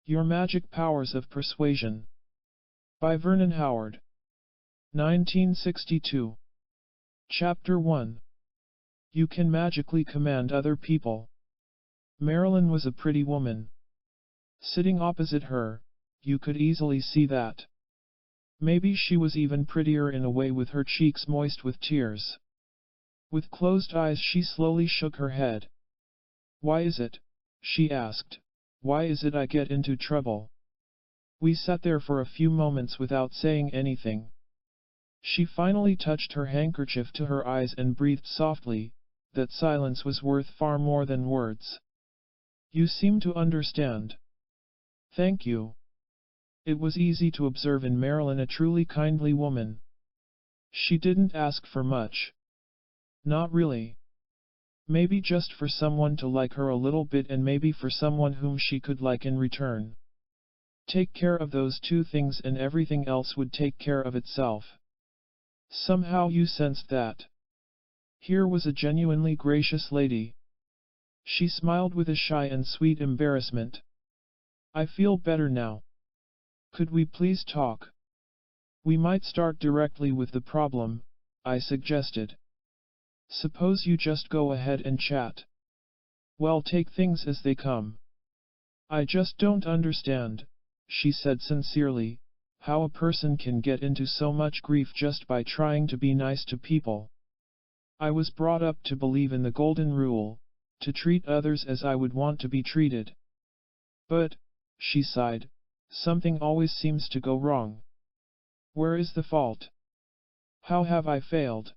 Your Magic Powers of Persuasion. By Vernon Howard. 1962. Chapter 1. You can magically command other people. Marilyn was a pretty woman. Sitting opposite her, you could easily see that. Maybe she was even prettier in a way, with her cheeks moist with tears. With closed eyes she slowly shook her head. "Why is it?" she asked. "Why is it I get into trouble?" We sat there for a few moments without saying anything. She finally touched her handkerchief to her eyes and breathed softly, that silence was worth far more than words. "You seem to understand." "Thank you." It was easy to observe in Marilyn a truly kindly woman. She didn't ask for much. Not really. Maybe just for someone to like her a little bit, and maybe for someone whom she could like in return. Take care of those two things and everything else would take care of itself. Somehow you sensed that. Here was a genuinely gracious lady. She smiled with a shy and sweet embarrassment. "I feel better now. Could we please talk?" "We might start directly with the problem," I suggested. "Suppose you just go ahead and chat." "Well, take things as they come. I just don't understand," she said sincerely, "how a person can get into so much grief just by trying to be nice to people. I was brought up to believe in the golden rule, to treat others as I would want to be treated. But," she sighed, "something always seems to go wrong. Where is the fault? How have I failed?"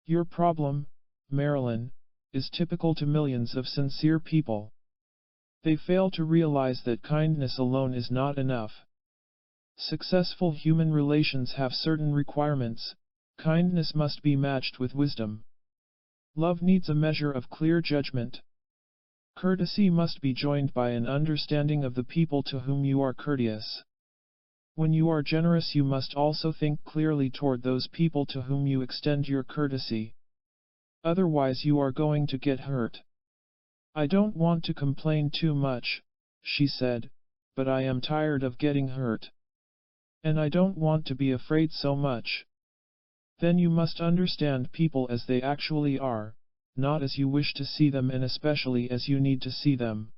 "Your problem, Marilyn, is typical to millions of sincere people. They fail to realize that kindness alone is not enough. Successful human relations have certain requirements. Kindness must be matched with wisdom. Love needs a measure of clear judgment. Courtesy must be joined by an understanding of the people to whom you are courteous. When you are generous, you must also think clearly toward those people to whom you extend your courtesy. Otherwise you are going to get hurt." "I don't want to complain too much," she said, "but I am tired of getting hurt. And I don't want to be afraid so much." "Then you must understand people as they actually are, not as you wish to see them, and especially as you need to see them.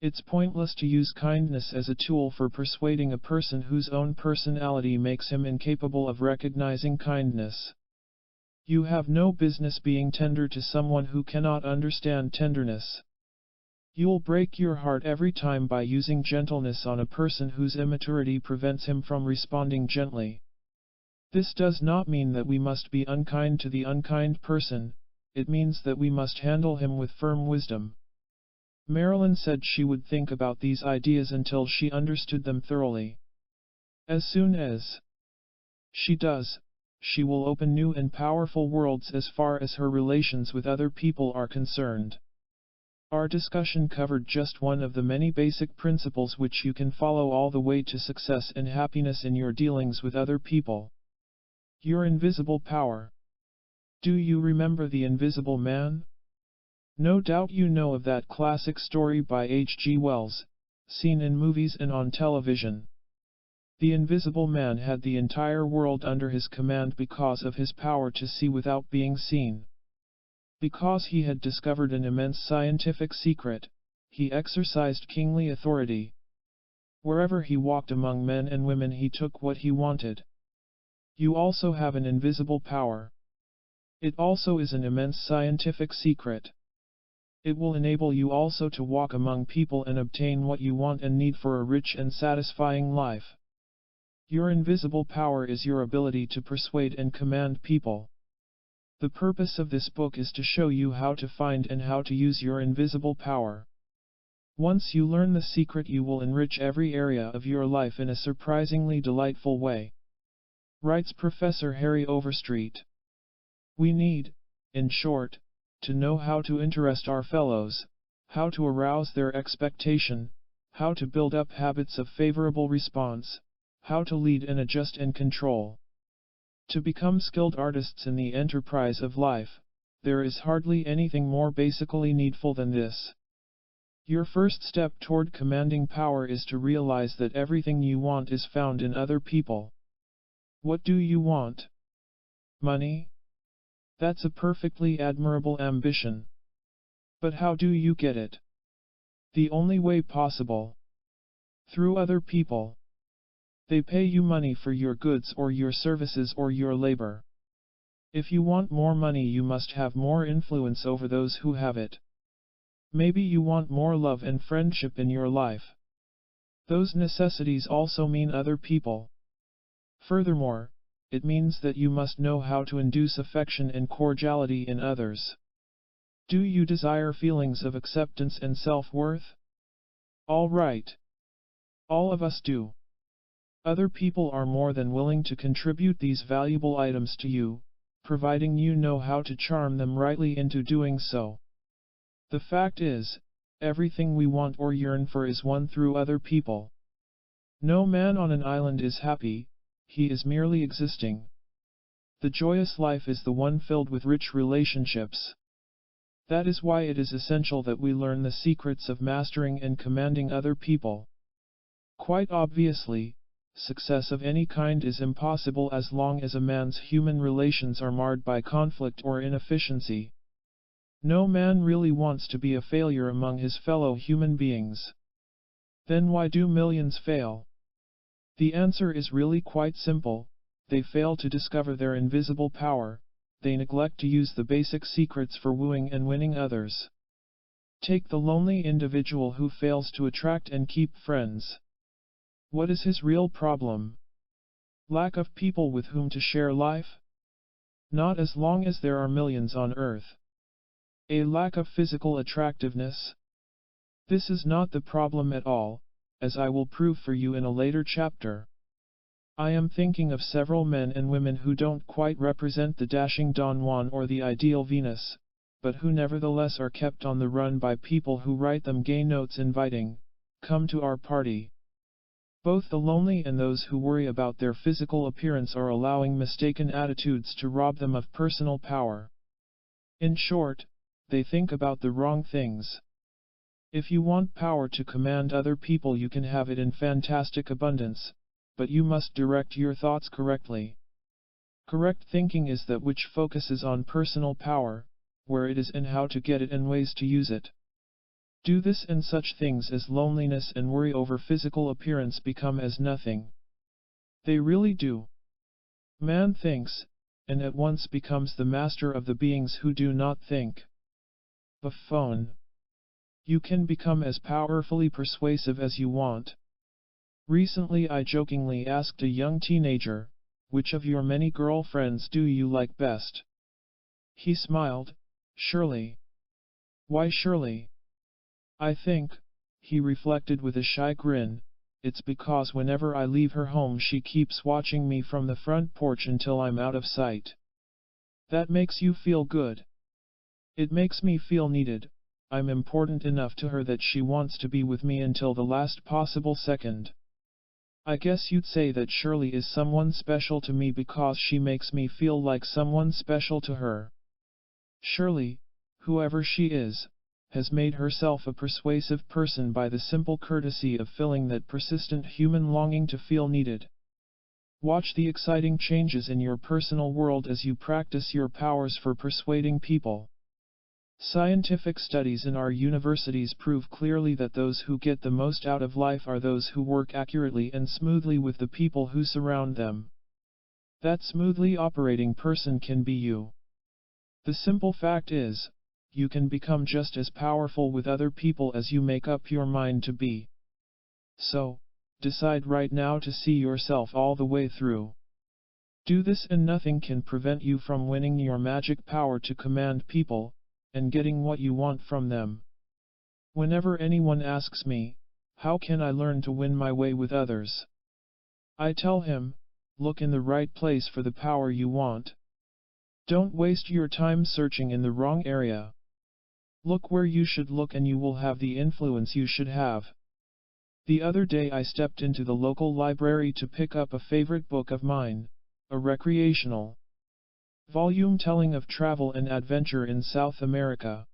It's pointless to use kindness as a tool for persuading a person whose own personality makes him incapable of recognizing kindness. You have no business being tender to someone who cannot understand tenderness. You'll break your heart every time by using gentleness on a person whose immaturity prevents him from responding gently. This does not mean that we must be unkind to the unkind person, it means that we must handle him with firm wisdom." Marilyn said she would think about these ideas until she understood them thoroughly. As soon as she does, she will open new and powerful worlds as far as her relations with other people are concerned. Our discussion covered just one of the many basic principles which you can follow all the way to success and happiness in your dealings with other people. Your invisible power. Do you remember the Invisible Man? No doubt you know of that classic story by H.G. Wells, seen in movies and on television. The Invisible Man had the entire world under his command because of his power to see without being seen. Because he had discovered an immense scientific secret, he exercised kingly authority. Wherever he walked among men and women, he took what he wanted. You also have an invisible power. It also is an immense scientific secret. It will enable you also to walk among people and obtain what you want and need for a rich and satisfying life. Your invisible power is your ability to persuade and command people. The purpose of this book is to show you how to find and how to use your invisible power. Once you learn the secret, you will enrich every area of your life in a surprisingly delightful way. Writes Professor Harry Overstreet. We need, in short, to know how to interest our fellows, how to arouse their expectation, how to build up habits of favorable response, how to lead and adjust and control. To become skilled artists in the enterprise of life, there is hardly anything more basically needful than this. Your first step toward commanding power is to realize that everything you want is found in other people. What do you want? Money? That's a perfectly admirable ambition. But how do you get it? The only way possible. Through other people. They pay you money for your goods or your services or your labor. If you want more money, you must have more influence over those who have it. Maybe you want more love and friendship in your life. Those necessities also mean other people. Furthermore, it means that you must know how to induce affection and cordiality in others. Do you desire feelings of acceptance and self-worth? All right. All of us do. Other people are more than willing to contribute these valuable items to you, providing you know how to charm them rightly into doing so. The fact is, everything we want or yearn for is won through other people. No man on an island is happy, he is merely existing. The joyous life is the one filled with rich relationships. That is why it is essential that we learn the secrets of mastering and commanding other people. Quite obviously, success of any kind is impossible as long as a man's human relations are marred by conflict or inefficiency. No man really wants to be a failure among his fellow human beings. Then why do millions fail? The answer is really quite simple: they fail to discover their invisible power, they neglect to use the basic secrets for wooing and winning others. Take the lonely individual who fails to attract and keep friends. What is his real problem? Lack of people with whom to share life? Not as long as there are millions on earth. A lack of physical attractiveness? This is not the problem at all, as I will prove for you in a later chapter. I am thinking of several men and women who don't quite represent the dashing Don Juan or the ideal Venus, but who nevertheless are kept on the run by people who write them gay notes inviting, "Come to our party." Both the lonely and those who worry about their physical appearance are allowing mistaken attitudes to rob them of personal power. In short, they think about the wrong things. If you want power to command other people, you can have it in fantastic abundance, but you must direct your thoughts correctly. Correct thinking is that which focuses on personal power, where it is and how to get it and ways to use it. Do this and such things as loneliness and worry over physical appearance become as nothing. They really do. Man thinks, and at once becomes the master of the beings who do not think. Buffoon. You can become as powerfully persuasive as you want. Recently I jokingly asked a young teenager, "Which of your many girlfriends do you like best?" He smiled, "Shirley." "Why Shirley?" "I think," he reflected with a shy grin, "it's because whenever I leave her home she keeps watching me from the front porch until I'm out of sight." That makes you feel good. It makes me feel needed. I'm important enough to her that she wants to be with me until the last possible second. I guess you'd say that Shirley is someone special to me because she makes me feel like someone special to her. Shirley, whoever she is, has made herself a persuasive person by the simple courtesy of filling that persistent human longing to feel needed. Watch the exciting changes in your personal world as you practice your powers for persuading people. Scientific studies in our universities prove clearly that those who get the most out of life are those who work accurately and smoothly with the people who surround them. That smoothly operating person can be you. The simple fact is, you can become just as powerful with other people as you make up your mind to be. So, decide right now to see yourself all the way through. Do this and nothing can prevent you from winning your magic power to command people, and getting what you want from them. Whenever anyone asks me, "How can I learn to win my way with others?" I tell him, look in the right place for the power you want. Don't waste your time searching in the wrong area. Look where you should look and you will have the influence you should have. The other day I stepped into the local library to pick up a favorite book of mine, a recreational volume telling of travel and adventure in South America.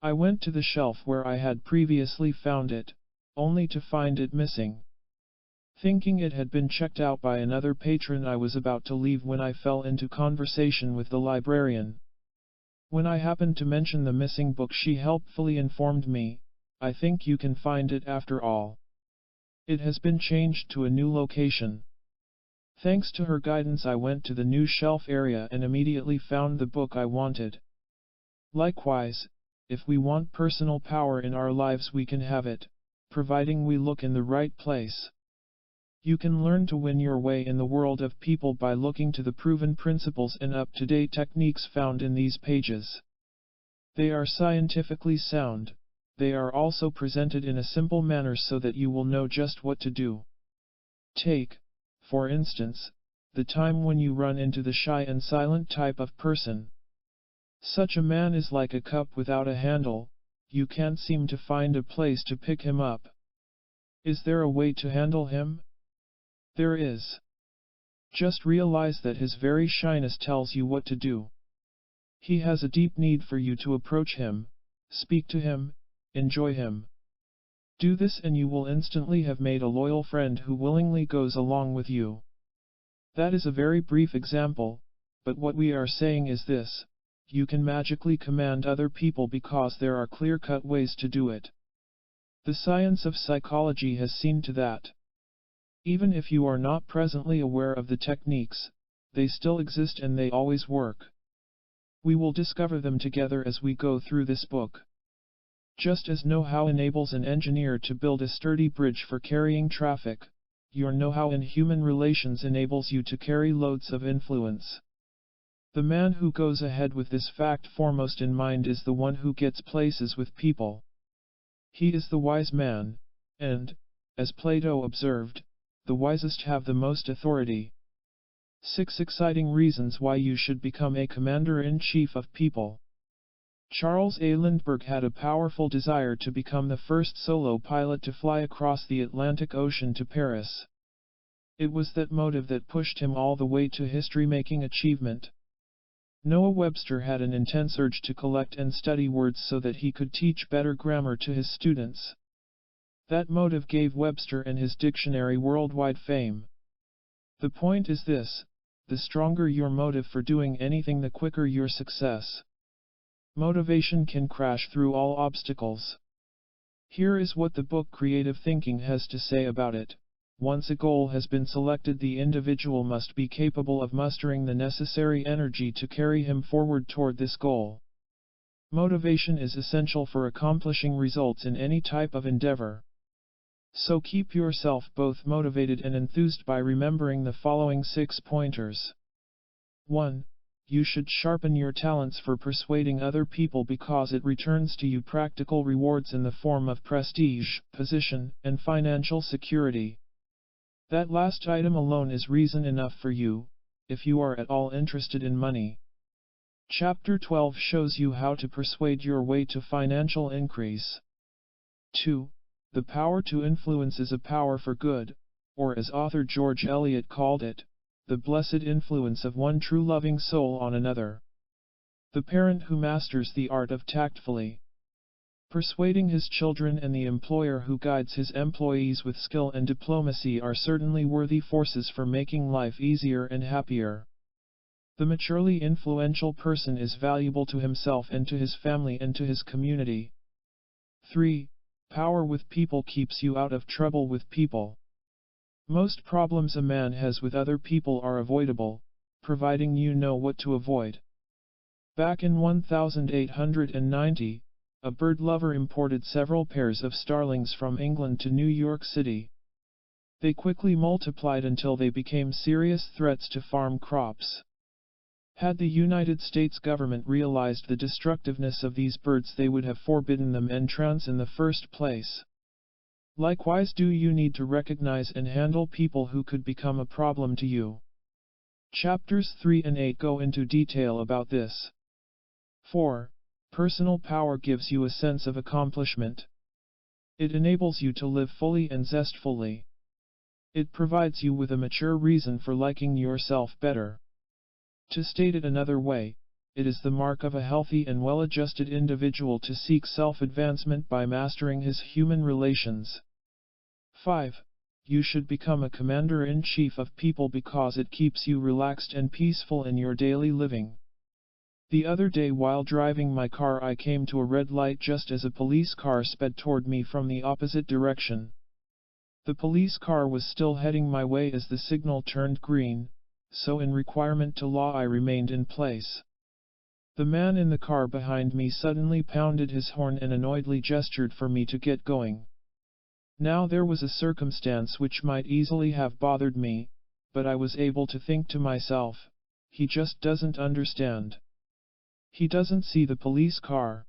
I went to the shelf where I had previously found it, only to find it missing. Thinking it had been checked out by another patron, I was about to leave when I fell into conversation with the librarian. When I happened to mention the missing book, she helpfully informed me, "I think you can find it after all. It has been changed to a new location." Thanks to her guidance, I went to the new shelf area and immediately found the book I wanted. Likewise, if we want personal power in our lives, we can have it, providing we look in the right place. You can learn to win your way in the world of people by looking to the proven principles and up-to-date techniques found in these pages. They are scientifically sound. They are also presented in a simple manner so that you will know just what to do. Take, for instance, the time when you run into the shy and silent type of person. Such a man is like a cup without a handle, you can't seem to find a place to pick him up. Is there a way to handle him? There is. Just realize that his very shyness tells you what to do. He has a deep need for you to approach him, speak to him, enjoy him. Do this and you will instantly have made a loyal friend who willingly goes along with you. That is a very brief example, but what we are saying is this: you can magically command other people because there are clear-cut ways to do it. The science of psychology has seen to that. Even if you are not presently aware of the techniques, they still exist and they always work. We will discover them together as we go through this book. Just as know-how enables an engineer to build a sturdy bridge for carrying traffic, your know-how in human relations enables you to carry loads of influence. The man who goes ahead with this fact foremost in mind is the one who gets places with people. He is the wise man, and, as Plato observed, the wisest have the most authority. 6 exciting reasons why you should become a commander-in-chief of people. Charles A. Lindbergh had a powerful desire to become the first solo pilot to fly across the Atlantic Ocean to Paris. It was that motive that pushed him all the way to history-making achievement. Noah Webster had an intense urge to collect and study words so that he could teach better grammar to his students. That motive gave Webster and his dictionary worldwide fame. The point is this: the stronger your motive for doing anything, the quicker your success. Motivation can crash through all obstacles. Here is what the book Creative Thinking has to say about it. Once a goal has been selected, the individual must be capable of mustering the necessary energy to carry him forward toward this goal. Motivation is essential for accomplishing results in any type of endeavor. So keep yourself both motivated and enthused by remembering the following 6 pointers. 1. You should sharpen your talents for persuading other people because it returns to you practical rewards in the form of prestige, position, and financial security. That last item alone is reason enough for you, if you are at all interested in money. Chapter 12 shows you how to persuade your way to financial increase. 2. The power to influence is a power for good, or as author George Eliot called it, the blessed influence of one true loving soul on another. The parent who masters the art of tactfully persuading his children and the employer who guides his employees with skill and diplomacy are certainly worthy forces for making life easier and happier. The maturely influential person is valuable to himself and to his family and to his community. 3. Power with people keeps you out of trouble with people. Most problems a man has with other people are avoidable, providing you know what to avoid. Back in 1890, a bird lover imported several pairs of starlings from England to New York City. They quickly multiplied until they became serious threats to farm crops. Had the United States government realized the destructiveness of these birds, they would have forbidden them entrance in the first place. Likewise, do you need to recognize and handle people who could become a problem to you. Chapters 3 and 8 go into detail about this. 4. Personal power gives you a sense of accomplishment. It enables you to live fully and zestfully. It provides you with a mature reason for liking yourself better. To state it another way, it is the mark of a healthy and well-adjusted individual to seek self-advancement by mastering his human relations. 5. You should become a commander-in-chief of people because it keeps you relaxed and peaceful in your daily living. The other day while driving my car I came to a red light just as a police car sped toward me from the opposite direction. The police car was still heading my way as the signal turned green, so in requirement to law I remained in place. The man in the car behind me suddenly pounded his horn and annoyedly gestured for me to get going. Now there was a circumstance which might easily have bothered me, but I was able to think to myself, he just doesn't understand. He doesn't see the police car.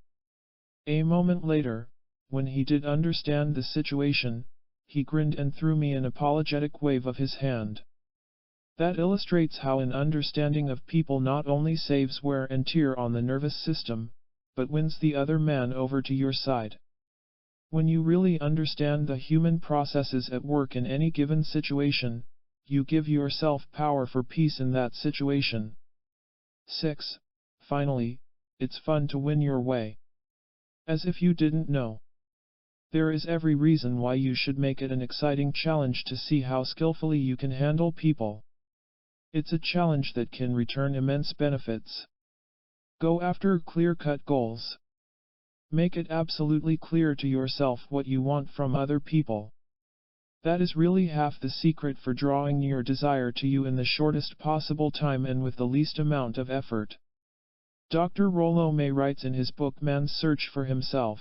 A moment later, when he did understand the situation, he grinned and threw me an apologetic wave of his hand. That illustrates how an understanding of people not only saves wear and tear on the nervous system, but wins the other man over to your side. When you really understand the human processes at work in any given situation, you give yourself power for peace in that situation. 6. Finally, it's fun to win your way. As if you didn't know. There is every reason why you should make it an exciting challenge to see how skillfully you can handle people. It's a challenge that can return immense benefits. Go after clear-cut goals. Make it absolutely clear to yourself what you want from other people. That is really half the secret for drawing your desire to you in the shortest possible time and with the least amount of effort. Dr. Rollo May writes in his book Man's Search for Himself.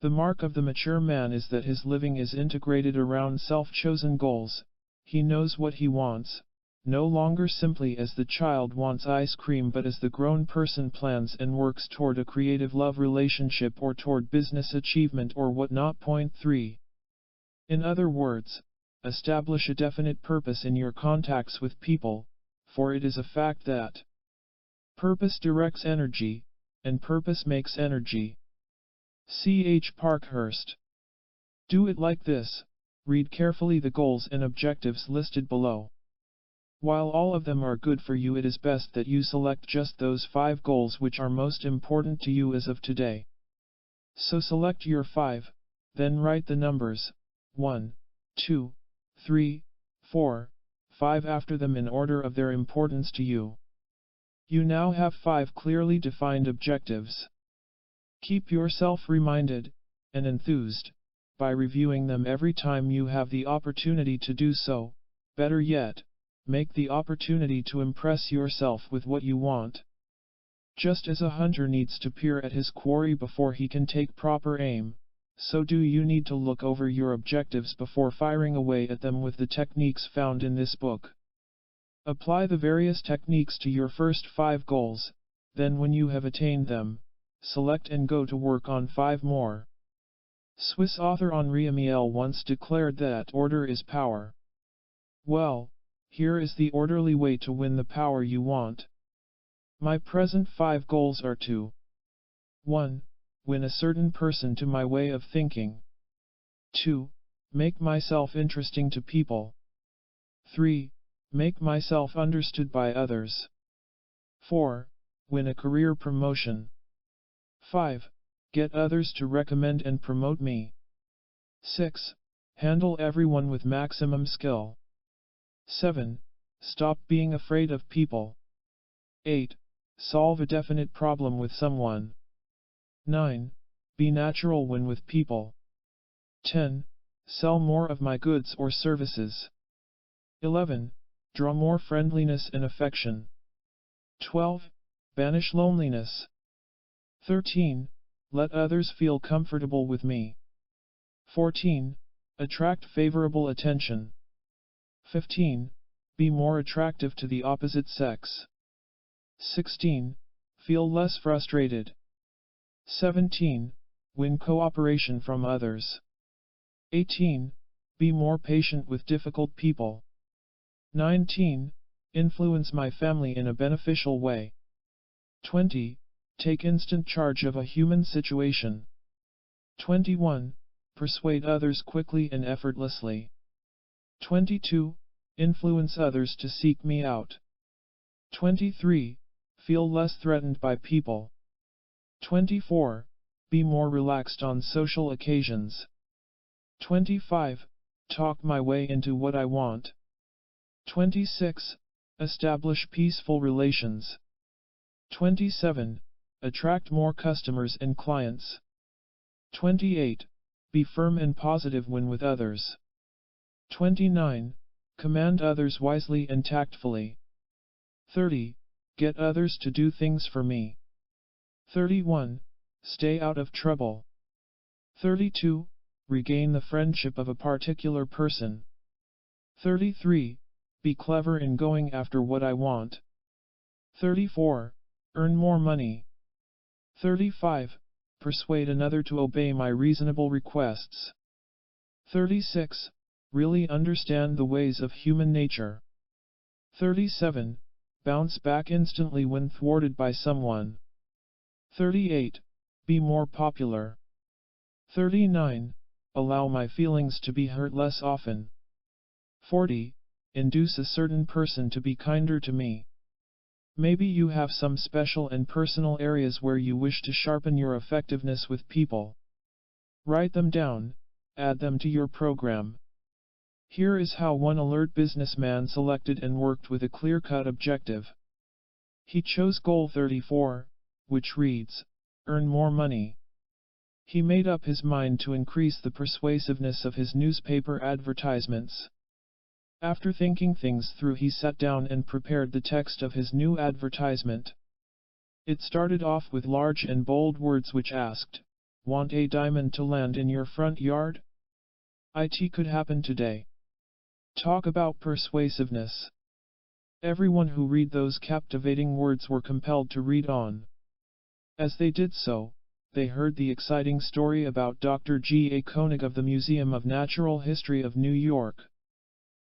The mark of the mature man is that his living is integrated around self-chosen goals. He knows what he wants, no longer simply as the child wants ice cream but as the grown person plans and works toward a creative love relationship or toward business achievement or whatnot. 3. In other words, establish a definite purpose in your contacts with people, for it is a fact that purpose directs energy, and purpose makes energy. C.H. Parkhurst. Do it like this: read carefully the goals and objectives listed below. While all of them are good for you, it is best that you select just those 5 goals which are most important to you as of today. So select your 5, then write the numbers 1, 2, 3, 4, 5 after them in order of their importance to you. You now have 5 clearly defined objectives. Keep yourself reminded, and enthused, by reviewing them every time you have the opportunity to do so. Better yet, make the opportunity to impress yourself with what you want. Just as a hunter needs to peer at his quarry before he can take proper aim, so do you need to look over your objectives before firing away at them with the techniques found in this book. Apply the various techniques to your first 5 goals, then when you have attained them, select and go to work on 5 more. Swiss author Henri Amiel once declared that order is power. Well, here is the orderly way to win the power you want. My present 5 goals are to 1. Win a certain person to my way of thinking. 2. Make myself interesting to people. 3. Make myself understood by others. 4. Win a career promotion. 5. Get others to recommend and promote me. 6. Handle everyone with maximum skill. 7. Stop being afraid of people. 8. Solve a definite problem with someone. 9. Be natural when with people. 10. Sell more of my goods or services. 11. Draw more friendliness and affection. 12. Banish loneliness. 13. Let others feel comfortable with me. 14. Attract favorable attention. 15. Be more attractive to the opposite sex. 16. Feel less frustrated. 17. Win cooperation from others. 18. Be more patient with difficult people. 19. Influence my family in a beneficial way. 20. Take instant charge of a human situation. 21. Persuade others quickly and effortlessly. 22. Influence others to seek me out. 23. Feel less threatened by people. 24. Be more relaxed on social occasions. 25. Talk my way into what I want. 26. Establish peaceful relations. 27. Attract more customers and clients. 28. Be firm and positive when with others. 29. Command others wisely and tactfully. 30. Get others to do things for me. 31. Stay out of trouble. 32. Regain the friendship of a particular person. 33. Be clever in going after what I want. 34. Earn more money. 35. Persuade another to obey my reasonable requests. 36. Really understand the ways of human nature. 37. Bounce back instantly when thwarted by someone. 38. Be more popular. 39. Allow my feelings to be hurt less often. 40. Induce a certain person to be kinder to me. Maybe you have some special and personal areas where you wish to sharpen your effectiveness with people. Write them down, add them to your program. Here is how one alert businessman selected and worked with a clear-cut objective. He chose goal 34, which reads, earn more money. He made up his mind to increase the persuasiveness of his newspaper advertisements. After thinking things through, he sat down and prepared the text of his new advertisement. It started off with large and bold words which asked, "Want a diamond to land in your front yard? It could happen today." Talk about persuasiveness. Everyone who read those captivating words were compelled to read on. As they did so, they heard the exciting story about Dr. G. A. Koenig of the Museum of Natural History of New York.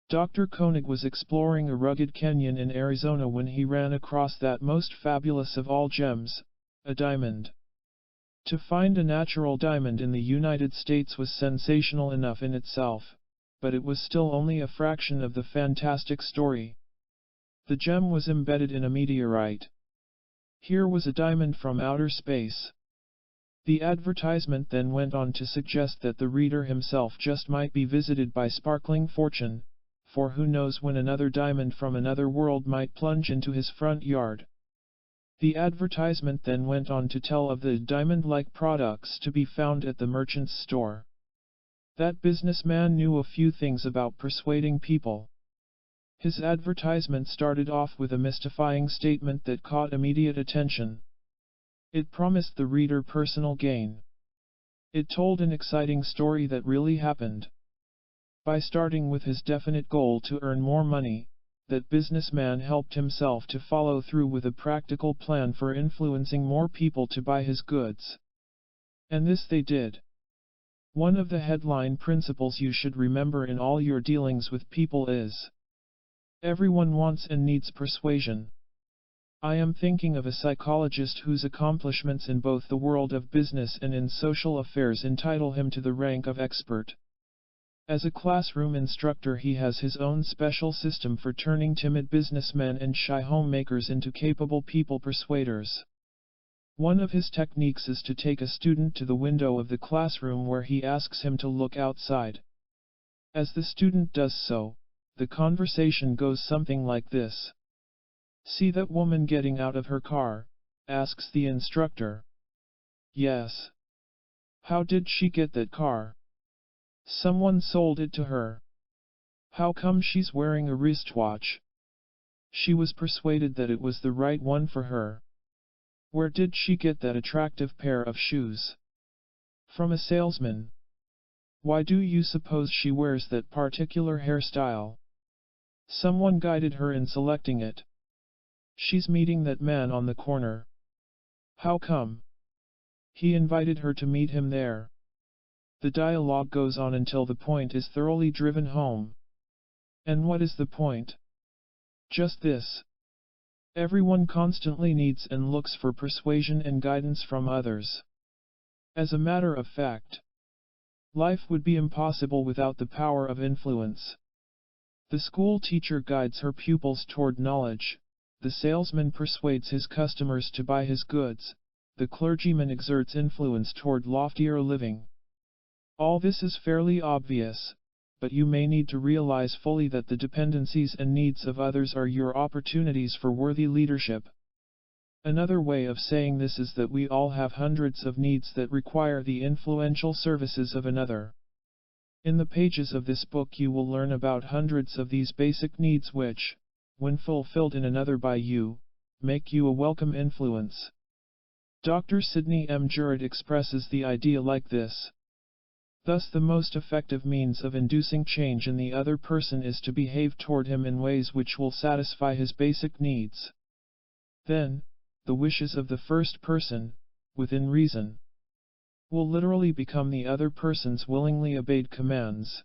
Dr. Koenig was exploring a rugged canyon in Arizona when he ran across that most fabulous of all gems, a diamond. To find a natural diamond in the United States was sensational enough in itself, but it was still only a fraction of the fantastic story. The gem was embedded in a meteorite. Here was a diamond from outer space. The advertisement then went on to suggest that the reader himself just might be visited by sparkling fortune, for who knows when another diamond from another world might plunge into his front yard. The advertisement then went on to tell of the diamond-like products to be found at the merchant's store. That businessman knew a few things about persuading people. His advertisement started off with a mystifying statement that caught immediate attention. It promised the reader personal gain. It told an exciting story that really happened. By starting with his definite goal to earn more money, that businessman helped himself to follow through with a practical plan for influencing more people to buy his goods. And this they did. One of the headline principles you should remember in all your dealings with people is: everyone wants and needs persuasion. I am thinking of a psychologist whose accomplishments in both the world of business and in social affairs entitle him to the rank of expert. As a classroom instructor, he has his own special system for turning timid businessmen and shy homemakers into capable people persuaders. One of his techniques is to take a student to the window of the classroom where he asks him to look outside. As the student does so, the conversation goes something like this. "See that woman getting out of her car?" asks the instructor. "Yes." "How did she get that car?" "Someone sold it to her." "How come she's wearing a wristwatch?" "She was persuaded that it was the right one for her." "Where did she get that attractive pair of shoes?" "From a salesman." "Why do you suppose she wears that particular hairstyle?" "Someone guided her in selecting it." "She's meeting that man on the corner." "How come?" "He invited her to meet him there." The dialogue goes on until the point is thoroughly driven home. And what is the point? Just this. Everyone constantly needs and looks for persuasion and guidance from others. As a matter of fact, life would be impossible without the power of influence. The school teacher guides her pupils toward knowledge, the salesman persuades his customers to buy his goods, the clergyman exerts influence toward loftier living. All this is fairly obvious, but you may need to realize fully that the dependencies and needs of others are your opportunities for worthy leadership. Another way of saying this is that we all have hundreds of needs that require the influential services of another. In the pages of this book you will learn about hundreds of these basic needs which, when fulfilled in another by you, make you a welcome influence. Dr. Sidney M. Jurett expresses the idea like this. Thus the most effective means of inducing change in the other person is to behave toward him in ways which will satisfy his basic needs. Then, the wishes of the first person, within reason, will literally become the other person's willingly obeyed commands.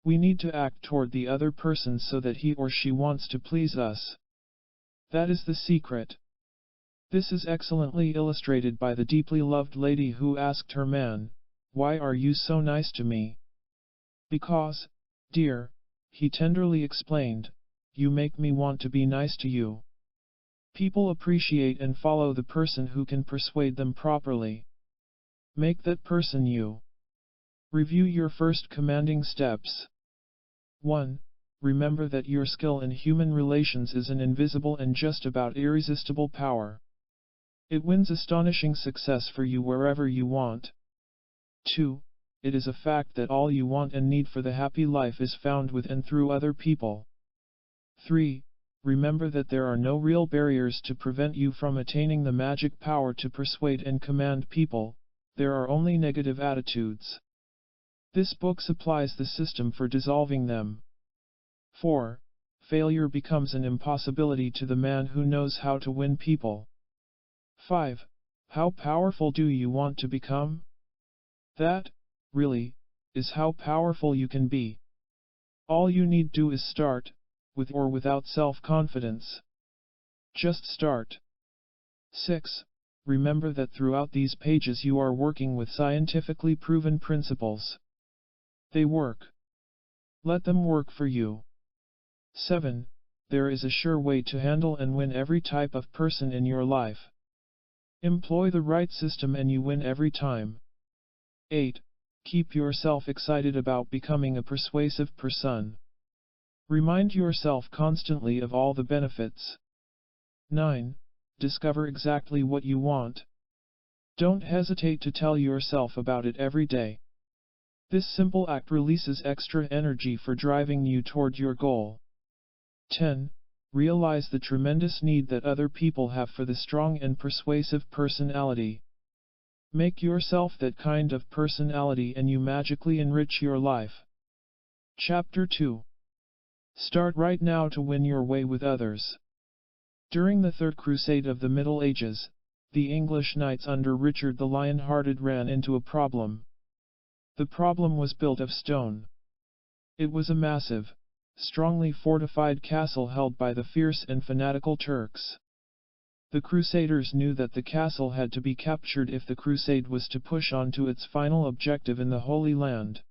We need to act toward the other person so that he or she wants to please us. That is the secret. This is excellently illustrated by the deeply loved lady who asked her man, "Why are you so nice to me?" "Because, dear," he tenderly explained, "you make me want to be nice to you." People appreciate and follow the person who can persuade them properly. Make that person you. Review your first commanding steps. 1. Remember that your skill in human relations is an invisible and just about irresistible power. It wins astonishing success for you wherever you want. 2. It is a fact that all you want and need for the happy life is found with and through other people. 3. Remember that there are no real barriers to prevent you from attaining the magic power to persuade and command people, there are only negative attitudes. This book supplies the system for dissolving them. 4. Failure becomes an impossibility to the man who knows how to win people. 5. How powerful do you want to become? That, really, is how powerful you can be. All you need do is start, with or without self-confidence. Just start. 6. Remember that throughout these pages you are working with scientifically proven principles. They work. Let them work for you. 7. There is a sure way to handle and win every type of person in your life. Employ the right system and you win every time. 8. Keep yourself excited about becoming a persuasive person. Remind yourself constantly of all the benefits. 9. Discover exactly what you want. Don't hesitate to tell yourself about it every day. This simple act releases extra energy for driving you toward your goal. 10. Realize the tremendous need that other people have for the strong and persuasive personality. Make yourself that kind of personality and you magically enrich your life. Chapter 2. Start right now to win your way with others. During the Third Crusade of the Middle Ages, the English knights under Richard the Lion-Hearted ran into a problem. The problem was built of stone. It was a massive, strongly fortified castle held by the fierce and fanatical Turks. The Crusaders knew that the castle had to be captured if the crusade was to push on to its final objective in the Holy Land.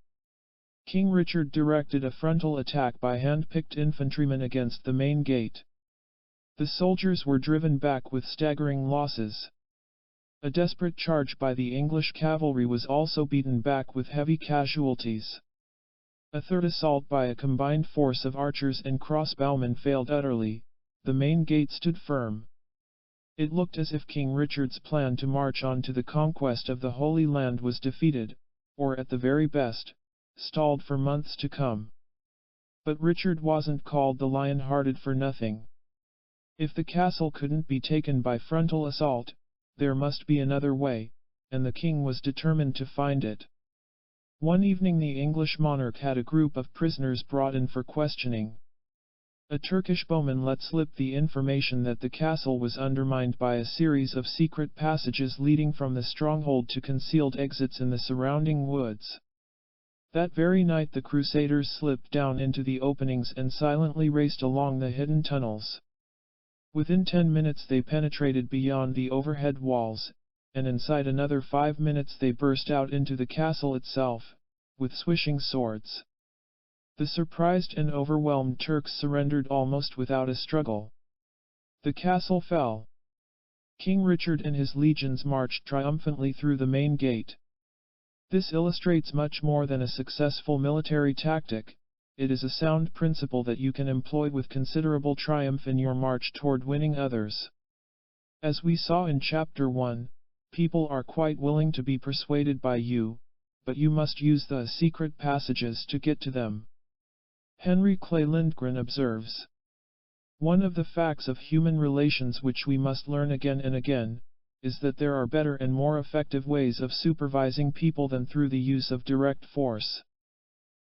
King Richard directed a frontal attack by hand-picked infantrymen against the main gate. The soldiers were driven back with staggering losses. A desperate charge by the English cavalry was also beaten back with heavy casualties. A third assault by a combined force of archers and crossbowmen failed utterly, the main gate stood firm. It looked as if King Richard's plan to march on to the conquest of the Holy Land was defeated, or at the very best, stalled for months to come. But Richard wasn't called the Lion-Hearted for nothing. If the castle couldn't be taken by frontal assault, there must be another way, and the king was determined to find it. One evening the English monarch had a group of prisoners brought in for questioning. A Turkish bowman let slip the information that the castle was undermined by a series of secret passages leading from the stronghold to concealed exits in the surrounding woods. That very night the Crusaders slipped down into the openings and silently raced along the hidden tunnels. Within 10 minutes they penetrated beyond the overhead walls, and inside another 5 minutes they burst out into the castle itself, with swishing swords. The surprised and overwhelmed Turks surrendered almost without a struggle. The castle fell. King Richard and his legions marched triumphantly through the main gate. This illustrates much more than a successful military tactic. It is a sound principle that you can employ with considerable triumph in your march toward winning others. As we saw in Chapter 1, people are quite willing to be persuaded by you, but you must use the secret passages to get to them. Henry Clay Lindgren observes, "One of the facts of human relations which we must learn again and again, is that there are better and more effective ways of supervising people than through the use of direct force.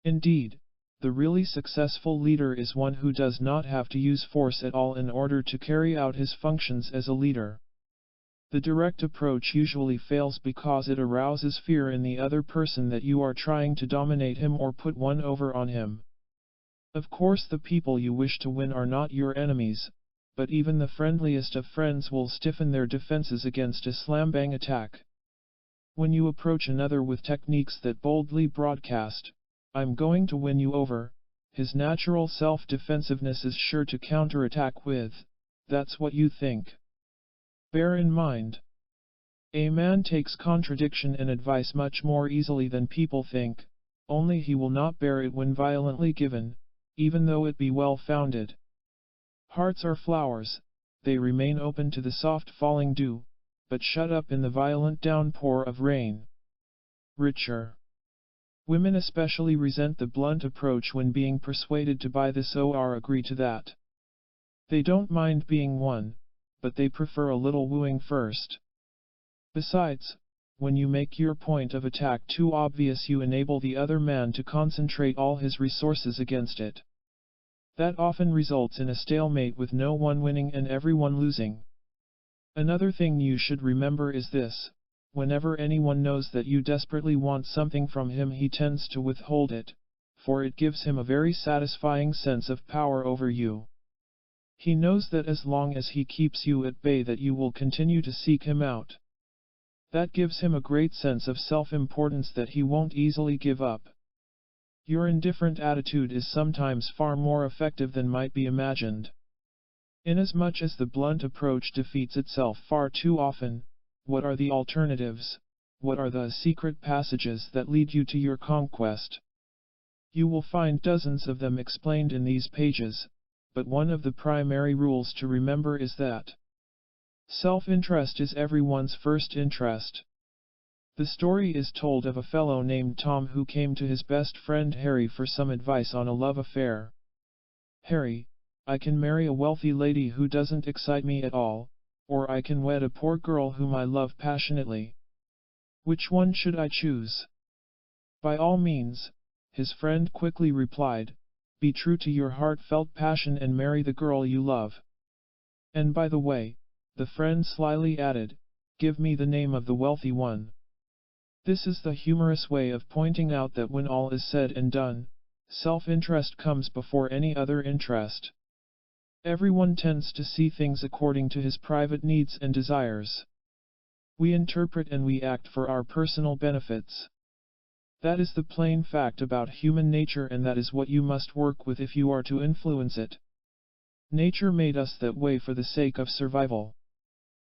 Indeed, the really successful leader is one who does not have to use force at all in order to carry out his functions as a leader. The direct approach usually fails because it arouses fear in the other person that you are trying to dominate him or put one over on him. Of course, the people you wish to win are not your enemies, but even the friendliest of friends will stiffen their defenses against a slam-bang attack. When you approach another with techniques that boldly broadcast, 'I'm going to win you over,' his natural self-defensiveness is sure to counterattack with, 'That's what you think.' Bear in mind, a man takes contradiction and advice much more easily than people think, only he will not bear it when violently given, even though it be well-founded. Hearts are flowers, they remain open to the soft falling dew, but shut up in the violent downpour of rain." Richer. Women especially resent the blunt approach when being persuaded to buy this or agree to that. They don't mind being won, but they prefer a little wooing first. Besides, when you make your point of attack too obvious, you enable the other man to concentrate all his resources against it. That often results in a stalemate with no one winning and everyone losing. Another thing you should remember is this: whenever anyone knows that you desperately want something from him, he tends to withhold it, for it gives him a very satisfying sense of power over you. He knows that as long as he keeps you at bay, that you will continue to seek him out. That gives him a great sense of self-importance that he won't easily give up. Your indifferent attitude is sometimes far more effective than might be imagined. Inasmuch as the blunt approach defeats itself far too often, what are the alternatives? What are the secret passages that lead you to your conquest? You will find dozens of them explained in these pages, but one of the primary rules to remember is that self-interest is everyone's first interest. The story is told of a fellow named Tom who came to his best friend Harry for some advice on a love affair. "Harry, I can marry a wealthy lady who doesn't excite me at all, or I can wed a poor girl whom I love passionately. Which one should I choose?" "By all means," his friend quickly replied, "be true to your heartfelt passion and marry the girl you love. And by the way," the friend slyly added, "give me the name of the wealthy one." This is the humorous way of pointing out that when all is said and done, self-interest comes before any other interest. Everyone tends to see things according to his private needs and desires. We interpret and we act for our personal benefits. That is the plain fact about human nature, and that is what you must work with if you are to influence it. Nature made us that way for the sake of survival.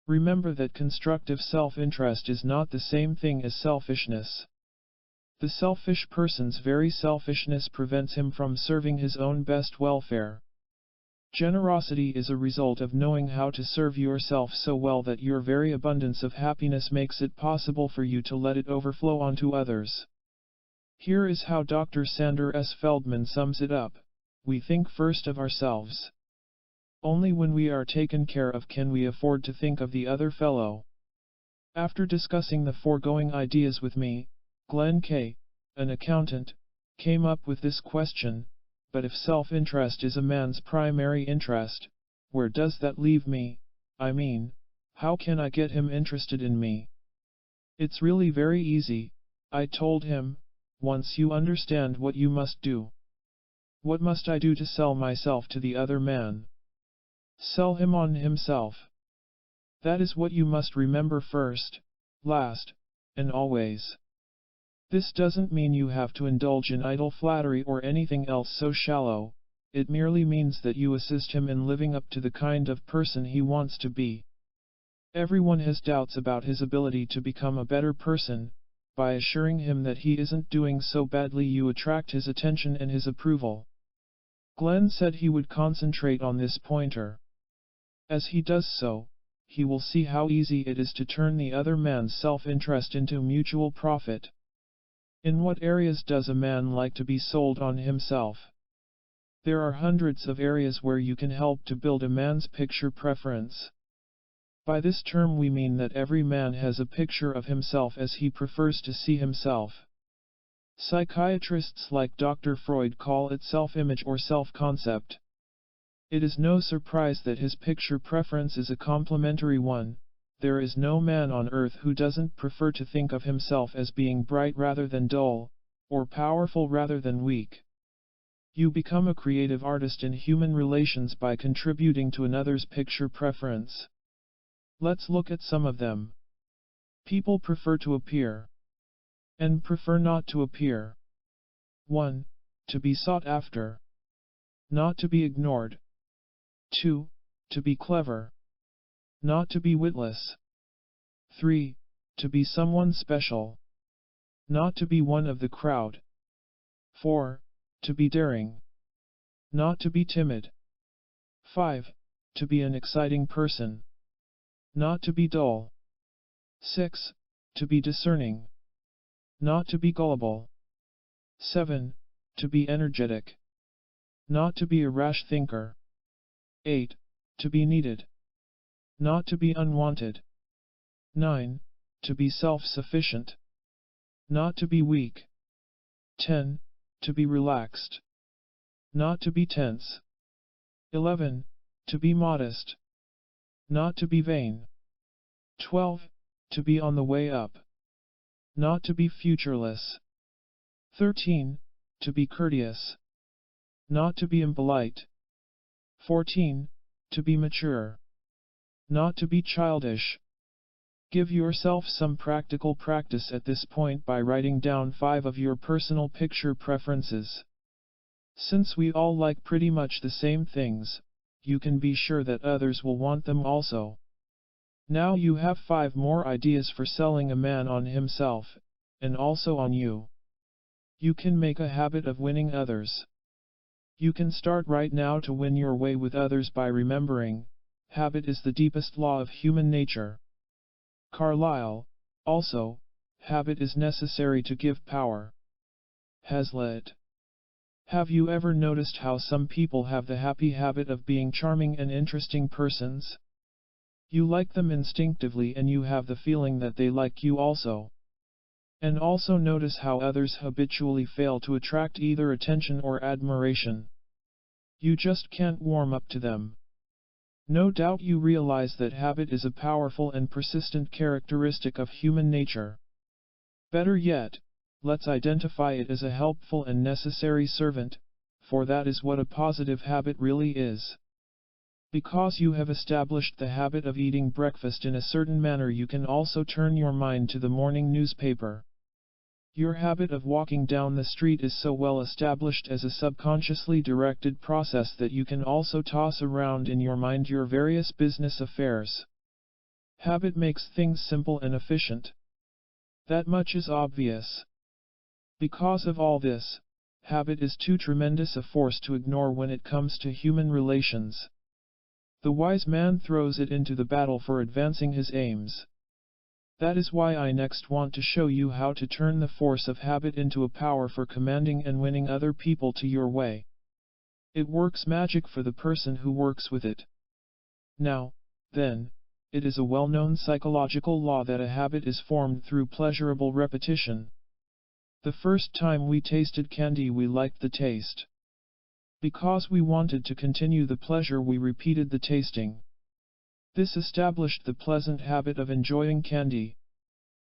Remember that constructive self-interest is not the same thing as selfishness. The selfish person's very selfishness prevents him from serving his own best welfare. Generosity is a result of knowing how to serve yourself so well that your very abundance of happiness makes it possible for you to let it overflow onto others. Here is how Dr. Sander S. Feldman sums it up: we think first of ourselves. Only when we are taken care of can we afford to think of the other fellow. After discussing the foregoing ideas with me, Glenn K., an accountant, came up with this question: but if self-interest is a man's primary interest, where does that leave me? I mean, how can I get him interested in me? It's really very easy, I told him, once you understand what you must do. What must I do to sell myself to the other man? Sell him on himself. That is what you must remember first, last, and always. This doesn't mean you have to indulge in idle flattery or anything else so shallow, it merely means that you assist him in living up to the kind of person he wants to be. Everyone has doubts about his ability to become a better person. By assuring him that he isn't doing so badly, you attract his attention and his approval. Glenn said he would concentrate on this pointer. As he does so, he will see how easy it is to turn the other man's self-interest into mutual profit. In what areas does a man like to be sold on himself? There are hundreds of areas where you can help to build a man's picture preference. By this term we mean that every man has a picture of himself as he prefers to see himself. Psychiatrists like Dr. Freud call it self-image or self-concept. It is no surprise that his picture preference is a complementary one. There is no man on earth who doesn't prefer to think of himself as being bright rather than dull, or powerful rather than weak. You become a creative artist in human relations by contributing to another's picture preference. Let's look at some of them. People prefer to appear. And prefer not to appear. 1. To be sought after. Not to be ignored. 2. To be clever. Not to be witless. 3. To be someone special. Not to be one of the crowd. 4. To be daring. Not to be timid. 5. To be an exciting person. Not to be dull. 6. To be discerning. Not to be gullible. 7. To be energetic. Not to be a rash thinker. 8. To be needed. Not to be unwanted. 9. To be self-sufficient. Not to be weak. 10. To be relaxed. Not to be tense. 11. To be modest. Not to be vain. 12. To be on the way up. Not to be futureless. 13. To be courteous. Not to be impolite. 14. To be mature. Not to be childish. Give yourself some practical practice at this point by writing down 5 of your personal picture preferences. Since we all like pretty much the same things, you can be sure that others will want them also. Now you have 5 more ideas for selling a man on himself, and also on you. You can make a habit of winning others. You can start right now to win your way with others by remembering, habit is the deepest law of human nature. Carlyle, also, habit is necessary to give power. Hazlitt. Have you ever noticed how some people have the happy habit of being charming and interesting persons? You like them instinctively and you have the feeling that they like you also. And also notice how others habitually fail to attract either attention or admiration. You just can't warm up to them. No doubt you realize that habit is a powerful and persistent characteristic of human nature. Better yet, let's identify it as a helpful and necessary servant, for that is what a positive habit really is. Because you have established the habit of eating breakfast in a certain manner, you can also turn your mind to the morning newspaper. Your habit of walking down the street is so well established as a subconsciously directed process that you can also toss around in your mind your various business affairs. Habit makes things simple and efficient. That much is obvious. Because of all this, habit is too tremendous a force to ignore when it comes to human relations. The wise man throws it into the battle for advancing his aims. That is why I next want to show you how to turn the force of habit into a power for commanding and winning other people to your way. It works magic for the person who works with it. Now, then, it is a well-known psychological law that a habit is formed through pleasurable repetition. The first time we tasted candy we liked the taste. Because we wanted to continue the pleasure we repeated the tasting. This established the pleasant habit of enjoying candy.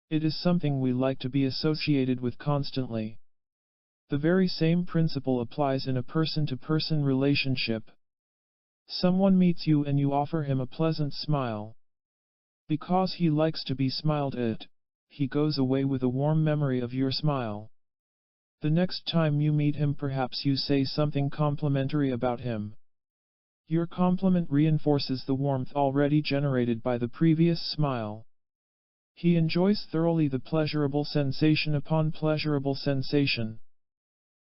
It is something we like to be associated with constantly. The very same principle applies in a person-to-person relationship. Someone meets you and you offer him a pleasant smile. Because he likes to be smiled at, he goes away with a warm memory of your smile. The next time you meet him, perhaps you say something complimentary about him. Your compliment reinforces the warmth already generated by the previous smile. He enjoys thoroughly the pleasurable sensation upon pleasurable sensation.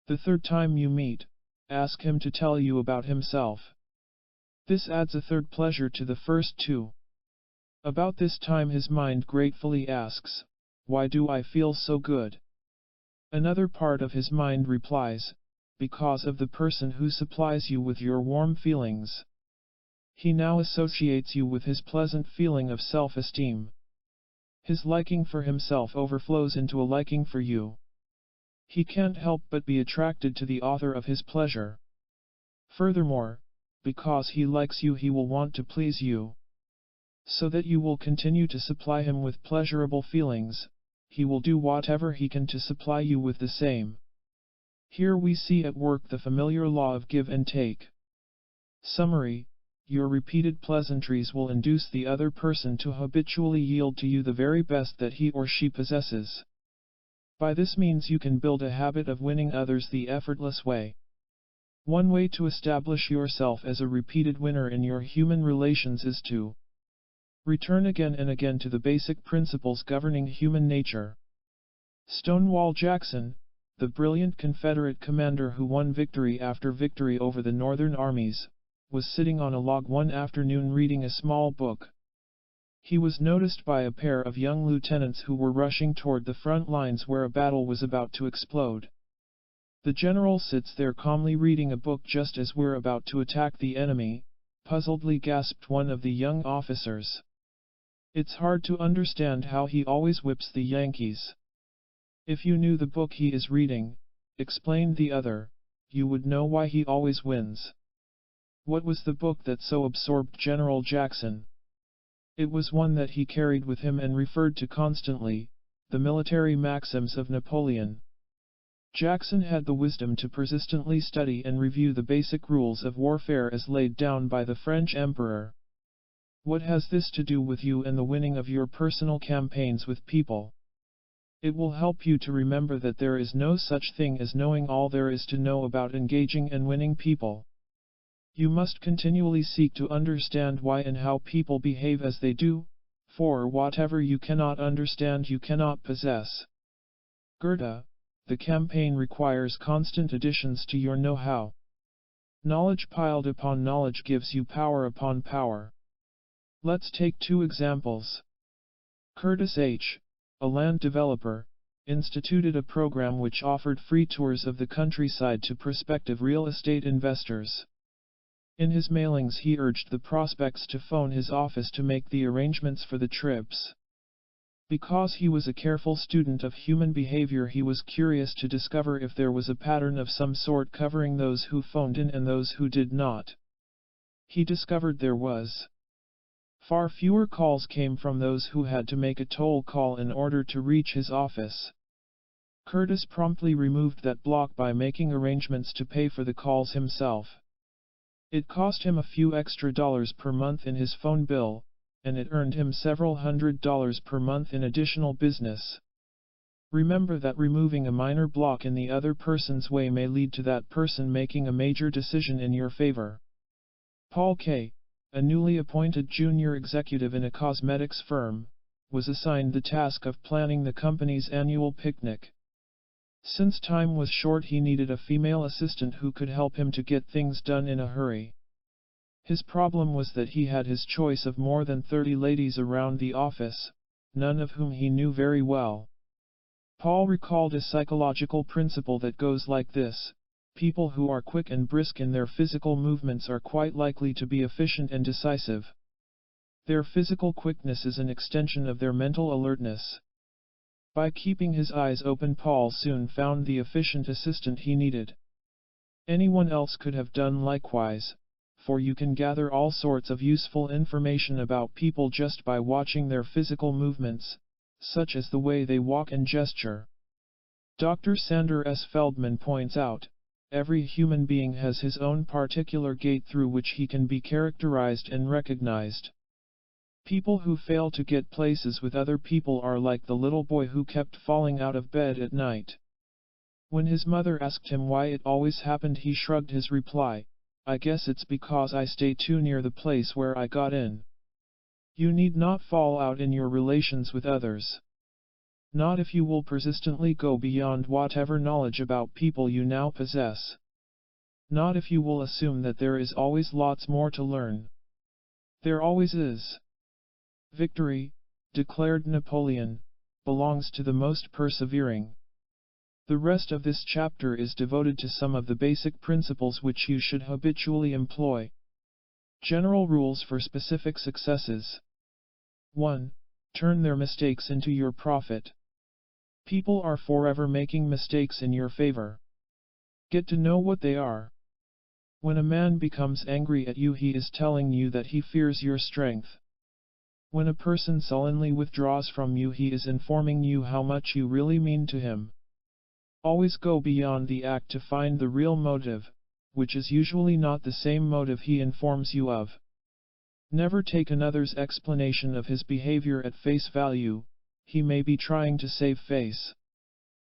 The third time you meet, ask him to tell you about himself. This adds a third pleasure to the first two. About this time his mind gratefully asks, "Why do I feel so good?" Another part of his mind replies, "Because of the person who supplies you with your warm feelings." He now associates you with his pleasant feeling of self-esteem. His liking for himself overflows into a liking for you. He can't help but be attracted to the author of his pleasure. Furthermore, because he likes you, he will want to please you. So that you will continue to supply him with pleasurable feelings, he will do whatever he can to supply you with the same. Here we see at work the familiar law of give and take. Summary: your repeated pleasantries will induce the other person to habitually yield to you the very best that he or she possesses. By this means you can build a habit of winning others the effortless way. One way to establish yourself as a repeated winner in your human relations is to return again and again to the basic principles governing human nature. Stonewall Jackson, the brilliant Confederate commander who won victory after victory over the Northern armies, was sitting on a log one afternoon reading a small book. He was noticed by a pair of young lieutenants who were rushing toward the front lines where a battle was about to explode. "The general sits there calmly reading a book just as we're about to attack the enemy," puzzledly gasped one of the young officers. "It's hard to understand how he always whips the Yankees." "If you knew the book he is reading," explained the other, "you would know why he always wins." What was the book that so absorbed General Jackson? It was one that he carried with him and referred to constantly, the military maxims of Napoleon. Jackson had the wisdom to persistently study and review the basic rules of warfare as laid down by the French Emperor. What has this to do with you and the winning of your personal campaigns with people? It will help you to remember that there is no such thing as knowing all there is to know about engaging and winning people. You must continually seek to understand why and how people behave as they do, for whatever you cannot understand you cannot possess. Goethe, the campaign requires constant additions to your know-how. Knowledge piled upon knowledge gives you power upon power. Let's take two examples. Curtis H., a land developer, instituted a program which offered free tours of the countryside to prospective real estate investors. In his mailings he urged the prospects to phone his office to make the arrangements for the trips. Because he was a careful student of human behavior, he was curious to discover if there was a pattern of some sort covering those who phoned in and those who did not. He discovered there was. Far fewer calls came from those who had to make a toll call in order to reach his office. Curtis promptly removed that block by making arrangements to pay for the calls himself. It cost him a few extra dollars per month in his phone bill, and it earned him several $100s per month in additional business. Remember that removing a minor block in the other person's way may lead to that person making a major decision in your favor. Paul K., a newly appointed junior executive in a cosmetics firm, was assigned the task of planning the company's annual picnic. Since time was short, he needed a female assistant who could help him to get things done in a hurry. His problem was that he had his choice of more than 30 ladies around the office, none of whom he knew very well. Paul recalled a psychological principle that goes like this: people who are quick and brisk in their physical movements are quite likely to be efficient and decisive. Their physical quickness is an extension of their mental alertness. By keeping his eyes open, Paul soon found the efficient assistant he needed. Anyone else could have done likewise, for you can gather all sorts of useful information about people just by watching their physical movements, such as the way they walk and gesture. Dr. Sander S. Feldman points out, every human being has his own particular gait through which he can be characterized and recognized. People who fail to get places with other people are like the little boy who kept falling out of bed at night. When his mother asked him why it always happened, he shrugged his reply, "I guess it's because I stay too near the place where I got in." You need not fall out in your relations with others. Not if you will persistently go beyond whatever knowledge about people you now possess. Not if you will assume that there is always lots more to learn. There always is. Victory, declared Napoleon, belongs to the most persevering. The rest of this chapter is devoted to some of the basic principles which you should habitually employ. General rules for specific successes. 1. Turn their mistakes into your profit. People are forever making mistakes in your favor. Get to know what they are. When a man becomes angry at you, he is telling you that he fears your strength. When a person sullenly withdraws from you, he is informing you how much you really mean to him. Always go beyond the act to find the real motive, which is usually not the same motive he informs you of. Never take another's explanation of his behavior at face value. He may be trying to save face.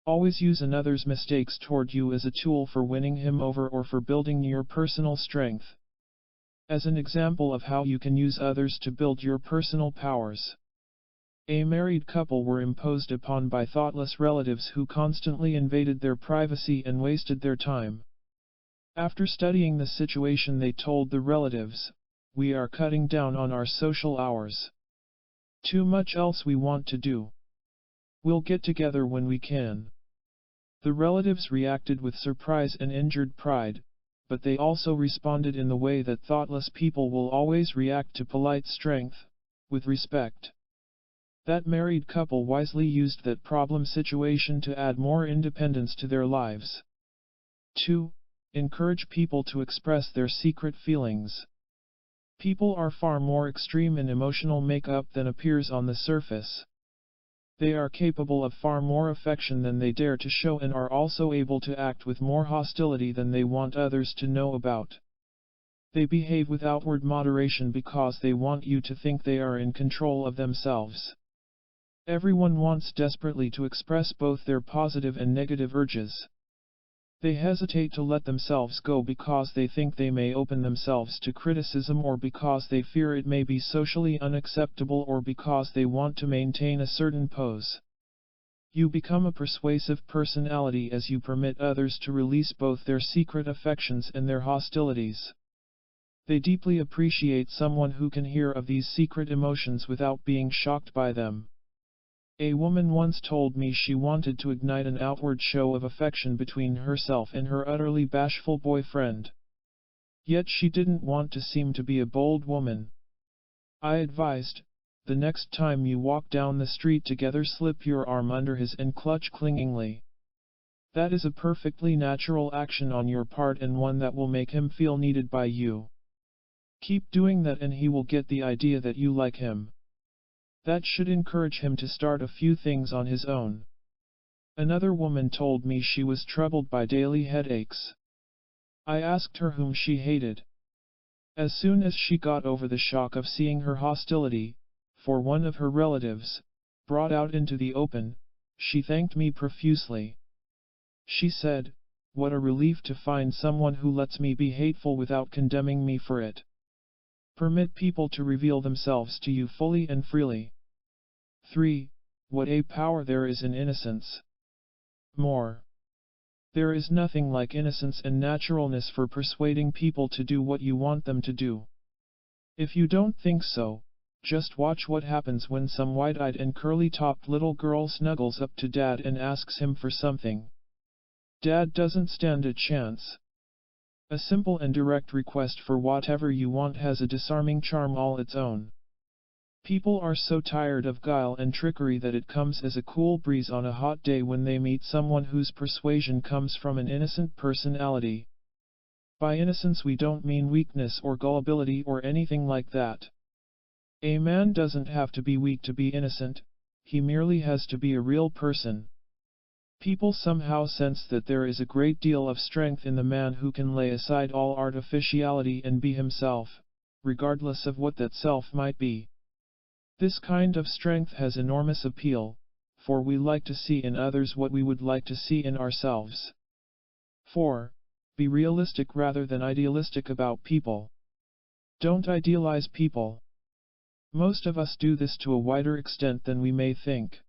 Always use another's mistakes toward you as a tool for winning him over or for building your personal strength. As an example of how you can use others to build your personal powers. A married couple were imposed upon by thoughtless relatives who constantly invaded their privacy and wasted their time. After studying the situation, they told the relatives, "We are cutting down on our social hours. Too much else we want to do. We'll get together when we can." The relatives reacted with surprise and injured pride, but they also responded in the way that thoughtless people will always react to polite strength, with respect. That married couple wisely used that problem situation to add more independence to their lives. 2. Encourage people to express their secret feelings. People are far more extreme in emotional makeup than appears on the surface. They are capable of far more affection than they dare to show and are also able to act with more hostility than they want others to know about. They behave with outward moderation because they want you to think they are in control of themselves. Everyone wants desperately to express both their positive and negative urges. They hesitate to let themselves go because they think they may open themselves to criticism, or because they fear it may be socially unacceptable, or because they want to maintain a certain pose. You become a persuasive personality as you permit others to release both their secret affections and their hostilities. They deeply appreciate someone who can hear of these secret emotions without being shocked by them. A woman once told me she wanted to ignite an outward show of affection between herself and her utterly bashful boyfriend. Yet she didn't want to seem to be a bold woman. I advised, the next time you walk down the street together, slip your arm under his and clutch clingingly. That is a perfectly natural action on your part, and one that will make him feel needed by you. Keep doing that and he will get the idea that you like him. That should encourage him to start a few things on his own. Another woman told me she was troubled by daily headaches. I asked her whom she hated. As soon as she got over the shock of seeing her hostility, for one of her relatives, brought out into the open, she thanked me profusely. She said, "What a relief to find someone who lets me be hateful without condemning me for it." Permit people to reveal themselves to you fully and freely. 3. What a power there is in innocence. More. There is nothing like innocence and naturalness for persuading people to do what you want them to do. If you don't think so, just watch what happens when some wide-eyed and curly-topped little girl snuggles up to Dad and asks him for something. Dad doesn't stand a chance. A simple and direct request for whatever you want has a disarming charm all its own. People are so tired of guile and trickery that it comes as a cool breeze on a hot day when they meet someone whose persuasion comes from an innocent personality. By innocence we don't mean weakness or gullibility or anything like that. A man doesn't have to be weak to be innocent, he merely has to be a real person. People somehow sense that there is a great deal of strength in the man who can lay aside all artificiality and be himself, regardless of what that self might be. This kind of strength has enormous appeal, for we like to see in others what we would like to see in ourselves. 4. Be realistic rather than idealistic about people. Don't idealize people. Most of us do this to a wider extent than we may think.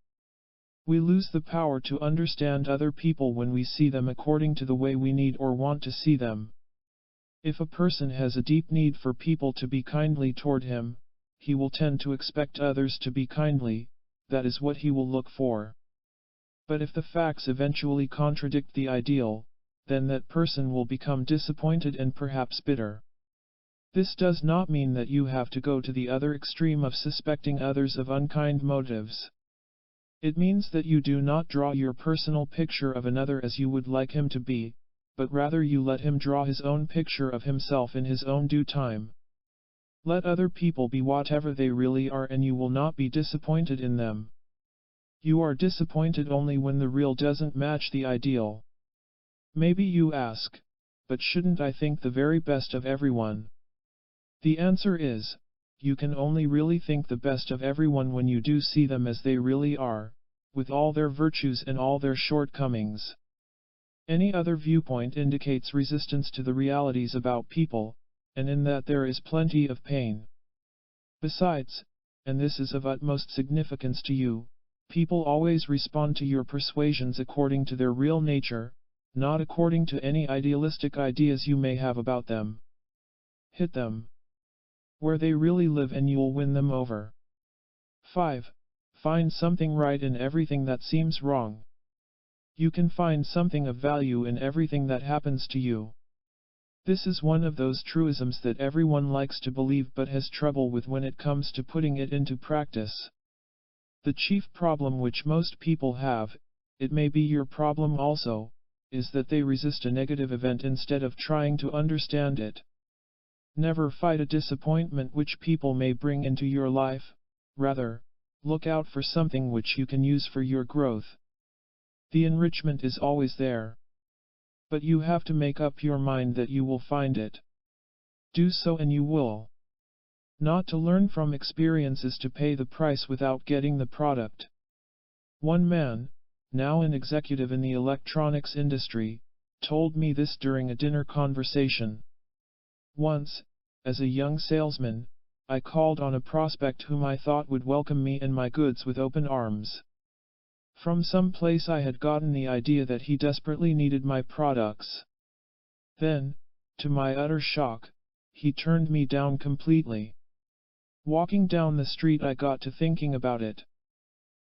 We lose the power to understand other people when we see them according to the way we need or want to see them. If a person has a deep need for people to be kindly toward him, he will tend to expect others to be kindly, that is what he will look for. But if the facts eventually contradict the ideal, then that person will become disappointed and perhaps bitter. This does not mean that you have to go to the other extreme of suspecting others of unkind motives. It means that you do not draw your personal picture of another as you would like him to be, but rather you let him draw his own picture of himself in his own due time. Let other people be whatever they really are and you will not be disappointed in them. You are disappointed only when the real doesn't match the ideal. Maybe you ask, but shouldn't I think the very best of everyone? The answer is, you can only really think the best of everyone when you do see them as they really are, with all their virtues and all their shortcomings. Any other viewpoint indicates resistance to the realities about people, and in that there is plenty of pain. Besides, and this is of utmost significance to you, people always respond to your persuasions according to their real nature, not according to any idealistic ideas you may have about them. Hit them where they really live and you'll win them over. 5. Find something right in everything that seems wrong. You can find something of value in everything that happens to you. This is one of those truisms that everyone likes to believe but has trouble with when it comes to putting it into practice. The chief problem which most people have, it may be your problem also, is that they resist a negative event instead of trying to understand it. Never fight a disappointment which people may bring into your life, rather, look out for something which you can use for your growth. The enrichment is always there. But you have to make up your mind that you will find it. Do so and you will. Not to learn from experience is to pay the price without getting the product. One man, now an executive in the electronics industry, told me this during a dinner conversation. Once, as a young salesman, I called on a prospect whom I thought would welcome me and my goods with open arms. From some place I had gotten the idea that he desperately needed my products. Then, to my utter shock, he turned me down completely. Walking down the street I got to thinking about it.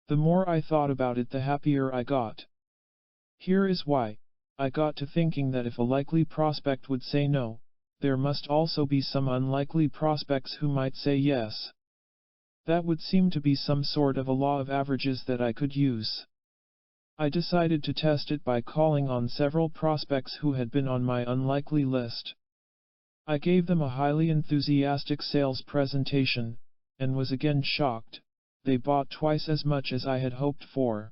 The more I thought about it the happier I got. Here is why. I got to thinking that if a likely prospect would say no, there must also be some unlikely prospects who might say yes. That would seem to be some sort of a law of averages that I could use. I decided to test it by calling on several prospects who had been on my unlikely list. I gave them a highly enthusiastic sales presentation, and was again shocked. They bought twice as much as I had hoped for.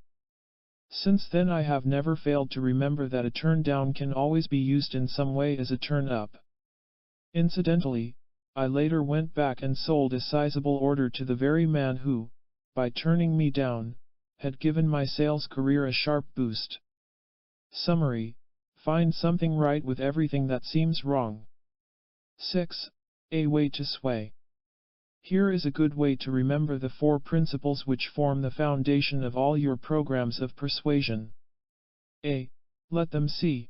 Since then I have never failed to remember that a turn down can always be used in some way as a turn up. Incidentally, I later went back and sold a sizable order to the very man who, by turning me down, had given my sales career a sharp boost. Summary: find something right with everything that seems wrong. 6. A way to sway. Here is a good way to remember the 4 principles which form the foundation of all your programs of persuasion. A. Let them see.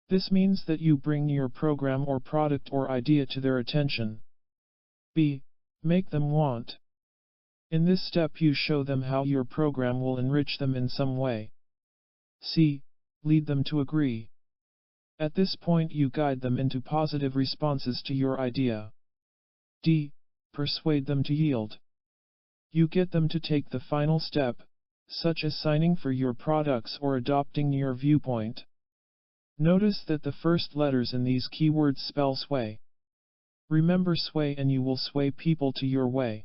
This means that you bring your program or product or idea to their attention. B. Make them want. In this step you show them how your program will enrich them in some way. C. Lead them to agree. At this point you guide them into positive responses to your idea. D. Persuade them to yield. You get them to take the final step, such as signing for your products or adopting your viewpoint. Notice that the first letters in these keywords spell sway. Remember sway and you will sway people to your way.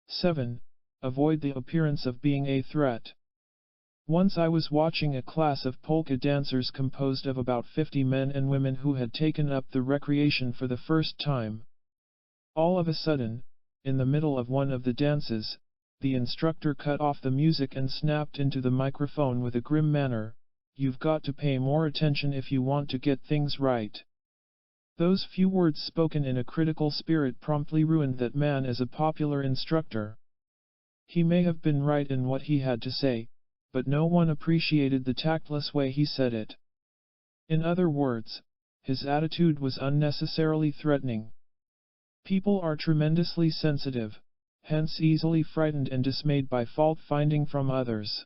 7. Avoid the appearance of being a threat. Once I was watching a class of polka dancers composed of about 50 men and women who had taken up the recreation for the first time. All of a sudden, in the middle of one of the dances, The instructor cut off the music and snapped into the microphone with a grim manner. You've got to pay more attention if you want to get things right. Those few words spoken in a critical spirit promptly ruined that man as a popular instructor. He may have been right in what he had to say, but no one appreciated the tactless way he said it. In other words, his attitude was unnecessarily threatening. People are tremendously sensitive, hence easily frightened and dismayed by fault-finding from others.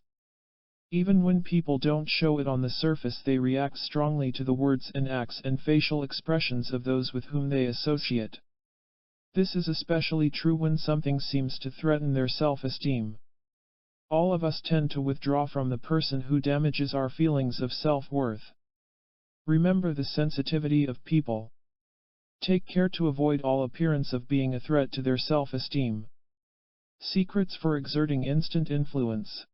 Even when people don't show it on the surface, they react strongly to the words and acts and facial expressions of those with whom they associate. This is especially true when something seems to threaten their self-esteem. All of us tend to withdraw from the person who damages our feelings of self-worth. Remember the sensitivity of people. Take care to avoid all appearance of being a threat to their self-esteem. Secrets for exerting instant influence.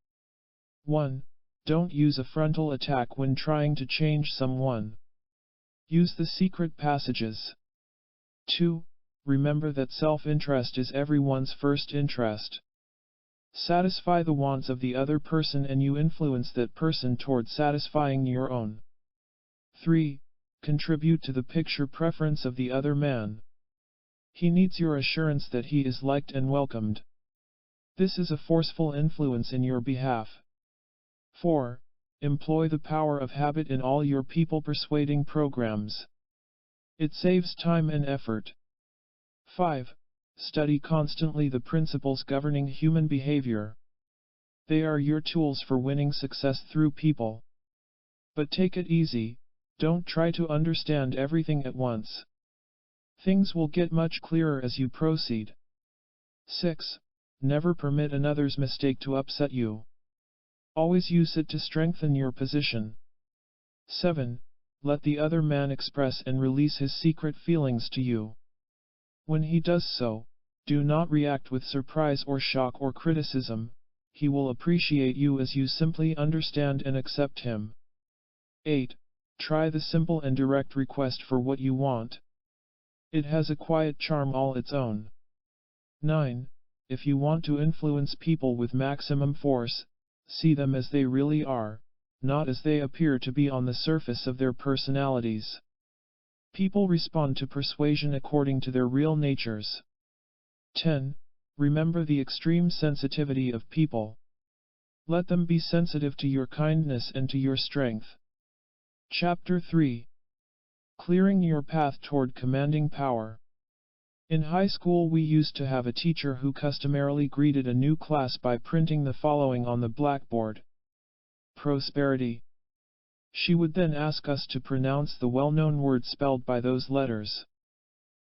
1. Don't use a frontal attack when trying to change someone. Use the secret passages. 2. Remember that self-interest is everyone's first interest. Satisfy the wants of the other person and you influence that person toward satisfying your own. 3. Contribute to the picture preference of the other man. He needs your assurance that he is liked and welcomed. This is a forceful influence in your behalf. 4. Employ the power of habit in all your people persuading programs. It saves time and effort. 5. Study constantly the principles governing human behavior. They are your tools for winning success through people. But take it easy, don't try to understand everything at once. Things will get much clearer as you proceed. 6. Never permit another's mistake to upset you. Always use it to strengthen your position. 7. Let the other man express and release his secret feelings to you. When he does so, do not react with surprise or shock or criticism. He will appreciate you as you simply understand and accept him. 8. Try the simple and direct request for what you want. It has a quiet charm all its own. 9. If you want to influence people with maximum force, see them as they really are, not as they appear to be on the surface of their personalities. People respond to persuasion according to their real natures. 10. Remember the extreme sensitivity of people. Let them be sensitive to your kindness and to your strength. Chapter 3. Clearing your path toward commanding power. In high school we used to have a teacher who customarily greeted a new class by printing the following on the blackboard. Prosperity. She would then ask us to pronounce the well-known word spelled by those letters.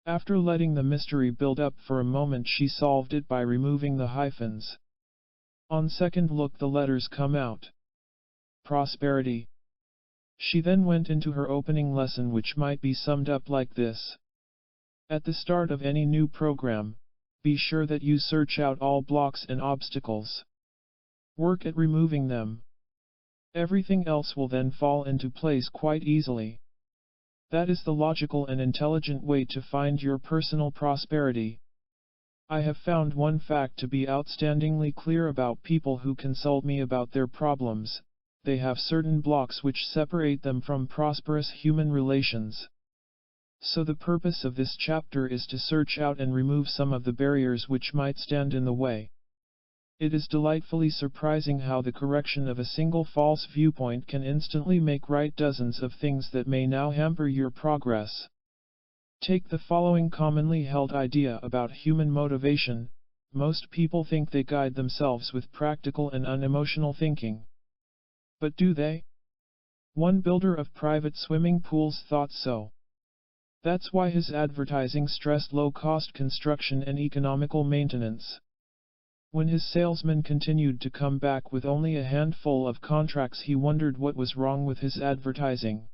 After letting the mystery build up for a moment, she solved it by removing the hyphens. On second look, the letters come out. Prosperity. She then went into her opening lesson, which might be summed up like this. At the start of any new program, be sure that you search out all blocks and obstacles. Work at removing them. Everything else will then fall into place quite easily. That is the logical and intelligent way to find your personal prosperity. I have found one fact to be outstandingly clear about people who consult me about their problems: they have certain blocks which separate them from prosperous human relations. So the purpose of this chapter is to search out and remove some of the barriers which might stand in the way. It is delightfully surprising how the correction of a single false viewpoint can instantly make right dozens of things that may now hamper your progress. Take the following commonly held idea about human motivation: most people think they guide themselves with practical and unemotional thinking. But do they? One builder of private swimming pools thought so. That's why his advertising stressed low-cost construction and economical maintenance. When his salesmen continued to come back with only a handful of contracts, he wondered what was wrong with his advertising.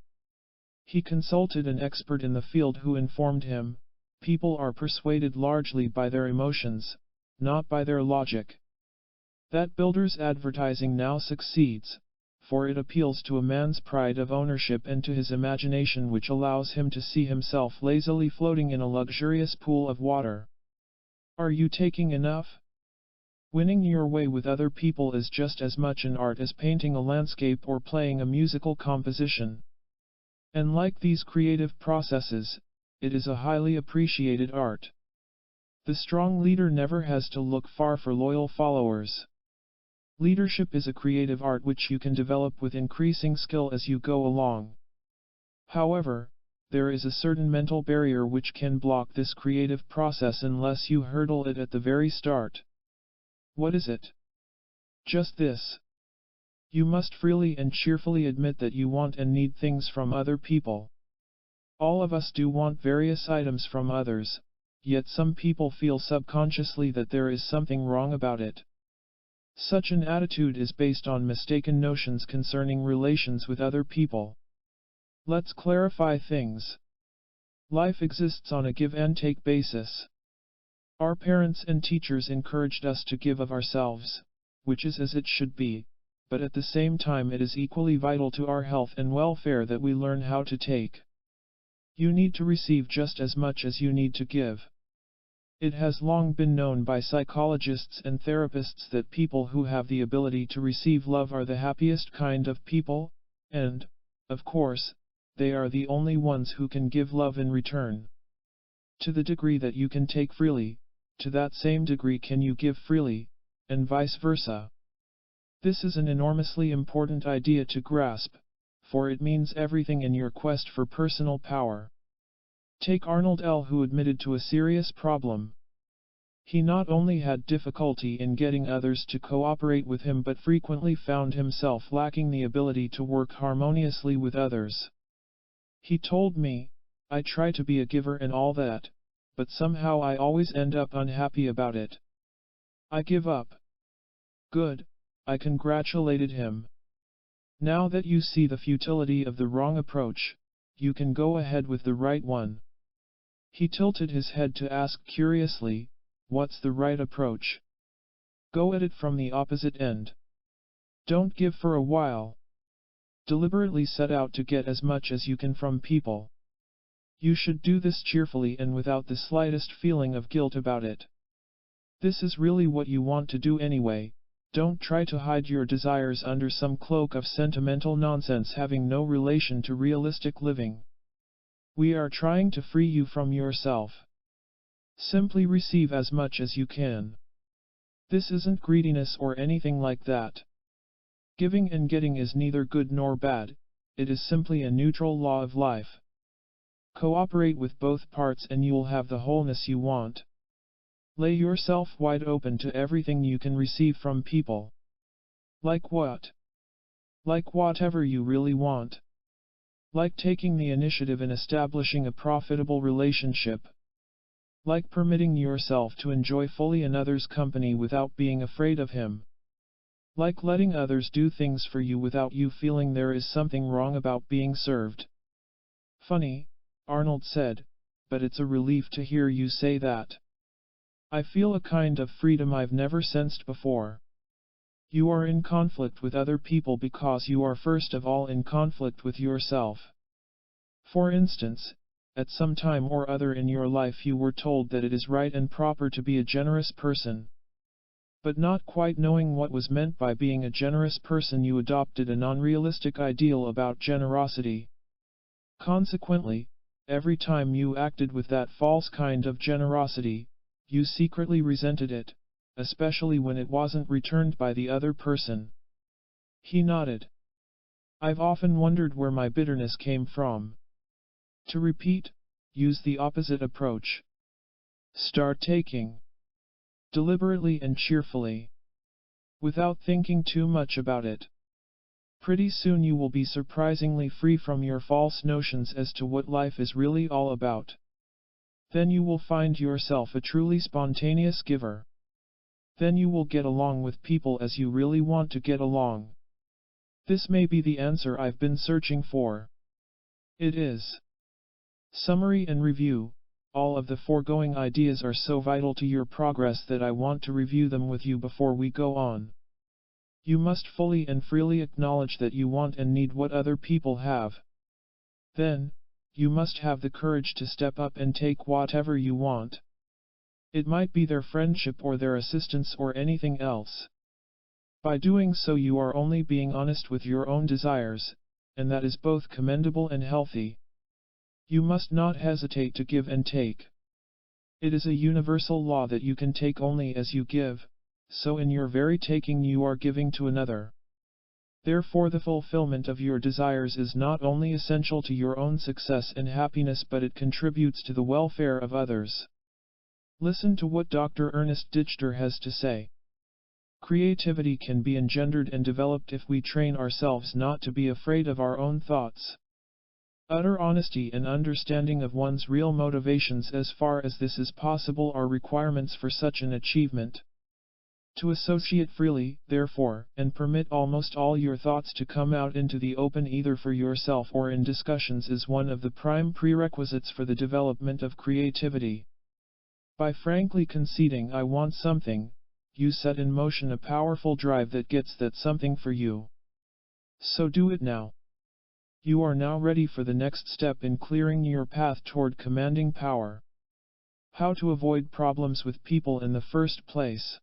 He consulted an expert in the field who informed him, people are persuaded largely by their emotions, not by their logic. That builder's advertising now succeeds, for it appeals to a man's pride of ownership and to his imagination, which allows him to see himself lazily floating in a luxurious pool of water. Are you taking enough? Winning your way with other people is just as much an art as painting a landscape or playing a musical composition. And like these creative processes, it is a highly appreciated art. The strong leader never has to look far for loyal followers. Leadership is a creative art which you can develop with increasing skill as you go along. However, there is a certain mental barrier which can block this creative process unless you hurdle it at the very start. What is it? Just this. You must freely and cheerfully admit that you want and need things from other people. All of us do want various items from others, yet some people feel subconsciously that there is something wrong about it. Such an attitude is based on mistaken notions concerning relations with other people. Let's clarify things. Life exists on a give and take basis. Our parents and teachers encouraged us to give of ourselves, which is as it should be, but at the same time it is equally vital to our health and welfare that we learn how to take. You need to receive just as much as you need to give. It has long been known by psychologists and therapists that people who have the ability to receive love are the happiest kind of people, and, of course, they are the only ones who can give love in return. To the degree that you can take freely, to that same degree can you give freely, and vice versa. This is an enormously important idea to grasp, for it means everything in your quest for personal power. Take Arnold L., who admitted to a serious problem. He not only had difficulty in getting others to cooperate with him but frequently found himself lacking the ability to work harmoniously with others. He told me, "I try to be a giver and all that, but somehow I always end up unhappy about it. I give up." Good, I congratulated him. Now that you see the futility of the wrong approach, you can go ahead with the right one. He tilted his head to ask curiously, "What's the right approach?" Go at it from the opposite end. Don't give for a while. Deliberately set out to get as much as you can from people. You should do this cheerfully and without the slightest feeling of guilt about it. This is really what you want to do anyway. Don't try to hide your desires under some cloak of sentimental nonsense having no relation to realistic living. We are trying to free you from yourself. Simply receive as much as you can. This isn't greediness or anything like that. Giving and getting is neither good nor bad, it is simply a neutral law of life. Cooperate with both parts and you'll have the wholeness you want. Lay yourself wide open to everything you can receive from people. Like what? Like whatever you really want. Like taking the initiative in establishing a profitable relationship. Like permitting yourself to enjoy fully another's company without being afraid of him. Like letting others do things for you without you feeling there is something wrong about being served. Funny, Arnold said, but it's a relief to hear you say that. I feel a kind of freedom I've never sensed before. You are in conflict with other people because you are first of all in conflict with yourself. For instance, at some time or other in your life you were told that it is right and proper to be a generous person. But not quite knowing what was meant by being a generous person, you adopted an unrealistic ideal about generosity. Consequently, every time you acted with that false kind of generosity, you secretly resented it, especially when it wasn't returned by the other person. He nodded. I've often wondered where my bitterness came from. To repeat, use the opposite approach. Start taking. Deliberately and cheerfully. Without thinking too much about it. Pretty soon you will be surprisingly free from your false notions as to what life is really all about. Then you will find yourself a truly spontaneous giver. Then you will get along with people as you really want to get along. This may be the answer I've been searching for. It is. Summary and review. All of the foregoing ideas are so vital to your progress that I want to review them with you before we go on. You must fully and freely acknowledge that you want and need what other people have. Then, you must have the courage to step up and take whatever you want. It might be their friendship or their assistance or anything else. By doing so you are only being honest with your own desires, and that is both commendable and healthy. You must not hesitate to give and take. It is a universal law that you can take only as you give, so in your very taking you are giving to another. Therefore the fulfillment of your desires is not only essential to your own success and happiness, but it contributes to the welfare of others. Listen to what Dr. Ernest Dichter has to say. Creativity can be engendered and developed if we train ourselves not to be afraid of our own thoughts. Utter honesty and understanding of one's real motivations as far as this is possible are requirements for such an achievement. To associate freely, therefore, and permit almost all your thoughts to come out into the open either for yourself or in discussions is one of the prime prerequisites for the development of creativity. By frankly conceding "I want something," you set in motion a powerful drive that gets that something for you. So do it now. You are now ready for the next step in clearing your path toward commanding power. How to avoid problems with people in the first place.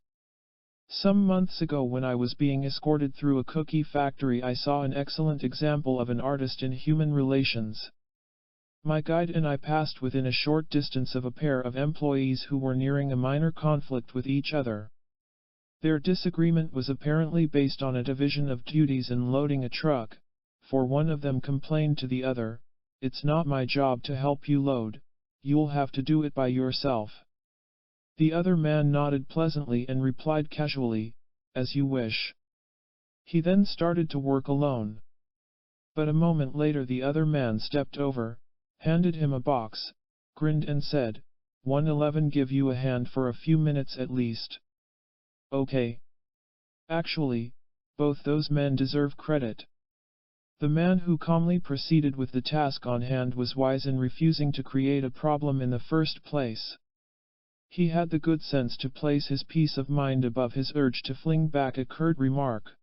Some months ago when I was being escorted through a cookie factory, I saw an excellent example of an artist in human relations. My guide and I passed within a short distance of a pair of employees who were nearing a minor conflict with each other. Their disagreement was apparently based on a division of duties in loading a truck, for one of them complained to the other, "It's not my job to help you load, you'll have to do it by yourself." The other man nodded pleasantly and replied casually, "As you wish." He then started to work alone. But a moment later the other man stepped over, handed him a box, grinned and said, 111 give you a hand for a few minutes at least. Okay. Actually, both those men deserve credit. The man who calmly proceeded with the task on hand was wise in refusing to create a problem in the first place. He had the good sense to place his peace of mind above his urge to fling back a curt remark.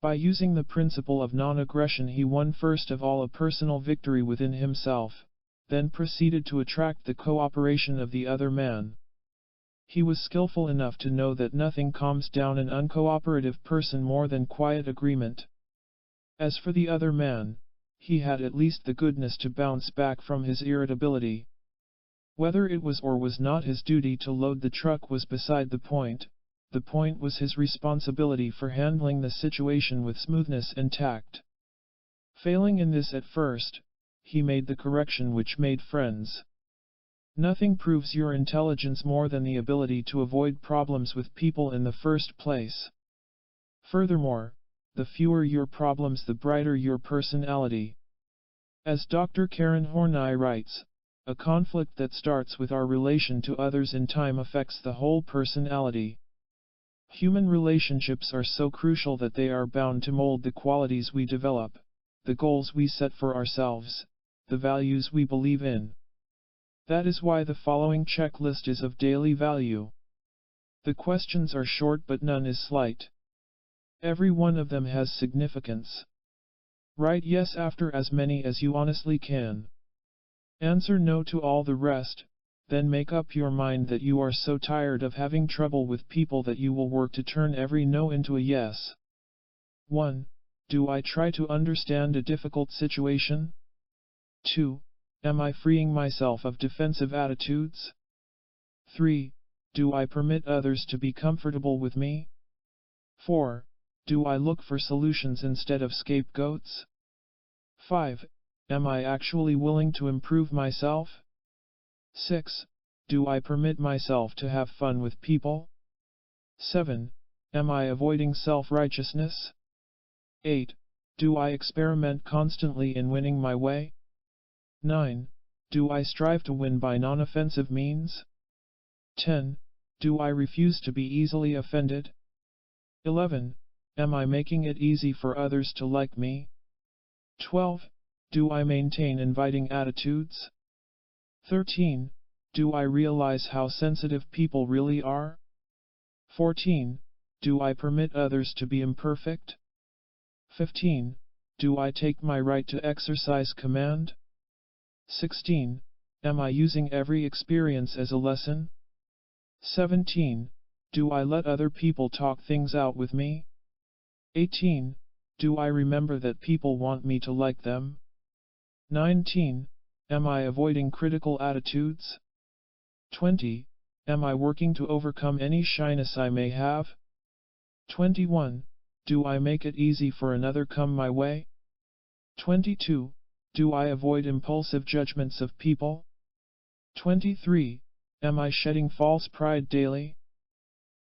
By using the principle of non-aggression he won first of all a personal victory within himself, then proceeded to attract the cooperation of the other man. He was skillful enough to know that nothing calms down an uncooperative person more than quiet agreement. As for the other man, he had at least the goodness to bounce back from his irritability. Whether it was or was not his duty to load the truck was beside the point was his responsibility for handling the situation with smoothness and tact. Failing in this at first, he made the correction which made friends. Nothing proves your intelligence more than the ability to avoid problems with people in the first place. Furthermore, the fewer your problems the brighter your personality. As Dr. Karen Horney writes, a conflict that starts with our relation to others in time affects the whole personality. Human relationships are so crucial that they are bound to mold the qualities we develop, the goals we set for ourselves, the values we believe in. That is why the following checklist is of daily value. The questions are short but none is slight. Every one of them has significance. Write yes after as many as you honestly can. Answer no to all the rest, then make up your mind that you are so tired of having trouble with people that you will work to turn every no into a yes. 1. Do I try to understand a difficult situation? 2. Am I freeing myself of defensive attitudes? 3. Do I permit others to be comfortable with me? 4. Do I look for solutions instead of scapegoats? 5. Am I actually willing to improve myself? 6. Do I permit myself to have fun with people? 7. Am I avoiding self-righteousness? 8. Do I experiment constantly in winning my way? 9. Do I strive to win by non-offensive means? 10. Do I refuse to be easily offended? 11. Am I making it easy for others to like me? 12. Do I maintain inviting attitudes? 13. Do I realize how sensitive people really are? 14. Do I permit others to be imperfect? 15. Do I take my right to exercise command? 16. Am I using every experience as a lesson? 17. Do I let other people talk things out with me? 18. Do I remember that people want me to like them? 19. Am I avoiding critical attitudes? 20. Am I working to overcome any shyness I may have? 21. Do I make it easy for another come my way? 22. Do I avoid impulsive judgments of people? 23. Am I shedding false pride daily?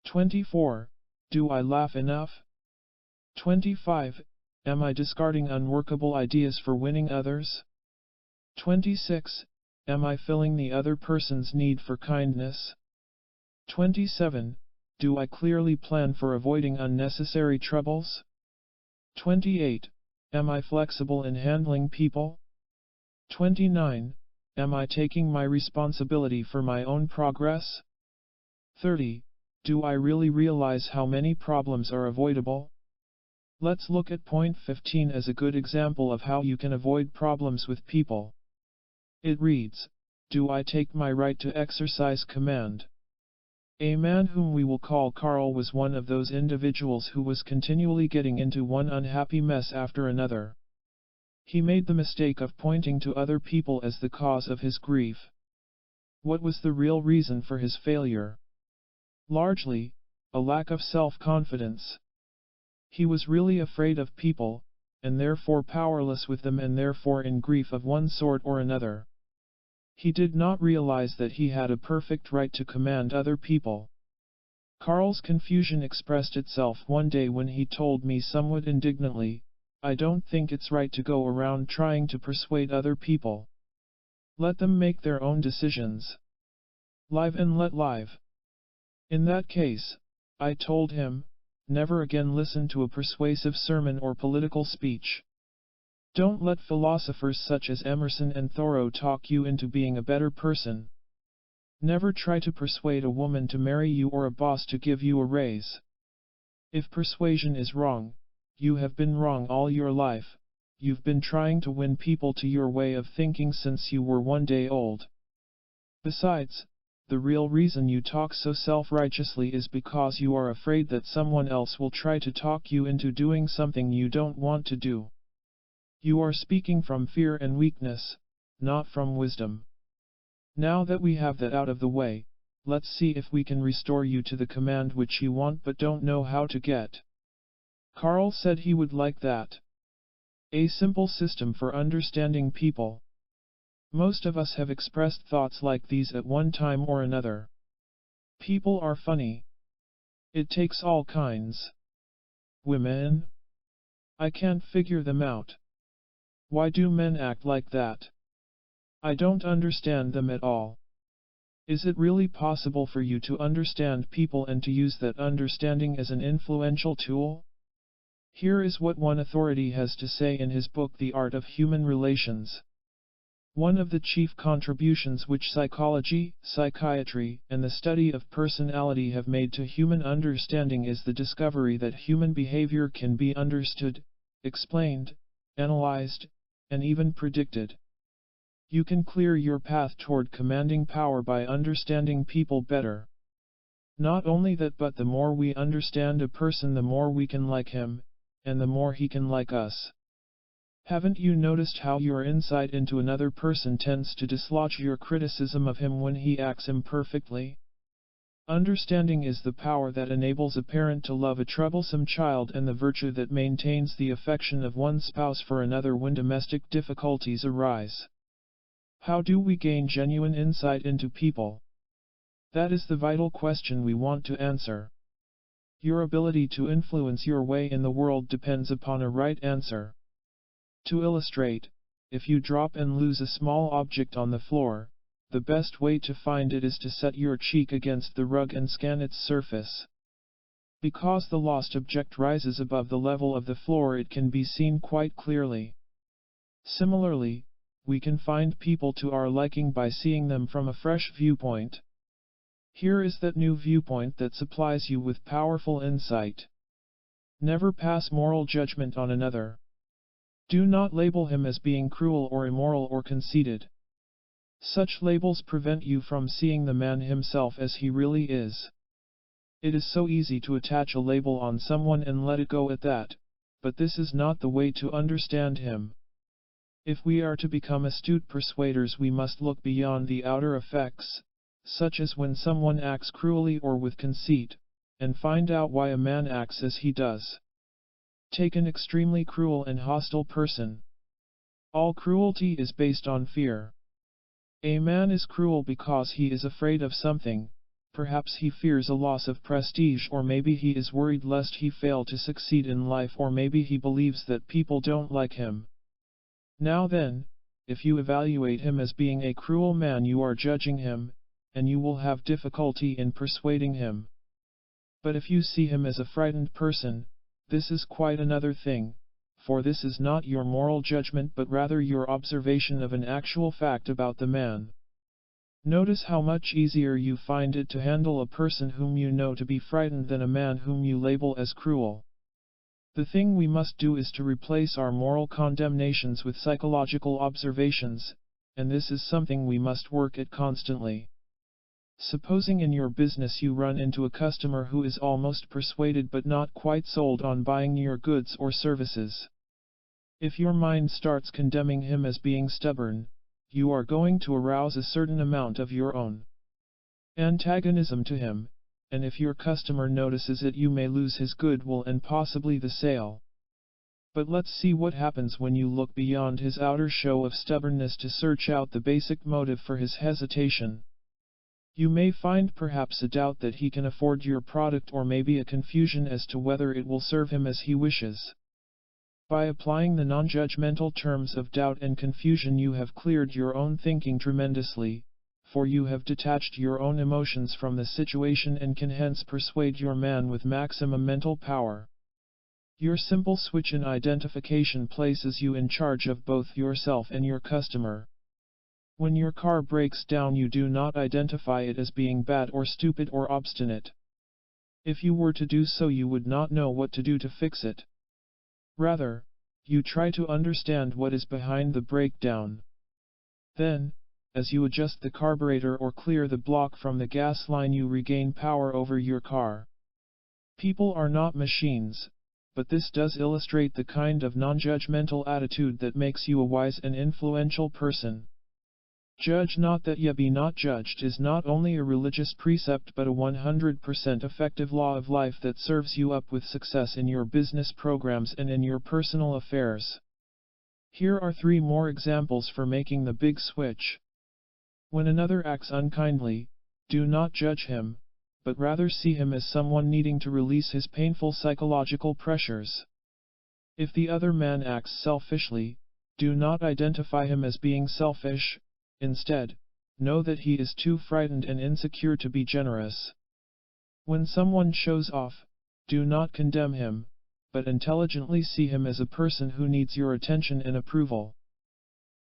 24. Do I laugh enough? 25. Am I discarding unworkable ideas for winning others? 26. Am I filling the other person's need for kindness? 27. Do I clearly plan for avoiding unnecessary troubles? 28. Am I flexible in handling people? 29. Am I taking my responsibility for my own progress? 30. Do I really realize how many problems are avoidable? Let's look at point 15 as a good example of how you can avoid problems with people. It reads, do I take my right to exercise command? A man whom we will call Carl was one of those individuals who was continually getting into one unhappy mess after another. He made the mistake of pointing to other people as the cause of his grief. What was the real reason for his failure? Largely, a lack of self-confidence. He was really afraid of people, and therefore powerless with them and therefore in grief of one sort or another. He did not realize that he had a perfect right to command other people. Carl's confusion expressed itself one day when he told me somewhat indignantly, I don't think it's right to go around trying to persuade other people. Let them make their own decisions. Live and let live. In that case, I told him, never again listen to a persuasive sermon or political speech. Don't let philosophers such as Emerson and Thoreau talk you into being a better person. Never try to persuade a woman to marry you or a boss to give you a raise. If persuasion is wrong, you have been wrong all your life. You've been trying to win people to your way of thinking since you were 1 day old. Besides, the real reason you talk so self-righteously is because you are afraid that someone else will try to talk you into doing something you don't want to do. You are speaking from fear and weakness, not from wisdom. Now that we have that out of the way, let's see if we can restore you to the command which you want but don't know how to get. Carl said he would like that. A simple system for understanding people. Most of us have expressed thoughts like these at one time or another. People are funny. It takes all kinds. Women? I can't figure them out. Why do men act like that? I don't understand them at all. Is it really possible for you to understand people and to use that understanding as an influential tool? Here is what one authority has to say in his book The Art of Human Relations. One of the chief contributions which psychology, psychiatry, and the study of personality have made to human understanding is the discovery that human behavior can be understood, explained, analyzed, and even predicted. You can clear your path toward commanding power by understanding people better. Not only that, but the more we understand a person, the more we can like him, and the more he can like us. Haven't you noticed how your insight into another person tends to dislodge your criticism of him when he acts imperfectly? Understanding is the power that enables a parent to love a troublesome child and the virtue that maintains the affection of one spouse for another when domestic difficulties arise. How do we gain genuine insight into people? That is the vital question we want to answer. Your ability to influence your way in the world depends upon a right answer. To illustrate, if you drop and lose a small object on the floor, the best way to find it is to set your cheek against the rug and scan its surface. Because the lost object rises above the level of the floor, it can be seen quite clearly. Similarly, we can find people to our liking by seeing them from a fresh viewpoint. Here is that new viewpoint that supplies you with powerful insight. Never pass moral judgment on another. Do not label him as being cruel or immoral or conceited. Such labels prevent you from seeing the man himself as he really is. It is so easy to attach a label on someone and let it go at that, but this is not the way to understand him. If we are to become astute persuaders, we must look beyond the outer effects, such as when someone acts cruelly or with conceit, and find out why a man acts as he does. Take an extremely cruel and hostile person. All cruelty is based on fear. A man is cruel because he is afraid of something. Perhaps he fears a loss of prestige, or maybe he is worried lest he fail to succeed in life, or maybe he believes that people don't like him. Now then, if you evaluate him as being a cruel man, you are judging him, and you will have difficulty in persuading him. But if you see him as a frightened person, this is quite another thing, for this is not your moral judgment but rather your observation of an actual fact about the man. Notice how much easier you find it to handle a person whom you know to be frightened than a man whom you label as cruel. The thing we must do is to replace our moral condemnations with psychological observations, and this is something we must work at constantly. Supposing in your business you run into a customer who is almost persuaded but not quite sold on buying your goods or services. If your mind starts condemning him as being stubborn, you are going to arouse a certain amount of your own antagonism to him, and if your customer notices it, you may lose his goodwill and possibly the sale. But let's see what happens when you look beyond his outer show of stubbornness to search out the basic motive for his hesitation. You may find perhaps a doubt that he can afford your product, or maybe a confusion as to whether it will serve him as he wishes. By applying the non-judgmental terms of doubt and confusion, you have cleared your own thinking tremendously, for you have detached your own emotions from the situation and can hence persuade your man with maximum mental power. Your simple switch in identification places you in charge of both yourself and your customer. When your car breaks down, you do not identify it as being bad or stupid or obstinate. If you were to do so, you would not know what to do to fix it. Rather, you try to understand what is behind the breakdown. Then, as you adjust the carburetor or clear the block from the gas line, you regain power over your car. People are not machines, but this does illustrate the kind of non-judgmental attitude that makes you a wise and influential person. Judge not that ye be not judged is not only a religious precept but a 100% effective law of life that serves you up with success in your business programs and in your personal affairs. Here are 3 more examples for making the big switch. When another acts unkindly, do not judge him, but rather see him as someone needing to release his painful psychological pressures. If the other man acts selfishly, do not identify him as being selfish. Instead, know that he is too frightened and insecure to be generous. When someone shows off, do not condemn him, but intelligently see him as a person who needs your attention and approval.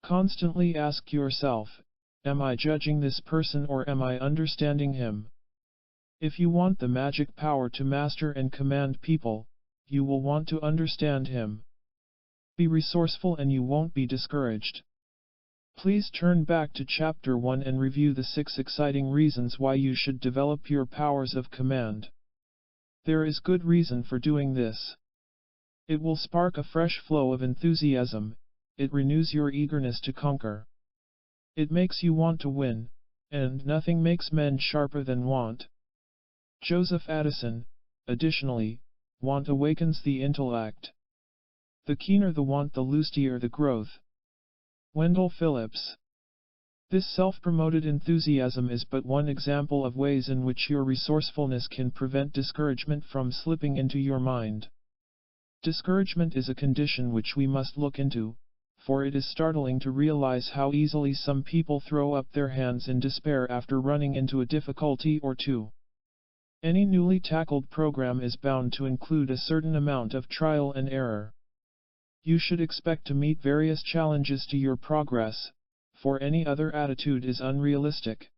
Constantly ask yourself, am I judging this person or am I understanding him? If you want the magic power to master and command people, you will want to understand him. Be resourceful and you won't be discouraged. Please turn back to Chapter 1 and review the 6 exciting reasons why you should develop your powers of command. There is good reason for doing this. It will spark a fresh flow of enthusiasm, it renews your eagerness to conquer. It makes you want to win, and nothing makes men sharper than want. Joseph Addison. Additionally, want awakens the intellect. The keener the want, the looser the growth. Wendell Phillips. This self-promoted enthusiasm is but one example of ways in which your resourcefulness can prevent discouragement from slipping into your mind. Discouragement is a condition which we must look into, for it is startling to realize how easily some people throw up their hands in despair after running into a difficulty or two. Any newly tackled program is bound to include a certain amount of trial and error. You should expect to meet various challenges to your progress, for any other attitude is unrealistic.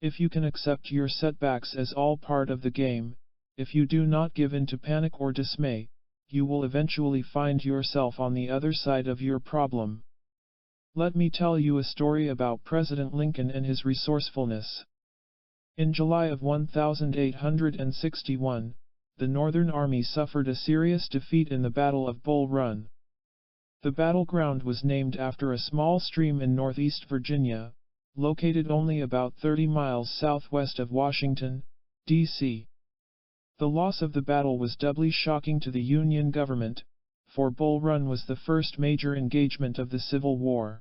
If you can accept your setbacks as all part of the game, if you do not give in to panic or dismay, you will eventually find yourself on the other side of your problem. Let me tell you a story about President Lincoln and his resourcefulness. In July of 1861, the Northern Army suffered a serious defeat in the Battle of Bull Run. The battleground was named after a small stream in northeast Virginia, located only about 30 miles southwest of Washington, D.C. The loss of the battle was doubly shocking to the Union government, for Bull Run was the first major engagement of the Civil War.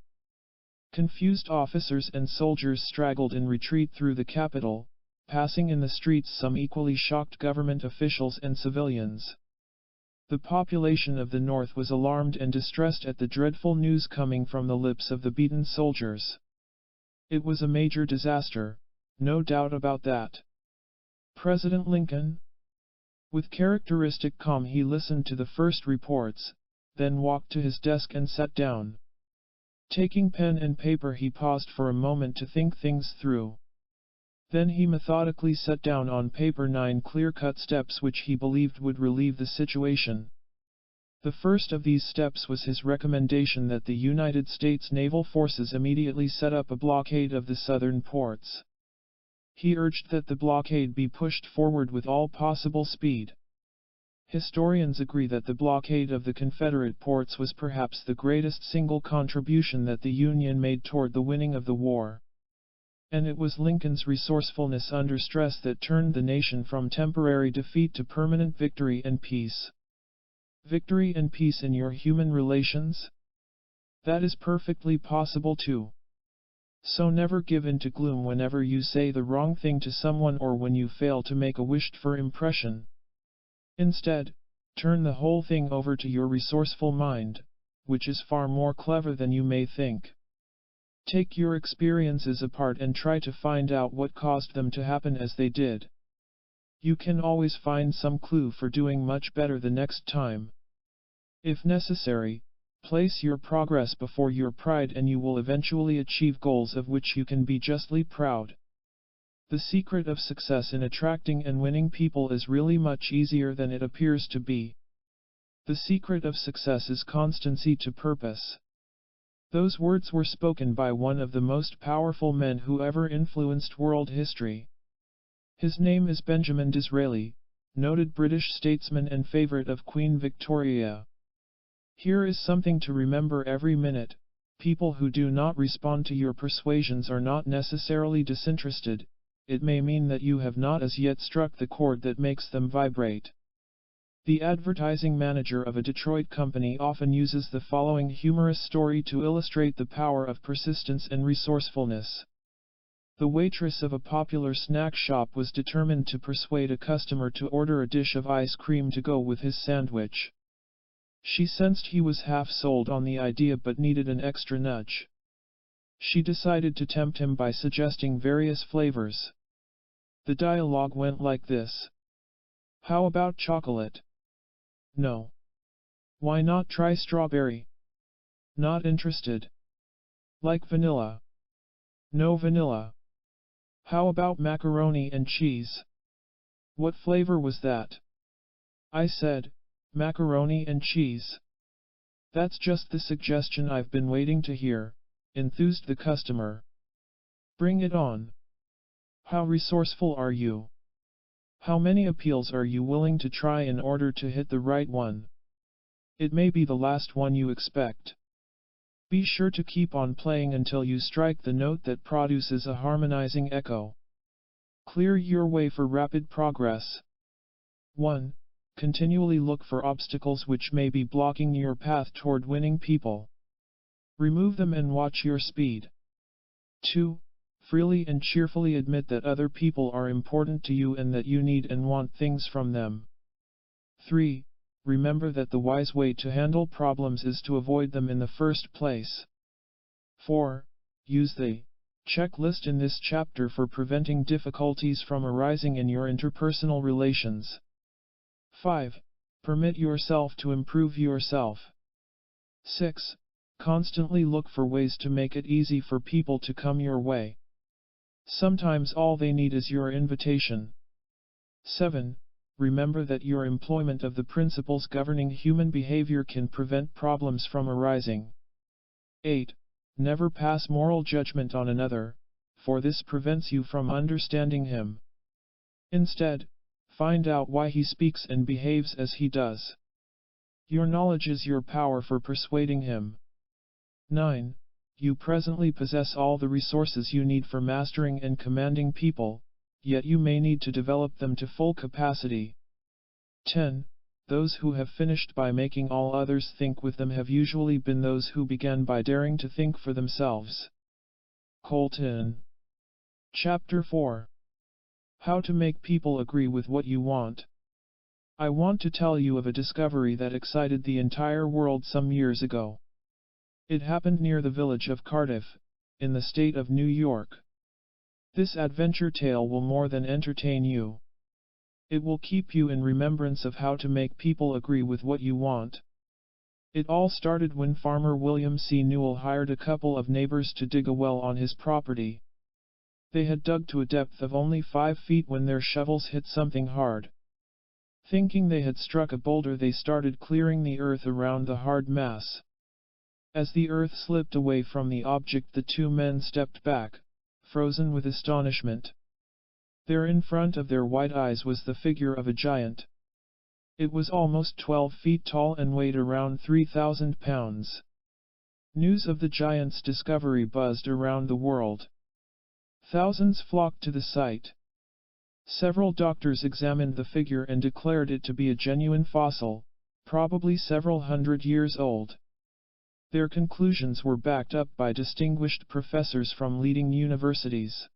Confused officers and soldiers straggled in retreat through the capital, passing in the streets some equally shocked government officials and civilians. The population of the North was alarmed and distressed at the dreadful news coming from the lips of the beaten soldiers. It was a major disaster, no doubt about that. President Lincoln? With characteristic calm he listened to the first reports, then walked to his desk and sat down. Taking pen and paper he paused for a moment to think things through. Then he methodically set down on paper 9 clear-cut steps which he believed would relieve the situation. The first of these steps was his recommendation that the United States naval forces immediately set up a blockade of the southern ports. He urged that the blockade be pushed forward with all possible speed. Historians agree that the blockade of the Confederate ports was perhaps the greatest single contribution that the Union made toward the winning of the war. And it was Lincoln's resourcefulness under stress that turned the nation from temporary defeat to permanent victory and peace. Victory and peace in your human relations? That is perfectly possible too. So never give in to gloom whenever you say the wrong thing to someone or when you fail to make a wished-for impression. Instead, turn the whole thing over to your resourceful mind, which is far more clever than you may think. Take your experiences apart and try to find out what caused them to happen as they did. You can always find some clue for doing much better the next time. If necessary, place your progress before your pride and you will eventually achieve goals of which you can be justly proud. The secret of success in attracting and winning people is really much easier than it appears to be. The secret of success is constancy to purpose. Those words were spoken by one of the most powerful men who ever influenced world history. His name is Benjamin Disraeli, noted British statesman and favorite of Queen Victoria. Here is something to remember every minute: people who do not respond to your persuasions are not necessarily disinterested. It may mean that you have not as yet struck the chord that makes them vibrate. The advertising manager of a Detroit company often uses the following humorous story to illustrate the power of persistence and resourcefulness. The waitress of a popular snack shop was determined to persuade a customer to order a dish of ice cream to go with his sandwich. She sensed he was half sold on the idea but needed an extra nudge. She decided to tempt him by suggesting various flavors. The dialogue went like this. How about chocolate? No. Why not try strawberry? Not interested. Like vanilla? No vanilla. How about macaroni and cheese? What flavor was that? I said, macaroni and cheese. That's just the suggestion I've been waiting to hear, enthused the customer. Bring it on. How resourceful are you? How many appeals are you willing to try in order to hit the right one? It may be the last one you expect. Be sure to keep on playing until you strike the note that produces a harmonizing echo. Clear your way for rapid progress. 1. Continually look for obstacles which may be blocking your path toward winning people. Remove them and watch your speed. 2. Freely and cheerfully admit that other people are important to you and that you need and want things from them. 3. Remember that the wise way to handle problems is to avoid them in the first place. 4. Use the checklist in this chapter for preventing difficulties from arising in your interpersonal relations. 5. Permit yourself to improve yourself. 6. Constantly look for ways to make it easy for people to come your way. Sometimes all they need is your invitation. 7. Remember that your employment of the principles governing human behavior can prevent problems from arising. 8. Never pass moral judgment on another, for this prevents you from understanding him. Instead, find out why he speaks and behaves as he does. Your knowledge is your power for persuading him. 9. You presently possess all the resources you need for mastering and commanding people, yet you may need to develop them to full capacity. 10. Those who have finished by making all others think with them have usually been those who began by daring to think for themselves. Colton. Chapter 4. How to make people agree with what you want. I want to tell you of a discovery that excited the entire world some years ago. It happened near the village of Cardiff, in the state of New York. This adventure tale will more than entertain you. It will keep you in remembrance of how to make people agree with what you want. It all started when farmer William C. Newell hired a couple of neighbors to dig a well on his property. They had dug to a depth of only 5 feet when their shovels hit something hard. Thinking they had struck a boulder, they started clearing the earth around the hard mass. As the earth slipped away from the object, the two men stepped back, frozen with astonishment. There in front of their white eyes was the figure of a giant. It was almost 12 feet tall and weighed around 3,000 pounds. News of the giant's discovery buzzed around the world. Thousands flocked to the site. Several doctors examined the figure and declared it to be a genuine fossil, probably several hundred years old. Their conclusions were backed up by distinguished professors from leading universities.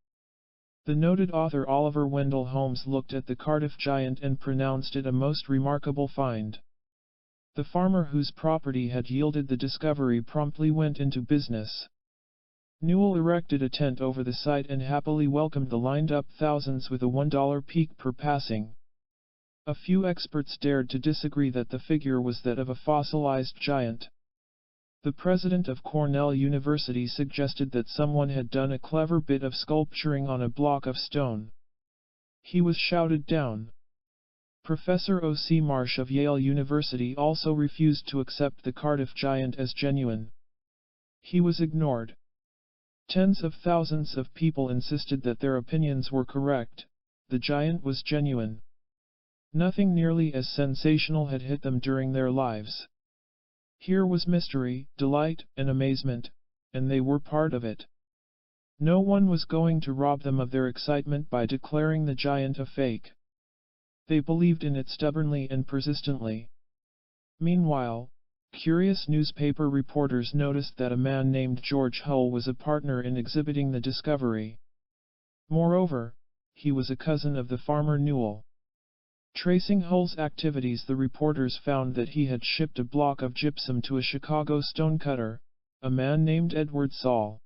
The noted author Oliver Wendell Holmes looked at the Cardiff giant and pronounced it a most remarkable find. The farmer whose property had yielded the discovery promptly went into business. Newell erected a tent over the site and happily welcomed the lined-up thousands with a $1 peak per passing. A few experts dared to disagree that the figure was that of a fossilized giant. The president of Cornell University suggested that someone had done a clever bit of sculpturing on a block of stone. He was shouted down. Professor O.C. Marsh of Yale University also refused to accept the Cardiff giant as genuine. He was ignored. Tens of thousands of people insisted that their opinions were correct. The giant was genuine. Nothing nearly as sensational had hit them during their lives. Here was mystery, delight, and amazement, and they were part of it. No one was going to rob them of their excitement by declaring the giant a fake. They believed in it stubbornly and persistently. Meanwhile, curious newspaper reporters noticed that a man named George Hull was a partner in exhibiting the discovery. Moreover, he was a cousin of the farmer Newell. Tracing Hull's activities, the reporters found that he had shipped a block of gypsum to a Chicago stonecutter, a man named Edward Saul.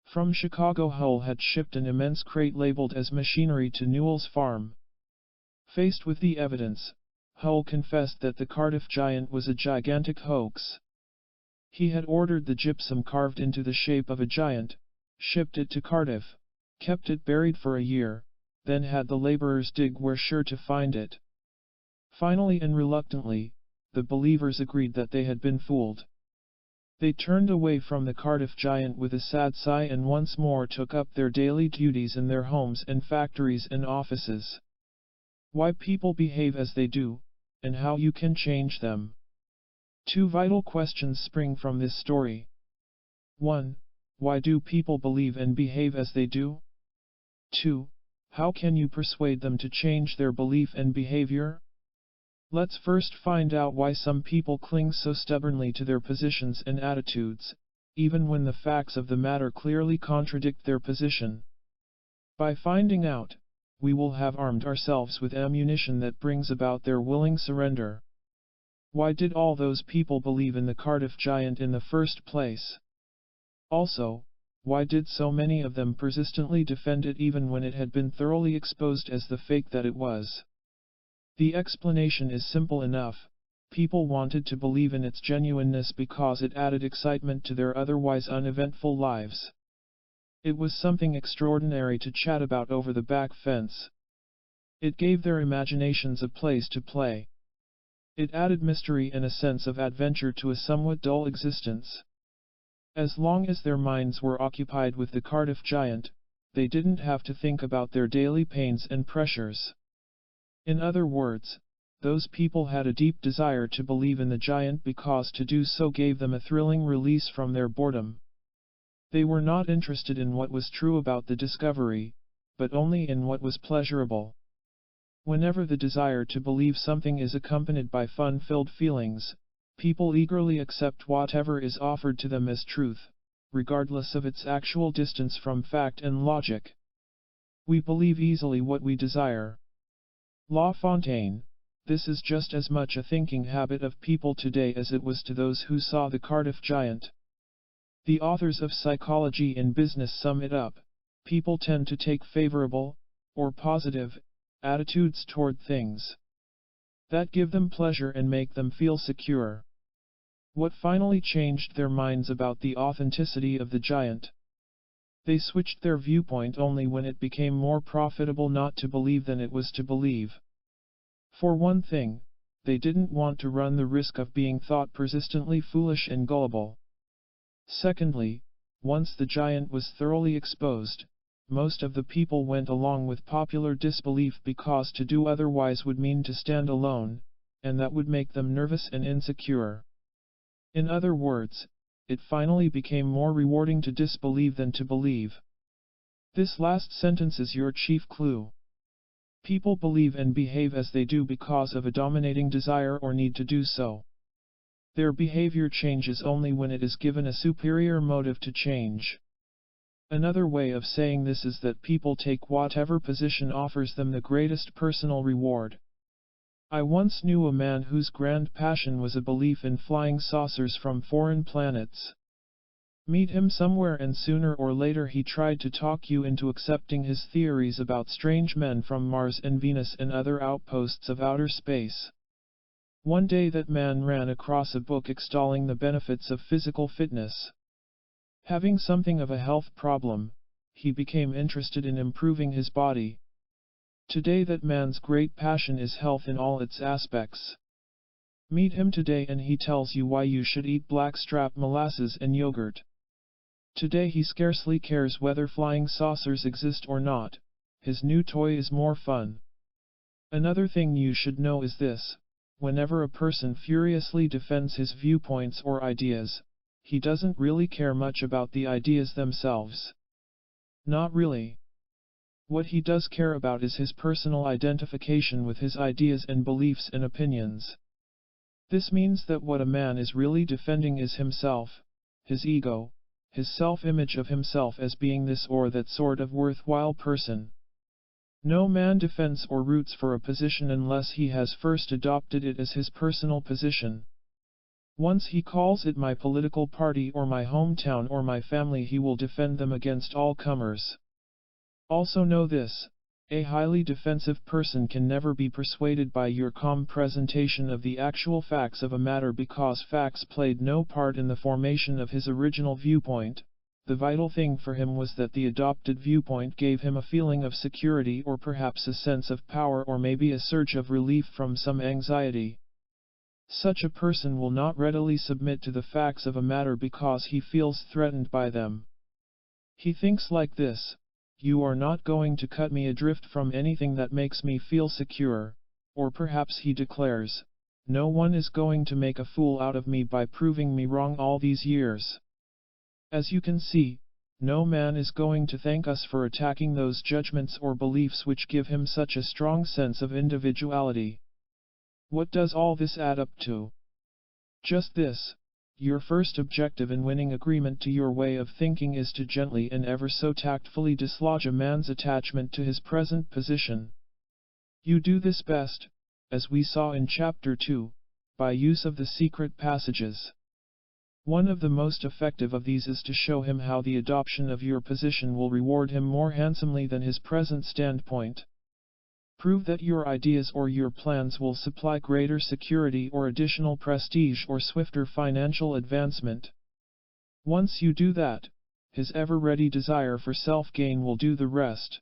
From Chicago, Hull had shipped an immense crate labeled as machinery to Newell's farm. Faced with the evidence, Hull confessed that the Cardiff giant was a gigantic hoax. He had ordered the gypsum carved into the shape of a giant, shipped it to Cardiff, kept it buried for a year, then had the laborers dig were sure to find it. Finally and reluctantly, the believers agreed that they had been fooled. They turned away from the Cardiff giant with a sad sigh and once more took up their daily duties in their homes and factories and offices. Why people behave as they do, and how you can change them. 2 vital questions spring from this story. 1. Why do people believe and behave as they do? 2. How can you persuade them to change their belief and behavior? Let's first find out why some people cling so stubbornly to their positions and attitudes, even when the facts of the matter clearly contradict their position. By finding out, we will have armed ourselves with ammunition that brings about their willing surrender. Why did all those people believe in the Cardiff giant in the first place? Also, why did so many of them persistently defend it even when it had been thoroughly exposed as the fake that it was? The explanation is simple enough. People wanted to believe in its genuineness because it added excitement to their otherwise uneventful lives. It was something extraordinary to chat about over the back fence. It gave their imaginations a place to play. It added mystery and a sense of adventure to a somewhat dull existence. As long as their minds were occupied with the Cardiff giant, they didn't have to think about their daily pains and pressures. In other words, those people had a deep desire to believe in the giant because to do so gave them a thrilling release from their boredom. They were not interested in what was true about the discovery, but only in what was pleasurable. Whenever the desire to believe something is accompanied by fun-filled feelings, people eagerly accept whatever is offered to them as truth, regardless of its actual distance from fact and logic. We believe easily what we desire. La Fontaine. This is just as much a thinking habit of people today as it was to those who saw the Cardiff giant. The authors of Psychology in Business sum it up: people tend to take favorable, or positive, attitudes toward things that give them pleasure and make them feel secure. What finally changed their minds about the authenticity of the giant? They switched their viewpoint only when it became more profitable not to believe than it was to believe. For one thing, they didn't want to run the risk of being thought persistently foolish and gullible. Secondly, once the giant was thoroughly exposed, most of the people went along with popular disbelief because to do otherwise would mean to stand alone, and that would make them nervous and insecure. In other words, it finally became more rewarding to disbelieve than to believe. This last sentence is your chief clue. People believe and behave as they do because of a dominating desire or need to do so. Their behavior changes only when it is given a superior motive to change. Another way of saying this is that people take whatever position offers them the greatest personal reward. I once knew a man whose grand passion was a belief in flying saucers from foreign planets. Meet him somewhere and sooner or later he tried to talk you into accepting his theories about strange men from Mars and Venus and other outposts of outer space. One day that man ran across a book extolling the benefits of physical fitness. Having something of a health problem, he became interested in improving his body. Today that man's great passion is health in all its aspects. Meet him today and he tells you why you should eat blackstrap molasses and yogurt. Today he scarcely cares whether flying saucers exist or not, his new toy is more fun. Another thing you should know is this: whenever a person furiously defends his viewpoints or ideas, he doesn't really care much about the ideas themselves. Not really. What he does care about is his personal identification with his ideas and beliefs and opinions. This means that what a man is really defending is himself, his ego, his self-image of himself as being this or that sort of worthwhile person. No man defends or roots for a position unless he has first adopted it as his personal position. Once he calls it my political party or my hometown or my family, he will defend them against all comers. Also know this: a highly defensive person can never be persuaded by your calm presentation of the actual facts of a matter because facts played no part in the formation of his original viewpoint. The vital thing for him was that the adopted viewpoint gave him a feeling of security or perhaps a sense of power or maybe a surge of relief from some anxiety. Such a person will not readily submit to the facts of a matter because he feels threatened by them. He thinks like this: you are not going to cut me adrift from anything that makes me feel secure, or perhaps he declares, no one is going to make a fool out of me by proving me wrong all these years. As you can see, no man is going to thank us for attacking those judgments or beliefs which give him such a strong sense of individuality. What does all this add up to? Just this: your first objective in winning agreement to your way of thinking is to gently and ever so tactfully dislodge a man's attachment to his present position. You do this best, as we saw in Chapter 2, by use of the secret passages. One of the most effective of these is to show him how the adoption of your position will reward him more handsomely than his present standpoint. Prove that your ideas or your plans will supply greater security or additional prestige or swifter financial advancement. Once you do that, his ever-ready desire for self-gain will do the rest.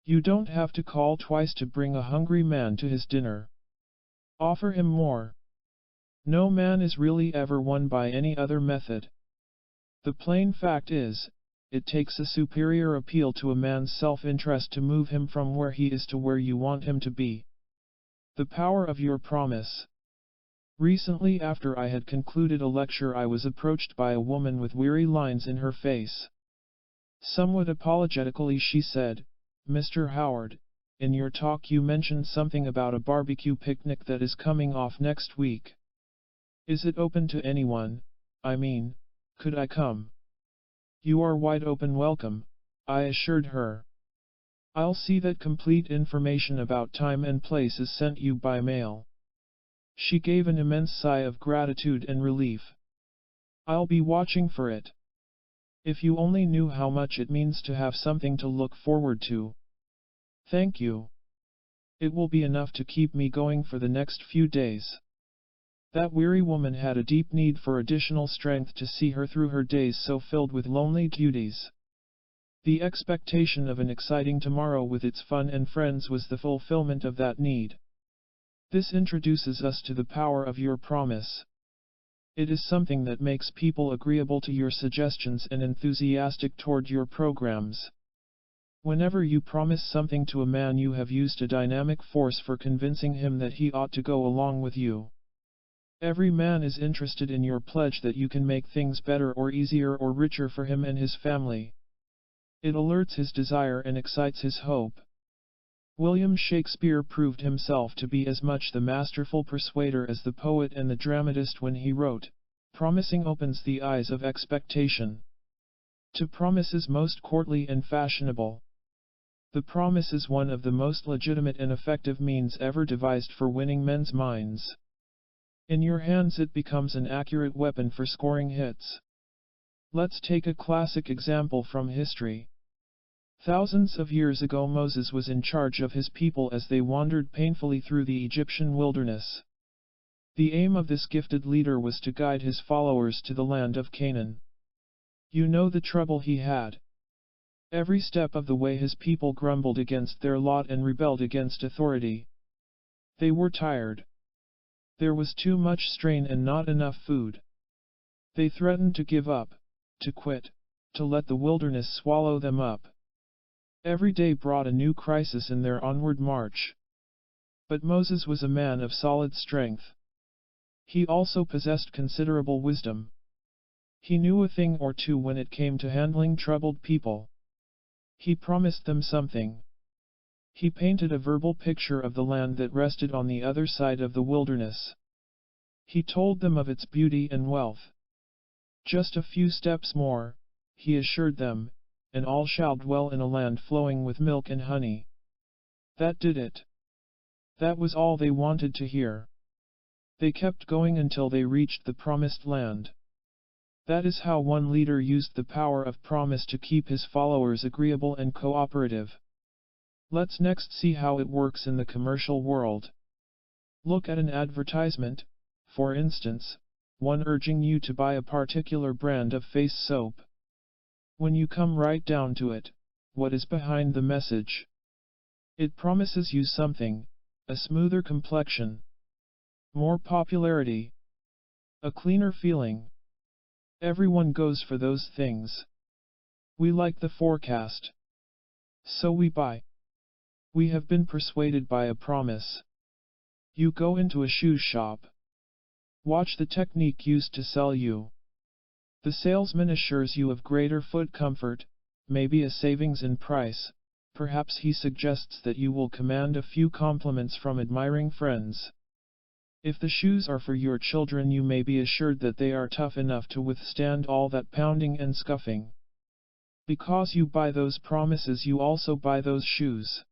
You don't have to call twice to bring a hungry man to his dinner. Offer him more. No man is really ever won by any other method. The plain fact is, it takes a superior appeal to a man's self-interest to move him from where he is to where you want him to be. The power of your promise. Recently, after I had concluded a lecture, I was approached by a woman with weary lines in her face. Somewhat apologetically she said, "Mr. Howard, in your talk you mentioned something about a barbecue picnic that is coming off next week. Is it open to anyone? I mean, could I come?" "You are wide open welcome," I assured her. "I'll see that complete information about time and place is sent you by mail." She gave an immense sigh of gratitude and relief. "I'll be watching for it. If you only knew how much it means to have something to look forward to." "Thank you. It will be enough to keep me going for the next few days." That weary woman had a deep need for additional strength to see her through her days so filled with lonely duties. The expectation of an exciting tomorrow with its fun and friends was the fulfillment of that need. This introduces us to the power of your promise. It is something that makes people agreeable to your suggestions and enthusiastic toward your programs. Whenever you promise something to a man, you have used a dynamic force for convincing him that he ought to go along with you. Every man is interested in your pledge that you can make things better or easier or richer for him and his family. It alerts his desire and excites his hope. William Shakespeare proved himself to be as much the masterful persuader as the poet and the dramatist when he wrote, "Promising opens the eyes of expectation." To promise is most courtly and fashionable. The promise is one of the most legitimate and effective means ever devised for winning men's minds. In your hands it becomes an accurate weapon for scoring hits. Let's take a classic example from history. Thousands of years ago, Moses was in charge of his people as they wandered painfully through the Egyptian wilderness. The aim of this gifted leader was to guide his followers to the land of Canaan. You know the trouble he had. Every step of the way his people grumbled against their lot and rebelled against authority. They were tired. There was too much strain and not enough food. They threatened to give up, to quit, to let the wilderness swallow them up. Every day brought a new crisis in their onward march. But Moses was a man of solid strength. He also possessed considerable wisdom. He knew a thing or two when it came to handling troubled people. He promised them something. He painted a verbal picture of the land that rested on the other side of the wilderness. He told them of its beauty and wealth. "Just a few steps more," he assured them, "and all shall dwell in a land flowing with milk and honey." That did it. That was all they wanted to hear. They kept going until they reached the promised land. That is how one leader used the power of promise to keep his followers agreeable and cooperative. Let's next see how it works in the commercial world. Look at an advertisement, for instance, one urging you to buy a particular brand of face soap. When you come right down to it, what is behind the message? It promises you something: a smoother complexion, more popularity, a cleaner feeling. Everyone goes for those things. We like the forecast. So we buy. We have been persuaded by a promise. You go into a shoe shop. Watch the technique used to sell you. The salesman assures you of greater foot comfort, maybe a savings in price. Perhaps he suggests that you will command a few compliments from admiring friends. If the shoes are for your children, you may be assured that they are tough enough to withstand all that pounding and scuffing. Because you buy those promises, you also buy those shoes.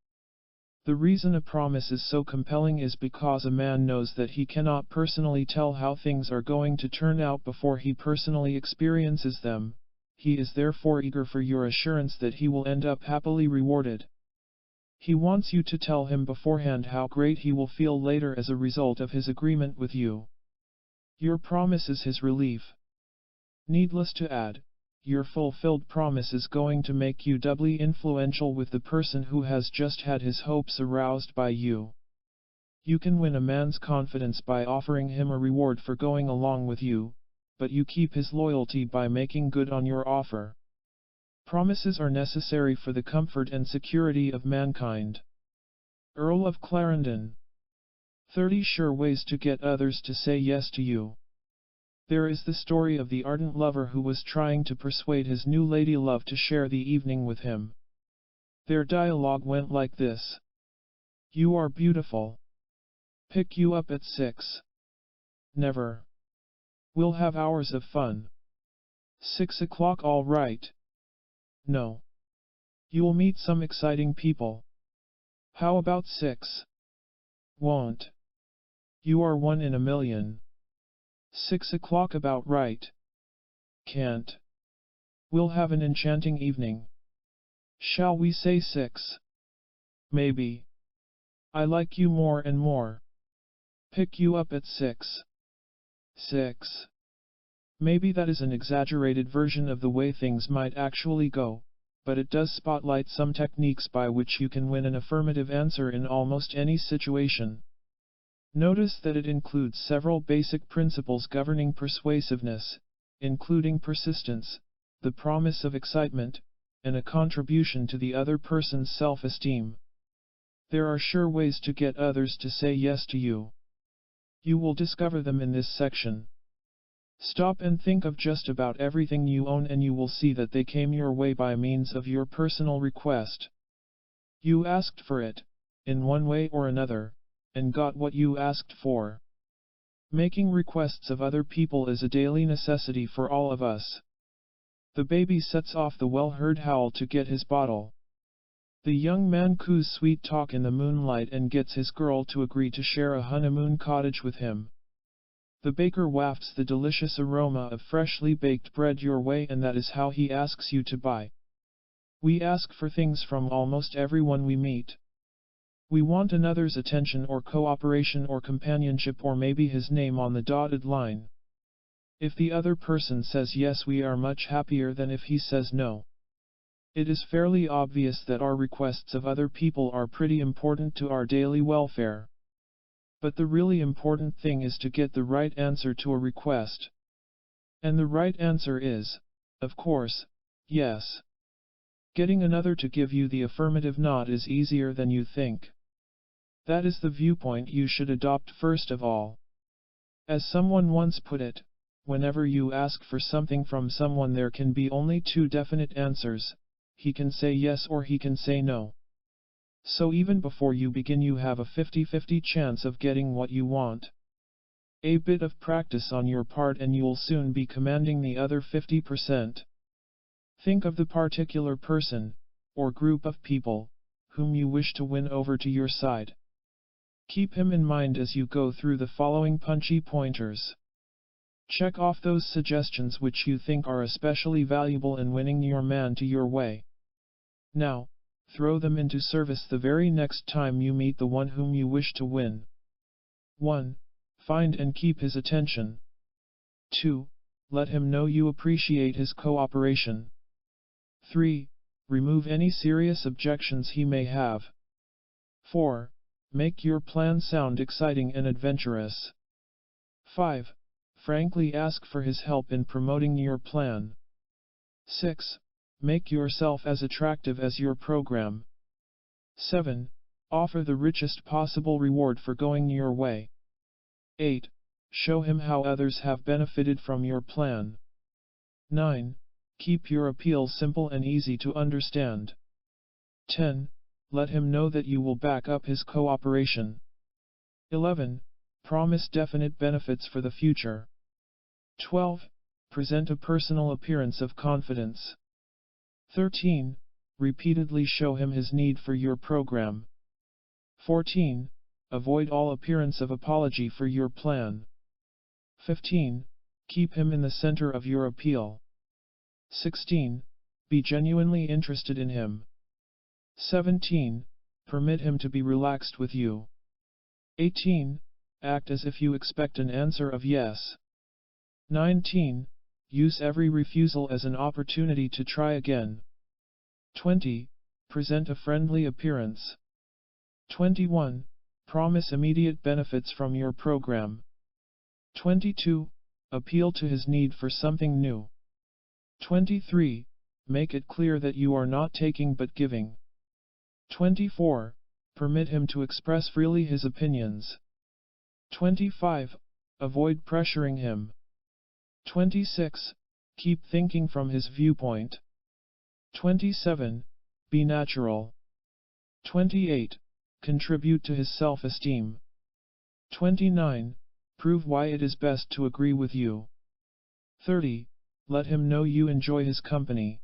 The reason a promise is so compelling is because a man knows that he cannot personally tell how things are going to turn out before he personally experiences them. He is therefore eager for your assurance that he will end up happily rewarded. He wants you to tell him beforehand how great he will feel later as a result of his agreement with you. Your promise is his relief. Needless to add, your fulfilled promise is going to make you doubly influential with the person who has just had his hopes aroused by you. You can win a man's confidence by offering him a reward for going along with you, but you keep his loyalty by making good on your offer. Promises are necessary for the comfort and security of mankind. Earl of Clarendon. 30 Sure Ways to Get Others to Say Yes to You. There is the story of the ardent lover who was trying to persuade his new ladylove to share the evening with him. Their dialogue went like this. You are beautiful. Pick you up at 6. Never. We'll have hours of fun. 6 o'clock all right. No. You'll meet some exciting people. How about 6? Won't. You are 1 in a million. 6 o'clock about right. Can't. We'll have an enchanting evening. Shall we say 6? Maybe. I like you more and more. Pick you up at 6. 6. Maybe that is an exaggerated version of the way things might actually go, but it does spotlight some techniques by which you can win an affirmative answer in almost any situation. Notice that it includes several basic principles governing persuasiveness, including persistence, the promise of excitement, and a contribution to the other person's self-esteem. There are sure ways to get others to say yes to you. You will discover them in this section. Stop and think of just about everything you own and you will see that they came your way by means of your personal request. You asked for it, in one way or another, and got what you asked for. Making requests of other people is a daily necessity for all of us. The baby sets off the well-heard howl to get his bottle. The young man coos sweet talk in the moonlight and gets his girl to agree to share a honeymoon cottage with him. The baker wafts the delicious aroma of freshly baked bread your way, and that is how he asks you to buy. We ask for things from almost everyone we meet. We want another's attention or cooperation or companionship or maybe his name on the dotted line. If the other person says yes, we are much happier than if he says no. It is fairly obvious that our requests of other people are pretty important to our daily welfare. But the really important thing is to get the right answer to a request. And the right answer is, of course, yes. Getting another to give you the affirmative nod is easier than you think. That is the viewpoint you should adopt first of all. As someone once put it, whenever you ask for something from someone there can be only 2 definite answers. He can say yes or he can say no. So even before you begin you have a 50-50 chance of getting what you want. A bit of practice on your part and you'll soon be commanding the other 50%. Think of the particular person, or group of people, whom you wish to win over to your side. Keep him in mind as you go through the following punchy pointers. Check off those suggestions which you think are especially valuable in winning your man to your way. Now, throw them into service the very next time you meet the one whom you wish to win. 1. Find and keep his attention. 2. Let him know you appreciate his cooperation. 3. Remove any serious objections he may have. 4. Make your plan sound exciting and adventurous. 5. Frankly ask for his help in promoting your plan. 6. Make yourself as attractive as your program. 7. Offer the richest possible reward for going your way. 8. Show him how others have benefited from your plan. 9. Keep your appeal simple and easy to understand. 10. Let him know that you will back up his cooperation. 11. Promise definite benefits for the future. 12. Present a personal appearance of confidence. 13. Repeatedly show him his need for your program. 14. Avoid all appearance of apology for your plan. 15. Keep him in the center of your appeal. 16. Be genuinely interested in him. 17. Permit him to be relaxed with you. 18. Act as if you expect an answer of yes. 19. Use every refusal as an opportunity to try again. 20. Present a friendly appearance. 21. Promise immediate benefits from your program. 22. appeal to his need for something new. 23. Make it clear that you are not taking but giving. 24. Permit him to express freely his opinions. 25. Avoid pressuring him. 26. Keep thinking from his viewpoint. 27. Be natural. 28. Contribute to his self-esteem. 29. Prove why it is best to agree with you. 30. Let him know you enjoy his company.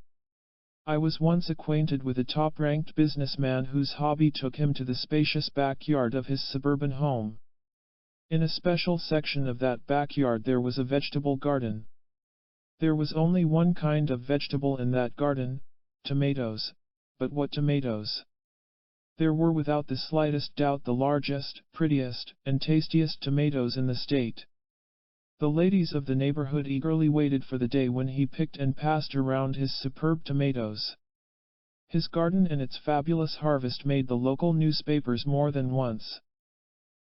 I was once acquainted with a top-ranked businessman whose hobby took him to the spacious backyard of his suburban home. In a special section of that backyard there was a vegetable garden. There was only one kind of vegetable in that garden, tomatoes. But what tomatoes? There were without the slightest doubt the largest, prettiest, and tastiest tomatoes in the state. The ladies of the neighborhood eagerly waited for the day when he picked and passed around his superb tomatoes. His garden and its fabulous harvest made the local newspapers more than once.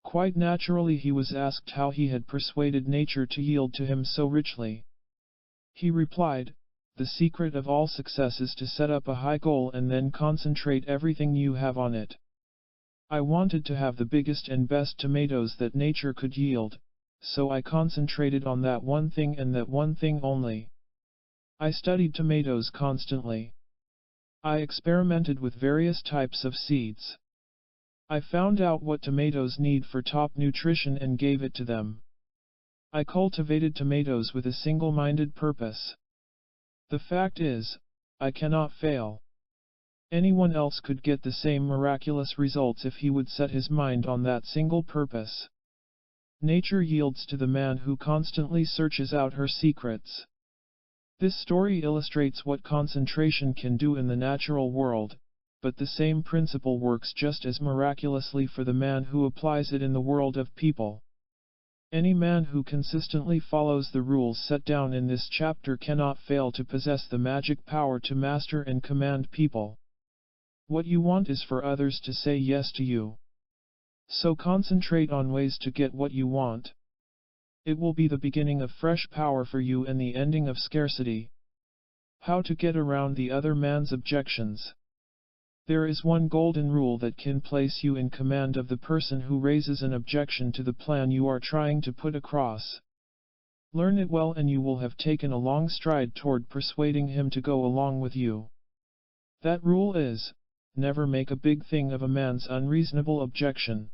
Quite naturally he was asked how he had persuaded nature to yield to him so richly. He replied, "The secret of all success is to set up a high goal and then concentrate everything you have on it. I wanted to have the biggest and best tomatoes that nature could yield, so I concentrated on that one thing and that one thing only. I studied tomatoes constantly. I experimented with various types of seeds. I found out what tomatoes need for top nutrition and gave it to them. I cultivated tomatoes with a single-minded purpose. The fact is, I cannot fail. Anyone else could get the same miraculous results if he would set his mind on that single purpose. Nature yields to the man who constantly searches out her secrets." This story illustrates what concentration can do in the natural world, but the same principle works just as miraculously for the man who applies it in the world of people. Any man who consistently follows the rules set down in this chapter cannot fail to possess the magic power to master and command people. What you want is for others to say yes to you. So concentrate on ways to get what you want. It will be the beginning of fresh power for you and the ending of scarcity. How to get around the other man's objections. There is one golden rule that can place you in command of the person who raises an objection to the plan you are trying to put across. Learn it well and you will have taken a long stride toward persuading him to go along with you. That rule is, never make a big thing of a man's unreasonable objection.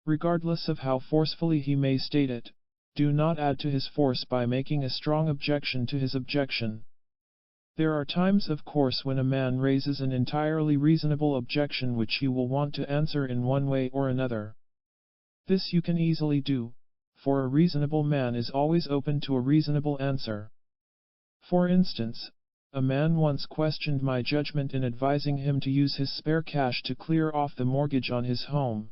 Regardless of how forcefully he may state it, do not add to his force by making a strong objection to his objection. There are times of course when a man raises an entirely reasonable objection which you will want to answer in one way or another. This you can easily do, for a reasonable man is always open to a reasonable answer. For instance, a man once questioned my judgment in advising him to use his spare cash to clear off the mortgage on his home.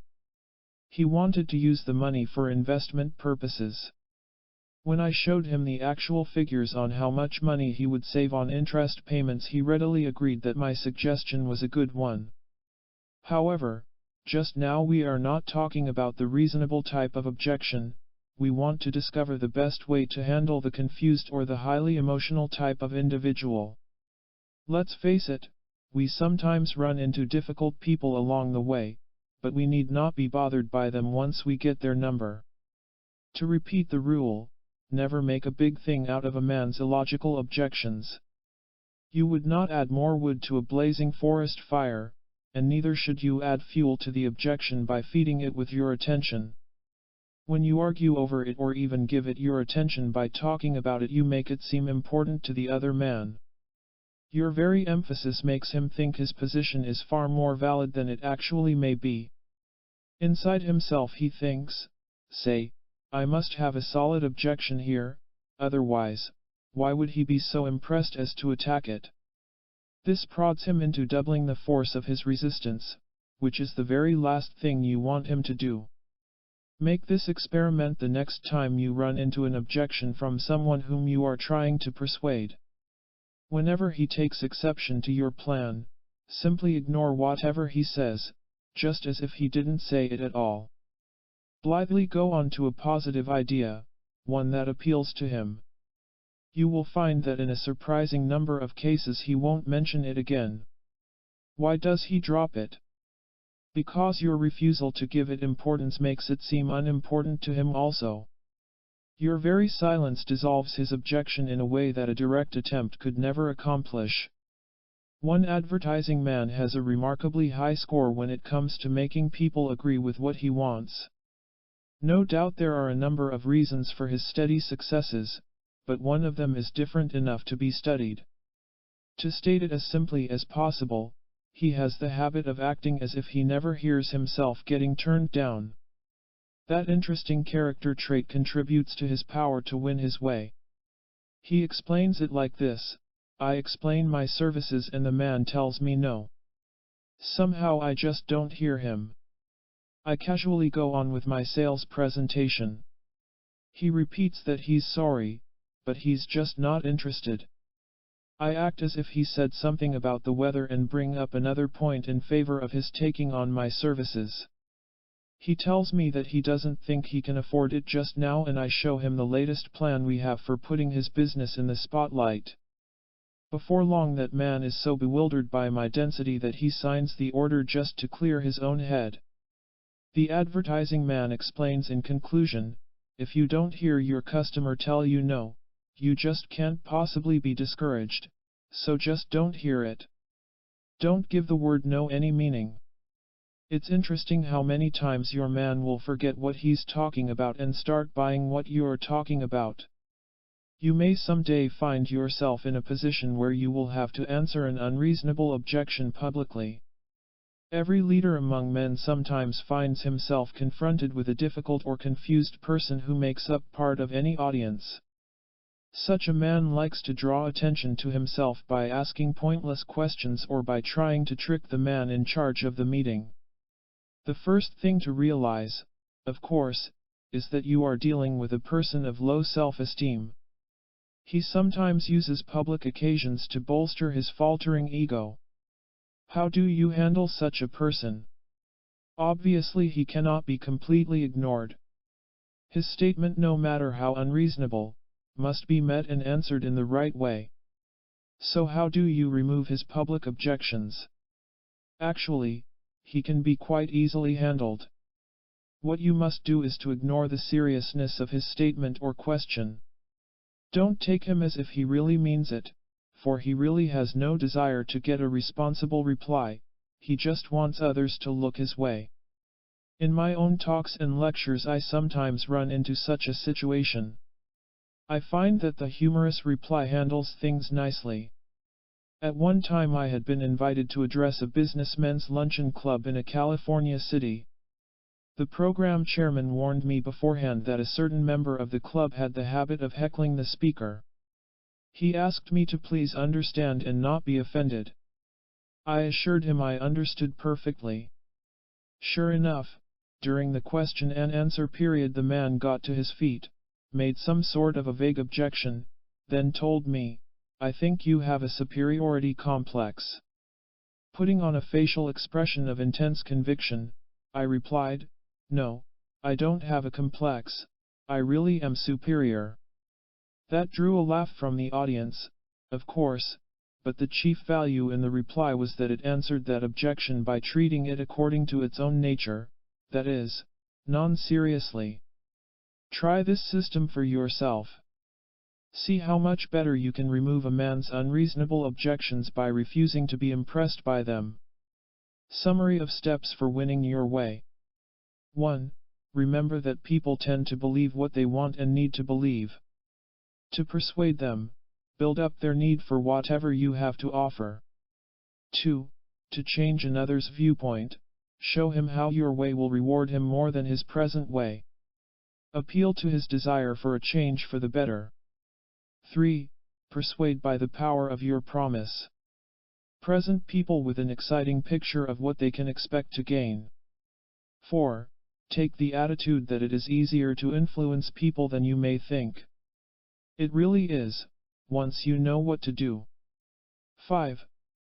He wanted to use the money for investment purposes. When I showed him the actual figures on how much money he would save on interest payments, he readily agreed that my suggestion was a good one. However, just now we are not talking about the reasonable type of objection, we want to discover the best way to handle the confused or the highly emotional type of individual. Let's face it, we sometimes run into difficult people along the way, but we need not be bothered by them once we get their number. To repeat the rule, never make a big thing out of a man's illogical objections. You would not add more wood to a blazing forest fire, and neither should you add fuel to the objection by feeding it with your attention. When you argue over it or even give it your attention by talking about it, you make it seem important to the other man. Your very emphasis makes him think his position is far more valid than it actually may be. Inside himself he thinks, say, I must have a solid objection here, otherwise, why would he be so impressed as to attack it? This prods him into doubling the force of his resistance, which is the very last thing you want him to do. Make this experiment the next time you run into an objection from someone whom you are trying to persuade. Whenever he takes exception to your plan, simply ignore whatever he says, just as if he didn't say it at all. Blithely go on to a positive idea, one that appeals to him. You will find that in a surprising number of cases he won't mention it again. Why does he drop it? Because your refusal to give it importance makes it seem unimportant to him also. Your very silence dissolves his objection in a way that a direct attempt could never accomplish. One advertising man has a remarkably high score when it comes to making people agree with what he wants. No doubt there are a number of reasons for his steady successes, but one of them is different enough to be studied. To state it as simply as possible, he has the habit of acting as if he never hears himself getting turned down. That interesting character trait contributes to his power to win his way. He explains it like this: I explain my services and the man tells me no. Somehow I just don't hear him. I casually go on with my sales presentation. He repeats that he's sorry, but he's just not interested. I act as if he said something about the weather and bring up another point in favor of his taking on my services. He tells me that he doesn't think he can afford it just now, and I show him the latest plan we have for putting his business in the spotlight. Before long that man is so bewildered by my density that he signs the order just to clear his own head. The advertising man explains in conclusion, if you don't hear your customer tell you no, you just can't possibly be discouraged, so just don't hear it. Don't give the word no any meaning. It's interesting how many times your man will forget what he's talking about and start buying what you're talking about. You may someday find yourself in a position where you will have to answer an unreasonable objection publicly. Every leader among men sometimes finds himself confronted with a difficult or confused person who makes up part of any audience. Such a man likes to draw attention to himself by asking pointless questions or by trying to trick the man in charge of the meeting. The first thing to realize, of course, is that you are dealing with a person of low self-esteem. He sometimes uses public occasions to bolster his faltering ego. How do you handle such a person? Obviously he cannot be completely ignored. His statement, no matter how unreasonable, must be met and answered in the right way. So how do you remove his public objections? Actually, he can be quite easily handled. What you must do is to ignore the seriousness of his statement or question. Don't take him as if he really means it, for he really has no desire to get a responsible reply, he just wants others to look his way. In my own talks and lectures I sometimes run into such a situation. I find that the humorous reply handles things nicely. At one time I had been invited to address a businessmen's luncheon club in a California city. The program chairman warned me beforehand that a certain member of the club had the habit of heckling the speaker. He asked me to please understand and not be offended. I assured him I understood perfectly. Sure enough, during the question and answer period the man got to his feet, made some sort of a vague objection, then told me, I think you have a superiority complex. Putting on a facial expression of intense conviction, I replied, no, I don't have a complex, I really am superior. That drew a laugh from the audience, of course, but the chief value in the reply was that it answered that objection by treating it according to its own nature, that is, non-seriously. Try this system for yourself. See how much better you can remove a man's unreasonable objections by refusing to be impressed by them. Summary of steps for winning your way. 1. Remember that people tend to believe what they want and need to believe. To persuade them, build up their need for whatever you have to offer. 2. To change another's viewpoint, show him how your way will reward him more than his present way. Appeal to his desire for a change for the better. 3. Persuade by the power of your promise. Present people with an exciting picture of what they can expect to gain. 4. Take the attitude that it is easier to influence people than you may think. It really is, once you know what to do. 5.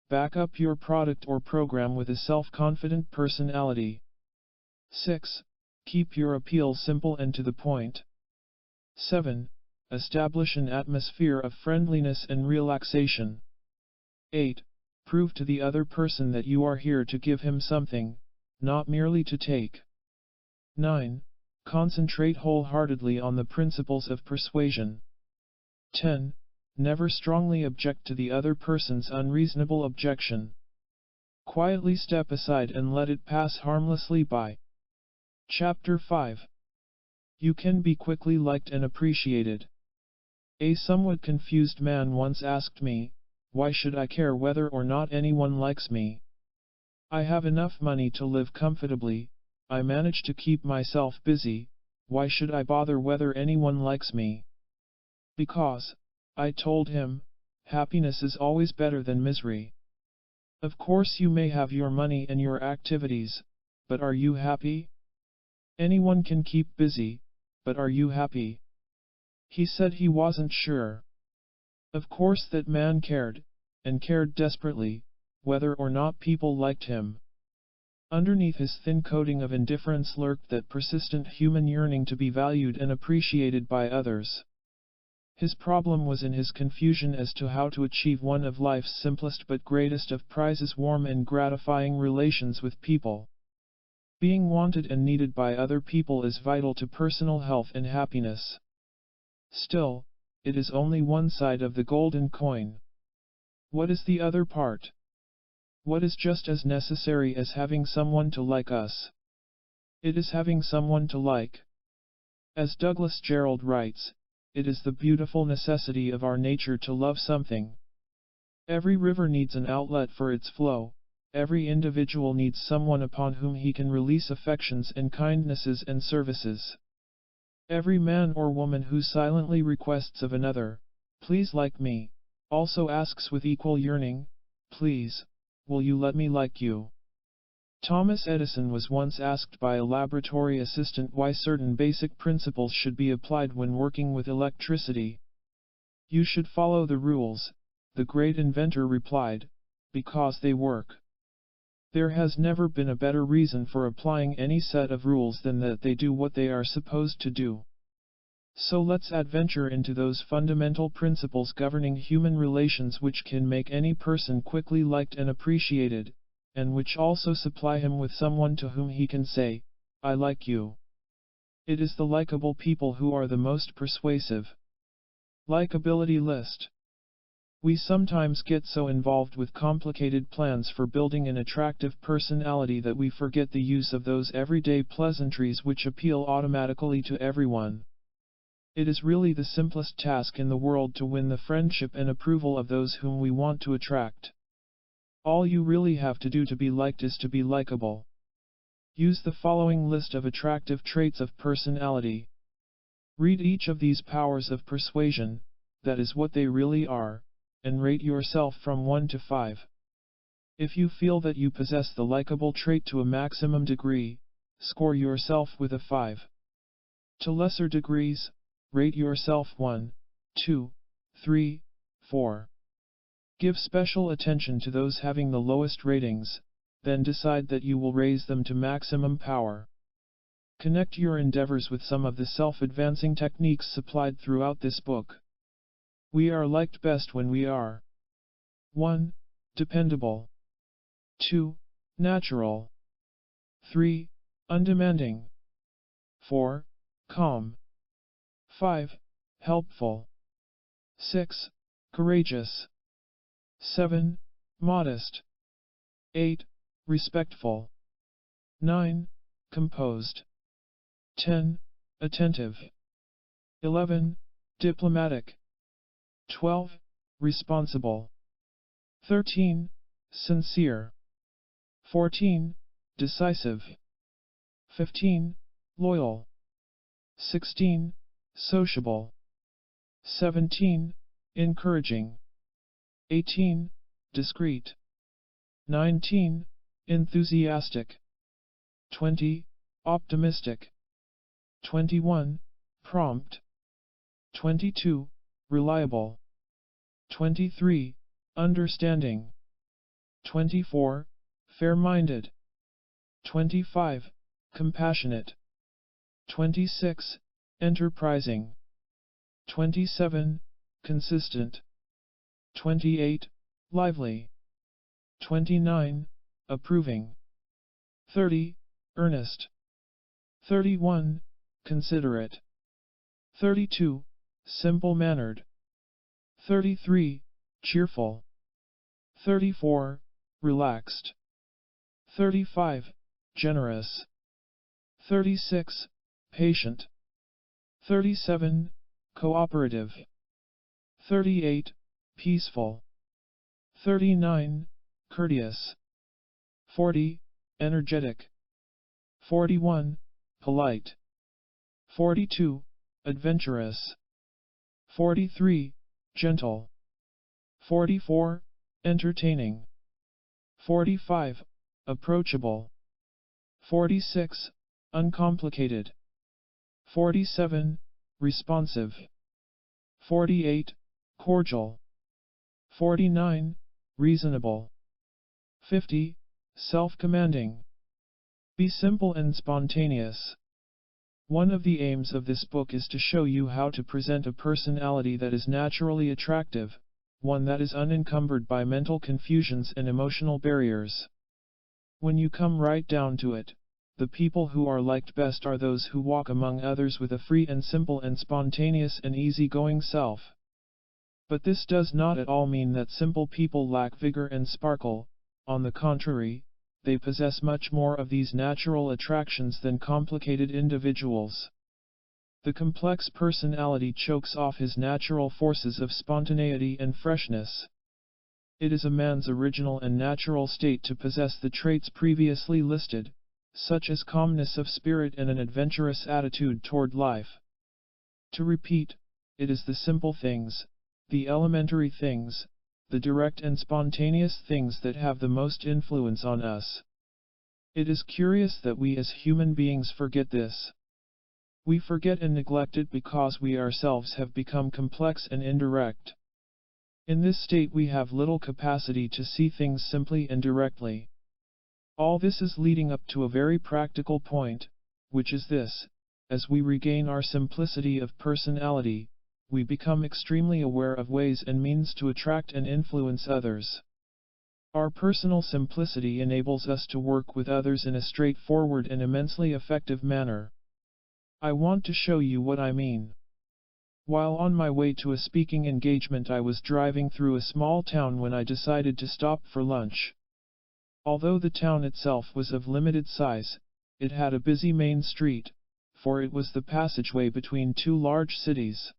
Back up your product or program with a self-confident personality. 6. Keep your appeal simple and to the point. 7. Establish an atmosphere of friendliness and relaxation. 8. Prove to the other person that you are here to give him something, not merely to take. 9. Concentrate wholeheartedly on the principles of persuasion. 10. Never strongly object to the other person's unreasonable objection. Quietly step aside and let it pass harmlessly by. Chapter 5. You can be quickly liked and appreciated. A somewhat confused man once asked me, "Why should I care whether or not anyone likes me? I have enough money to live comfortably, I manage to keep myself busy, why should I bother whether anyone likes me?" "Because," I told him, "happiness is always better than misery. Of course you may have your money and your activities, but are you happy? Anyone can keep busy, but are you happy?" He said he wasn't sure. Of course that man cared, and cared desperately, whether or not people liked him. Underneath his thin coating of indifference lurked that persistent human yearning to be valued and appreciated by others. His problem was in his confusion as to how to achieve one of life's simplest but greatest of prizes: warm and gratifying relations with people. Being wanted and needed by other people is vital to personal health and happiness. Still, it is only one side of the golden coin. What is the other part? What is just as necessary as having someone to like us? It is having someone to like. As Douglas Jerrold writes, it is the beautiful necessity of our nature to love something. Every river needs an outlet for its flow, every individual needs someone upon whom he can release affections and kindnesses and services. Every man or woman who silently requests of another, "Please like me," also asks with equal yearning, "Please, will you let me like you?" Thomas Edison was once asked by a laboratory assistant why certain basic principles should be applied when working with electricity. "You should follow the rules," the great inventor replied, "because they work." There has never been a better reason for applying any set of rules than that they do what they are supposed to do. So let's adventure into those fundamental principles governing human relations which can make any person quickly liked and appreciated, and which also supply him with someone to whom he can say, "I like you." It is the likable people who are the most persuasive. Likability list. We sometimes get so involved with complicated plans for building an attractive personality that we forget the use of those everyday pleasantries which appeal automatically to everyone. It is really the simplest task in the world to win the friendship and approval of those whom we want to attract. All you really have to do to be liked is to be likable. Use the following list of attractive traits of personality. Read each of these powers of persuasion, that is what they really are, and rate yourself from 1 to 5. If you feel that you possess the likable trait to a maximum degree, score yourself with a 5. To lesser degrees, rate yourself 1, 2, 3, 4. Give special attention to those having the lowest ratings, then decide that you will raise them to maximum power. Connect your endeavors with some of the self-advancing techniques supplied throughout this book. We are liked best when we are 1. Dependable. 2. Natural. 3. Undemanding. 4. Calm. 5. Helpful. 6. Courageous. 7. Modest. 8. Respectful. 9. Composed. 10. Attentive. 11. Diplomatic. 12. Responsible. 13. Sincere. 14. Decisive. 15. Loyal. 16. Sociable. 17. Encouraging. 18. Discreet. 19. Enthusiastic. 20. Optimistic. 21. Prompt. 22. Reliable. 23. Understanding. 24. Fair-minded. 25. Compassionate. 26. Enterprising. 27. Consistent. 28. Lively. 29. Approving. 30. Earnest. 31. Considerate. 32. Simple-mannered. 33. Cheerful. 34. Relaxed. 35. Generous. 36. Patient. 37. Cooperative. 38. Peaceful. 39. Courteous. 40. Energetic. 41. Polite. 42. Adventurous. 43. Gentle. 44. Entertaining. 45. Approachable. 46. Uncomplicated. 47. Responsive. 48. Cordial. 49. Reasonable. 50. Self-commanding. Be simple and spontaneous. One of the aims of this book is to show you how to present a personality that is naturally attractive, one that is unencumbered by mental confusions and emotional barriers. When you come right down to it, the people who are liked best are those who walk among others with a free and simple and spontaneous and easy-going self. But this does not at all mean that simple people lack vigor and sparkle. On the contrary, they possess much more of these natural attractions than complicated individuals. The complex personality chokes off his natural forces of spontaneity and freshness. It is a man's original and natural state to possess the traits previously listed, such as calmness of spirit and an adventurous attitude toward life. To repeat, it is the simple things, the elementary things, the direct and spontaneous things that have the most influence on us. It is curious that we as human beings forget this. We forget and neglect it because we ourselves have become complex and indirect. In this state we have little capacity to see things simply and directly. All this is leading up to a very practical point, which is this: as we regain our simplicity of personality, we become extremely aware of ways and means to attract and influence others. Our personal simplicity enables us to work with others in a straightforward and immensely effective manner. I want to show you what I mean. While on my way to a speaking engagement, I was driving through a small town when I decided to stop for lunch. Although the town itself was of limited size, it had a busy main street, for it was the passageway between two large cities.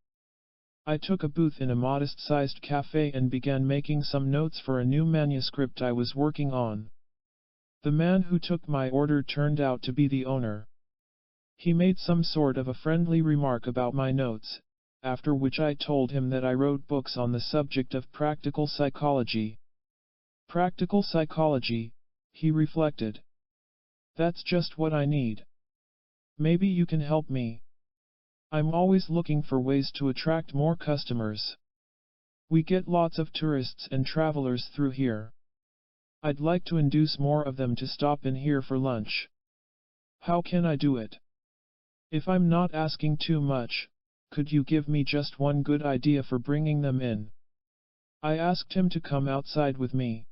I took a booth in a modest-sized cafe and began making some notes for a new manuscript I was working on. The man who took my order turned out to be the owner. He made some sort of a friendly remark about my notes, after which I told him that I wrote books on the subject of practical psychology. Practical psychology, he reflected. That's just what I need. Maybe you can help me. I'm always looking for ways to attract more customers. We get lots of tourists and travelers through here. I'd like to induce more of them to stop in here for lunch. How can I do it? If I'm not asking too much, could you give me just one good idea for bringing them in? I asked him to come outside with me.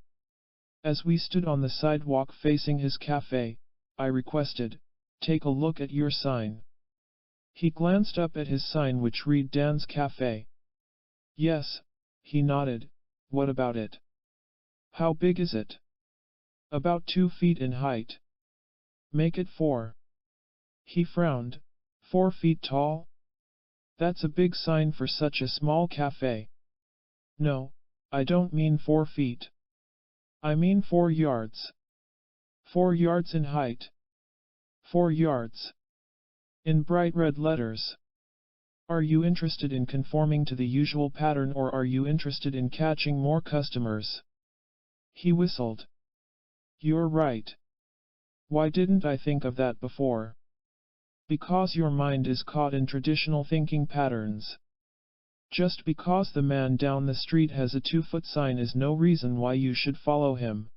As we stood on the sidewalk facing his cafe, I requested, "Take a look at your sign." He glanced up at his sign, which read Dan's Cafe. "Yes," he nodded. "What about it? How big is it?" "About 2 feet in height." "Make it 4. He frowned. 4 feet tall? That's a big sign for such a small cafe." "No, I don't mean 4 feet. I mean 4 yards. 4 yards in height. 4 yards. In bright red letters. Are you interested in conforming to the usual pattern, or are you interested in catching more customers?" He whistled. "You're right. Why didn't I think of that before?" "Because your mind is caught in traditional thinking patterns. Just because the man down the street has a 2-foot sign is no reason why you should follow him.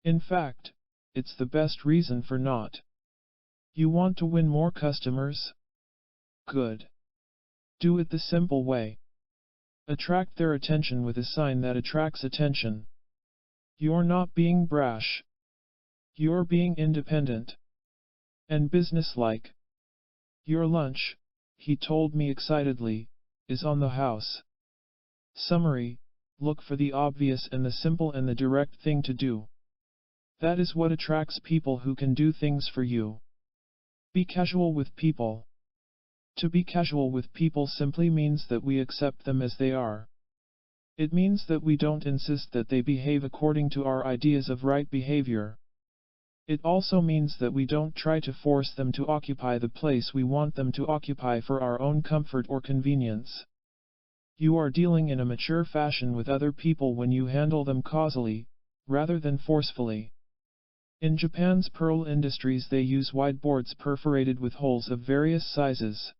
In fact, it's the best reason for not. You want to win more customers? Good. Do it the simple way. Attract their attention with a sign that attracts attention. You're not being brash. You're being independent and businesslike. Your lunch, he told me excitedly, is on the house. Summary: look for the obvious and the simple and the direct thing to do. That is what attracts people who can do things for you. Be casual with people. To be casual with people simply means that we accept them as they are. It means that we don't insist that they behave according to our ideas of right behavior. It also means that we don't try to force them to occupy the place we want them to occupy for our own comfort or convenience. You are dealing in a mature fashion with other people when you handle them causally, rather than forcefully. In Japan's pearl industries they use wide boards perforated with holes of various sizes.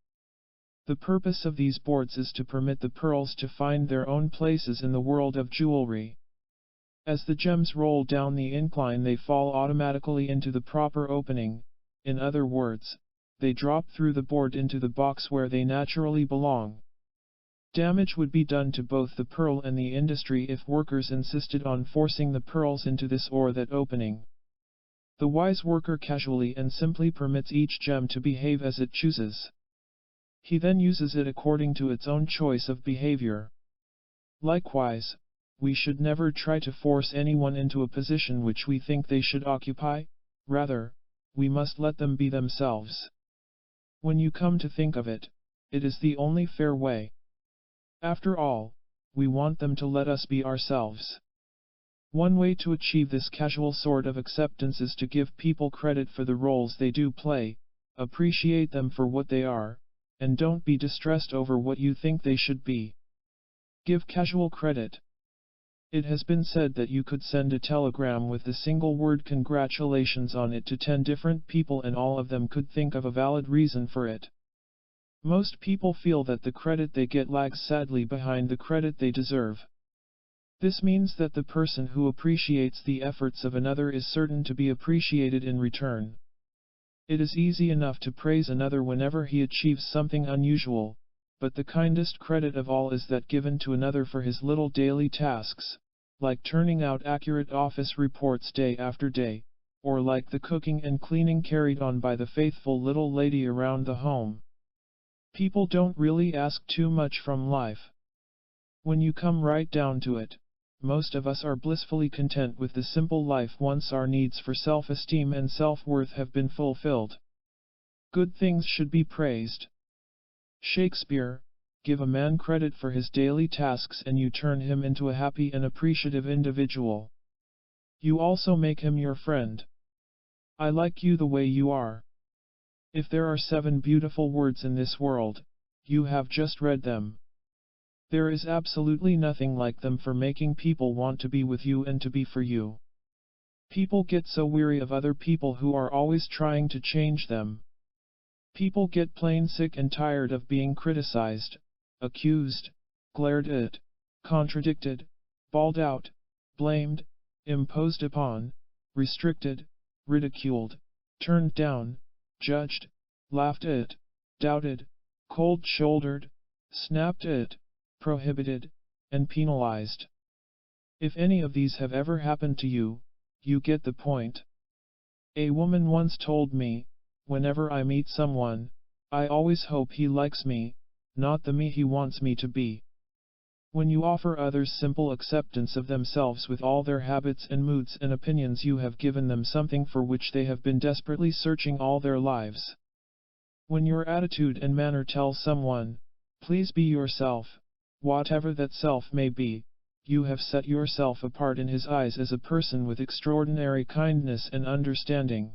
The purpose of these boards is to permit the pearls to find their own places in the world of jewelry. As the gems roll down the incline they fall automatically into the proper opening, in other words, they drop through the board into the box where they naturally belong. Damage would be done to both the pearl and the industry if workers insisted on forcing the pearls into this or that opening. The wise worker casually and simply permits each gem to behave as it chooses. He then uses it according to its own choice of behavior. Likewise, we should never try to force anyone into a position which we think they should occupy, rather, we must let them be themselves. When you come to think of it, it is the only fair way. After all, we want them to let us be ourselves. One way to achieve this casual sort of acceptance is to give people credit for the roles they do play, appreciate them for what they are, and don't be distressed over what you think they should be. Give casual credit. It has been said that you could send a telegram with the single word congratulations on it to 10 different people and all of them could think of a valid reason for it. Most people feel that the credit they get lags sadly behind the credit they deserve. This means that the person who appreciates the efforts of another is certain to be appreciated in return. It is easy enough to praise another whenever he achieves something unusual, but the kindest credit of all is that given to another for his little daily tasks, like turning out accurate office reports day after day, or like the cooking and cleaning carried on by the faithful little lady around the home. People don't really ask too much from life. When you come right down to it, most of us are blissfully content with the simple life once our needs for self-esteem and self-worth have been fulfilled. Good things should be praised. Shakespeare: give a man credit for his daily tasks and you turn him into a happy and appreciative individual. You also make him your friend. I like you the way you are. If there are 7 beautiful words in this world, you have just read them. There is absolutely nothing like them for making people want to be with you and to be for you. People get so weary of other people who are always trying to change them. People get plain sick and tired of being criticized, accused, glared at, contradicted, bawled out, blamed, imposed upon, restricted, ridiculed, turned down, judged, laughed at, doubted, cold-shouldered, snapped at, prohibited, and penalized. If any of these have ever happened to you, you get the point. A woman once told me, whenever I meet someone, I always hope he likes me, not the me he wants me to be. When you offer others simple acceptance of themselves with all their habits and moods and opinions, you have given them something for which they have been desperately searching all their lives. When your attitude and manner tell someone, please be yourself, whatever that self may be, you have set yourself apart in his eyes as a person with extraordinary kindness and understanding.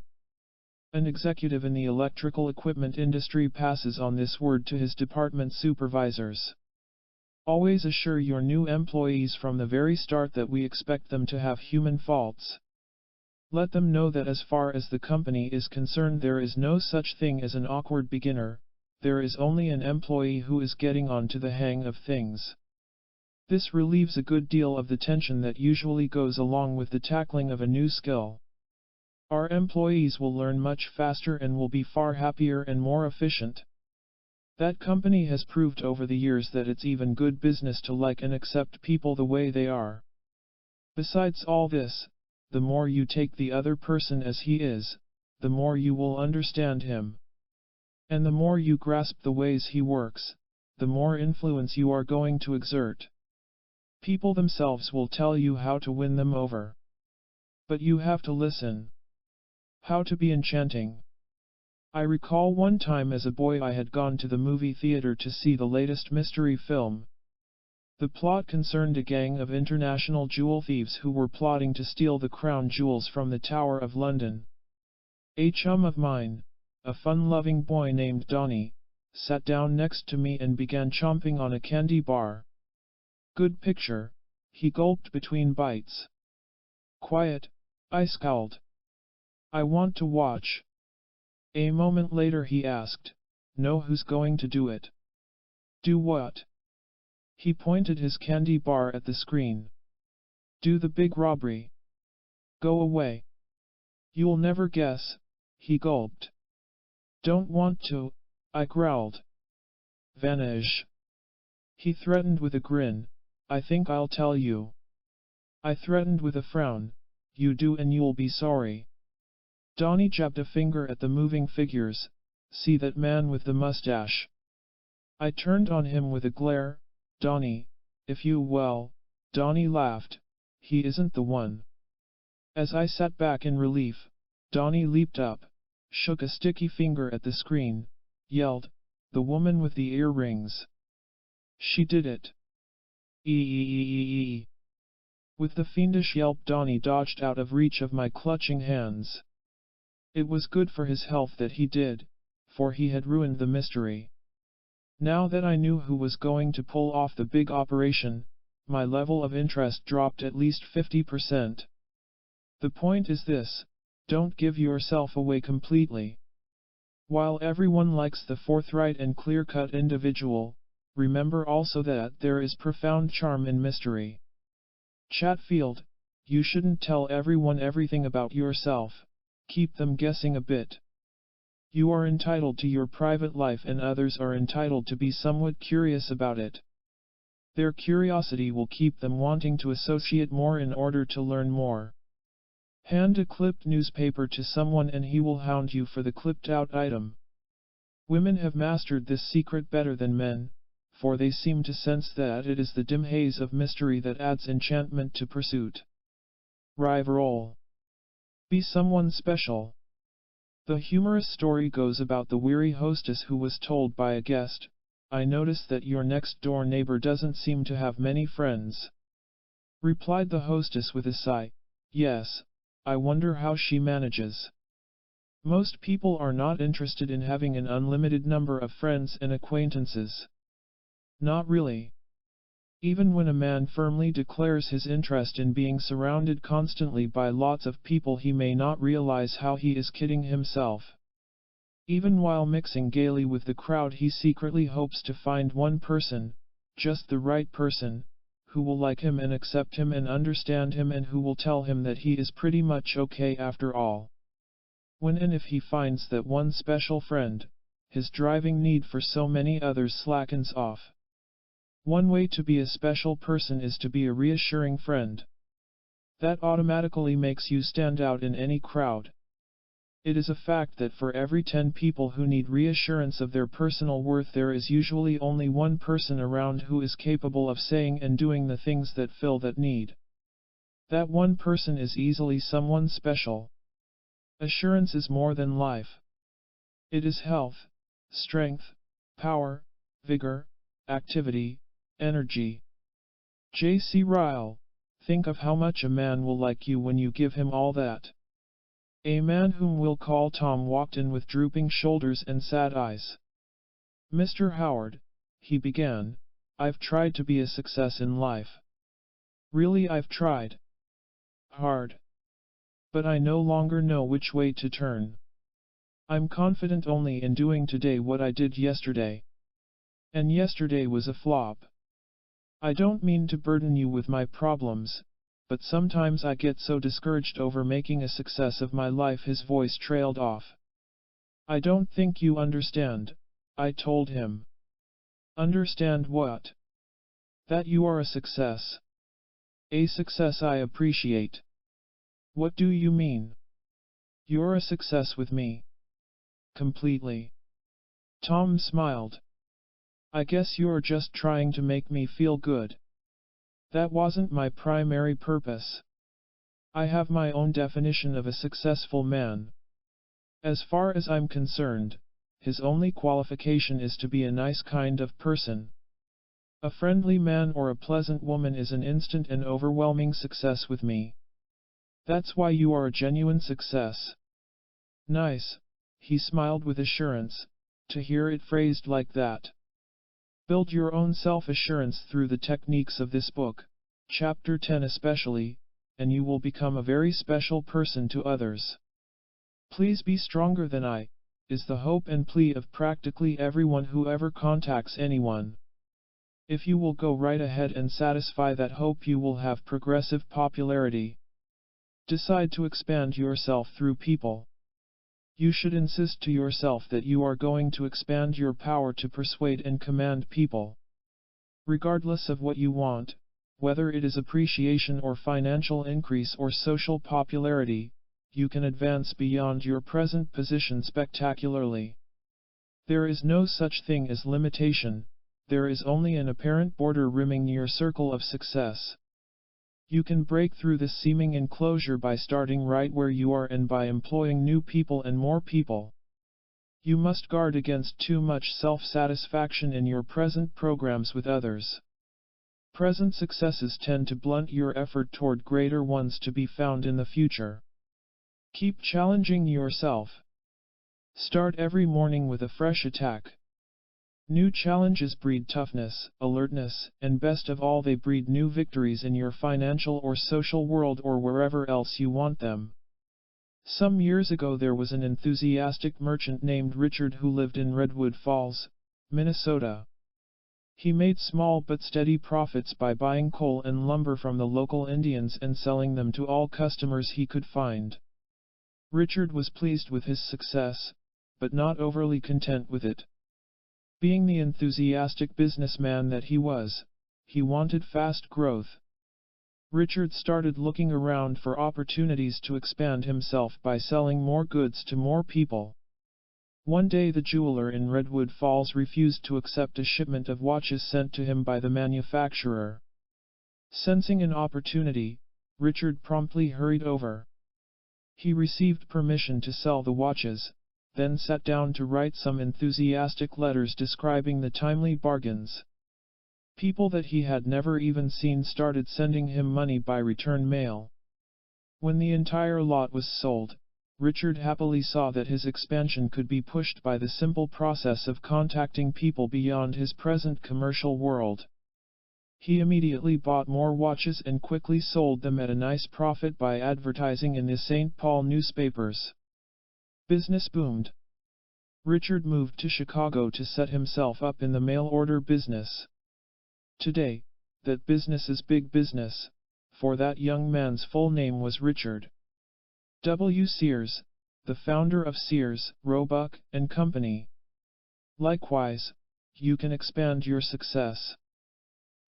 An executive in the electrical equipment industry passes on this word to his department supervisors. Always assure your new employees from the very start that we expect them to have human faults. Let them know that as far as the company is concerned there is no such thing as an awkward beginner, there is only an employee who is getting on to the hang of things. This relieves a good deal of the tension that usually goes along with the tackling of a new skill. Our employees will learn much faster and will be far happier and more efficient. That company has proved over the years that it's even good business to like and accept people the way they are. Besides all this, the more you take the other person as he is, the more you will understand him. And the more you grasp the ways he works, the more influence you are going to exert. People themselves will tell you how to win them over. But you have to listen. How to be enchanting. I recall one time as a boy I had gone to the movie theater to see the latest mystery film. The plot concerned a gang of international jewel thieves who were plotting to steal the crown jewels from the Tower of London. A chum of mine, a fun-loving boy named Donnie, sat down next to me and began chomping on a candy bar. Good picture, he gulped between bites. Quiet, I scowled. I want to watch. A moment later he asked, know who's going to do it? Do what? He pointed his candy bar at the screen. Do the big robbery. Go away. You'll never guess, he gulped. Don't want to, I growled. Vanish. He threatened with a grin, I think I'll tell you. I threatened with a frown, you do and you'll be sorry. Donnie jabbed a finger at the moving figures, see that man with the mustache. I turned on him with a glare, Donnie, if you well, Donnie laughed, he isn't the one. As I sat back in relief, Donnie leaped up, shook a sticky finger at the screen, yelled, the woman with the earrings. She did it. Eeeeeeee. With the fiendish yelp Donnie dodged out of reach of my clutching hands. It was good for his health that he did, for he had ruined the mystery. Now that I knew who was going to pull off the big operation, my level of interest dropped at least 50%. The point is this, don't give yourself away completely. While everyone likes the forthright and clear-cut individual, remember also that there is profound charm in mystery. Chatfield, you shouldn't tell everyone everything about yourself, keep them guessing a bit. You are entitled to your private life and others are entitled to be somewhat curious about it. Their curiosity will keep them wanting to associate more in order to learn more. Hand a clipped newspaper to someone and he will hound you for the clipped out item. Women have mastered this secret better than men, for they seem to sense that it is the dim haze of mystery that adds enchantment to pursuit. Rival. Be someone special. The humorous story goes about the weary hostess who was told by a guest, I notice that your next-door neighbor doesn't seem to have many friends. Replied the hostess with a sigh, yes, I wonder how she manages. Most people are not interested in having an unlimited number of friends and acquaintances. Not really. Even when a man firmly declares his interest in being surrounded constantly by lots of people, he may not realize how he is kidding himself. Even while mixing gaily with the crowd, he secretly hopes to find one person, just the right person, who will like him and accept him and understand him and who will tell him that he is pretty much okay after all. When and if he finds that one special friend, his driving need for so many others slackens off. One way to be a special person is to be a reassuring friend. That automatically makes you stand out in any crowd. It is a fact that for every 10 people who need reassurance of their personal worth, there is usually only one person around who is capable of saying and doing the things that fill that need. That one person is easily someone special. Assurance is more than life. It is health, strength, power, vigor, activity, energy. J.C. Ryle, think of how much a man will like you when you give him all that. A man whom we'll call Tom walked in with drooping shoulders and sad eyes. Mr. Howard, he began, I've tried to be a success in life. Really, I've tried hard. But I no longer know which way to turn. I'm confident only in doing today what I did yesterday. And yesterday was a flop. I don't mean to burden you with my problems, but sometimes I get so discouraged over making a success of my life. His voice trailed off. I don't think you understand, I told him. Understand what? That you are a success. A success I appreciate. What do you mean? You're a success with me. Completely. Tom smiled. I guess you're just trying to make me feel good. That wasn't my primary purpose. I have my own definition of a successful man. As far as I'm concerned, his only qualification is to be a nice kind of person. A friendly man or a pleasant woman is an instant and overwhelming success with me. That's why you are a genuine success. Nice, he smiled with assurance, to hear it phrased like that. Build your own self-assurance through the techniques of this book, Chapter 10 especially, and you will become a very special person to others. Please be stronger than I, is the hope and plea of practically everyone who ever contacts anyone. If you will go right ahead and satisfy that hope, you will have progressive popularity. Decide to expand yourself through people. You should insist to yourself that you are going to expand your power to persuade and command people. Regardless of what you want, whether it is appreciation or financial increase or social popularity, you can advance beyond your present position spectacularly. There is no such thing as limitation, there is only an apparent border rimming your circle of success. You can break through this seeming enclosure by starting right where you are and by employing new people and more people. You must guard against too much self-satisfaction in your present programs with others. Present successes tend to blunt your effort toward greater ones to be found in the future. Keep challenging yourself. Start every morning with a fresh attack. New challenges breed toughness, alertness, and best of all, they breed new victories in your financial or social world or wherever else you want them. Some years ago there was an enthusiastic merchant named Richard who lived in Redwood Falls, Minnesota. He made small but steady profits by buying coal and lumber from the local Indians and selling them to all customers he could find. Richard was pleased with his success, but not overly content with it. Being the enthusiastic businessman that he was, he wanted fast growth. Richard started looking around for opportunities to expand himself by selling more goods to more people. One day the jeweler in Redwood Falls refused to accept a shipment of watches sent to him by the manufacturer. Sensing an opportunity, Richard promptly hurried over. He received permission to sell the watches, then sat down to write some enthusiastic letters describing the timely bargains. People that he had never even seen started sending him money by return mail. When the entire lot was sold, Richard happily saw that his expansion could be pushed by the simple process of contacting people beyond his present commercial world. He immediately bought more watches and quickly sold them at a nice profit by advertising in the St. Paul newspapers. Business boomed. Richard moved to Chicago to set himself up in the mail order business. Today, that business is big business, for that young man's full name was Richard W. Sears, the founder of Sears, Roebuck and Company. Likewise, you can expand your success.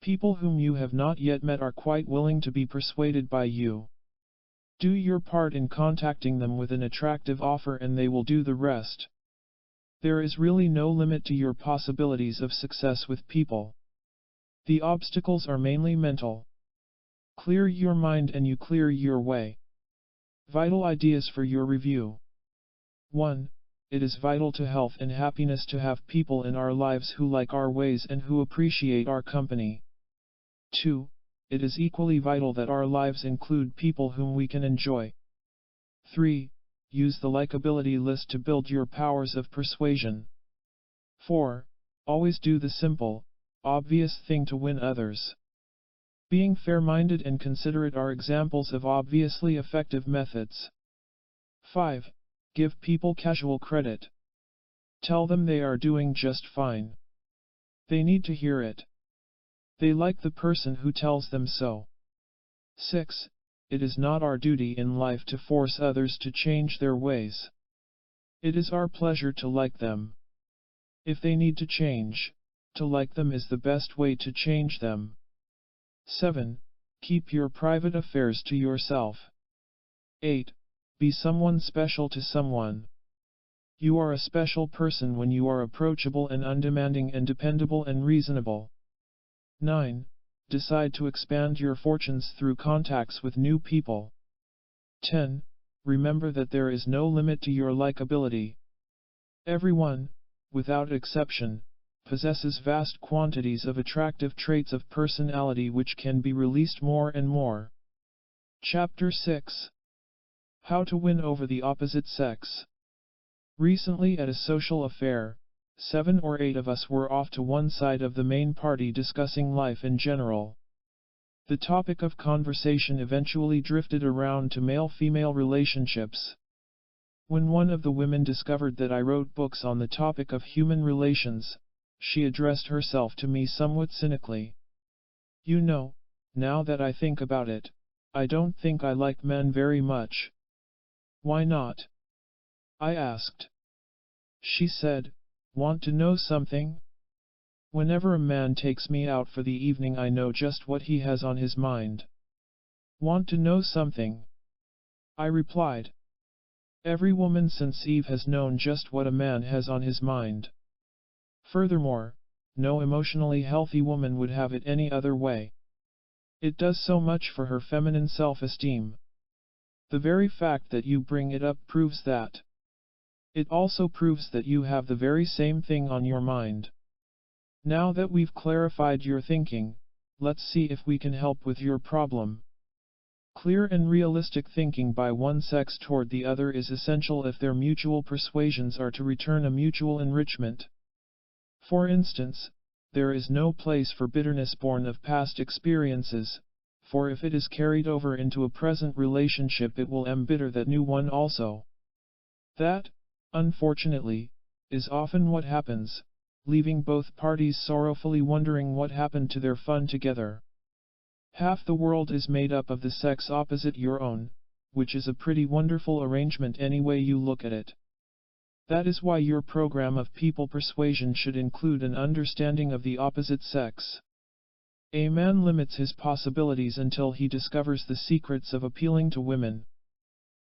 People whom you have not yet met are quite willing to be persuaded by you. Do your part in contacting them with an attractive offer and they will do the rest. There is really no limit to your possibilities of success with people. The obstacles are mainly mental. Clear your mind and you clear your way. Vital ideas for your review. 1. It is vital to health and happiness to have people in our lives who like our ways and who appreciate our company. 2. It is equally vital that our lives include people whom we can enjoy. 3. Use the likability list to build your powers of persuasion. 4. Always do the simple, obvious thing to win others. Being fair-minded and considerate are examples of obviously effective methods. 5. Give people casual credit. Tell them they are doing just fine. They need to hear it. They like the person who tells them so. 6. It is not our duty in life to force others to change their ways. It is our pleasure to like them. If they need to change, to like them is the best way to change them. 7. Keep your private affairs to yourself. 8. Be someone special to someone. You are a special person when you are approachable and undemanding and dependable and reasonable. 9. Decide to expand your fortunes through contacts with new people. 10. Remember that there is no limit to your likability. Everyone, without exception, possesses vast quantities of attractive traits of personality which can be released more and more. Chapter 6. How to win over the opposite sex. Recently at a social affair, 7 or 8 of us were off to one side of the main party discussing life in general. The topic of conversation eventually drifted around to male-female relationships. When one of the women discovered that I wrote books on the topic of human relations, she addressed herself to me somewhat cynically. You know, now that I think about it, I don't think I like men very much. Why not? I asked. She said, want to know something? Whenever a man takes me out for the evening I know just what he has on his mind. Want to know something? I replied. Every woman since Eve has known just what a man has on his mind. Furthermore, no emotionally healthy woman would have it any other way. It does so much for her feminine self-esteem. The very fact that you bring it up proves that. It also proves that you have the very same thing on your mind. Now that we've clarified your thinking, let's see if we can help with your problem. Clear and realistic thinking by one sex toward the other is essential if their mutual persuasions are to return a mutual enrichment. For instance, there is no place for bitterness born of past experiences, for if it is carried over into a present relationship it will embitter that new one also. That, unfortunately, is often what happens, leaving both parties sorrowfully wondering what happened to their fun together. Half the world is made up of the sex opposite your own, which is a pretty wonderful arrangement any way you look at it. That is why your program of people persuasion should include an understanding of the opposite sex. A man limits his possibilities until he discovers the secrets of appealing to women.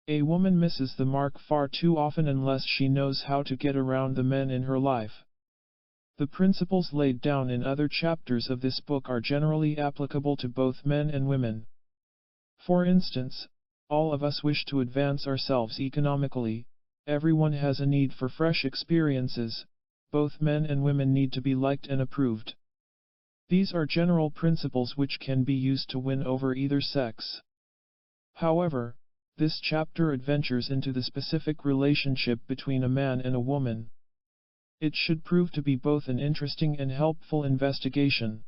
A woman misses the mark far too often unless she knows how to get around the men in her life. The principles laid down in other chapters of this book are generally applicable to both men and women. For instance, all of us wish to advance ourselves economically, everyone has a need for fresh experiences, both men and women need to be liked and approved. These are general principles which can be used to win over either sex. However, this chapter adventures into the specific relationship between a man and a woman. It should prove to be both an interesting and helpful investigation.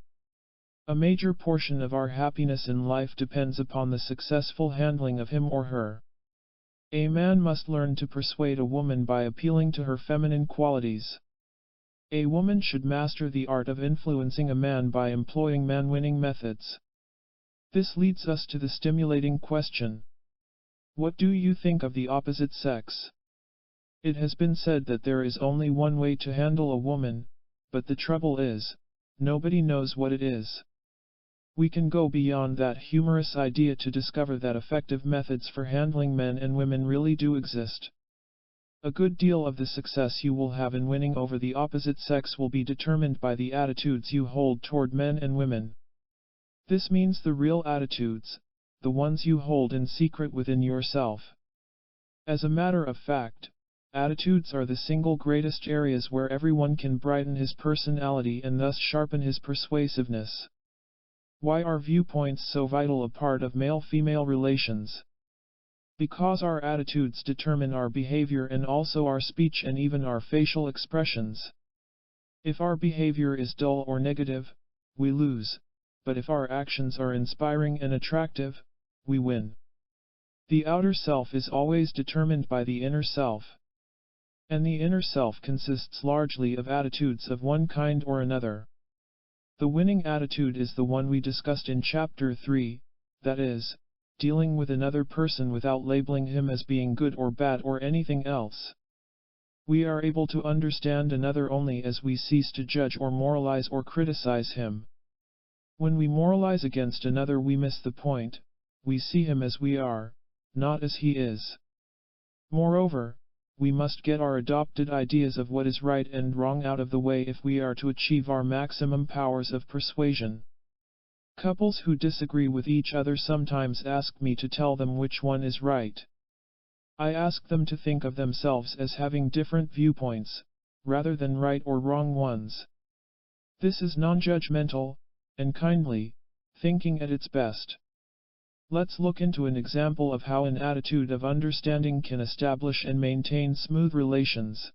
A major portion of our happiness in life depends upon the successful handling of him or her. A man must learn to persuade a woman by appealing to her feminine qualities. A woman should master the art of influencing a man by employing man-winning methods. This leads us to the stimulating question. What do you think of the opposite sex? It has been said that there is only one way to handle a woman, but the trouble is, nobody knows what it is. We can go beyond that humorous idea to discover that effective methods for handling men and women really do exist. A good deal of the success you will have in winning over the opposite sex will be determined by the attitudes you hold toward men and women. This means the real attitudes, the ones you hold in secret within yourself. As a matter of fact, attitudes are the single greatest areas where everyone can brighten his personality and thus sharpen his persuasiveness. Why are viewpoints so vital a part of male-female relations? Because our attitudes determine our behavior and also our speech and even our facial expressions. If our behavior is dull or negative, we lose, but if our actions are inspiring and attractive, we win. The outer self is always determined by the inner self. And the inner self consists largely of attitudes of one kind or another. The winning attitude is the one we discussed in Chapter 3, that is, dealing with another person without labeling him as being good or bad or anything else. We are able to understand another only as we cease to judge or moralize or criticize him. When we moralize against another we miss the point, we see him as we are, not as he is. Moreover, we must get our adopted ideas of what is right and wrong out of the way if we are to achieve our maximum powers of persuasion. Couples who disagree with each other sometimes ask me to tell them which one is right. I ask them to think of themselves as having different viewpoints, rather than right or wrong ones. This is non-judgmental, and kindly, thinking at its best. Let's look into an example of how an attitude of understanding can establish and maintain smooth relations.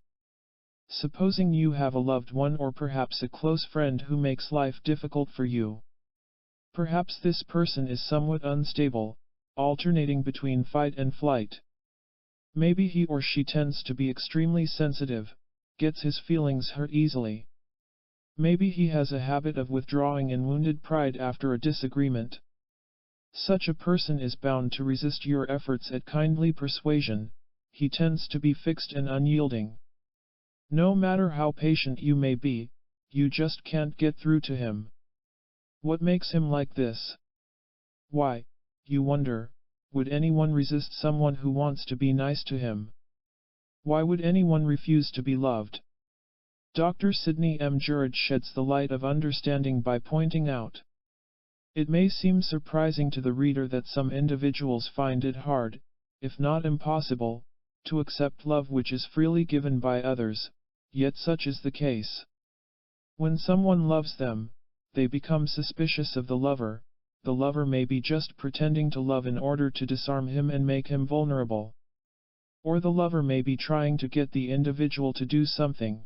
Supposing you have a loved one or perhaps a close friend who makes life difficult for you. Perhaps this person is somewhat unstable, alternating between fight and flight. Maybe he or she tends to be extremely sensitive, gets his feelings hurt easily. Maybe he has a habit of withdrawing in wounded pride after a disagreement. Such a person is bound to resist your efforts at kindly persuasion. He tends to be fixed and unyielding. No matter how patient you may be, you just can't get through to him. What makes him like this? Why, you wonder, would anyone resist someone who wants to be nice to him? Why would anyone refuse to be loved? Dr. Sidney M. Jurij sheds the light of understanding by pointing out. It may seem surprising to the reader that some individuals find it hard, if not impossible, to accept love which is freely given by others, yet such is the case. When someone loves them, they become suspicious of the lover. The lover may be just pretending to love in order to disarm him and make him vulnerable. Or the lover may be trying to get the individual to do something.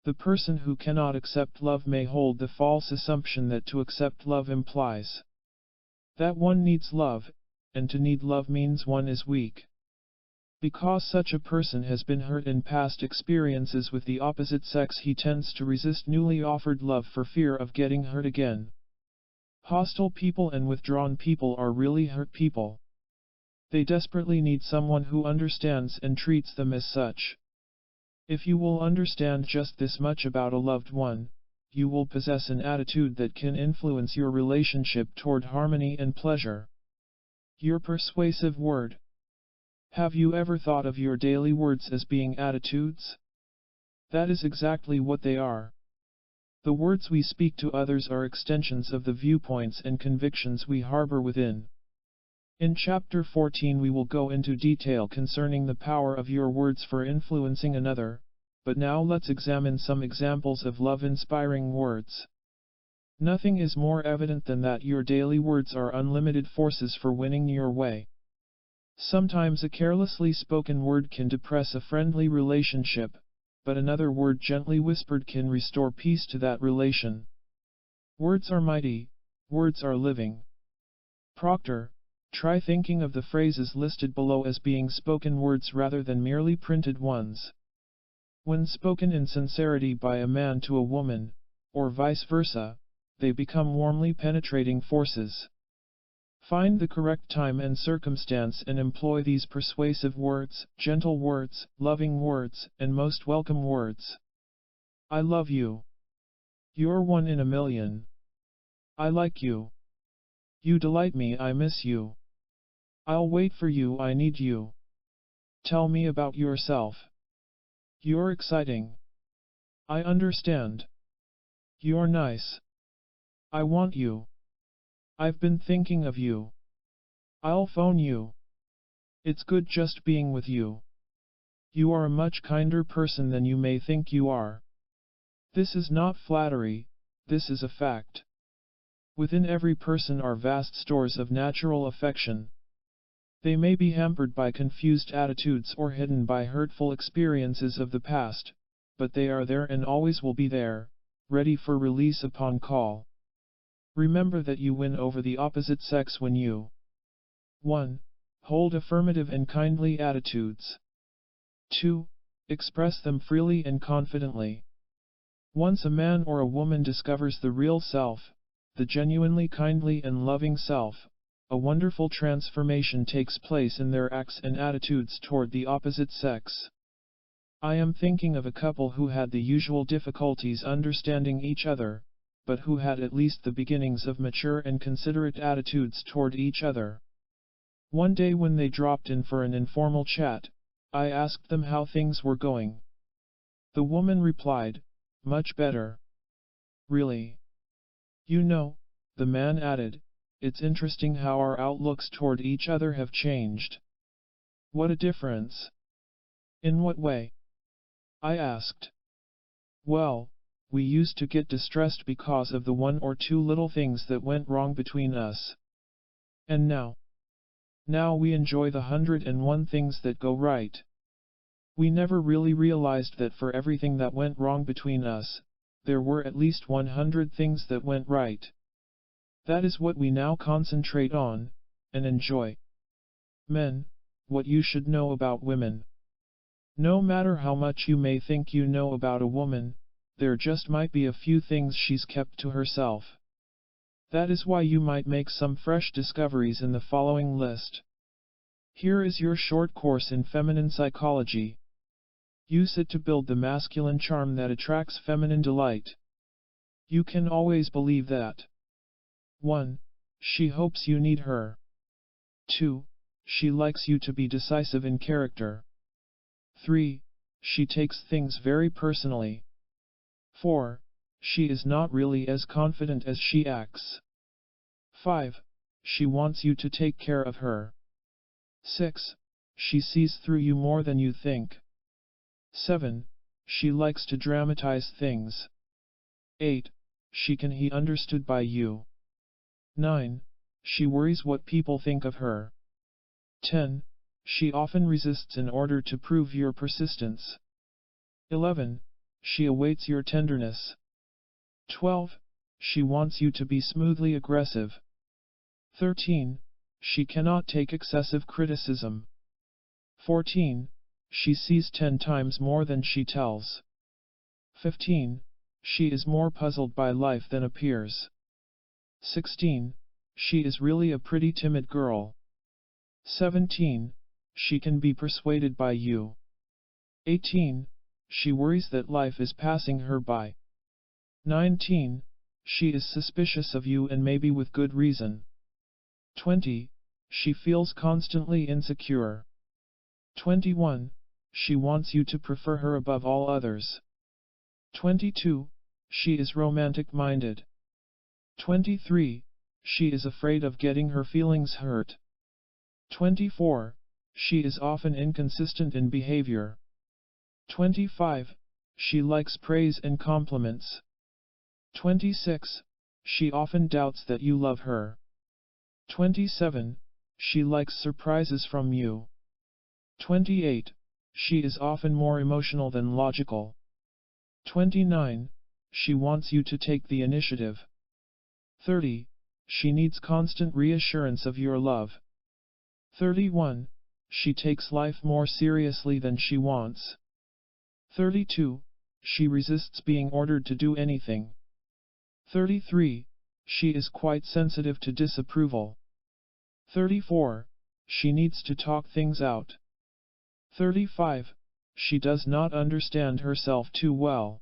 The person who cannot accept love may hold the false assumption that to accept love implies that one needs love, and to need love means one is weak. Because such a person has been hurt in past experiences with the opposite sex, he tends to resist newly offered love for fear of getting hurt again. Hostile people and withdrawn people are really hurt people. They desperately need someone who understands and treats them as such. If you will understand just this much about a loved one, you will possess an attitude that can influence your relationship toward harmony and pleasure. Your persuasive word. Have you ever thought of your daily words as being attitudes? That is exactly what they are. The words we speak to others are extensions of the viewpoints and convictions we harbor within. In Chapter 14 we will go into detail concerning the power of your words for influencing another, but now let's examine some examples of love-inspiring words. Nothing is more evident than that your daily words are unlimited forces for winning your way. Sometimes a carelessly spoken word can depress a friendly relationship, but another word gently whispered can restore peace to that relation. Words are mighty, words are living. Proctor, try thinking of the phrases listed below as being spoken words rather than merely printed ones. When spoken in sincerity by a man to a woman, or vice versa, they become warmly penetrating forces. Find the correct time and circumstance and employ these persuasive words, gentle words, loving words, and most welcome words. I love you. You're one in a million. I like you. You delight me, I miss you. I'll wait for you, I need you. Tell me about yourself. You're exciting. I understand. You're nice. I want you. I've been thinking of you. I'll phone you. It's good just being with you. You are a much kinder person than you may think you are. This is not flattery, this is a fact. Within every person are vast stores of natural affection. They may be hampered by confused attitudes or hidden by hurtful experiences of the past, but they are there and always will be there, ready for release upon call. Remember that you win over the opposite sex when you 1. Hold affirmative and kindly attitudes. 2. Express them freely and confidently. Once a man or a woman discovers the real self, the genuinely kindly and loving self, a wonderful transformation takes place in their acts and attitudes toward the opposite sex. I am thinking of a couple who had the usual difficulties understanding each other, but who had at least the beginnings of mature and considerate attitudes toward each other. One day when they dropped in for an informal chat, I asked them how things were going. The woman replied, "Much better." "Really?" "You know," the man added, "it's interesting how our outlooks toward each other have changed." "What a difference." "In what way?" I asked. "Well, we used to get distressed because of the one or two little things that went wrong between us. And now? Now we enjoy the 101 things that go right. We never really realized that for everything that went wrong between us, there were at least 100 things that went right. That is what we now concentrate on, and enjoy." Men, what you should know about women. No matter how much you may think you know about a woman, there just might be a few things she's kept to herself. That is why you might make some fresh discoveries in the following list. Here is your short course in feminine psychology. Use it to build the masculine charm that attracts feminine delight. You can always believe that. 1. She hopes you need her. 2. She likes you to be decisive in character. 3. She takes things very personally. 4. She is not really as confident as she acts. 5. She wants you to take care of her. 6. She sees through you more than you think. 7. She likes to dramatize things. 8. She can be understood by you. 9. She worries what people think of her. 10. She often resists in order to prove your persistence. 11. She awaits your tenderness. 12. She wants you to be smoothly aggressive. 13. She cannot take excessive criticism. 14. She sees 10 times more than she tells. 15. She is more puzzled by life than appears. 16. She is really a pretty timid girl. 17. She can be persuaded by you. 18. She worries that life is passing her by. 19. She is suspicious of you and maybe with good reason. 20. She feels constantly insecure. 21. She wants you to prefer her above all others. 22. She is romantic-minded. 23. She is afraid of getting her feelings hurt. 24. She is often inconsistent in behavior. 25. She likes praise and compliments. 26. She often doubts that you love her. 27. She likes surprises from you. 28. She is often more emotional than logical. 29. She wants you to take the initiative. 30. She needs constant reassurance of your love. 31. She takes life more seriously than she wants. 32. She resists being ordered to do anything. 33. She is quite sensitive to disapproval. 34. She needs to talk things out. 35. She does not understand herself too well.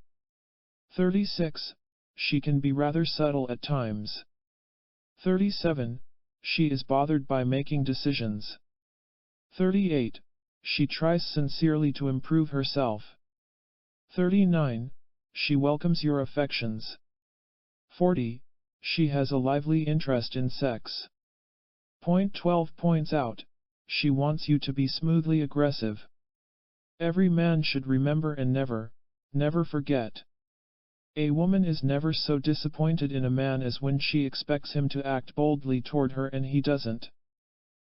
36. She can be rather subtle at times. 37. She is bothered by making decisions. 38. She tries sincerely to improve herself. 39. She welcomes your affections. 40. She has a lively interest in sex. Point 12 points out, she wants you to be smoothly aggressive. Every man should remember and never forget. A woman is never so disappointed in a man as when she expects him to act boldly toward her and he doesn't.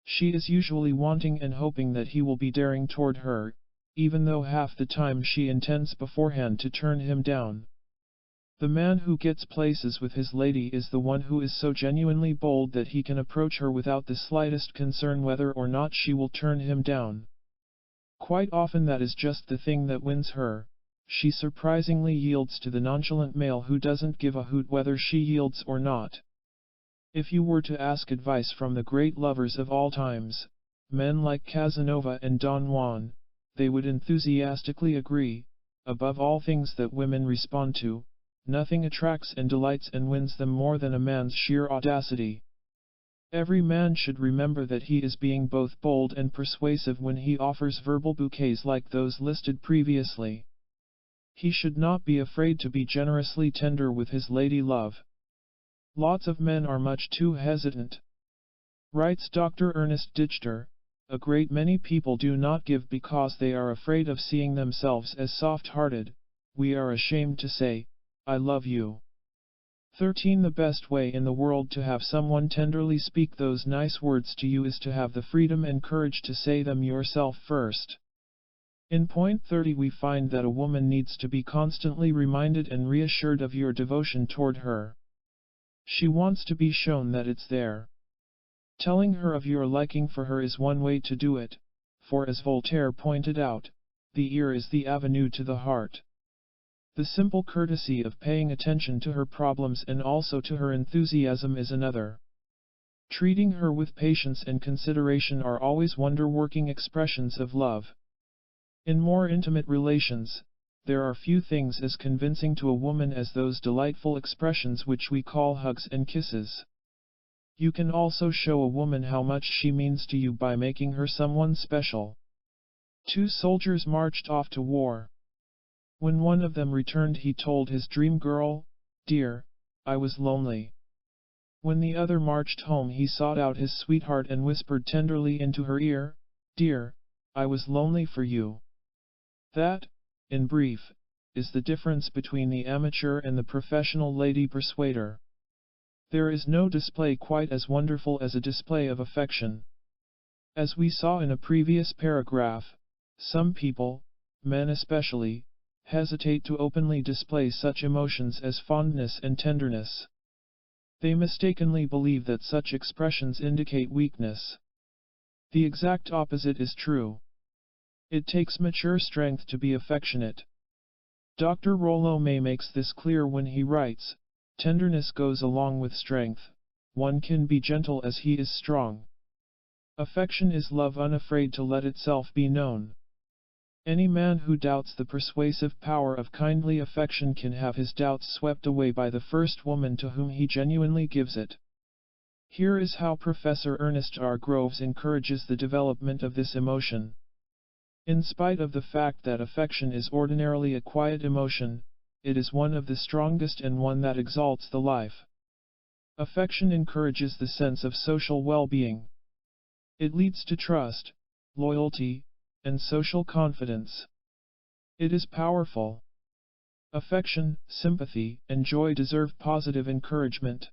She is usually wanting and hoping that he will be daring toward her, even though half the time she intends beforehand to turn him down. The man who gets places with his lady is the one who is so genuinely bold that he can approach her without the slightest concern whether or not she will turn him down. Quite often that is just the thing that wins her. She surprisingly yields to the nonchalant male who doesn't give a hoot whether she yields or not. If you were to ask advice from the great lovers of all times, men like Casanova and Don Juan, they would enthusiastically agree, above all things that women respond to, nothing attracts and delights and wins them more than a man's sheer audacity. Every man should remember that he is being both bold and persuasive when he offers verbal bouquets like those listed previously. He should not be afraid to be generously tender with his lady love. Lots of men are much too hesitant. Writes Dr. Ernest Dichter, a great many people do not give because they are afraid of seeing themselves as soft-hearted. We are ashamed to say, "I love you." 13. The best way in the world to have someone tenderly speak those nice words to you is to have the freedom and courage to say them yourself first. In point 30 we find that a woman needs to be constantly reminded and reassured of your devotion toward her. She wants to be shown that it's there. Telling her of your liking for her is one way to do it, for as Voltaire pointed out, the ear is the avenue to the heart. The simple courtesy of paying attention to her problems and also to her enthusiasm is another. Treating her with patience and consideration are always wonder-working expressions of love. In more intimate relations, there are few things as convincing to a woman as those delightful expressions which we call hugs and kisses. You can also show a woman how much she means to you by making her someone special. 2 soldiers marched off to war. When one of them returned he told his dream girl, "Dear, I was lonely." When the other marched home he sought out his sweetheart and whispered tenderly into her ear, "Dear, I was lonely for you." That, in brief, is the difference between the amateur and the professional lady persuader. There is no display quite as wonderful as a display of affection. As we saw in a previous paragraph, some people, men especially, hesitate to openly display such emotions as fondness and tenderness. They mistakenly believe that such expressions indicate weakness. The exact opposite is true. It takes mature strength to be affectionate. Dr. Rollo May makes this clear when he writes, "Tenderness goes along with strength. One can be gentle as he is strong." Affection is love unafraid to let itself be known. Any man who doubts the persuasive power of kindly affection can have his doubts swept away by the first woman to whom he genuinely gives it. Here is how Professor Ernest R. Groves encourages the development of this emotion. In spite of the fact that affection is ordinarily a quiet emotion, it is one of the strongest and one that exalts the life. Affection encourages the sense of social well-being. It leads to trust, loyalty, and social confidence. It is powerful. Affection, sympathy, and joy deserve positive encouragement.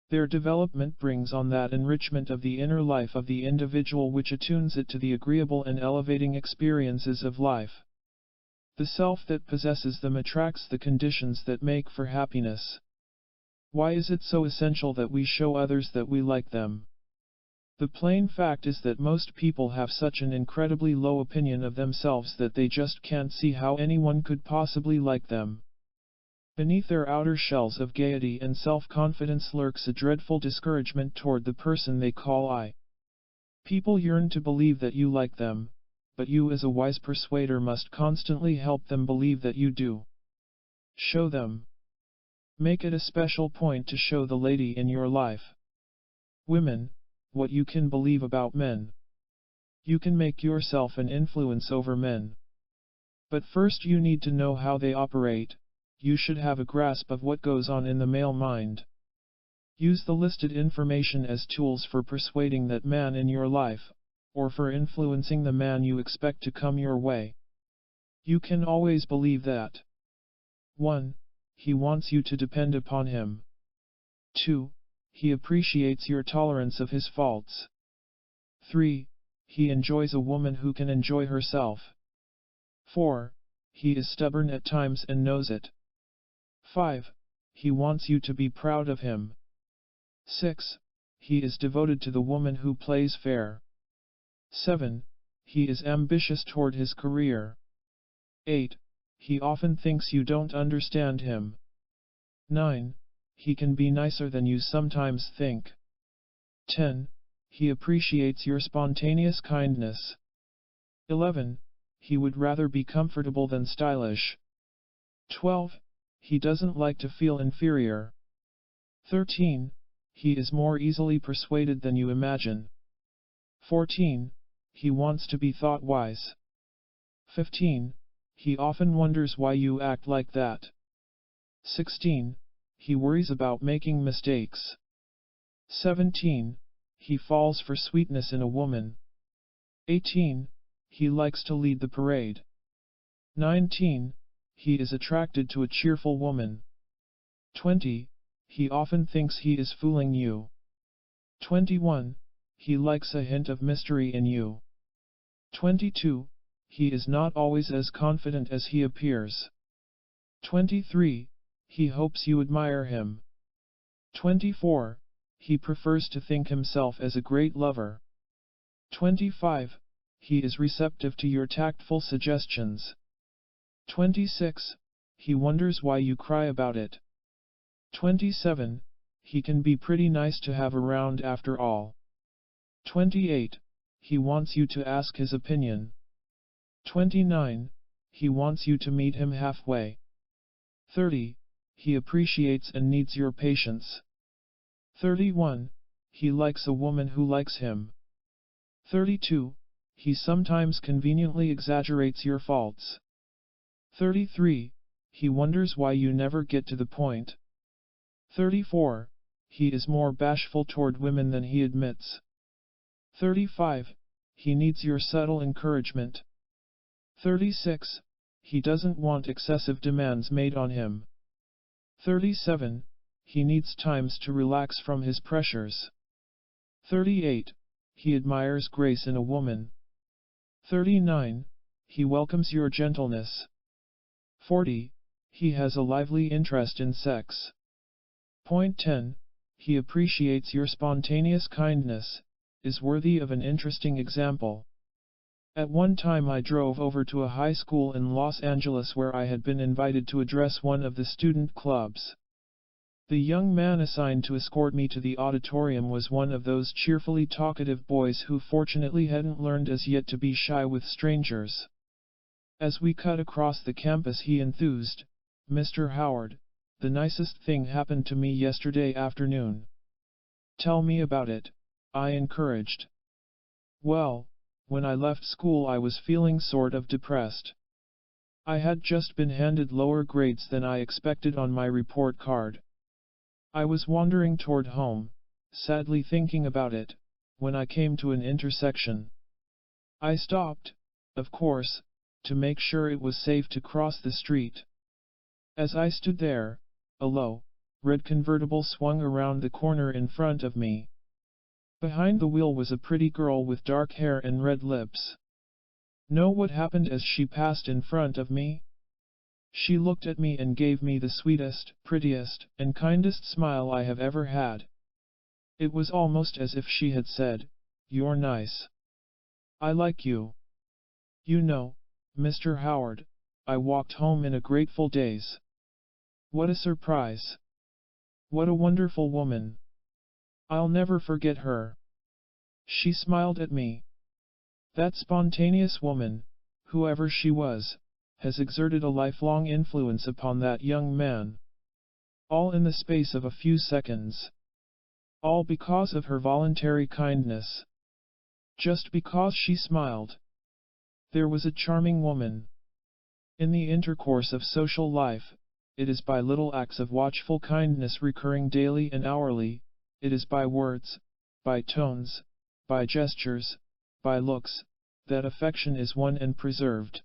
Their development brings on that enrichment of the inner life of the individual which attunes it to the agreeable and elevating experiences of life. The self that possesses them attracts the conditions that make for happiness. Why is it so essential that we show others that we like them? The plain fact is that most people have such an incredibly low opinion of themselves that they just can't see how anyone could possibly like them. Beneath their outer shells of gaiety and self-confidence lurks a dreadful discouragement toward the person they call I. People yearn to believe that you like them, but you as a wise persuader must constantly help them believe that you do. Show them. Make it a special point to show the lady in your life. Women, what you can believe about men. You can make yourself an influence over men. But first you need to know how they operate. You should have a grasp of what goes on in the male mind. Use the listed information as tools for persuading that man in your life, or for influencing the man you expect to come your way. You can always believe that 1. He wants you to depend upon him. 2. He appreciates your tolerance of his faults. 3. He enjoys a woman who can enjoy herself. 4. He is stubborn at times and knows it. 5. He wants you to be proud of him. 6. He is devoted to the woman who plays fair. 7. He is ambitious toward his career. 8. He often thinks you don't understand him. 9. He can be nicer than you sometimes think. 10. He appreciates your spontaneous kindness. 11. he would rather be comfortable than stylish. 12. He doesn't like to feel inferior. 13. He is more easily persuaded than you imagine. 14. He wants to be thought wise. 15. He often wonders why you act like that. 16. He worries about making mistakes. 17. He falls for sweetness in a woman. 18. He likes to lead the parade. 19. He is attracted to a cheerful woman. 20. He often thinks he is fooling you. 21. He likes a hint of mystery in you. 22. He is not always as confident as he appears. 23. He hopes you admire him. 24. He prefers to think himself as a great lover. 25. He is receptive to your tactful suggestions. 26. He wonders why you cry about it. 27. He can be pretty nice to have around after all. 28. He wants you to ask his opinion. 29. He wants you to meet him halfway. 30. He appreciates and needs your patience. 31. He likes a woman who likes him. 32. He sometimes conveniently exaggerates your faults. 33. He wonders why you never get to the point. 34. He is more bashful toward women than he admits. 35. He needs your subtle encouragement. 36. He doesn't want excessive demands made on him. 37. He needs times to relax from his pressures. 38. He admires grace in a woman. 39. He welcomes your gentleness. 40. He has a lively interest in sex. Point 10. He appreciates your spontaneous kindness, is worthy of an interesting example. At one time I drove over to a high school in Los Angeles where I had been invited to address one of the student clubs. The young man assigned to escort me to the auditorium was one of those cheerfully talkative boys who fortunately hadn't learned as yet to be shy with strangers. As we cut across the campus he enthused, "Mr. Howard, the nicest thing happened to me yesterday afternoon." "Tell me about it," I encouraged. "Well, when I left school I was feeling sort of depressed. I had just been handed lower grades than I expected on my report card. I was wandering toward home, sadly thinking about it, when I came to an intersection. I stopped, of course, to make sure it was safe to cross the street. As I stood there, a low, red convertible swung around the corner in front of me. Behind the wheel was a pretty girl with dark hair and red lips. Know what happened as she passed in front of me? She looked at me and gave me the sweetest, prettiest, and kindest smile I have ever had. It was almost as if she had said, "You're nice. I like you." You know, Mr. Howard, I walked home in a grateful daze. What a surprise! What a wonderful woman! I'll never forget her. She smiled at me. That spontaneous woman, whoever she was, has exerted a lifelong influence upon that young man. All in the space of a few seconds. All because of her voluntary kindness. Just because she smiled. There was a charming woman. In the intercourse of social life, it is by little acts of watchful kindness recurring daily and hourly, it is by words, by tones, by gestures, by looks, that affection is won and preserved.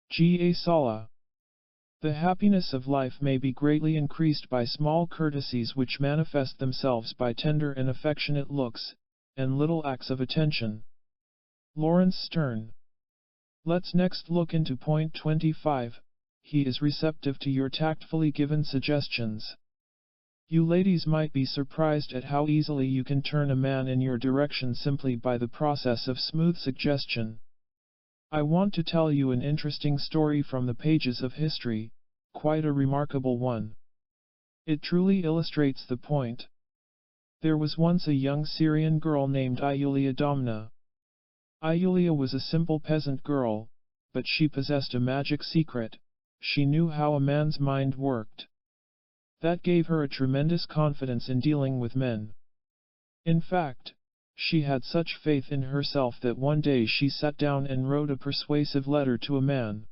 G.A. Sala. The happiness of life may be greatly increased by small courtesies which manifest themselves by tender and affectionate looks, and little acts of attention. Lawrence Stern. Let's next look into point 25, he is receptive to your tactfully given suggestions. You ladies might be surprised at how easily you can turn a man in your direction simply by the process of smooth suggestion. I want to tell you an interesting story from the pages of history, quite a remarkable one. It truly illustrates the point. There was once a young Syrian girl named Iulia Domna. Iulia was a simple peasant girl, but she possessed a magic secret: she knew how a man's mind worked. That gave her a tremendous confidence in dealing with men. In fact, she had such faith in herself that one day she sat down and wrote a persuasive letter to a man.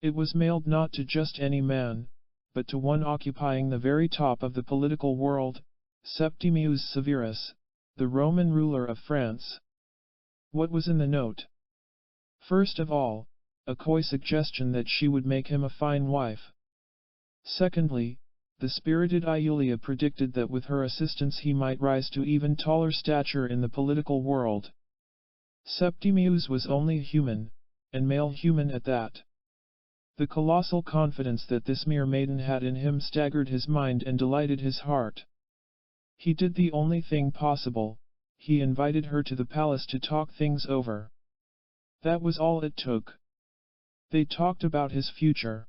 It was mailed not to just any man, but to one occupying the very top of the political world, Septimius Severus, the Roman ruler of France. What was in the note? First of all, a coy suggestion that she would make him a fine wife. Secondly, the spirited Iulia predicted that with her assistance he might rise to even taller stature in the political world. Septimius was only a human, and male human at that. The colossal confidence that this mere maiden had in him staggered his mind and delighted his heart. He did the only thing possible: he invited her to the palace to talk things over. That was all it took. They talked about his future.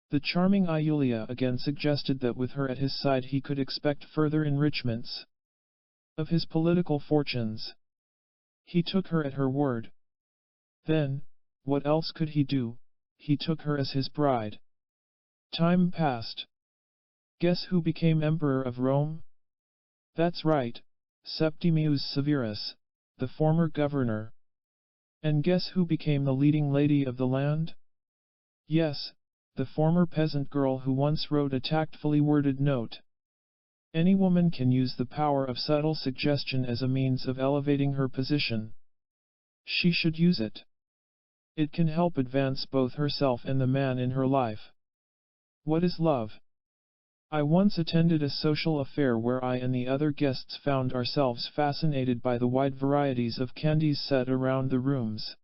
The charming Iulia again suggested that with her at his side he could expect further enrichments of his political fortunes. He took her at her word. Then, what else could he do? He took her as his bride. Time passed. Guess who became Emperor of Rome? That's right, Septimius Severus, the former governor. And guess who became the leading lady of the land? Yes, the former peasant girl who once wrote a tactfully worded note. Any woman can use the power of subtle suggestion as a means of elevating her position. She should use it. It can help advance both herself and the man in her life. What is love? I once attended a social affair where I and the other guests found ourselves fascinated by the wide varieties of candies set around the rooms.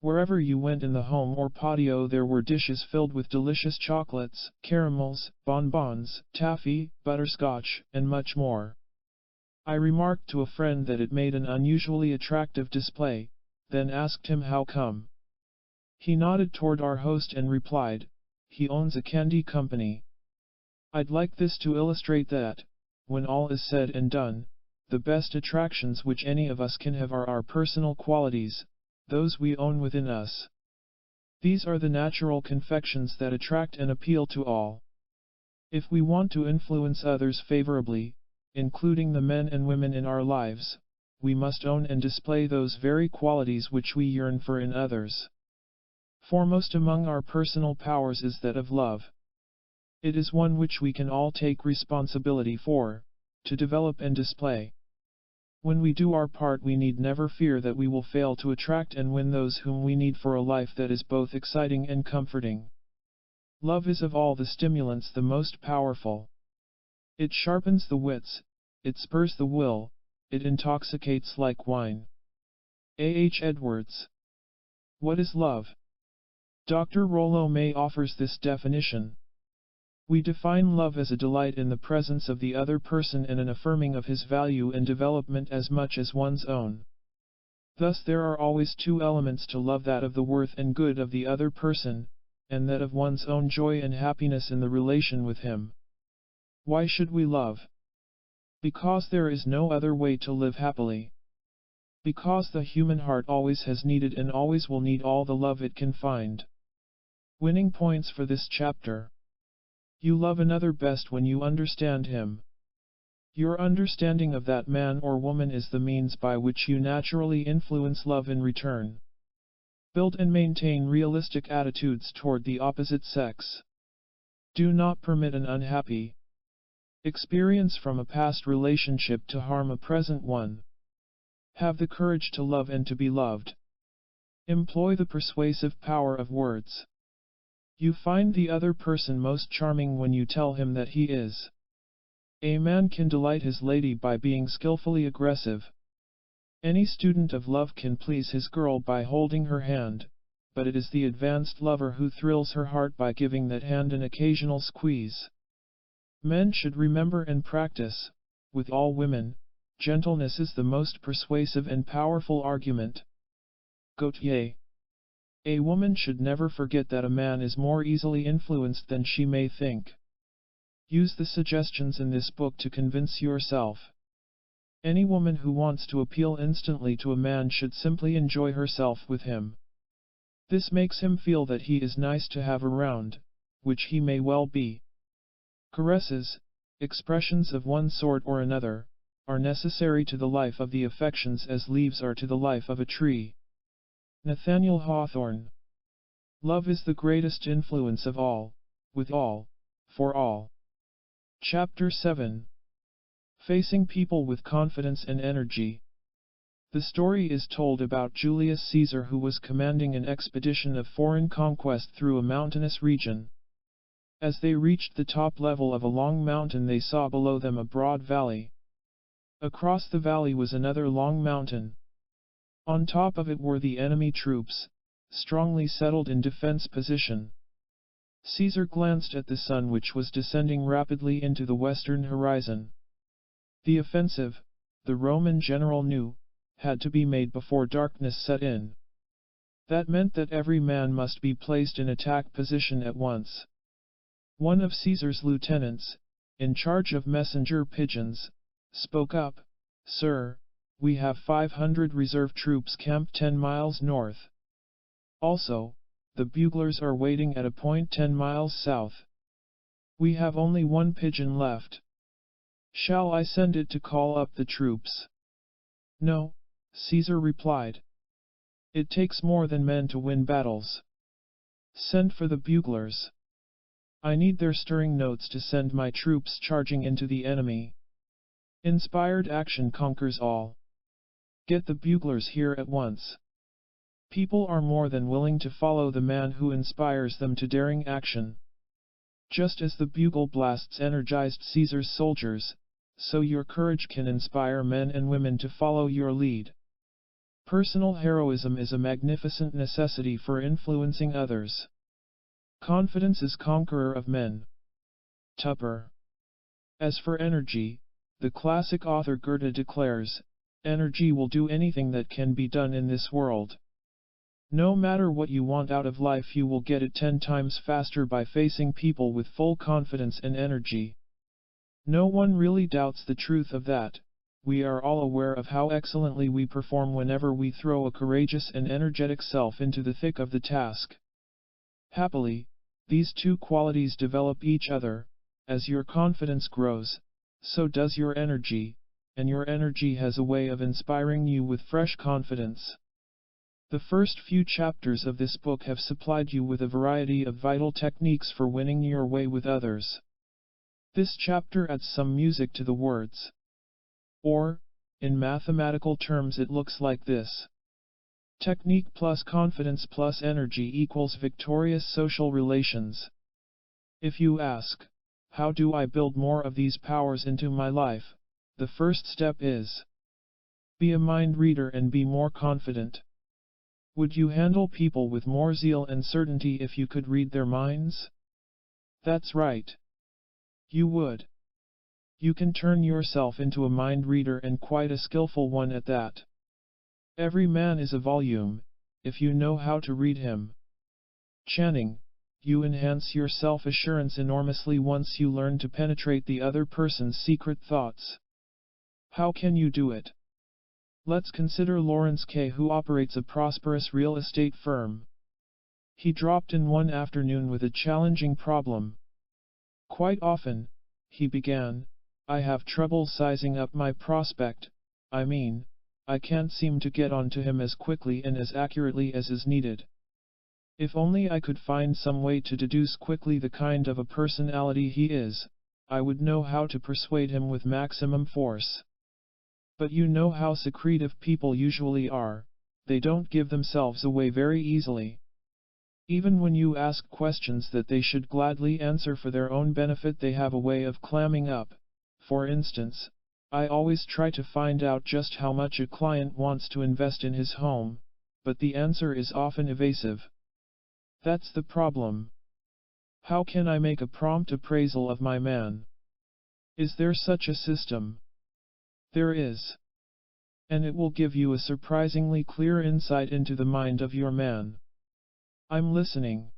Wherever you went in the home or patio there were dishes filled with delicious chocolates, caramels, bonbons, taffy, butterscotch, and much more. I remarked to a friend that it made an unusually attractive display, then asked him how come. He nodded toward our host and replied, "He owns a candy company." I'd like this to illustrate that, when all is said and done, the best attractions which any of us can have are our personal qualities, those we own within us. These are the natural confections that attract and appeal to all. If we want to influence others favorably, including the men and women in our lives, we must own and display those very qualities which we yearn for in others. Foremost among our personal powers is that of love. It is one which we can all take responsibility for, to develop and display. When we do our part we need never fear that we will fail to attract and win those whom we need for a life that is both exciting and comforting. Love is of all the stimulants the most powerful. It sharpens the wits, it spurs the will, it intoxicates like wine. A. H. Edwards. What is love? Dr. Rollo May offers this definition. We define love as a delight in the presence of the other person and an affirming of his value and development as much as one's own. Thus there are always two elements to love: that of the worth and good of the other person, and that of one's own joy and happiness in the relation with him. Why should we love? Because there is no other way to live happily. Because the human heart always has needed and always will need all the love it can find. Winning points for this chapter. You love another best when you understand him. Your understanding of that man or woman is the means by which you naturally influence love in return. Build and maintain realistic attitudes toward the opposite sex. Do not permit an unhappy experience from a past relationship to harm a present one. Have the courage to love and to be loved. Employ the persuasive power of words. You find the other person most charming when you tell him that he is. A man can delight his lady by being skillfully aggressive. Any student of love can please his girl by holding her hand, but it is the advanced lover who thrills her heart by giving that hand an occasional squeeze. Men should remember and practice, with all women, gentleness is the most persuasive and powerful argument. Gautier. A woman should never forget that a man is more easily influenced than she may think. Use the suggestions in this book to convince yourself. Any woman who wants to appeal instantly to a man should simply enjoy herself with him. This makes him feel that he is nice to have around, which he may well be. Caresses, expressions of one sort or another, are necessary to the life of the affections as leaves are to the life of a tree. Nathaniel Hawthorne. Love is the greatest influence of all, with all, for all. Chapter 7. Facing people with confidence and energy. The story is told about Julius Caesar, who was commanding an expedition of foreign conquest through a mountainous region. As they reached the top level of a long mountain, they saw below them a broad valley. Across the valley was another long mountain. On top of it were the enemy troops, strongly settled in defense position. Caesar glanced at the sun, which was descending rapidly into the western horizon. The offensive, the Roman general knew, had to be made before darkness set in. That meant that every man must be placed in attack position at once. One of Caesar's lieutenants, in charge of messenger pigeons, spoke up, "Sir, we have 500 reserve troops camped 10 miles north. Also, the buglers are waiting at a point 10 miles south. We have only one pigeon left. Shall I send it to call up the troops?" "No," Caesar replied. "It takes more than men to win battles. Send for the buglers. I need their stirring notes to send my troops charging into the enemy. Inspired action conquers all. Get the buglers here at once." People are more than willing to follow the man who inspires them to daring action. Just as the bugle blasts energized Caesar's soldiers, so your courage can inspire men and women to follow your lead. Personal heroism is a magnificent necessity for influencing others. Confidence is conqueror of men. Tupper. As for energy, the classic author Goethe declares, "Energy will do anything that can be done in this world. No matter what you want out of life, you will get it 10 times faster by facing people with full confidence and energy." No one really doubts the truth of that. We are all aware of how excellently we perform whenever we throw a courageous and energetic self into the thick of the task. Happily, these two qualities develop each other. As your confidence grows, so does your energy, and your energy has a way of inspiring you with fresh confidence. The first few chapters of this book have supplied you with a variety of vital techniques for winning your way with others. This chapter adds some music to the words. Or, in mathematical terms, it looks like this. Technique plus confidence plus energy equals victorious social relations. If you ask, how do I build more of these powers into my life? The first step is: be a mind reader and be more confident. Would you handle people with more zeal and certainty if you could read their minds? That's right. You would. You can turn yourself into a mind reader, and quite a skillful one at that. Every man is a volume, if you know how to read him. Channing, you enhance your self-assurance enormously once you learn to penetrate the other person's secret thoughts. How can you do it? Let's consider Lawrence K., who operates a prosperous real estate firm. He dropped in one afternoon with a challenging problem. Quite often, he began, I have trouble sizing up my prospect. I can't seem to get onto him as quickly and as accurately as is needed. If only I could find some way to deduce quickly the kind of a personality he is, I would know how to persuade him with maximum force. But you know how secretive people usually are, they don't give themselves away very easily. Even when you ask questions that they should gladly answer for their own benefit, they have a way of clamming up. For instance, I always try to find out just how much a client wants to invest in his home, but the answer is often evasive. That's the problem. How can I make a prompt appraisal of my man? Is there such a system? There is. And it will give you a surprisingly clear insight into the mind of your man. I'm listening.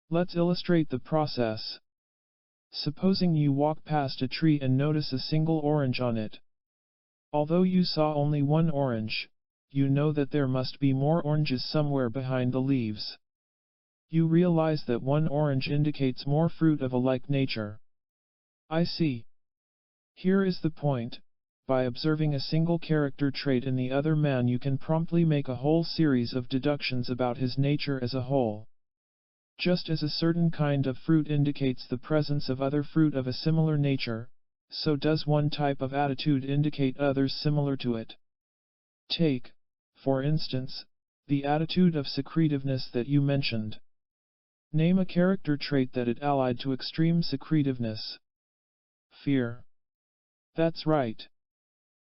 Let's illustrate the process. Supposing you walk past a tree and notice a single orange on it. Although you saw only one orange, you know that there must be more oranges somewhere behind the leaves. You realize that one orange indicates more fruit of a like nature. I see. Here is the point. By observing a single character trait in the other man you can promptly make a whole series of deductions about his nature as a whole. Just as a certain kind of fruit indicates the presence of other fruit of a similar nature, so does one type of attitude indicate others similar to it. Take, for instance, the attitude of secretiveness that you mentioned. Name a character trait that is allied to extreme secretiveness. Fear. That's right.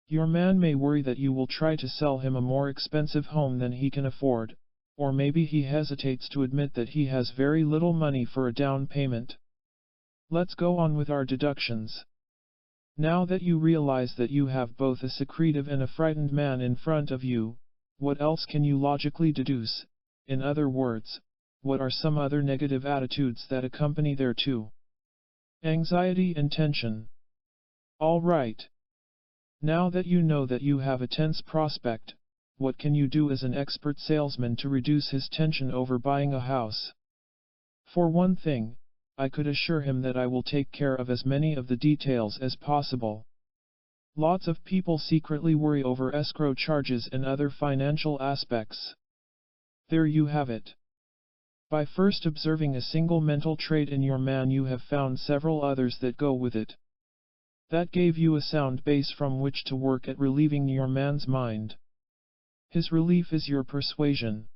Your man may worry that you will try to sell him a more expensive home than he can afford, or maybe he hesitates to admit that he has very little money for a down payment. Let's go on with our deductions. Now that you realize that you have both a secretive and a frightened man in front of you, what else can you logically deduce? In other words, what are some other negative attitudes that accompany thereto? Anxiety and tension. All right. Now that you know that you have a tense prospect, what can you do as an expert salesman to reduce his tension over buying a house? For one thing, I could assure him that I will take care of as many of the details as possible. Lots of people secretly worry over escrow charges and other financial aspects. There you have it. By first observing a single mental trait in your man you have found several others that go with it. That gave you a sound base from which to work at relieving your man's mind. His relief is your persuasion.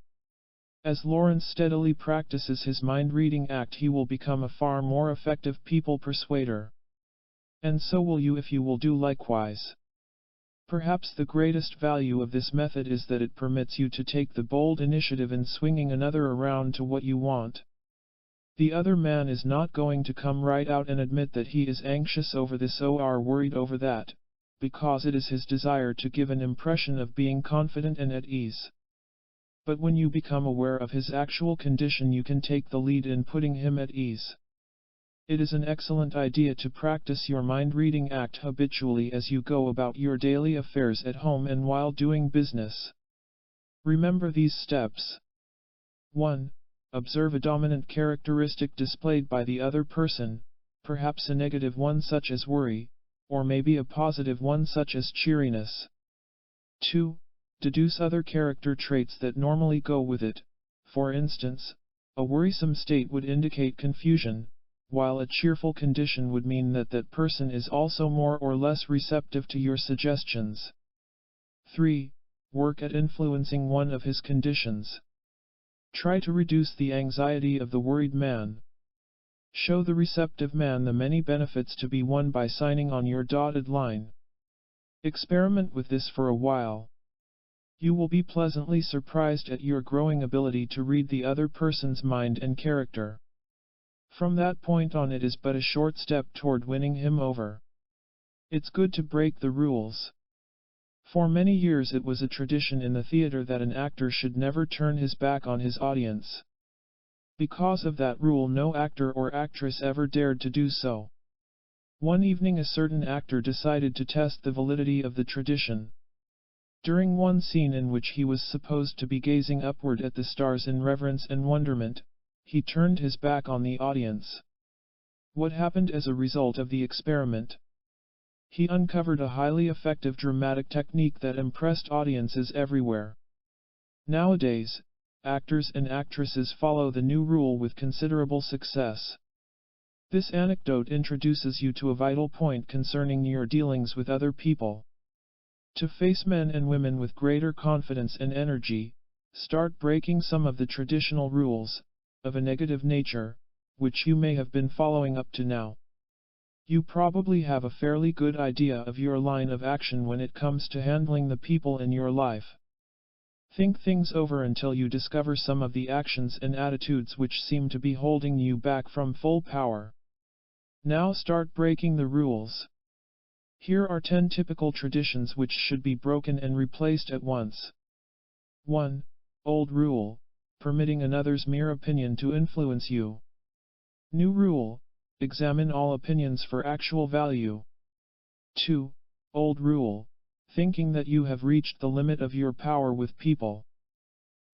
As Lawrence steadily practices his mind-reading act he will become a far more effective people persuader. And so will you if you will do likewise. Perhaps the greatest value of this method is that it permits you to take the bold initiative in swinging another around to what you want. The other man is not going to come right out and admit that he is anxious over this or worried over that, because it is his desire to give an impression of being confident and at ease. But when you become aware of his actual condition you can take the lead in putting him at ease. It is an excellent idea to practice your mind-reading act habitually as you go about your daily affairs at home and while doing business. Remember these steps. 1. Observe a dominant characteristic displayed by the other person, perhaps a negative one such as worry, or maybe a positive one such as cheeriness. 2. Deduce other character traits that normally go with it. For instance, a worrisome state would indicate confusion, while a cheerful condition would mean that that person is also more or less receptive to your suggestions. 3. Work at influencing one of his conditions. Try to reduce the anxiety of the worried man. Show the receptive man the many benefits to be won by signing on your dotted line. Experiment with this for a while. You will be pleasantly surprised at your growing ability to read the other person's mind and character. From that point on it is but a short step toward winning him over. It's good to break the rules. For many years it was a tradition in the theater that an actor should never turn his back on his audience. Because of that rule no actor or actress ever dared to do so. One evening a certain actor decided to test the validity of the tradition. During one scene in which he was supposed to be gazing upward at the stars in reverence and wonderment, he turned his back on the audience. What happened as a result of the experiment? He uncovered a highly effective dramatic technique that impressed audiences everywhere. Nowadays, actors and actresses follow the new rule with considerable success. This anecdote introduces you to a vital point concerning your dealings with other people. To face men and women with greater confidence and energy, start breaking some of the traditional rules, of a negative nature, which you may have been following up to now. You probably have a fairly good idea of your line of action when it comes to handling the people in your life. Think things over until you discover some of the actions and attitudes which seem to be holding you back from full power. Now start breaking the rules. Here are 10 typical traditions which should be broken and replaced at once. 1. Old rule, permitting another's mere opinion to influence you. New rule, examine all opinions for actual value. 2. Old rule, thinking that you have reached the limit of your power with people.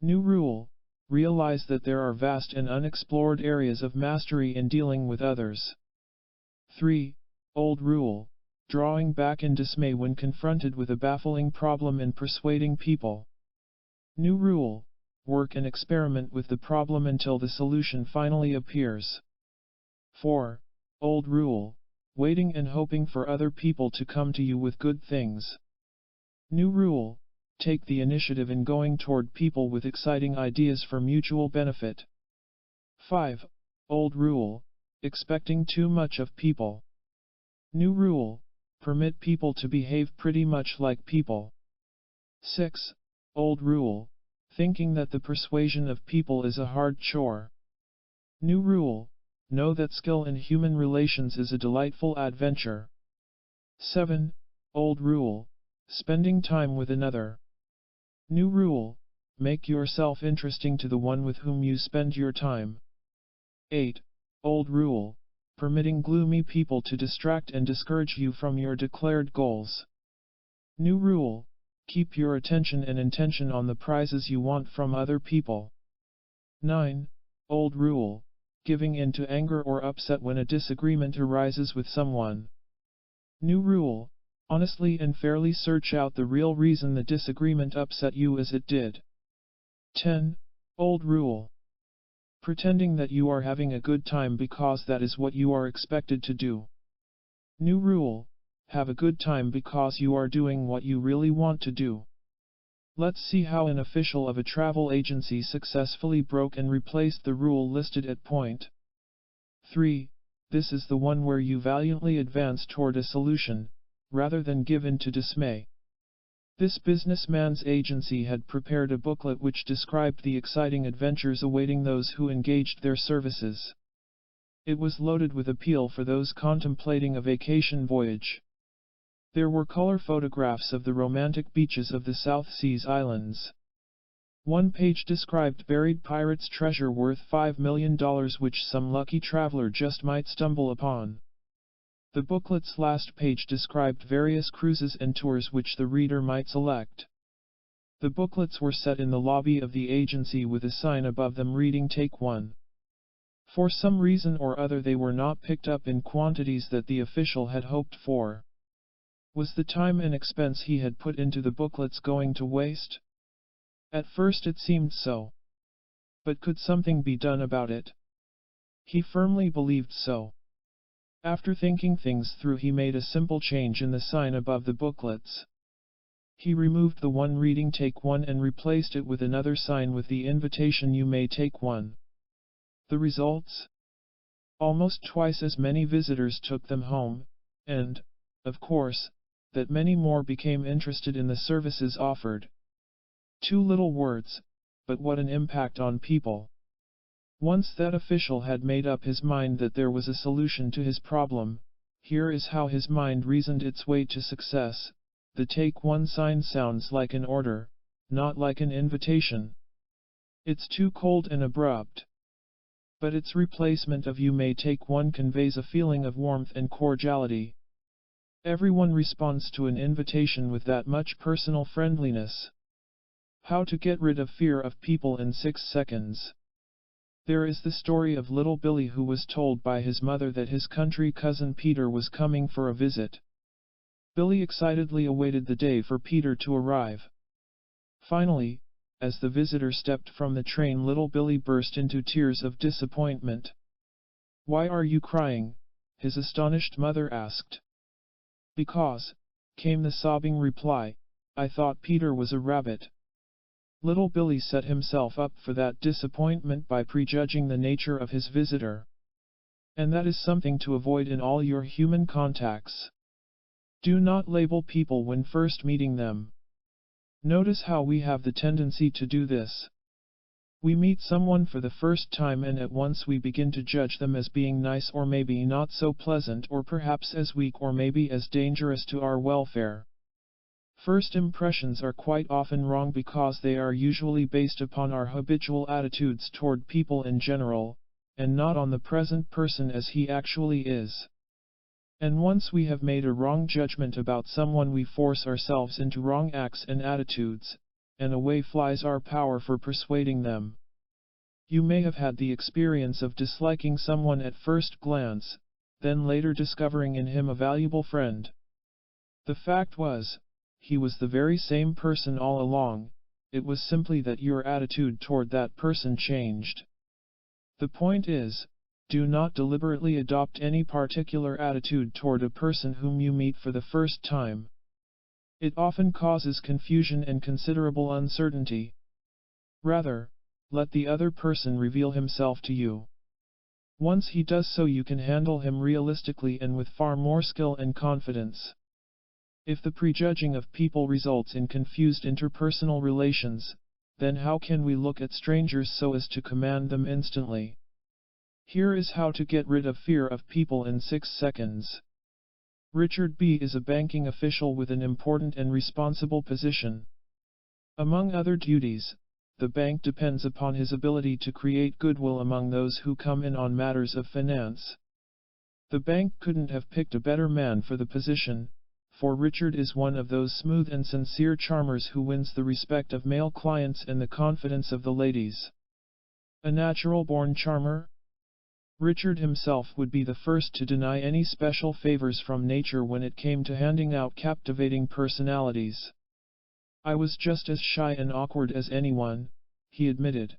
New rule, realize that there are vast and unexplored areas of mastery in dealing with others. 3. Old rule, drawing back in dismay when confronted with a baffling problem in persuading people. New rule, work and experiment with the problem until the solution finally appears. 4. Old rule, waiting and hoping for other people to come to you with good things. New rule, take the initiative in going toward people with exciting ideas for mutual benefit. 5. Old rule, expecting too much of people. New rule, permit people to behave pretty much like people. 6. Old rule, thinking that the persuasion of people is a hard chore. New rule, know that skill in human relations is a delightful adventure. 7. Old rule, spending time with another. New rule, make yourself interesting to the one with whom you spend your time. 8. Old rule, permitting gloomy people to distract and discourage you from your declared goals. New rule, keep your attention and intention on the prizes you want from other people. 9. Old rule, giving in to anger or upset when a disagreement arises with someone. New rule, honestly and fairly search out the real reason the disagreement upset you as it did. 10. Old rule, pretending that you are having a good time because that is what you are expected to do. New rule, have a good time because you are doing what you really want to do. Let's see how an official of a travel agency successfully broke and replaced the rule listed at point 3. This is the one where you valiantly advance toward a solution, rather than give in to dismay. This businessman's agency had prepared a booklet which described the exciting adventures awaiting those who engaged their services. It was loaded with appeal for those contemplating a vacation voyage. There were color photographs of the romantic beaches of the South Seas Islands. One page described buried pirates' treasure worth $5 million which some lucky traveler just might stumble upon. The booklet's last page described various cruises and tours which the reader might select. The booklets were set in the lobby of the agency with a sign above them reading "Take 1." For some reason or other they were not picked up in quantities that the official had hoped for. Was the time and expense he had put into the booklets going to waste? At first it seemed so. But could something be done about it? He firmly believed so. After thinking things through, he made a simple change in the sign above the booklets. He removed the one reading "Take 1" and replaced it with another sign with the invitation "You may take 1." The results? Almost twice as many visitors took them home, and, of course, that many more became interested in the services offered. 2 little words, but what an impact on people. Once that official had made up his mind that there was a solution to his problem, here is how his mind reasoned its way to success. The "Take 1" sign sounds like an order, not like an invitation. It's too cold and abrupt. But its replacement of "You may take 1" conveys a feeling of warmth and cordiality. Everyone responds to an invitation with that much personal friendliness. How to get rid of fear of people in 6 seconds. There is the story of little Billy who was told by his mother that his country cousin Peter was coming for a visit. Billy excitedly awaited the day for Peter to arrive. Finally, as the visitor stepped from the train, little Billy burst into tears of disappointment. "Why are you crying?" his astonished mother asked. "Because," came the sobbing reply, "I thought Peter was a rabbit." Little Billy set himself up for that disappointment by prejudging the nature of his visitor. And that is something to avoid in all your human contacts. Do not label people when first meeting them. Notice how we have the tendency to do this. We meet someone for the first time and at once we begin to judge them as being nice or maybe not so pleasant, or perhaps as weak or maybe as dangerous to our welfare. First impressions are quite often wrong because they are usually based upon our habitual attitudes toward people in general, and not on the present person as he actually is. And once we have made a wrong judgment about someone, we force ourselves into wrong acts and attitudes, and away flies our power for persuading them. You may have had the experience of disliking someone at first glance, then later discovering in him a valuable friend. The fact was, he was the very same person all along, it was simply that your attitude toward that person changed. The point is, do not deliberately adopt any particular attitude toward a person whom you meet for the first time. It often causes confusion and considerable uncertainty. Rather, let the other person reveal himself to you. Once he does so, you can handle him realistically and with far more skill and confidence. If the prejudging of people results in confused interpersonal relations, then how can we look at strangers so as to command them instantly? Here is how to get rid of fear of people in 6 seconds. Richard B. is a banking official with an important and responsible position. Among other duties, the bank depends upon his ability to create goodwill among those who come in on matters of finance. The bank couldn't have picked a better man for the position, for Richard is one of those smooth and sincere charmers who wins the respect of male clients and the confidence of the ladies. A natural-born charmer? Richard himself would be the first to deny any special favors from nature when it came to handing out captivating personalities. I was just as shy and awkward as anyone, he admitted.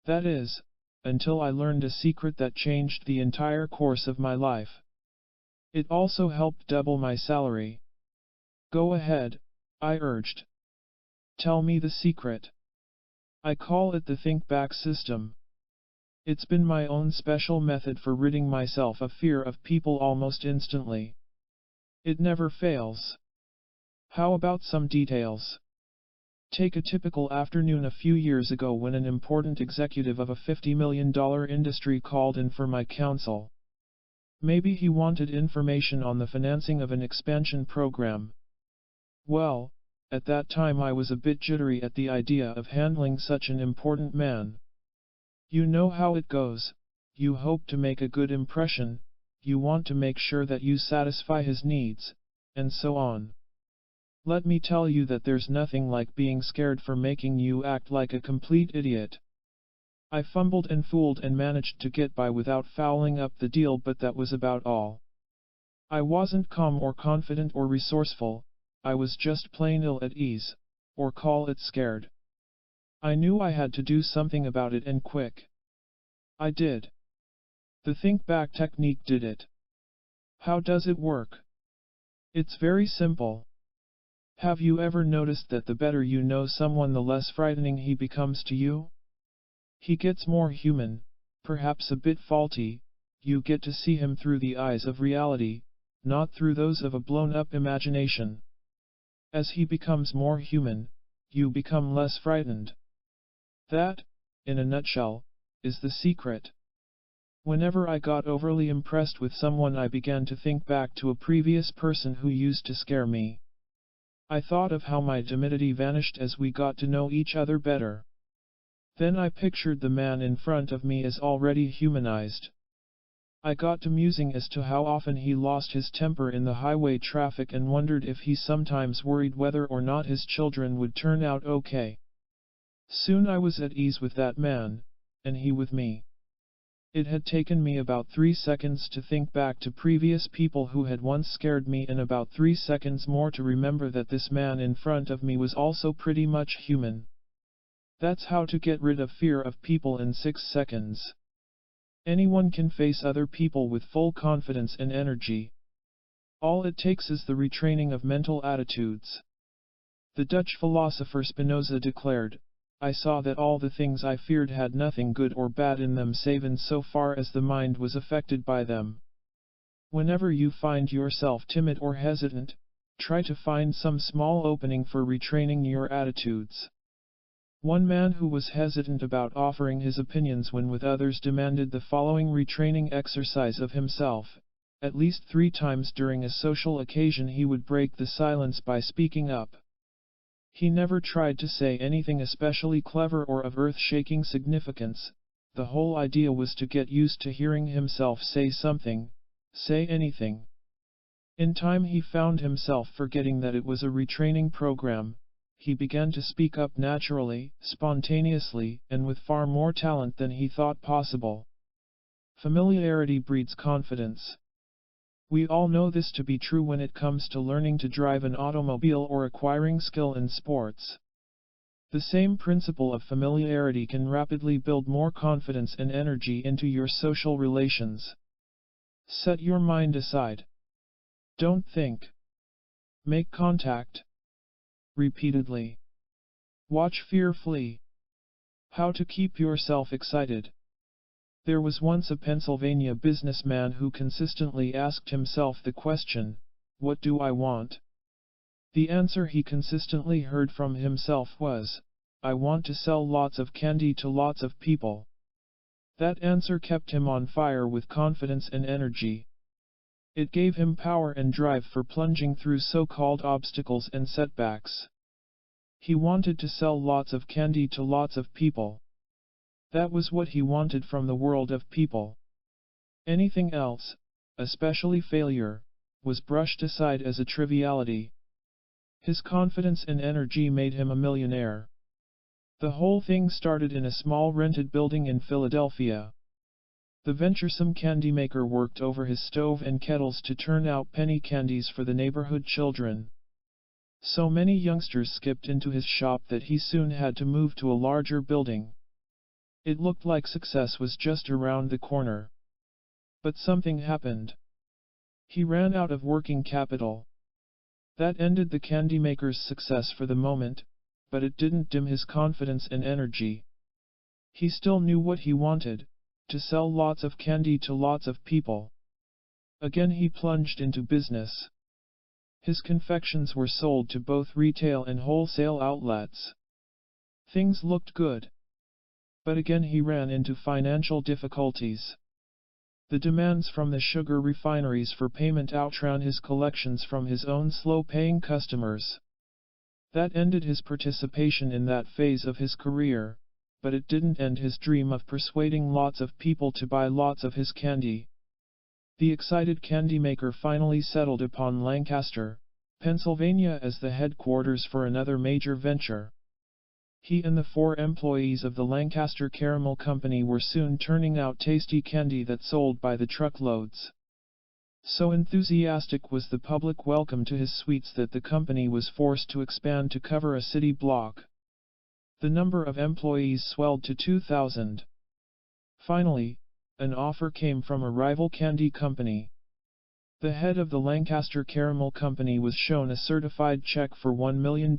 That is, until I learned a secret that changed the entire course of my life. It also helped double my salary. Go ahead, I urged. Tell me the secret. I call it the think-back system. It's been my own special method for ridding myself of fear of people almost instantly. It never fails. How about some details? Take a typical afternoon a few years ago when an important executive of a $50 million industry called in for my counsel. Maybe he wanted information on the financing of an expansion program. Well, at that time I was a bit jittery at the idea of handling such an important man. You know how it goes, you hope to make a good impression, you want to make sure that you satisfy his needs, and so on. Let me tell you that there's nothing like being scared for making you act like a complete idiot. I fumbled and fooled and managed to get by without fouling up the deal, but that was about all. I wasn't calm or confident or resourceful, I was just plain ill at ease, or call it scared. I knew I had to do something about it and quick. I did. The think-back technique did it. How does it work? It's very simple. Have you ever noticed that the better you know someone, the less frightening he becomes to you? He gets more human, perhaps a bit faulty, you get to see him through the eyes of reality, not through those of a blown-up imagination. As he becomes more human, you become less frightened. That, in a nutshell, is the secret. Whenever I got overly impressed with someone, I began to think back to a previous person who used to scare me. I thought of how my timidity vanished as we got to know each other better. Then I pictured the man in front of me as already humanized. I got to musing as to how often he lost his temper in the highway traffic and wondered if he sometimes worried whether or not his children would turn out okay. Soon I was at ease with that man, and he with me. It had taken me about 3 seconds to think back to previous people who had once scared me, and about 3 seconds more to remember that this man in front of me was also pretty much human. That's how to get rid of fear of people in 6 seconds. Anyone can face other people with full confidence and energy. All it takes is the retraining of mental attitudes. The Dutch philosopher Spinoza declared, I saw that all the things I feared had nothing good or bad in them save in so far as the mind was affected by them. Whenever you find yourself timid or hesitant, try to find some small opening for retraining your attitudes. One man who was hesitant about offering his opinions when with others demanded the following retraining exercise of himself. At least 3 times during a social occasion he would break the silence by speaking up. He never tried to say anything especially clever or of earth-shaking significance. The whole idea was to get used to hearing himself say something, say anything. In time he found himself forgetting that it was a retraining program. He began to speak up naturally, spontaneously, and with far more talent than he thought possible. Familiarity breeds confidence. We all know this to be true when it comes to learning to drive an automobile or acquiring skill in sports. The same principle of familiarity can rapidly build more confidence and energy into your social relations. Set your mind aside. Don't think. Make contact. Repeatedly. Watch fear flee. How to keep yourself excited. There was once a Pennsylvania businessman who consistently asked himself the question, "What do I want?" The answer he consistently heard from himself was, "I want to sell lots of candy to lots of people." That answer kept him on fire with confidence and energy. It gave him power and drive for plunging through so-called obstacles and setbacks. He wanted to sell lots of candy to lots of people. That was what he wanted from the world of people. Anything else, especially failure, was brushed aside as a triviality. His confidence and energy made him a millionaire. The whole thing started in a small rented building in Philadelphia. The venturesome candy maker worked over his stove and kettles to turn out penny candies for the neighborhood children. So many youngsters skipped into his shop that he soon had to move to a larger building. It looked like success was just around the corner. But something happened. He ran out of working capital. That ended the candy maker's success for the moment, but it didn't dim his confidence and energy. He still knew what he wanted, to sell lots of candy to lots of people. Again he plunged into business. His confections were sold to both retail and wholesale outlets. Things looked good. But again he ran into financial difficulties. The demands from the sugar refineries for payment outran his collections from his own slow-paying customers. That ended his participation in that phase of his career, but it didn't end his dream of persuading lots of people to buy lots of his candy. The excited candy maker finally settled upon Lancaster, Pennsylvania as the headquarters for another major venture. He and the 4 employees of the Lancaster Caramel Company were soon turning out tasty candy that sold by the truckloads. So enthusiastic was the public welcome to his sweets that the company was forced to expand to cover a city block. The number of employees swelled to 2,000. Finally, an offer came from a rival candy company. The head of the Lancaster Caramel Company was shown a certified check for $1 million.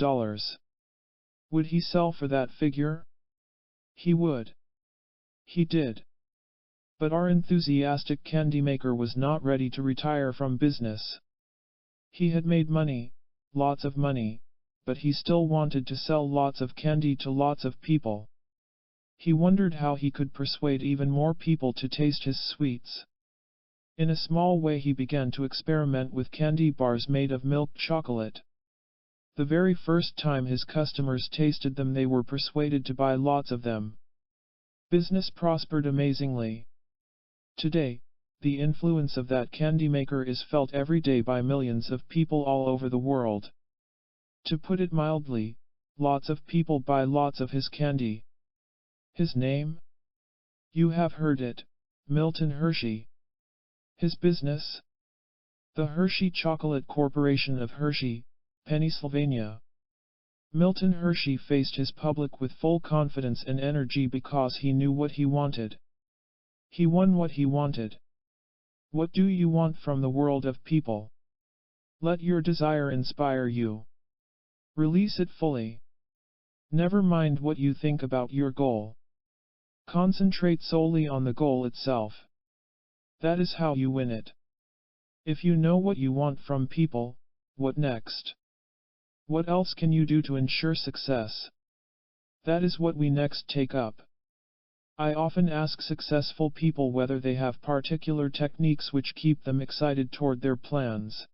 Would he sell for that figure? He would. He did. But our enthusiastic candy maker was not ready to retire from business. He had made money, lots of money, but he still wanted to sell lots of candy to lots of people. He wondered how he could persuade even more people to taste his sweets. In a small way he began to experiment with candy bars made of milk chocolate. The very first time his customers tasted them they were persuaded to buy lots of them. Business prospered amazingly. Today, the influence of that candy maker is felt every day by millions of people all over the world. To put it mildly, lots of people buy lots of his candy. His name? You have heard it, Milton Hershey. His business? The Hershey Chocolate Corporation of Hershey, Pennsylvania. Milton Hershey faced his public with full confidence and energy because he knew what he wanted. He won what he wanted. What do you want from the world of people? Let your desire inspire you. Release it fully. Never mind what you think about your goal. Concentrate solely on the goal itself. That is how you win it. If you know what you want from people, what next? What else can you do to ensure success? That is what we next take up. I often ask successful people whether they have particular techniques which keep them excited toward their plans.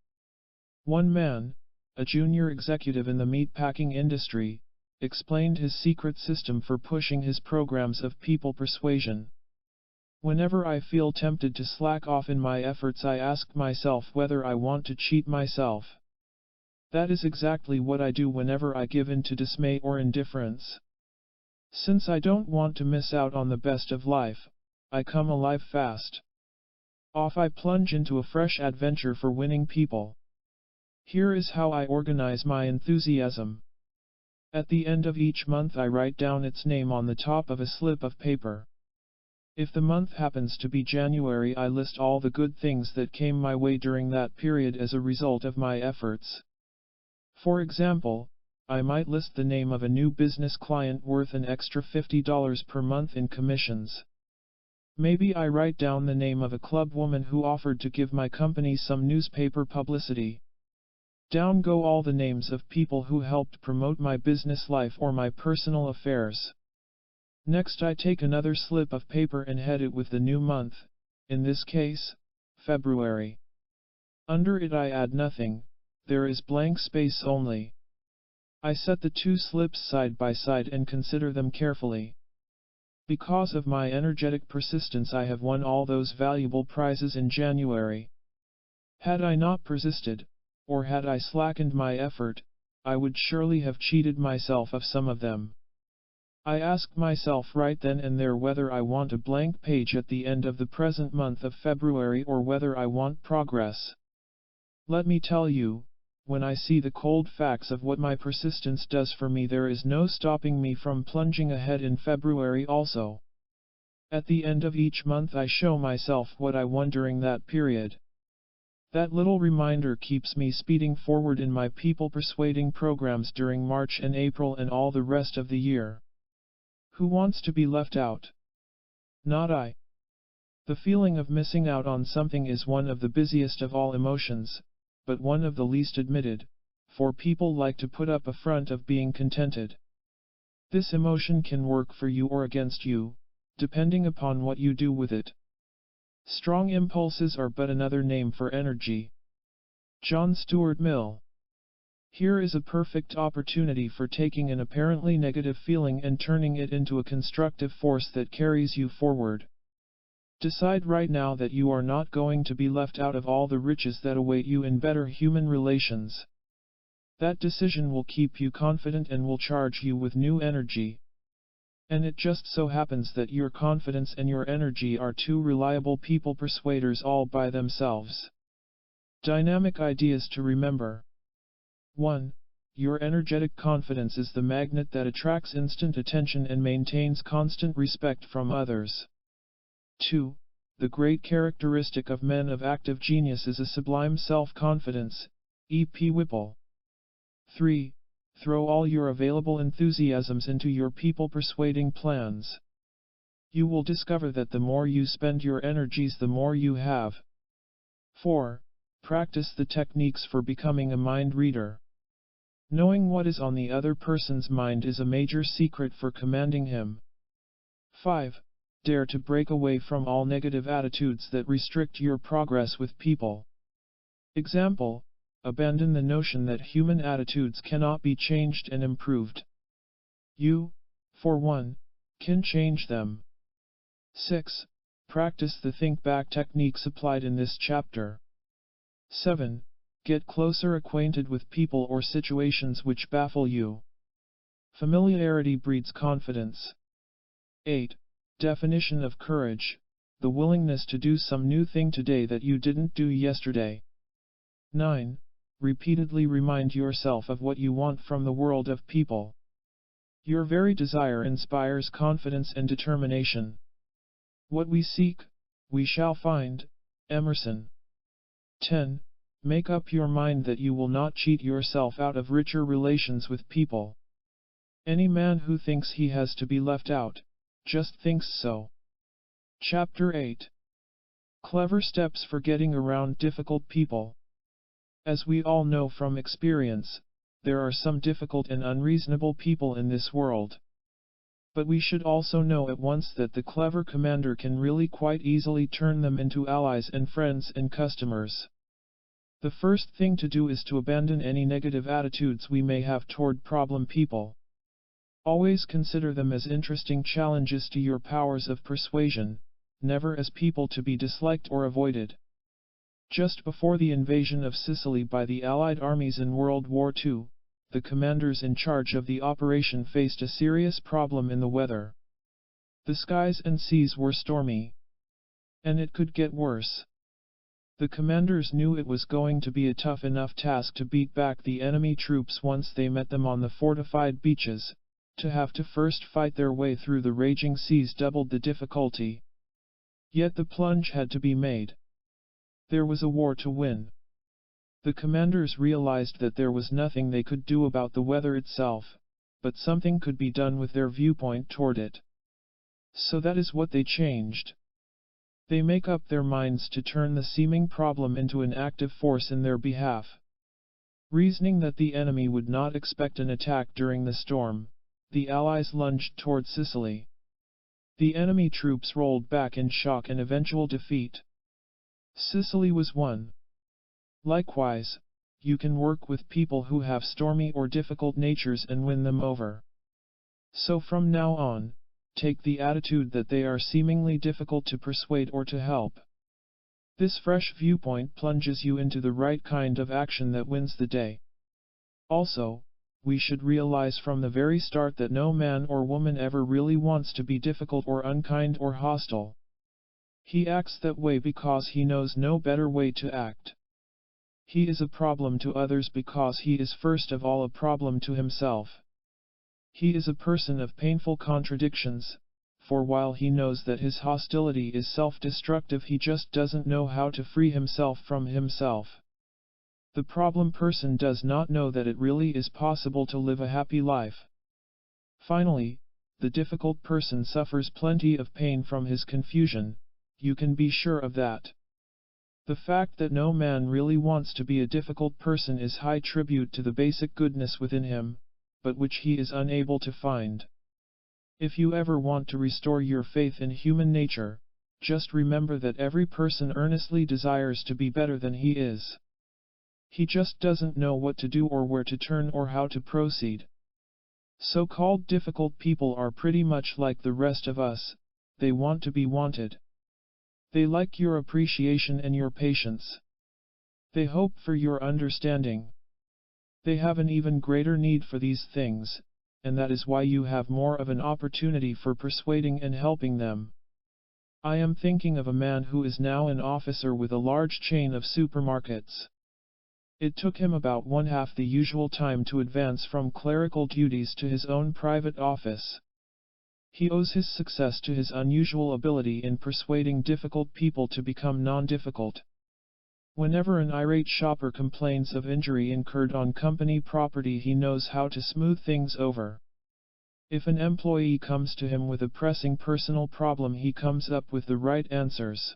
One man, a junior executive in the meatpacking industry, explained his secret system for pushing his programs of people persuasion. Whenever I feel tempted to slack off in my efforts, I ask myself whether I want to cheat myself. That is exactly what I do whenever I give in to dismay or indifference. Since I don't want to miss out on the best of life, I come alive fast. Off I plunge into a fresh adventure for winning people. Here is how I organize my enthusiasm. At the end of each month I write down its name on the top of a slip of paper. If the month happens to be January, I list all the good things that came my way during that period as a result of my efforts. For example, I might list the name of a new business client worth an extra $50 per month in commissions. Maybe I write down the name of a club woman who offered to give my company some newspaper publicity. Down go all the names of people who helped promote my business life or my personal affairs. Next I take another slip of paper and head it with the new month, in this case, February. Under it I add nothing, there is blank space only. I set the two slips side by side and consider them carefully. Because of my energetic persistence I have won all those valuable prizes in January. Had I not persisted, or had I slackened my effort, I would surely have cheated myself of some of them. I ask myself right then and there whether I want a blank page at the end of the present month of February or whether I want progress. Let me tell you, when I see the cold facts of what my persistence does for me, there is no stopping me from plunging ahead in February also. At the end of each month I show myself what I won during that period. That little reminder keeps me speeding forward in my people persuading programs during March and April and all the rest of the year. Who wants to be left out? Not I. The feeling of missing out on something is one of the busiest of all emotions, but one of the least admitted, for people like to put up a front of being contented. This emotion can work for you or against you, depending upon what you do with it. Strong impulses are but another name for energy. John Stuart Mill. Here is a perfect opportunity for taking an apparently negative feeling and turning it into a constructive force that carries you forward. Decide right now that you are not going to be left out of all the riches that await you in better human relations. That decision will keep you confident and will charge you with new energy. And it just so happens that your confidence and your energy are two reliable people persuaders all by themselves. Dynamic ideas to remember. 1. Your energetic confidence is the magnet that attracts instant attention and maintains constant respect from others. 2. The great characteristic of men of active genius is a sublime self-confidence. E.P. Whipple. 3. Throw all your available enthusiasms into your people persuading plans. You will discover that the more you spend your energies, the more you have. 4. Practice the techniques for becoming a mind reader. Knowing what is on the other person's mind is a major secret for commanding him. 5. Dare to break away from all negative attitudes that restrict your progress with people. Example: abandon the notion that human attitudes cannot be changed and improved. You, for one, can change them. 6. Practice the think-back techniques applied in this chapter. 7. Get closer acquainted with people or situations which baffle you. Familiarity breeds confidence. 8. Definition of courage: the willingness to do some new thing today that you didn't do yesterday. 9. Repeatedly remind yourself of what you want from the world of people. Your very desire inspires confidence and determination. What we seek, we shall find. Emerson. 10. Make up your mind that you will not cheat yourself out of richer relations with people. Any man who thinks he has to be left out, just thinks so. Chapter 8. Clever steps for getting around difficult people. As we all know from experience, there are some difficult and unreasonable people in this world. But we should also know at once that the clever commander can really quite easily turn them into allies and friends and customers. The first thing to do is to abandon any negative attitudes we may have toward problem people. Always consider them as interesting challenges to your powers of persuasion, never as people to be disliked or avoided. Just before the invasion of Sicily by the Allied armies in World War II, the commanders in charge of the operation faced a serious problem in the weather. The skies and seas were stormy. And it could get worse. The commanders knew it was going to be a tough enough task to beat back the enemy troops once they met them on the fortified beaches. To have to first fight their way through the raging seas doubled the difficulty. Yet the plunge had to be made. There was a war to win. The commanders realized that there was nothing they could do about the weather itself, but something could be done with their viewpoint toward it. So that is what they changed. They make up their minds to turn the seeming problem into an active force in their behalf. Reasoning that the enemy would not expect an attack during the storm, the Allies lunged toward Sicily. The enemy troops rolled back in shock and eventual defeat. Sicily was won. Likewise, you can work with people who have stormy or difficult natures and win them over. So from now on, take the attitude that they are seemingly difficult to persuade or to help. This fresh viewpoint plunges you into the right kind of action that wins the day. Also, we should realize from the very start that no man or woman ever really wants to be difficult or unkind or hostile. He acts that way because he knows no better way to act. He is a problem to others because he is first of all a problem to himself. He is a person of painful contradictions, for while he knows that his hostility is self-destructive, he just doesn't know how to free himself from himself. The problem person does not know that it really is possible to live a happy life. Finally, the difficult person suffers plenty of pain from his confusion, you can be sure of that. The fact that no man really wants to be a difficult person is high tribute to the basic goodness within him, but which he is unable to find. If you ever want to restore your faith in human nature, just remember that every person earnestly desires to be better than he is. He just doesn't know what to do or where to turn or how to proceed. So-called difficult people are pretty much like the rest of us, they want to be wanted. They like your appreciation and your patience. They hope for your understanding. They have an even greater need for these things, and that is why you have more of an opportunity for persuading and helping them. I am thinking of a man who is now an officer with a large chain of supermarkets. It took him about 1/2 the usual time to advance from clerical duties to his own private office. He owes his success to his unusual ability in persuading difficult people to become non-difficult. Whenever an irate shopper complains of injury incurred on company property, he knows how to smooth things over. If an employee comes to him with a pressing personal problem, he comes up with the right answers.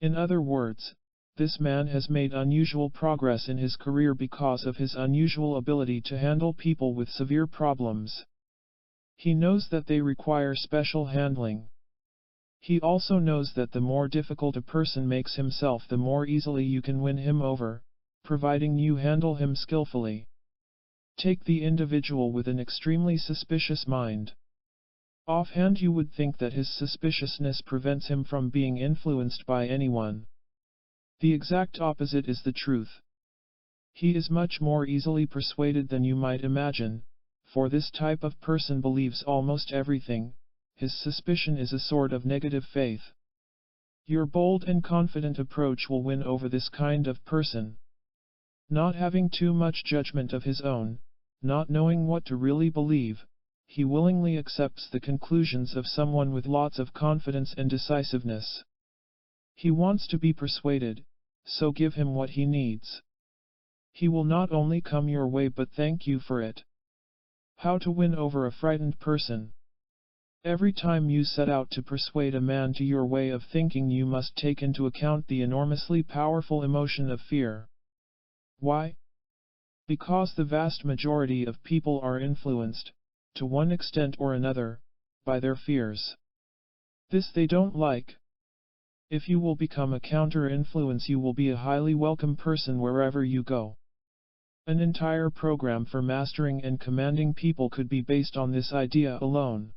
In other words, this man has made unusual progress in his career because of his unusual ability to handle people with severe problems. He knows that they require special handling. He also knows that the more difficult a person makes himself, the more easily you can win him over, providing you handle him skillfully. Take the individual with an extremely suspicious mind. Offhand you would think that his suspiciousness prevents him from being influenced by anyone. The exact opposite is the truth. He is much more easily persuaded than you might imagine, for this type of person believes almost everything. His suspicion is a sort of negative faith. Your bold and confident approach will win over this kind of person. Not having too much judgment of his own, not knowing what to really believe, he willingly accepts the conclusions of someone with lots of confidence and decisiveness. He wants to be persuaded, so give him what he needs. He will not only come your way but thank you for it. How to win over a frightened person. Every time you set out to persuade a man to your way of thinking, you must take into account the enormously powerful emotion of fear. Why? Because the vast majority of people are influenced, to one extent or another, by their fears. This they don't like. If you will become a counter-influence, you will be a highly welcome person wherever you go. An entire program for mastering and commanding people could be based on this idea alone.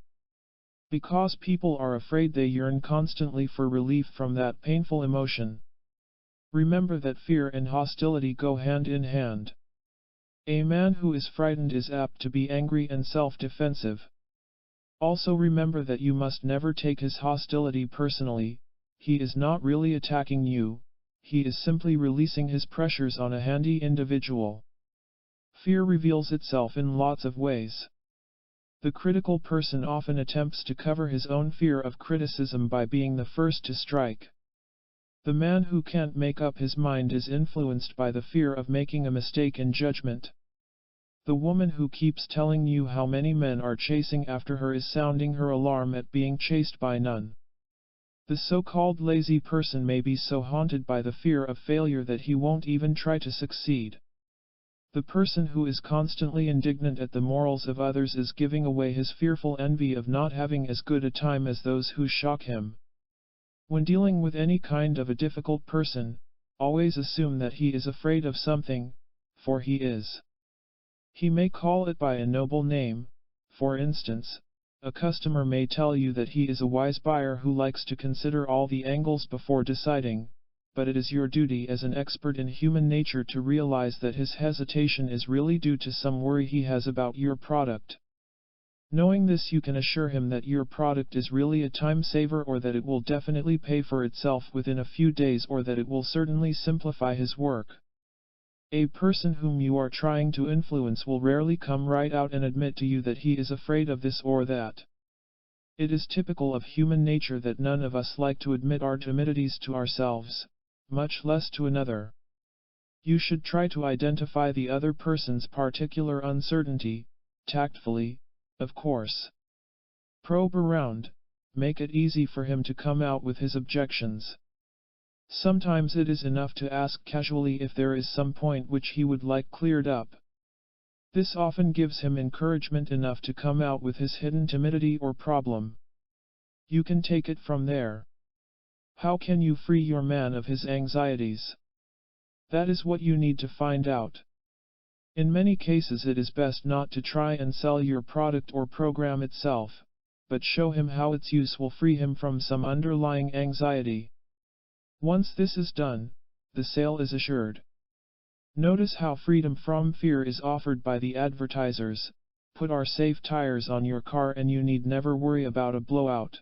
Because people are afraid, they yearn constantly for relief from that painful emotion. Remember that fear and hostility go hand in hand. A man who is frightened is apt to be angry and self-defensive. Also remember that you must never take his hostility personally. He is not really attacking you, he is simply releasing his pressures on a handy individual. Fear reveals itself in lots of ways. The critical person often attempts to cover his own fear of criticism by being the first to strike. The man who can't make up his mind is influenced by the fear of making a mistake in judgment. The woman who keeps telling you how many men are chasing after her is sounding her alarm at being chased by none. The so-called lazy person may be so haunted by the fear of failure that he won't even try to succeed. The person who is constantly indignant at the morals of others is giving away his fearful envy of not having as good a time as those who shock him. When dealing with any kind of a difficult person, always assume that he is afraid of something, for he is. He may call it by a noble name. For instance, a customer may tell you that he is a wise buyer who likes to consider all the angles before deciding, but it is your duty as an expert in human nature to realize that his hesitation is really due to some worry he has about your product. Knowing this, you can assure him that your product is really a time saver, or that it will definitely pay for itself within a few days, or that it will certainly simplify his work. A person whom you are trying to influence will rarely come right out and admit to you that he is afraid of this or that. It is typical of human nature that none of us like to admit our timidities to ourselves, much less to another. You should try to identify the other person's particular uncertainty, tactfully, of course. Probe around, make it easy for him to come out with his objections. Sometimes it is enough to ask casually if there is some point which he would like cleared up. This often gives him encouragement enough to come out with his hidden timidity or problem. You can take it from there. How can you free your man of his anxieties? That is what you need to find out. In many cases it is best not to try and sell your product or program itself, but show him how its use will free him from some underlying anxiety. Once this is done, the sale is assured. Notice how freedom from fear is offered by the advertisers. Put our safe tires on your car and you need never worry about a blowout.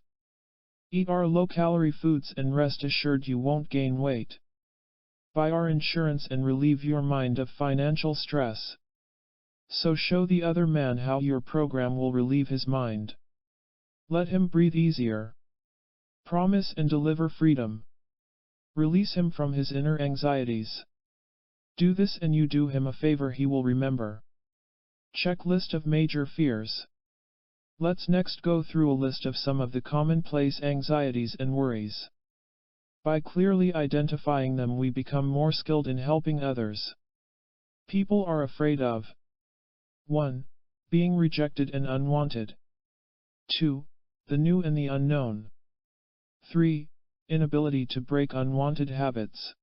Eat our low-calorie foods and rest assured you won't gain weight. Buy our insurance and relieve your mind of financial stress. So show the other man how your program will relieve his mind. Let him breathe easier. Promise and deliver freedom. Release him from his inner anxieties. Do this and you do him a favor he will remember. Checklist of major fears. Let's next go through a list of some of the commonplace anxieties and worries. By clearly identifying them, we become more skilled in helping others. People are afraid of 1. Being rejected and unwanted. 2. The new and the unknown. 3. Inability to break unwanted habits.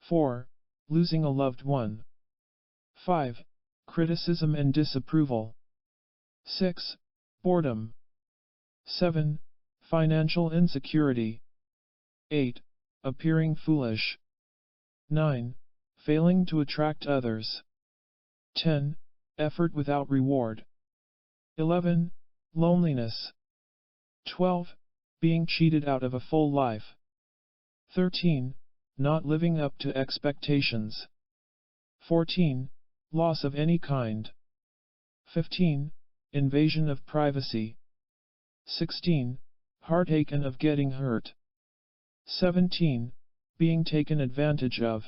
4. Losing a loved one. 5. Criticism and disapproval. 6. Boredom. 7. Financial insecurity. 8. Appearing foolish. 9. Failing to attract others. 10. Effort without reward. 11. Loneliness. 12. Being cheated out of a full life. 13. Not living up to expectations. 14. Loss of any kind. 15. Invasion of privacy. 16. Heartache and of getting hurt. 17. Being taken advantage of.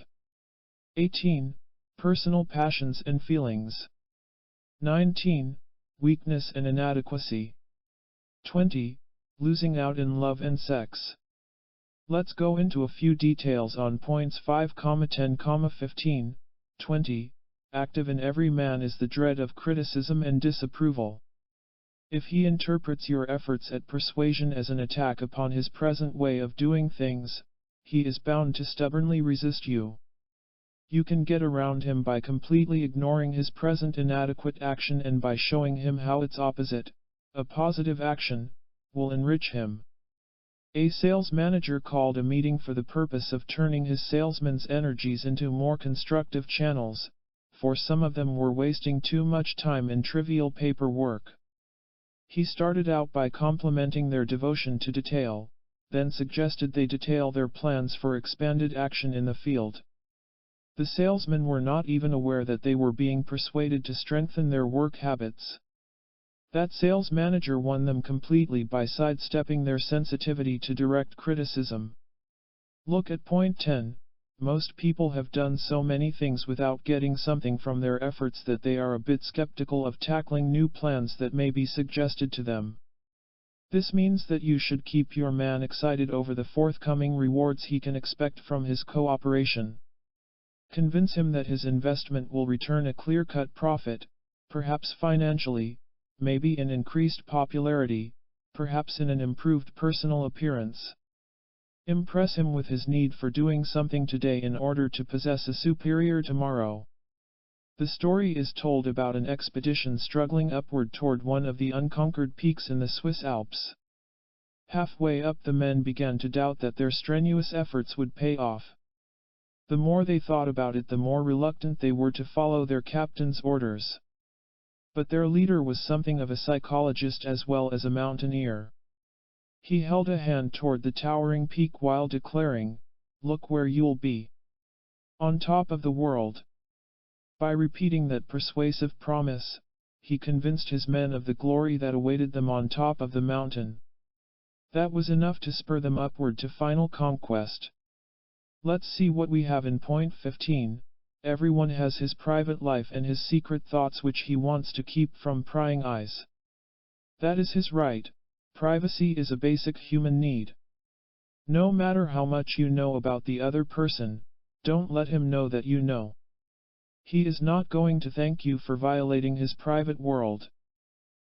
18. Personal passions and feelings. 19. Weakness and inadequacy. 20. Losing out in love and sex. Let's go into a few details on points 5, 10, 15, 20. Active in every man is the dread of criticism and disapproval. If he interprets your efforts at persuasion as an attack upon his present way of doing things, he is bound to stubbornly resist you. You can get around him by completely ignoring his present inadequate action and by showing him how its opposite, a positive action, will enrich him. A sales manager called a meeting for the purpose of turning his salesmen's energies into more constructive channels, for some of them were wasting too much time in trivial paperwork. He started out by complimenting their devotion to detail, then suggested they detail their plans for expanded action in the field. The salesmen were not even aware that they were being persuaded to strengthen their work habits. That sales manager won them completely by sidestepping their sensitivity to direct criticism. Look at point 10. Most people have done so many things without getting something from their efforts that they are a bit skeptical of tackling new plans that may be suggested to them. This means that you should keep your man excited over the forthcoming rewards he can expect from his cooperation. Convince him that his investment will return a clear-cut profit, perhaps financially, maybe in increased popularity, perhaps in an improved personal appearance. Impress him with his need for doing something today in order to possess a superior tomorrow. The story is told about an expedition struggling upward toward one of the unconquered peaks in the Swiss Alps. Halfway up, the men began to doubt that their strenuous efforts would pay off. The more they thought about it, the more reluctant they were to follow their captain's orders. But their leader was something of a psychologist as well as a mountaineer. He held a hand toward the towering peak while declaring, "Look where you'll be. On top of the world." By repeating that persuasive promise, he convinced his men of the glory that awaited them on top of the mountain. That was enough to spur them upward to final conquest. Let's see what we have in point 15. Everyone has his private life and his secret thoughts which he wants to keep from prying eyes. That is his right. Privacy is a basic human need. No matter how much you know about the other person, don't let him know that you know. He is not going to thank you for violating his private world.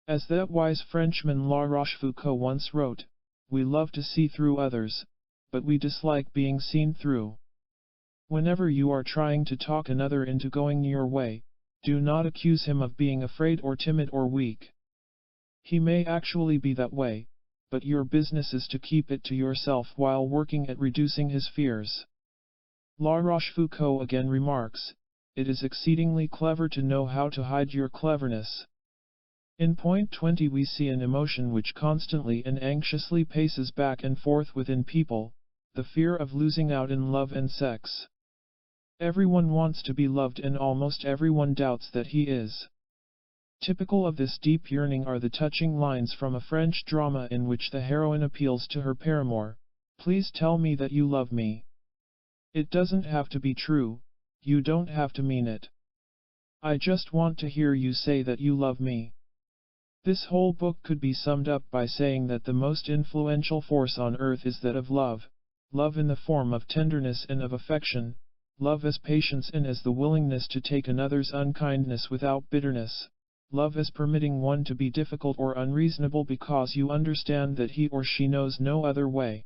As that wise Frenchman La Rochefoucauld once wrote, "We love to see through others, but we dislike being seen through." Whenever you are trying to talk another into going your way, do not accuse him of being afraid or timid or weak. He may actually be that way, but your business is to keep it to yourself while working at reducing his fears. La Rochefoucauld again remarks, "It is exceedingly clever to know how to hide your cleverness." In point 20 we see an emotion which constantly and anxiously paces back and forth within people, the fear of losing out in love and sex. Everyone wants to be loved and almost everyone doubts that he is. Typical of this deep yearning are the touching lines from a French drama in which the heroine appeals to her paramour, "Please tell me that you love me. It doesn't have to be true, you don't have to mean it. I just want to hear you say that you love me." This whole book could be summed up by saying that the most influential force on earth is that of love, love in the form of tenderness and of affection, love as patience and as the willingness to take another's unkindness without bitterness, love as permitting one to be difficult or unreasonable because you understand that he or she knows no other way.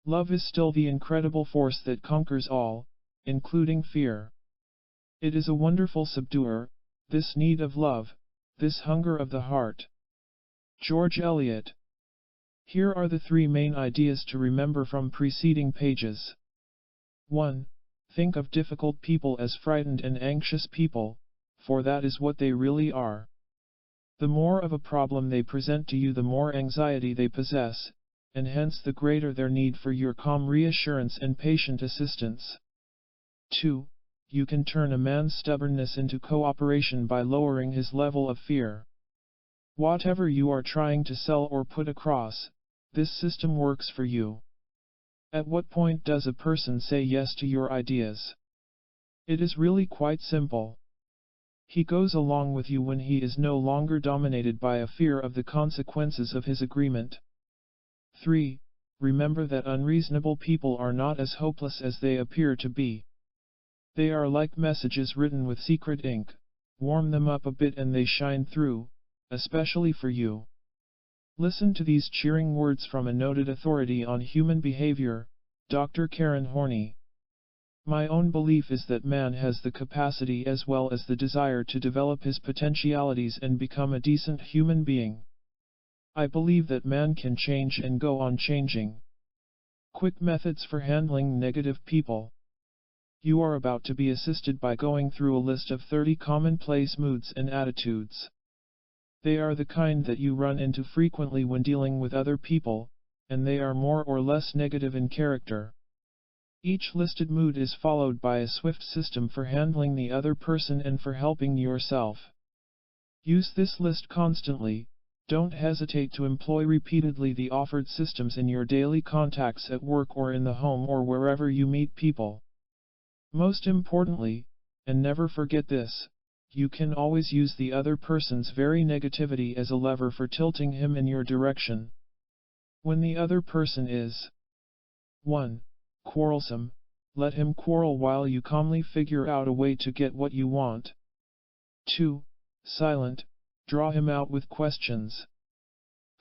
Love is still the incredible force that conquers all, including fear. It is a wonderful subduer, this need of love, this hunger of the heart. George Eliot. Here are the three main ideas to remember from preceding pages. 1. Think of difficult people as frightened and anxious people, for that is what they really are. The more of a problem they present to you, the more anxiety they possess, and hence the greater their need for your calm reassurance and patient assistance. 2. You can turn a man's stubbornness into cooperation by lowering his level of fear. Whatever you are trying to sell or put across, this system works for you. At what point does a person say yes to your ideas? It is really quite simple. He goes along with you when he is no longer dominated by a fear of the consequences of his agreement. 3. Remember that unreasonable people are not as hopeless as they appear to be. They are like messages written with secret ink. Warm them up a bit and they shine through, especially for you. Listen to these cheering words from a noted authority on human behavior, Dr. Karen Horney. My own belief is that man has the capacity as well as the desire to develop his potentialities and become a decent human being. I believe that man can change and go on changing. Quick methods for handling negative people. You are about to be assisted by going through a list of 30 commonplace moods and attitudes. They are the kind that you run into frequently when dealing with other people, and they are more or less negative in character. Each listed mood is followed by a swift system for handling the other person and for helping yourself. Use this list constantly. Don't hesitate to employ repeatedly the offered systems in your daily contacts at work or in the home or wherever you meet people. Most importantly, and never forget this, you can always use the other person's very negativity as a lever for tilting him in your direction. When the other person is 1. Quarrelsome, let him quarrel while you calmly figure out a way to get what you want. 2. Silent, draw him out with questions.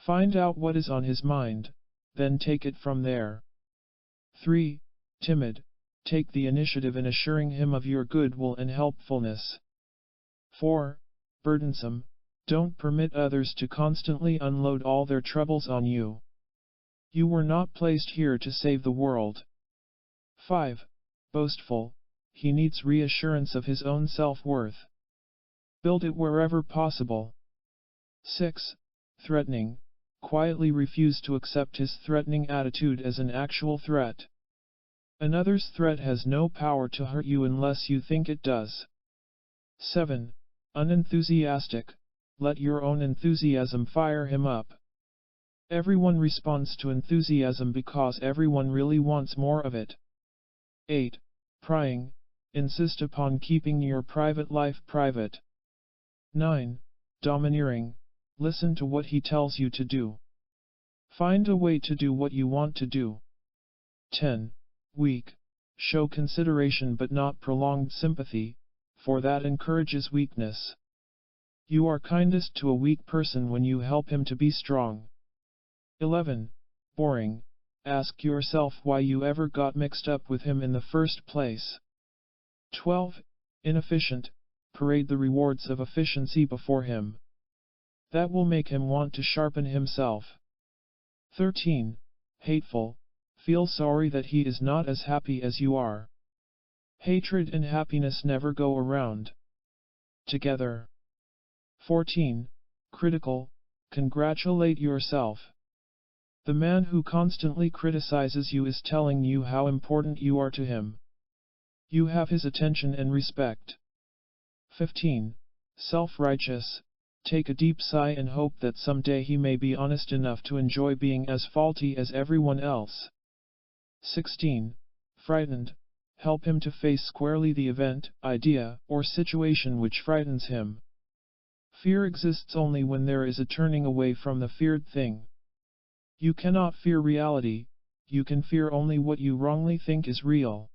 Find out what is on his mind, then take it from there. 3. Timid, take the initiative in assuring him of your goodwill and helpfulness. 4. Burdensome, don't permit others to constantly unload all their troubles on you. You were not placed here to save the world. 5. Boastful, he needs reassurance of his own self-worth. Build it wherever possible. 6. Threatening, quietly refuse to accept his threatening attitude as an actual threat. Another's threat has no power to hurt you unless you think it does. 7. Unenthusiastic, let your own enthusiasm fire him up. Everyone responds to enthusiasm because everyone really wants more of it. 8. Prying, insist upon keeping your private life private. 9. Domineering, listen to what he tells you to do. Find a way to do what you want to do. 10. Weak, show consideration but not prolonged sympathy, for that encourages weakness. You are kindest to a weak person when you help him to be strong. 11. Boring, ask yourself why you ever got mixed up with him in the first place. 12. Inefficient, parade the rewards of efficiency before him. That will make him want to sharpen himself. 13. Hateful, feel sorry that he is not as happy as you are. Hatred and happiness never go around together. 14. Critical, congratulate yourself. The man who constantly criticizes you is telling you how important you are to him. You have his attention and respect. 15. Self-righteous, take a deep sigh and hope that someday he may be honest enough to enjoy being as faulty as everyone else. 16. Frightened, help him to face squarely the event, idea, or situation which frightens him. Fear exists only when there is a turning away from the feared thing. You cannot fear reality, you can fear only what you wrongly think is real.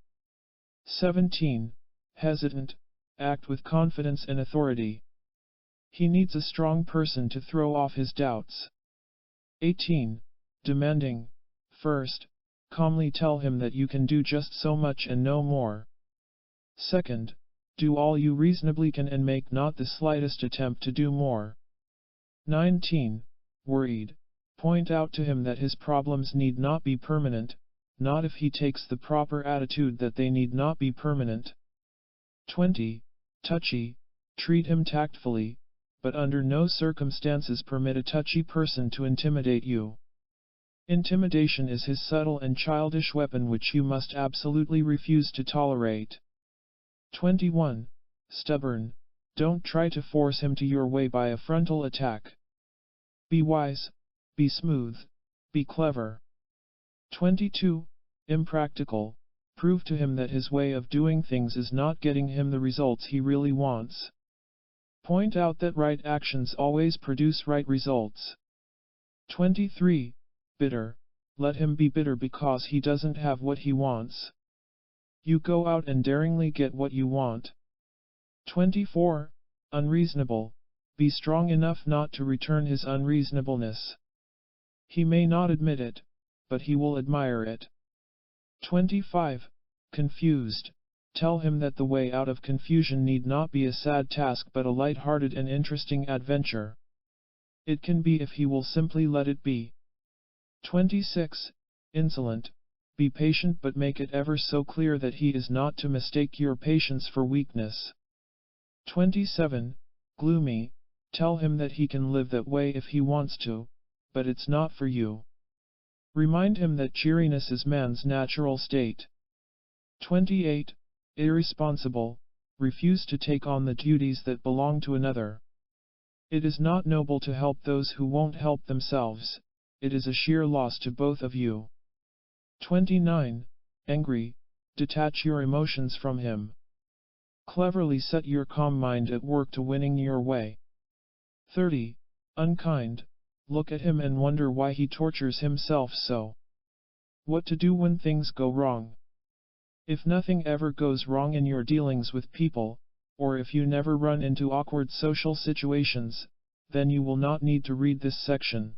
17. Hesitant, act with confidence and authority. He needs a strong person to throw off his doubts. 18. Demanding, first, calmly tell him that you can do just so much and no more. Second, do all you reasonably can and make not the slightest attempt to do more. 19. Worried, point out to him that his problems need not be permanent, not if he takes the proper attitude that they need not be permanent. 20. Touchy, treat him tactfully, but under no circumstances permit a touchy person to intimidate you. Intimidation is his subtle and childish weapon which you must absolutely refuse to tolerate. 21. Stubborn, don't try to force him to your way by a frontal attack. Be wise, be smooth, be clever. 22. Impractical, prove to him that his way of doing things is not getting him the results he really wants. Point out that right actions always produce right results. 23. Bitter, let him be bitter because he doesn't have what he wants. You go out and daringly get what you want. 24. Unreasonable, be strong enough not to return his unreasonableness. He may not admit it, but he will admire it. 25. Confused, tell him that the way out of confusion need not be a sad task but a light-hearted and interesting adventure. It can be if he will simply let it be. 26. Insolent. Be patient but make it ever so clear that he is not to mistake your patience for weakness. 27. Gloomy. Tell him that he can live that way if he wants to, but it's not for you. Remind him that cheeriness is man's natural state. 28. Irresponsible. Refuse to take on the duties that belong to another. It is not noble to help those who won't help themselves. It is a sheer loss to both of you. 29. Angry. Detach your emotions from him. Cleverly set your calm mind at work to winning your way. 30. Unkind. Look at him and wonder why he tortures himself so. What to do when things go wrong. If nothing ever goes wrong in your dealings with people, or if you never run into awkward social situations, then you will not need to read this section.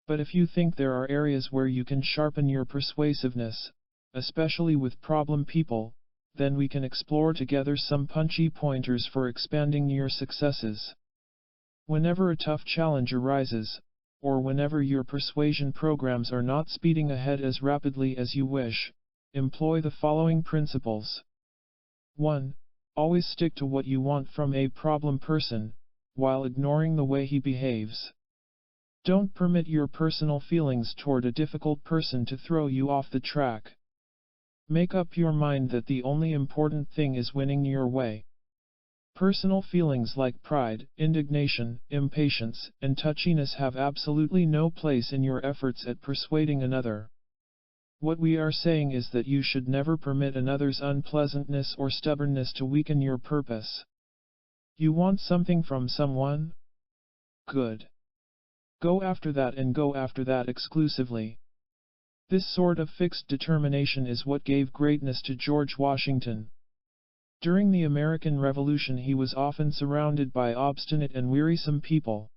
But if you think there are areas where you can sharpen your persuasiveness, especially with problem people, then we can explore together some punchy pointers for expanding your successes. Whenever a tough challenge arises, or whenever your persuasion programs are not speeding ahead as rapidly as you wish, employ the following principles. 1. Always stick to what you want from a problem person, while ignoring the way he behaves. Don't permit your personal feelings toward a difficult person to throw you off the track. Make up your mind that the only important thing is winning your way. Personal feelings like pride, indignation, impatience, and touchiness have absolutely no place in your efforts at persuading another. What we are saying is that you should never permit another's unpleasantness or stubbornness to weaken your purpose. You want something from someone? Good. Go after that and go after that exclusively. This sort of fixed determination is what gave greatness to George Washington. During the American Revolution he was often surrounded by obstinate and wearisome people.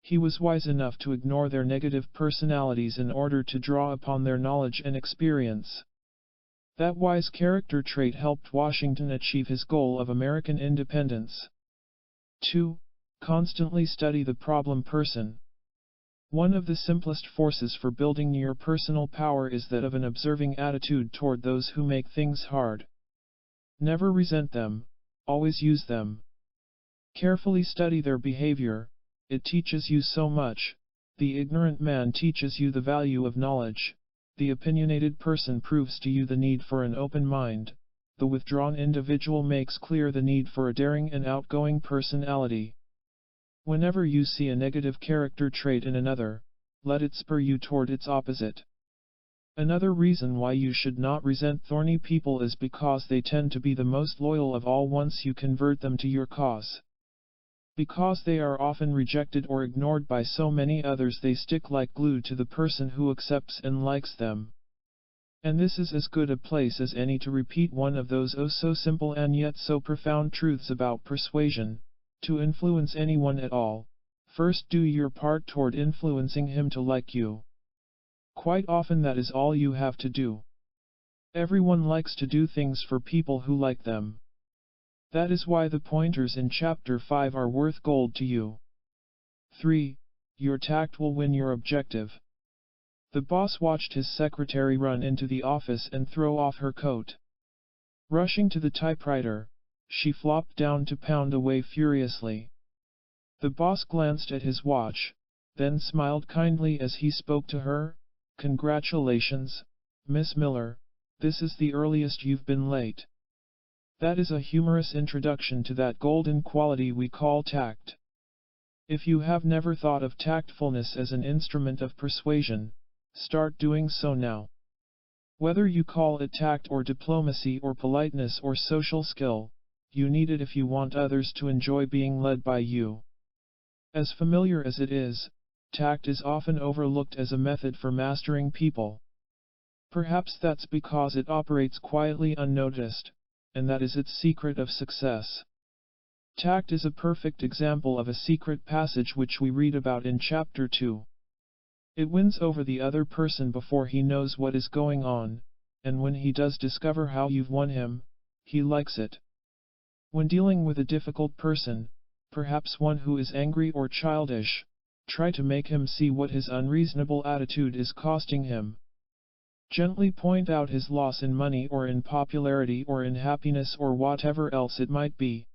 He was wise enough to ignore their negative personalities in order to draw upon their knowledge and experience. That wise character trait helped Washington achieve his goal of American independence. 2. Constantly study the problem person. One of the simplest forces for building your personal power is that of an observing attitude toward those who make things hard. Never resent them, always use them. Carefully study their behavior. It teaches you so much. The ignorant man teaches you the value of knowledge. The opinionated person proves to you the need for an open mind. The withdrawn individual makes clear the need for a daring and outgoing personality. Whenever you see a negative character trait in another, let it spur you toward its opposite. Another reason why you should not resent thorny people is because they tend to be the most loyal of all once you convert them to your cause. Because they are often rejected or ignored by so many others, they stick like glue to the person who accepts and likes them. And this is as good a place as any to repeat one of those oh so simple and yet so profound truths about persuasion. To influence anyone at all, first do your part toward influencing him to like you. Quite often that is all you have to do. Everyone likes to do things for people who like them. That is why the pointers in Chapter 5 are worth gold to you. 3. Your tact will win your objective. The boss watched his secretary run into the office and throw off her coat. Rushing to the typewriter, she flopped down to pound away furiously. The boss glanced at his watch, then smiled kindly as he spoke to her. Congratulations, Miss Miller, this is the earliest you've been late. That is a humorous introduction to that golden quality we call tact. If you have never thought of tactfulness as an instrument of persuasion, start doing so now. Whether you call it tact or diplomacy or politeness or social skill, you need it if you want others to enjoy being led by you. As familiar as it is, tact is often overlooked as a method for mastering people. Perhaps that's because it operates quietly unnoticed, and that is its secret of success. Tact is a perfect example of a secret passage which we read about in Chapter 2. It wins over the other person before he knows what is going on, and when he does discover how you've won him, he likes it. When dealing with a difficult person, perhaps one who is angry or childish, Try to make him see what his unreasonable attitude is costing him. Gently point out his loss in money or in popularity or in happiness or whatever else it might be.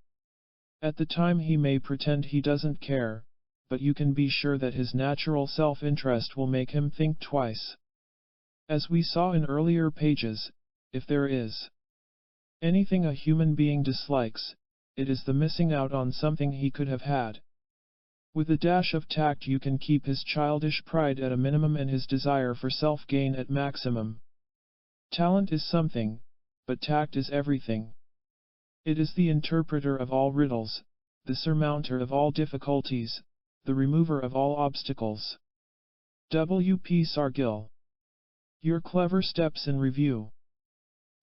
At the time he may pretend he doesn't care, but you can be sure that his natural self-interest will make him think twice. As we saw in earlier pages, if there is anything a human being dislikes, it is the missing out on something he could have had. With a dash of tact you can keep his childish pride at a minimum and his desire for self-gain at maximum. Talent is something, but tact is everything. It is the interpreter of all riddles, the surmounter of all difficulties, the remover of all obstacles. W. P. Sargill. Your clever steps in review.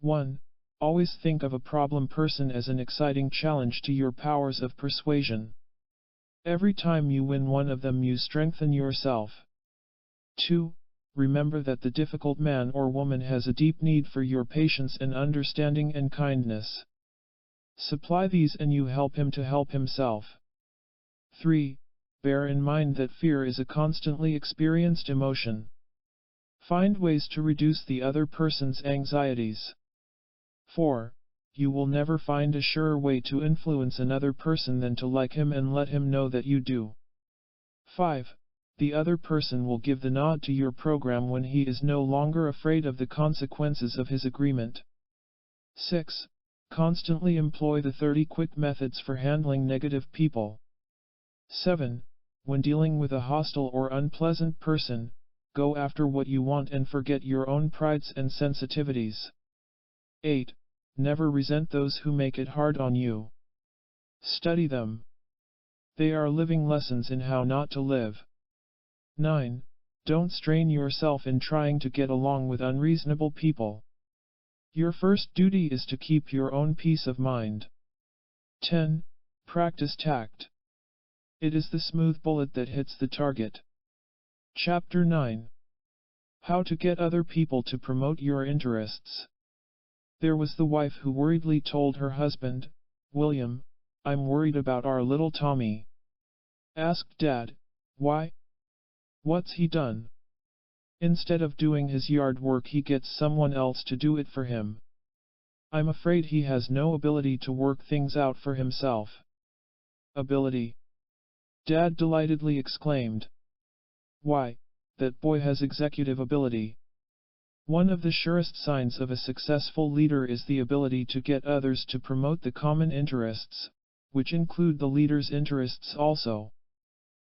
1. Always think of a problem person as an exciting challenge to your powers of persuasion. Every time you win one of them you strengthen yourself. 2. Remember that the difficult man or woman has a deep need for your patience and understanding and kindness. Supply these and you help him to help himself. 3. Bear in mind that fear is a constantly experienced emotion. Find ways to reduce the other person's anxieties. 4. You will never find a surer way to influence another person than to like him and let him know that you do. 5. The other person will give the nod to your program when he is no longer afraid of the consequences of his agreement. 6. Constantly employ the 30 quick methods for handling negative people. 7. When dealing with a hostile or unpleasant person, go after what you want and forget your own prides and sensitivities. 8. Never resent those who make it hard on you. Study them. They are living lessons in how not to live. 9. Don't strain yourself in trying to get along with unreasonable people. Your first duty is to keep your own peace of mind. 10. Practice tact. It is the smooth bullet that hits the target. Chapter 9. How to get other people to promote your interests. There was the wife who worriedly told her husband, "William, I'm worried about our little Tommy." Asked Dad, "Why? What's he done?" "Instead of doing his yard work he gets someone else to do it for him. I'm afraid he has no ability to work things out for himself." "Ability?" Dad delightedly exclaimed. "Why, that boy has executive ability." One of the surest signs of a successful leader is the ability to get others to promote the common interests, which include the leader's interests also.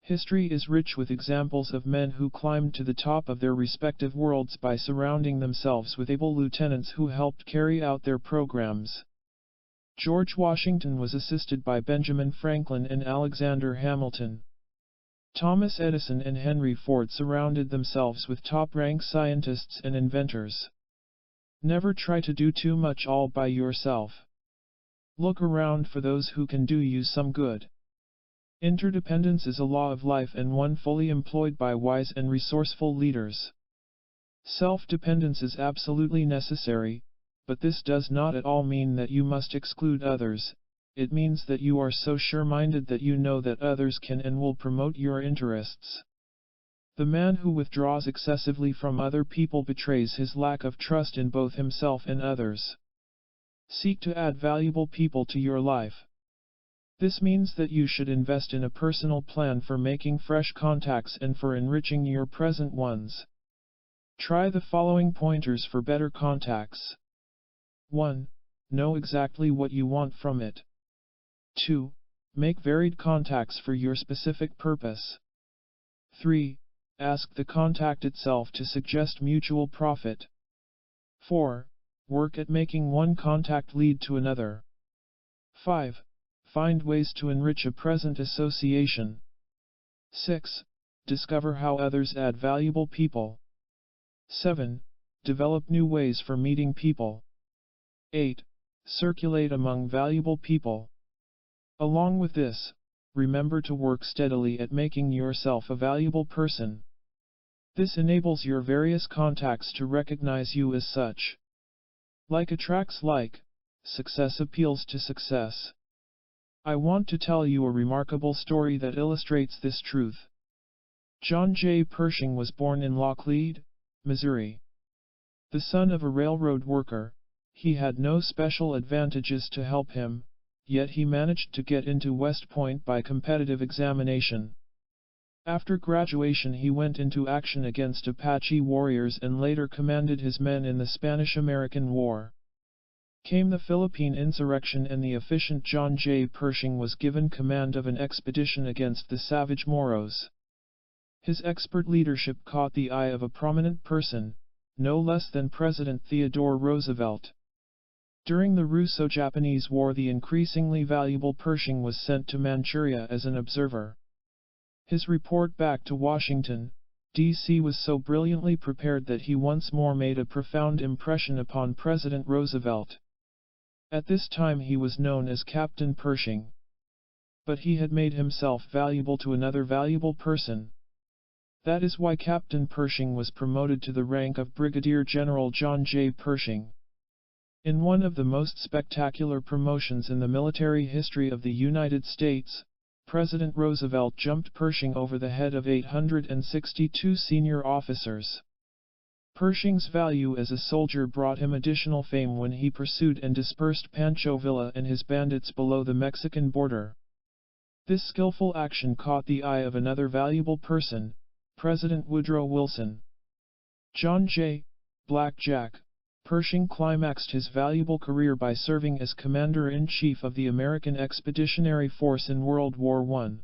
History is rich with examples of men who climbed to the top of their respective worlds by surrounding themselves with able lieutenants who helped carry out their programs. George Washington was assisted by Benjamin Franklin and Alexander Hamilton. Thomas Edison and Henry Ford surrounded themselves with top-rank scientists and inventors. Never try to do too much all by yourself. Look around for those who can do you some good. Interdependence is a law of life and one fully employed by wise and resourceful leaders. Self-dependence is absolutely necessary, but this does not at all mean that you must exclude others. It means that you are so sure-minded that you know that others can and will promote your interests. The man who withdraws excessively from other people betrays his lack of trust in both himself and others. Seek to add valuable people to your life. This means that you should invest in a personal plan for making fresh contacts and for enriching your present ones. Try the following pointers for better contacts. 1. Know exactly what you want from it. 2. Make varied contacts for your specific purpose. 3. Ask the contact itself to suggest mutual profit. 4. Work at making one contact lead to another. 5. Find ways to enrich a present association. 6. Discover how others add valuable people. 7. Develop new ways for meeting people. 8. Circulate among valuable people. Along with this, remember to work steadily at making yourself a valuable person. This enables your various contacts to recognize you as such. Like attracts like, success appeals to success. I want to tell you a remarkable story that illustrates this truth. John J. Pershing was born in Lockleed, Missouri. The son of a railroad worker, he had no special advantages to help him, yet he managed to get into West Point by competitive examination. After graduation he went into action against Apache warriors and later commanded his men in the Spanish-American War. Came the Philippine insurrection and the efficient John J. Pershing was given command of an expedition against the savage Moros. His expert leadership caught the eye of a prominent person, no less than President Theodore Roosevelt. During the Russo-Japanese War, the increasingly valuable Pershing was sent to Manchuria as an observer. His report back to Washington, D.C. was so brilliantly prepared that he once more made a profound impression upon President Roosevelt. At this time he was known as Captain Pershing. But he had made himself valuable to another valuable person. That is why Captain Pershing was promoted to the rank of Brigadier General John J. Pershing. In one of the most spectacular promotions in the military history of the United States, President Roosevelt jumped Pershing over the head of 862 senior officers. Pershing's value as a soldier brought him additional fame when he pursued and dispersed Pancho Villa and his bandits below the Mexican border. This skillful action caught the eye of another valuable person, President Woodrow Wilson. John J. Black Jack Pershing climaxed his valuable career by serving as Commander-in-Chief of the American Expeditionary Force in World War I.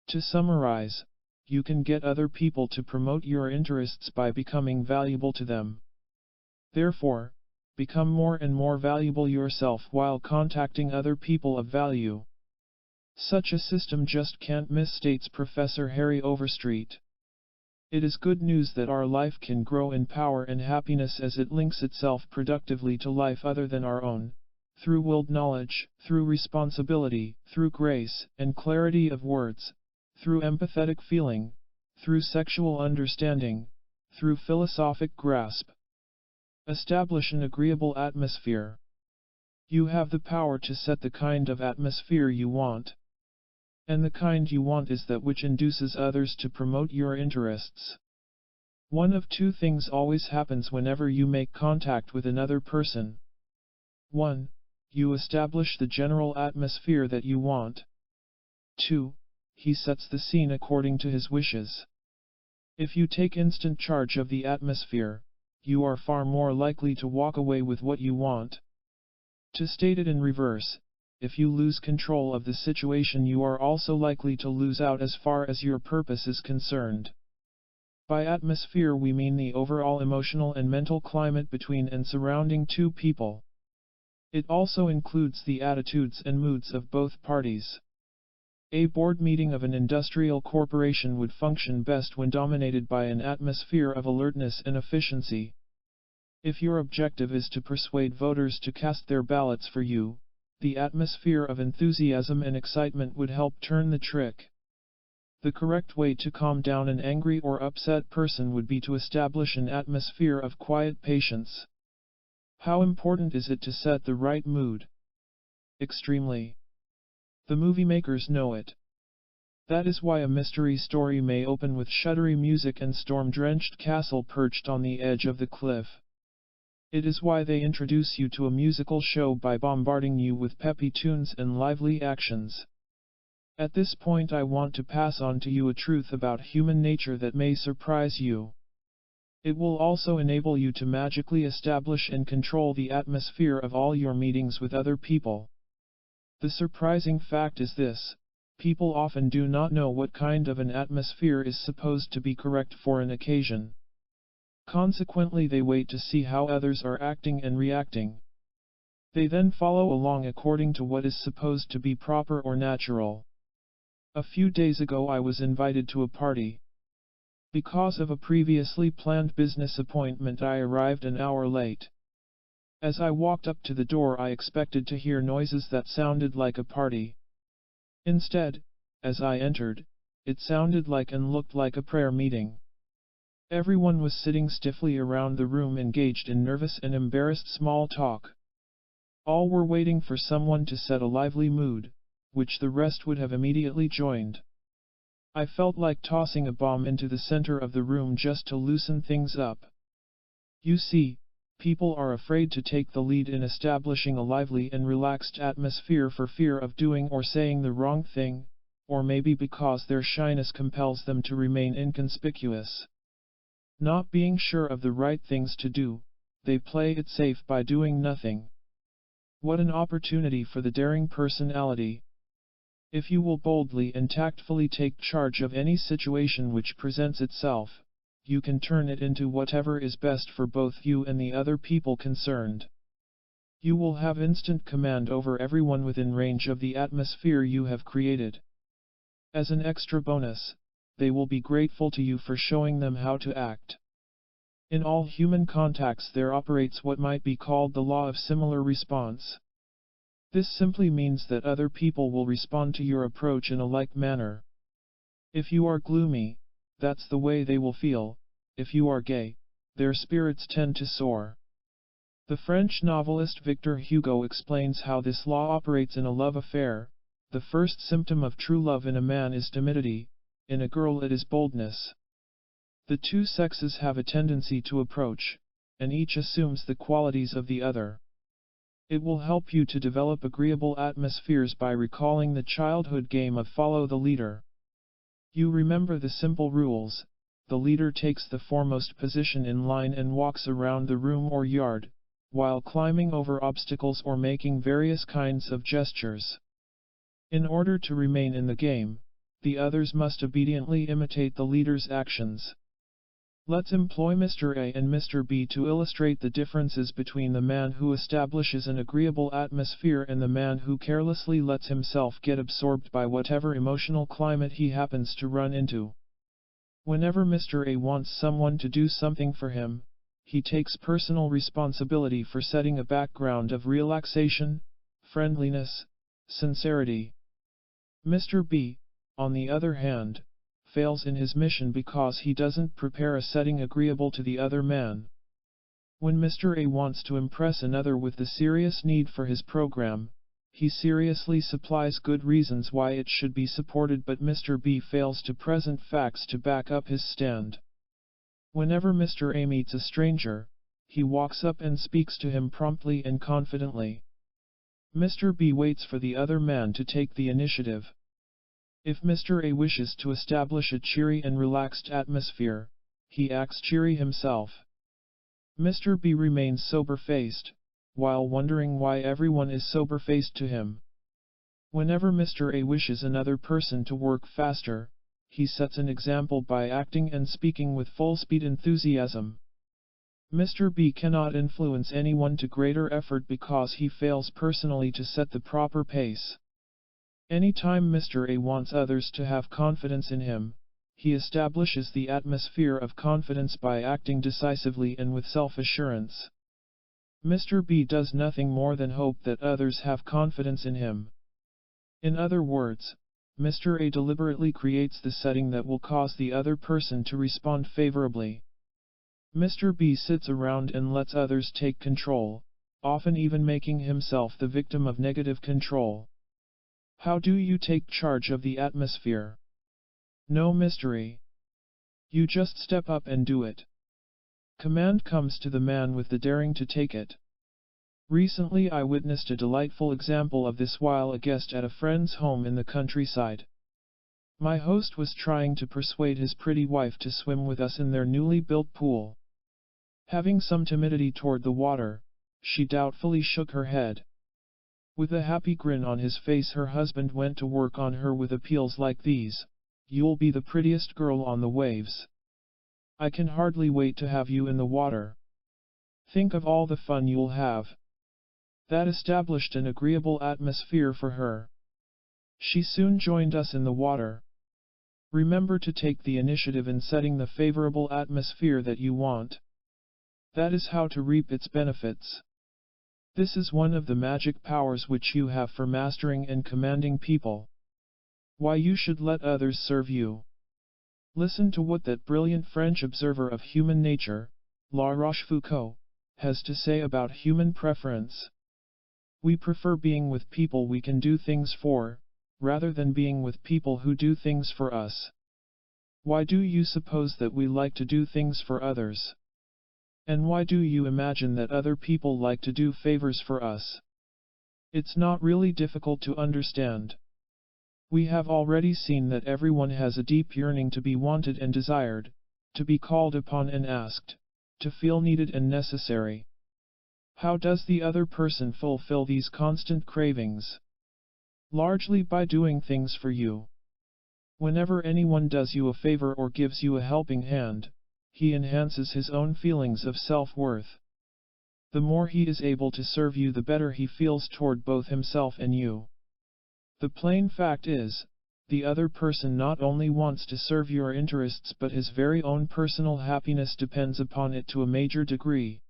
To summarize, you can get other people to promote your interests by becoming valuable to them. Therefore, become more and more valuable yourself while contacting other people of value. Such a system just can't miss, states Professor Harry Overstreet. It is good news that our life can grow in power and happiness as it links itself productively to life other than our own, through willed knowledge, through responsibility, through grace and clarity of words, through empathetic feeling, through sexual understanding, through philosophic grasp. Establish an agreeable atmosphere. You have the power to set the kind of atmosphere you want. And the kind you want is that which induces others to promote your interests. One of two things always happens whenever you make contact with another person. 1. You establish the general atmosphere that you want. 2. He sets the scene according to his wishes. If you take instant charge of the atmosphere, you are far more likely to walk away with what you want. To state it in reverse, if you lose control of the situation, you are also likely to lose out as far as your purpose is concerned. By atmosphere we mean the overall emotional and mental climate between and surrounding two people. It also includes the attitudes and moods of both parties. A board meeting of an industrial corporation would function best when dominated by an atmosphere of alertness and efficiency. If your objective is to persuade voters to cast their ballots for you, the atmosphere of enthusiasm and excitement would help turn the trick. The correct way to calm down an angry or upset person would be to establish an atmosphere of quiet patience. How important is it to set the right mood? Extremely. The movie makers know it. That is why a mystery story may open with shuddery music and storm-drenched castle perched on the edge of the cliff. It is why they introduce you to a musical show by bombarding you with peppy tunes and lively actions. At this point I want to pass on to you a truth about human nature that may surprise you. It will also enable you to magically establish and control the atmosphere of all your meetings with other people. The surprising fact is this: people often do not know what kind of an atmosphere is supposed to be correct for an occasion. Consequently, they wait to see how others are acting and reacting. They then follow along according to what is supposed to be proper or natural. A few days ago I was invited to a party. Because of a previously planned business appointment, I arrived an hour late. As I walked up to the door, I expected to hear noises that sounded like a party. Instead, as I entered, it sounded like and looked like a prayer meeting. Everyone was sitting stiffly around the room, engaged in nervous and embarrassed small talk. All were waiting for someone to set a lively mood, which the rest would have immediately joined. I felt like tossing a bomb into the center of the room just to loosen things up. You see, people are afraid to take the lead in establishing a lively and relaxed atmosphere for fear of doing or saying the wrong thing, or maybe because their shyness compels them to remain inconspicuous. Not being sure of the right things to do, they play it safe by doing nothing. What an opportunity for the daring personality! If you will boldly and tactfully take charge of any situation which presents itself, you can turn it into whatever is best for both you and the other people concerned. You will have instant command over everyone within range of the atmosphere you have created. As an extra bonus, they will be grateful to you for showing them how to act. In all human contacts there operates what might be called the law of similar response. This simply means that other people will respond to your approach in a like manner. If you are gloomy, that's the way they will feel. If you are gay, their spirits tend to soar. The French novelist Victor Hugo explains how this law operates in a love affair. The first symptom of true love in a man is timidity, in a girl it is boldness. The two sexes have a tendency to approach, and each assumes the qualities of the other. It will help you to develop agreeable atmospheres by recalling the childhood game of follow the leader. You remember the simple rules. The leader takes the foremost position in line and walks around the room or yard, while climbing over obstacles or making various kinds of gestures. In order to remain in the game, the others must obediently imitate the leader's actions. Let's employ Mr. A and Mr. B to illustrate the differences between the man who establishes an agreeable atmosphere and the man who carelessly lets himself get absorbed by whatever emotional climate he happens to run into. Whenever Mr. A wants someone to do something for him, he takes personal responsibility for setting a background of relaxation, friendliness, sincerity. Mr. B, on the other hand, fails in his mission because he doesn't prepare a setting agreeable to the other man. When Mr. A wants to impress another with the serious need for his program, he seriously supplies good reasons why it should be supported, but Mr. B fails to present facts to back up his stand. Whenever Mr. A meets a stranger, he walks up and speaks to him promptly and confidently. Mr. B waits for the other man to take the initiative. If Mr. A wishes to establish a cheery and relaxed atmosphere, he acts cheery himself. Mr. B remains sober-faced, while wondering why everyone is sober-faced to him. Whenever Mr. A wishes another person to work faster, he sets an example by acting and speaking with full-speed enthusiasm. Mr. B cannot influence anyone to greater effort because he fails personally to set the proper pace. Anytime Mr. A wants others to have confidence in him, he establishes the atmosphere of confidence by acting decisively and with self-assurance. Mr. B does nothing more than hope that others have confidence in him. In other words, Mr. A deliberately creates the setting that will cause the other person to respond favorably. Mr. B sits around and lets others take control, often even making himself the victim of negative control. How do you take charge of the atmosphere? No mystery. You just step up and do it. Command comes to the man with the daring to take it. Recently I witnessed a delightful example of this while a guest at a friend's home in the countryside. My host was trying to persuade his pretty wife to swim with us in their newly built pool. Having some timidity toward the water, she doubtfully shook her head. With a happy grin on his face, her husband went to work on her with appeals like these: "You'll be the prettiest girl on the waves. I can hardly wait to have you in the water. Think of all the fun you'll have." That established an agreeable atmosphere for her. She soon joined us in the water. Remember to take the initiative in setting the favorable atmosphere that you want. That is how to reap its benefits. This is one of the magic powers which you have for mastering and commanding people. Why you should let others serve you. Listen to what that brilliant French observer of human nature, La Rochefoucauld, has to say about human preference. We prefer being with people we can do things for, rather than being with people who do things for us. Why do you suppose that we like to do things for others? And why do you imagine that other people like to do favors for us? It's not really difficult to understand. We have already seen that everyone has a deep yearning to be wanted and desired, to be called upon and asked, to feel needed and necessary. How does the other person fulfill these constant cravings? Largely by doing things for you. Whenever anyone does you a favor or gives you a helping hand, he enhances his own feelings of self-worth. The more he is able to serve you, the better he feels toward both himself and you. The plain fact is, the other person not only wants to serve your interests, but his very own personal happiness depends upon it to a major degree.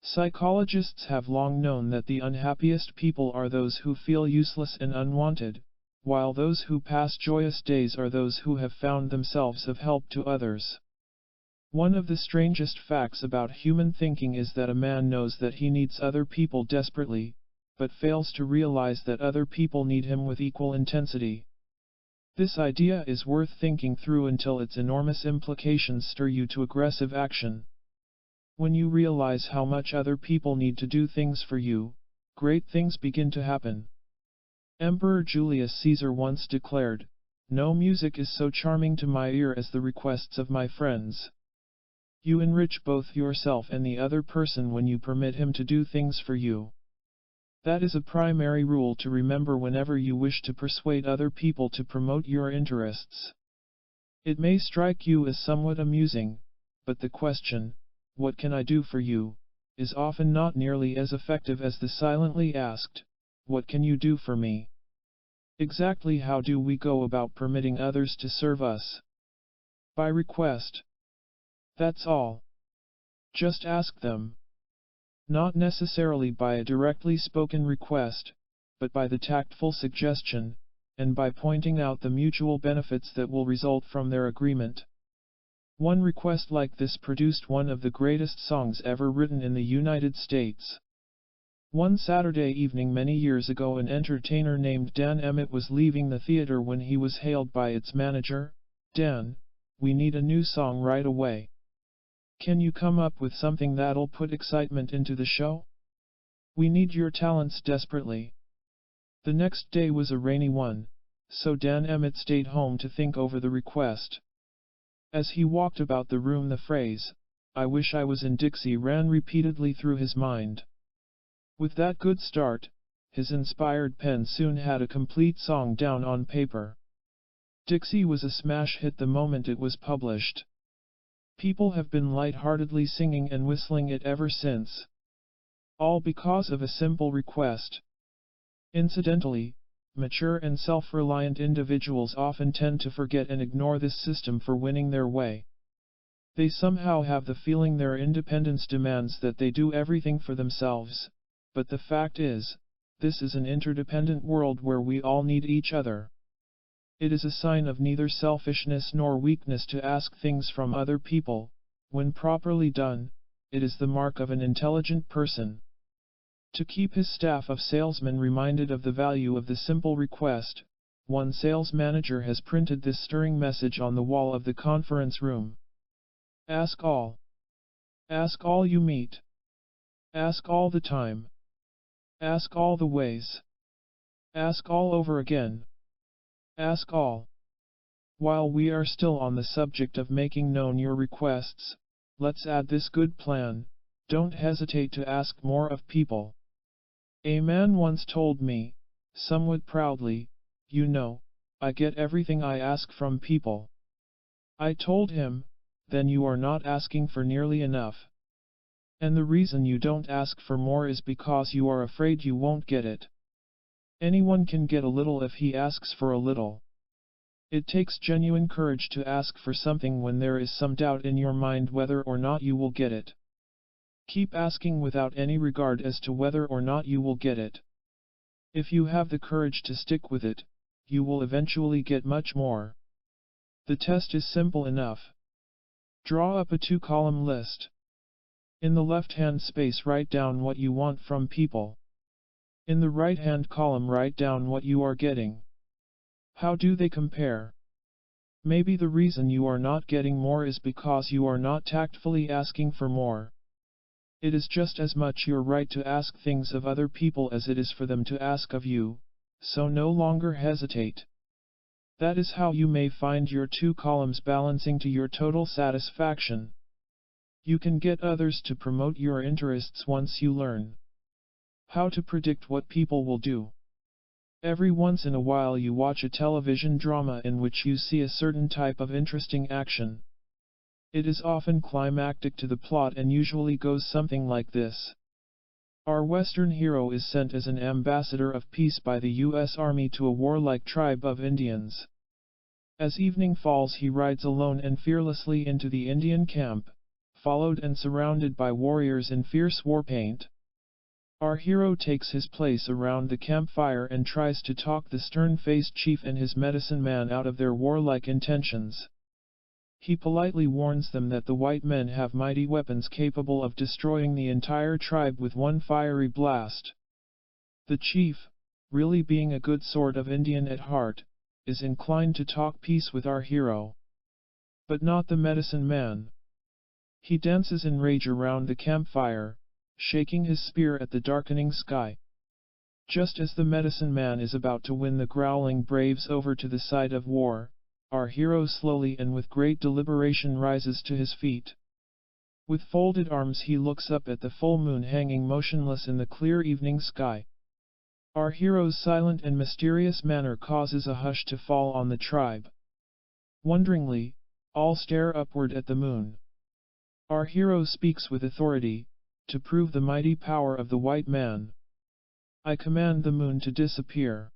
Psychologists have long known that the unhappiest people are those who feel useless and unwanted, while those who pass joyous days are those who have found themselves of help to others. One of the strangest facts about human thinking is that a man knows that he needs other people desperately, but fails to realize that other people need him with equal intensity. This idea is worth thinking through until its enormous implications stir you to aggressive action. When you realize how much other people need to do things for you, great things begin to happen. Emperor Julius Caesar once declared, "No music is so charming to my ear as the requests of my friends." You enrich both yourself and the other person when you permit him to do things for you. That is a primary rule to remember whenever you wish to persuade other people to promote your interests. It may strike you as somewhat amusing, but the question, "What can I do for you?" is often not nearly as effective as the silently asked, "What can you do for me?" Exactly how do we go about permitting others to serve us? By request. That's all. Just ask them. Not necessarily by a directly spoken request, but by the tactful suggestion, and by pointing out the mutual benefits that will result from their agreement. One request like this produced one of the greatest songs ever written in the United States. One Saturday evening many years ago, an entertainer named Dan Emmett was leaving the theater when he was hailed by its manager. "Dan, we need a new song right away. Can you come up with something that'll put excitement into the show? We need your talents desperately." The next day was a rainy one, so Dan Emmett stayed home to think over the request. As he walked about the room, the phrase, "I wish I was in Dixie," ran repeatedly through his mind. With that good start, his inspired pen soon had a complete song down on paper. Dixie was a smash hit the moment it was published. People have been light-heartedly singing and whistling it ever since. All because of a simple request. Incidentally, mature and self-reliant individuals often tend to forget and ignore this system for winning their way. They somehow have the feeling their independence demands that they do everything for themselves, but the fact is, this is an interdependent world where we all need each other. It is a sign of neither selfishness nor weakness to ask things from other people. When properly done, it is the mark of an intelligent person. To keep his staff of salesmen reminded of the value of the simple request, one sales manager has printed this stirring message on the wall of the conference room. Ask all. Ask all you meet. Ask all the time. Ask all the ways. Ask all over again. Ask all. While we are still on the subject of making known your requests, let's add this good plan: don't hesitate to ask more of people. A man once told me, somewhat proudly, "You know, I get everything I ask from people." I told him, "Then you are not asking for nearly enough. And the reason you don't ask for more is because you are afraid you won't get it. Anyone can get a little if he asks for a little. It takes genuine courage to ask for something when there is some doubt in your mind whether or not you will get it. Keep asking without any regard as to whether or not you will get it. If you have the courage to stick with it, you will eventually get much more. The test is simple enough. Draw up a 2-column list. In the left-hand space, write down what you want from people. In the right-hand column, write down what you are getting. How do they compare? Maybe the reason you are not getting more is because you are not tactfully asking for more. It is just as much your right to ask things of other people as it is for them to ask of you, so no longer hesitate. That is how you may find your two columns balancing to your total satisfaction. You can get others to promote your interests once you learn how to predict what people will do. Every once in a while you watch a television drama in which you see a certain type of interesting action. It is often climactic to the plot and usually goes something like this. Our Western hero is sent as an ambassador of peace by the U.S. Army to a warlike tribe of Indians. As evening falls he rides alone and fearlessly into the Indian camp, followed and surrounded by warriors in fierce war paint. Our hero takes his place around the campfire and tries to talk the stern-faced chief and his medicine man out of their warlike intentions. He politely warns them that the white men have mighty weapons capable of destroying the entire tribe with one fiery blast. The chief, really being a good sort of Indian at heart, is inclined to talk peace with our hero. But not the medicine man. He dances in rage around the campfire, shaking his spear at the darkening sky. Just as the medicine man is about to win the growling braves over to the side of war, our hero slowly and with great deliberation rises to his feet. With folded arms he looks up at the full moon hanging motionless in the clear evening sky. Our hero's silent and mysterious manner causes a hush to fall on the tribe. Wonderingly, all stare upward at the moon. Our hero speaks with authority, to prove the mighty power of the white man. I command the moon to disappear.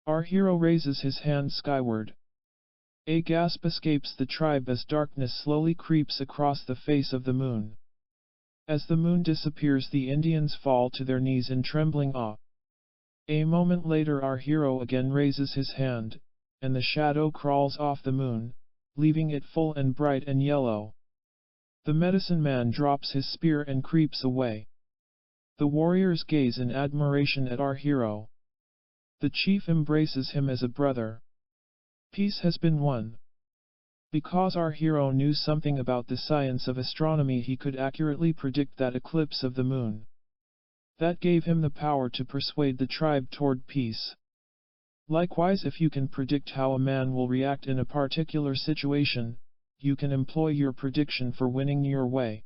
Our hero raises his hand skyward. A gasp escapes the tribe as darkness slowly creeps across the face of the moon. As the moon disappears the Indians fall to their knees in trembling awe. A moment later our hero again raises his hand, and the shadow crawls off the moon, leaving it full and bright and yellow. The medicine man drops his spear and creeps away. The warriors gaze in admiration at our hero. The chief embraces him as a brother. Peace has been won. Because our hero knew something about the science of astronomy he could accurately predict that eclipse of the moon. That gave him the power to persuade the tribe toward peace. Likewise, if you can predict how a man will react in a particular situation, you can employ your prediction for winning your way.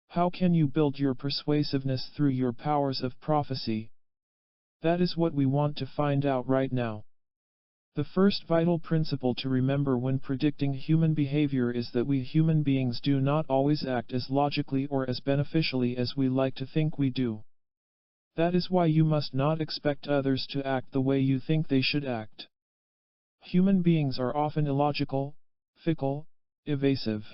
How can you build your persuasiveness through your powers of prophecy? That is what we want to find out right now. The first vital principle to remember when predicting human behavior is that we human beings do not always act as logically or as beneficially as we like to think we do. That is why you must not expect others to act the way you think they should act. Human beings are often illogical, fickle, evasive.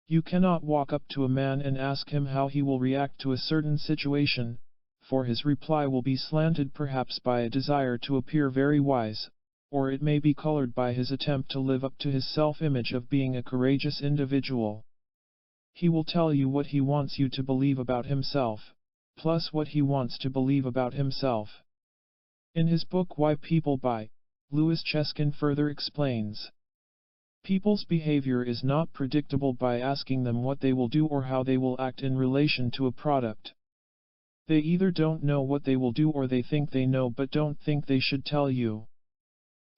You cannot walk up to a man and ask him how he will react to a certain situation, for his reply will be slanted perhaps by a desire to appear very wise, or it may be colored by his attempt to live up to his self-image of being a courageous individual. He will tell you what he wants you to believe about himself, plus what he wants to believe about himself. In his book Why People Buy, Louis Cheskin further explains. People's behavior is not predictable by asking them what they will do or how they will act in relation to a product. They either don't know what they will do or they think they know but don't think they should tell you.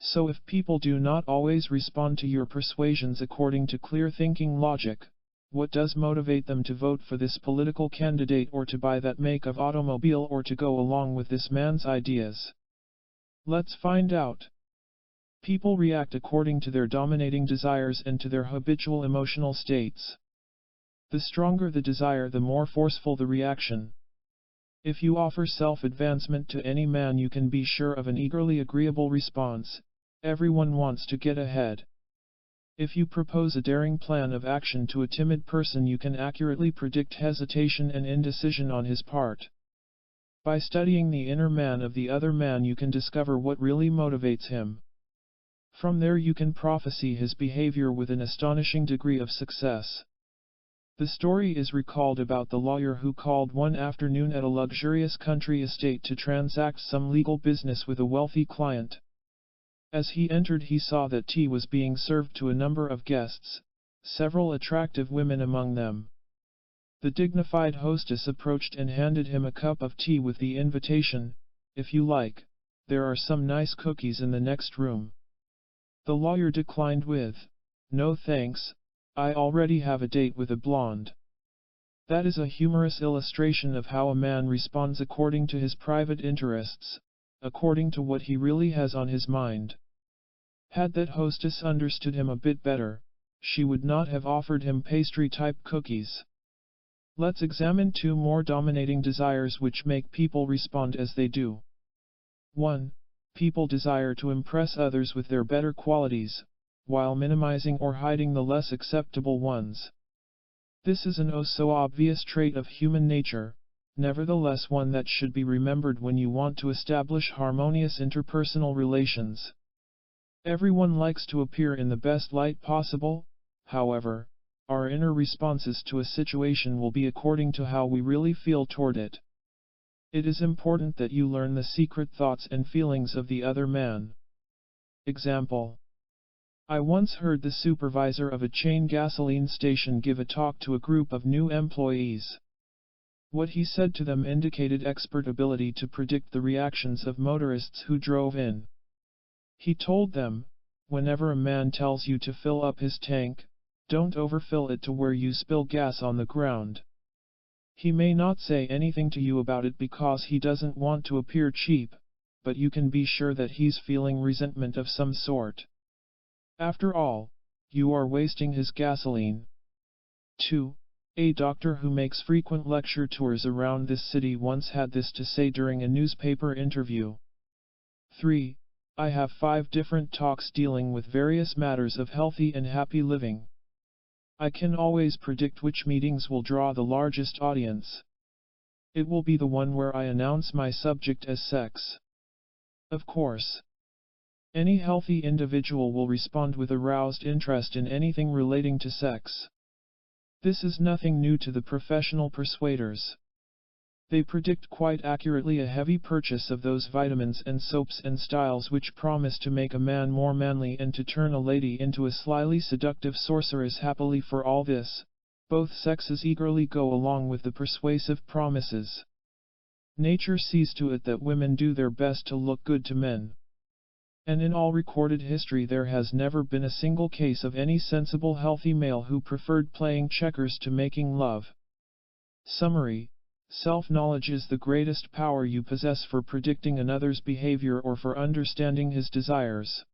So if people do not always respond to your persuasions according to clear thinking logic, what does motivate them to vote for this political candidate or to buy that make of automobile or to go along with this man's ideas? Let's find out. People react according to their dominating desires and to their habitual emotional states. The stronger the desire, the more forceful the reaction. If you offer self-advancement to any man, you can be sure of an eagerly agreeable response. Everyone wants to get ahead. If you propose a daring plan of action to a timid person, you can accurately predict hesitation and indecision on his part. By studying the inner man of the other man, you can discover what really motivates him. From there you can prophesy his behavior with an astonishing degree of success. The story is recalled about the lawyer who called one afternoon at a luxurious country estate to transact some legal business with a wealthy client. As he entered he saw that tea was being served to a number of guests, several attractive women among them. The dignified hostess approached and handed him a cup of tea with the invitation, "If you like, there are some nice cookies in the next room." The lawyer declined with, "No thanks, I already have a date with a blonde." That is a humorous illustration of how a man responds according to his private interests, according to what he really has on his mind. Had that hostess understood him a bit better, she would not have offered him pastry-type cookies. Let's examine two more dominating desires which make people respond as they do. 1. People desire to impress others with their better qualities, while minimizing or hiding the less acceptable ones. This is an oh-so-obvious trait of human nature, nevertheless one that should be remembered when you want to establish harmonious interpersonal relations. Everyone likes to appear in the best light possible, however, our inner responses to a situation will be according to how we really feel toward it. It is important that you learn the secret thoughts and feelings of the other man. Example: I once heard the supervisor of a chain gasoline station give a talk to a group of new employees. What he said to them indicated expert ability to predict the reactions of motorists who drove in. He told them, "Whenever a man tells you to fill up his tank, don't overfill it to where you spill gas on the ground. He may not say anything to you about it because he doesn't want to appear cheap, but you can be sure that he's feeling resentment of some sort. After all, you are wasting his gasoline." 2. A doctor who makes frequent lecture tours around this city once had this to say during a newspaper interview. 3. I have 5 different talks dealing with various matters of healthy and happy living. I can always predict which meetings will draw the largest audience. It will be the one where I announce my subject as sex. Of course. Any healthy individual will respond with aroused interest in anything relating to sex. This is nothing new to the professional persuaders. They predict quite accurately a heavy purchase of those vitamins and soaps and styles which promise to make a man more manly and to turn a lady into a slyly seductive sorceress. Happily for all this, both sexes eagerly go along with the persuasive promises. Nature sees to it that women do their best to look good to men. And in all recorded history there has never been a single case of any sensible healthy male who preferred playing checkers to making love. Summary: self-knowledge is the greatest power you possess for predicting another's behavior or for understanding his desires.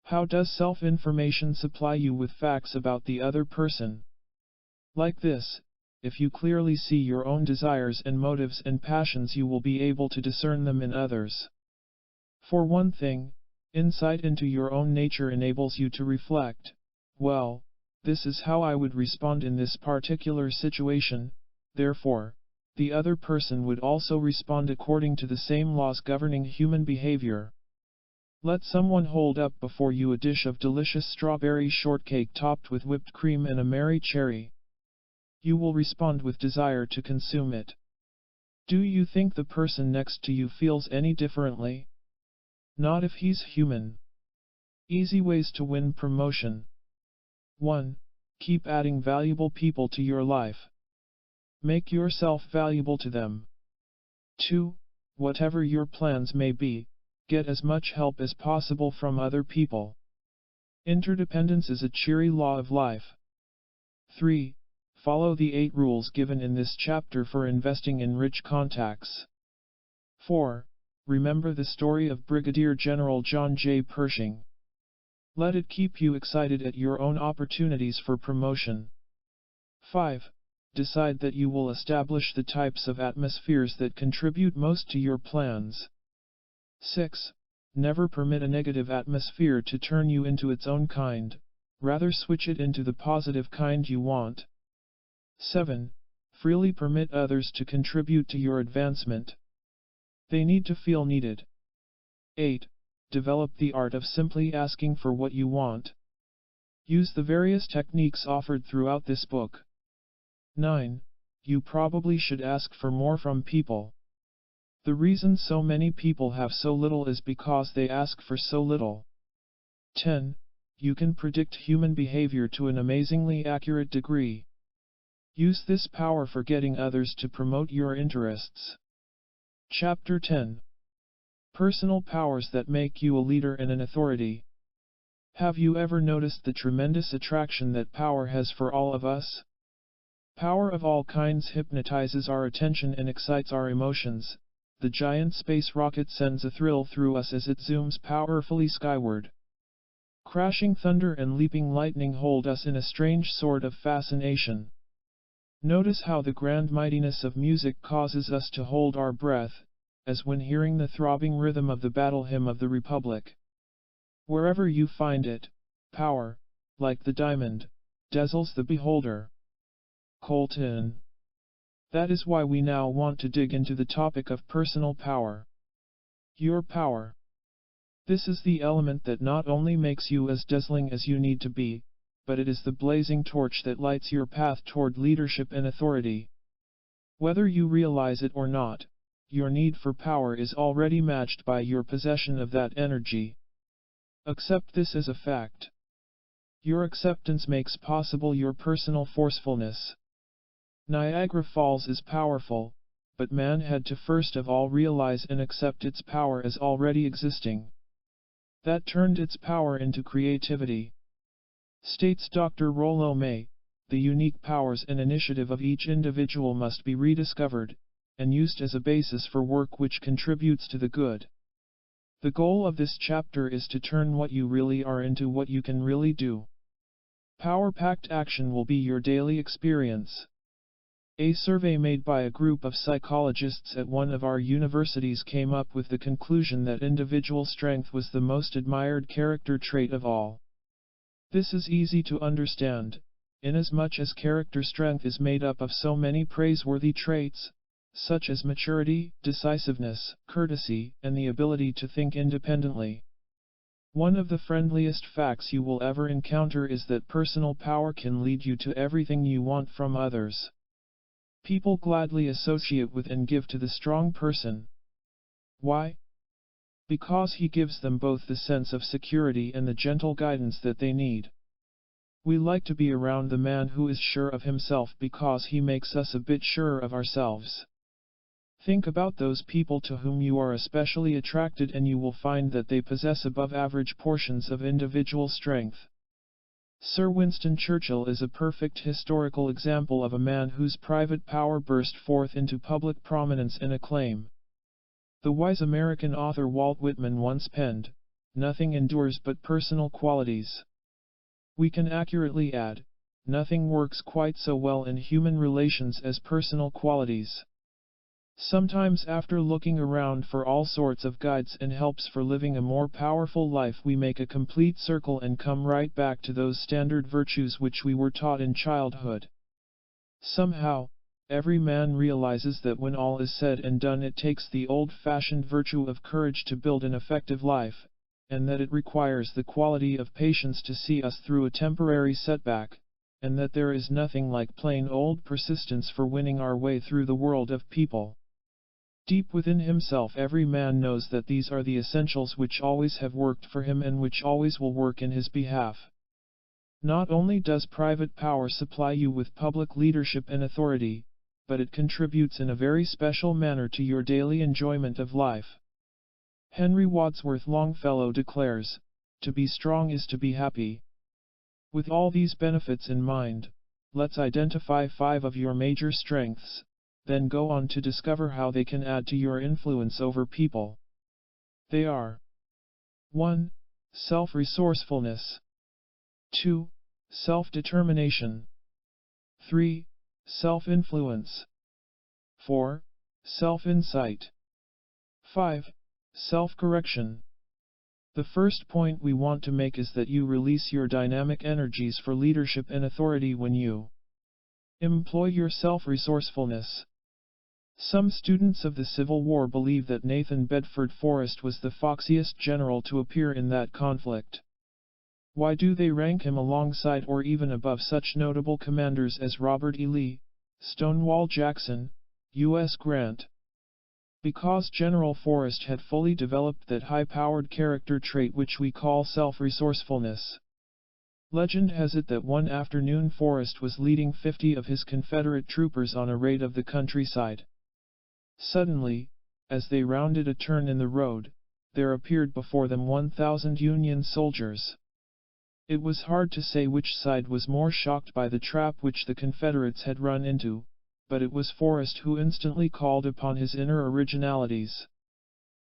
How does self-information supply you with facts about the other person? Like this: if you clearly see your own desires and motives and passions, you will be able to discern them in others. For one thing, insight into your own nature enables you to reflect, well, this is how I would respond in this particular situation, therefore, the other person would also respond according to the same laws governing human behavior. Let someone hold up before you a dish of delicious strawberry shortcake topped with whipped cream and a merry cherry. You will respond with desire to consume it. Do you think the person next to you feels any differently? Not if he's human. Easy ways to win promotion. 1. Keep adding valuable people to your life. Make yourself valuable to them. 2. Whatever your plans may be, get as much help as possible from other people. Interdependence is a cheery law of life. 3. Follow the 8 rules given in this chapter for investing in rich contacts. 4. Remember the story of Brigadier General John J. Pershing. Let it keep you excited at your own opportunities for promotion. 5. Decide that you will establish the types of atmospheres that contribute most to your plans. 6. Never permit a negative atmosphere to turn you into its own kind, rather switch it into the positive kind you want. 7. Freely permit others to contribute to your advancement. They need to feel needed. 8. Develop the art of simply asking for what you want. Use the various techniques offered throughout this book. 9. You probably should ask for more from people. The reason so many people have so little is because they ask for so little. 10. You can predict human behavior to an amazingly accurate degree. Use this power for getting others to promote your interests. Chapter 10. Personal powers that make you a leader and an authority. Have you ever noticed the tremendous attraction that power has for all of us? Power of all kinds hypnotizes our attention and excites our emotions. The giant space rocket sends a thrill through us as it zooms powerfully skyward. Crashing thunder and leaping lightning hold us in a strange sort of fascination. Notice how the grand mightiness of music causes us to hold our breath, as when hearing the throbbing rhythm of the battle hymn of the Republic. Wherever you find it, power, like the diamond, dazzles the beholder. Colton. That is why we now want to dig into the topic of personal power. Your power. This is the element that not only makes you as dazzling as you need to be, but it is the blazing torch that lights your path toward leadership and authority. Whether you realize it or not, your need for power is already matched by your possession of that energy. Accept this as a fact. Your acceptance makes possible your personal forcefulness. Niagara Falls is powerful, but man had to first of all realize and accept its power as already existing. That turned its power into creativity. States Dr. Rollo May, the unique powers and initiative of each individual must be rediscovered, and used as a basis for work which contributes to the good. The goal of this chapter is to turn what you really are into what you can really do. Power-packed action will be your daily experience. A survey made by a group of psychologists at one of our universities came up with the conclusion that individual strength was the most admired character trait of all. This is easy to understand, inasmuch as character strength is made up of so many praiseworthy traits, such as maturity, decisiveness, courtesy, and the ability to think independently. One of the friendliest facts you will ever encounter is that personal power can lead you to everything you want from others. People gladly associate with and give to the strong person. Why? Because he gives them both the sense of security and the gentle guidance that they need. We like to be around the man who is sure of himself because he makes us a bit surer of ourselves. Think about those people to whom you are especially attracted and you will find that they possess above-average portions of individual strength. Sir Winston Churchill is a perfect historical example of a man whose private power burst forth into public prominence and acclaim. The wise American author Walt Whitman once penned, "Nothing endures but personal qualities." We can accurately add, nothing works quite so well in human relations as personal qualities. Sometimes after looking around for all sorts of guides and helps for living a more powerful life we make a complete circle and come right back to those standard virtues which we were taught in childhood. Somehow, every man realizes that when all is said and done it takes the old-fashioned virtue of courage to build an effective life, and that it requires the quality of patience to see us through a temporary setback, and that there is nothing like plain old persistence for winning our way through the world of people. Deep within himself every man knows that these are the essentials which always have worked for him and which always will work in his behalf. Not only does private power supply you with public leadership and authority, but it contributes in a very special manner to your daily enjoyment of life. Henry Wadsworth Longfellow declares, "To be strong is to be happy." With all these benefits in mind, let's identify 5 of your major strengths, then go on to discover how they can add to your influence over people. They are: 1. Self-resourcefulness. 2. Self-determination. 3. Self-influence. 4. Self-insight. 5. Self-correction. The first point we want to make is that you release your dynamic energies for leadership and authority when you employ your self-resourcefulness. Some students of the Civil War believe that Nathan Bedford Forrest was the foxiest general to appear in that conflict. Why do they rank him alongside or even above such notable commanders as Robert E. Lee, Stonewall Jackson, U.S. Grant, Because General Forrest had fully developed that high-powered character trait which we call self-resourcefulness. Legend has it that one afternoon Forrest was leading 50 of his Confederate troopers on a raid of the countryside. Suddenly, as they rounded a turn in the road, there appeared before them 1,000 Union soldiers. It was hard to say which side was more shocked by the trap which the Confederates had run into, but it was Forrest who instantly called upon his inner originalities.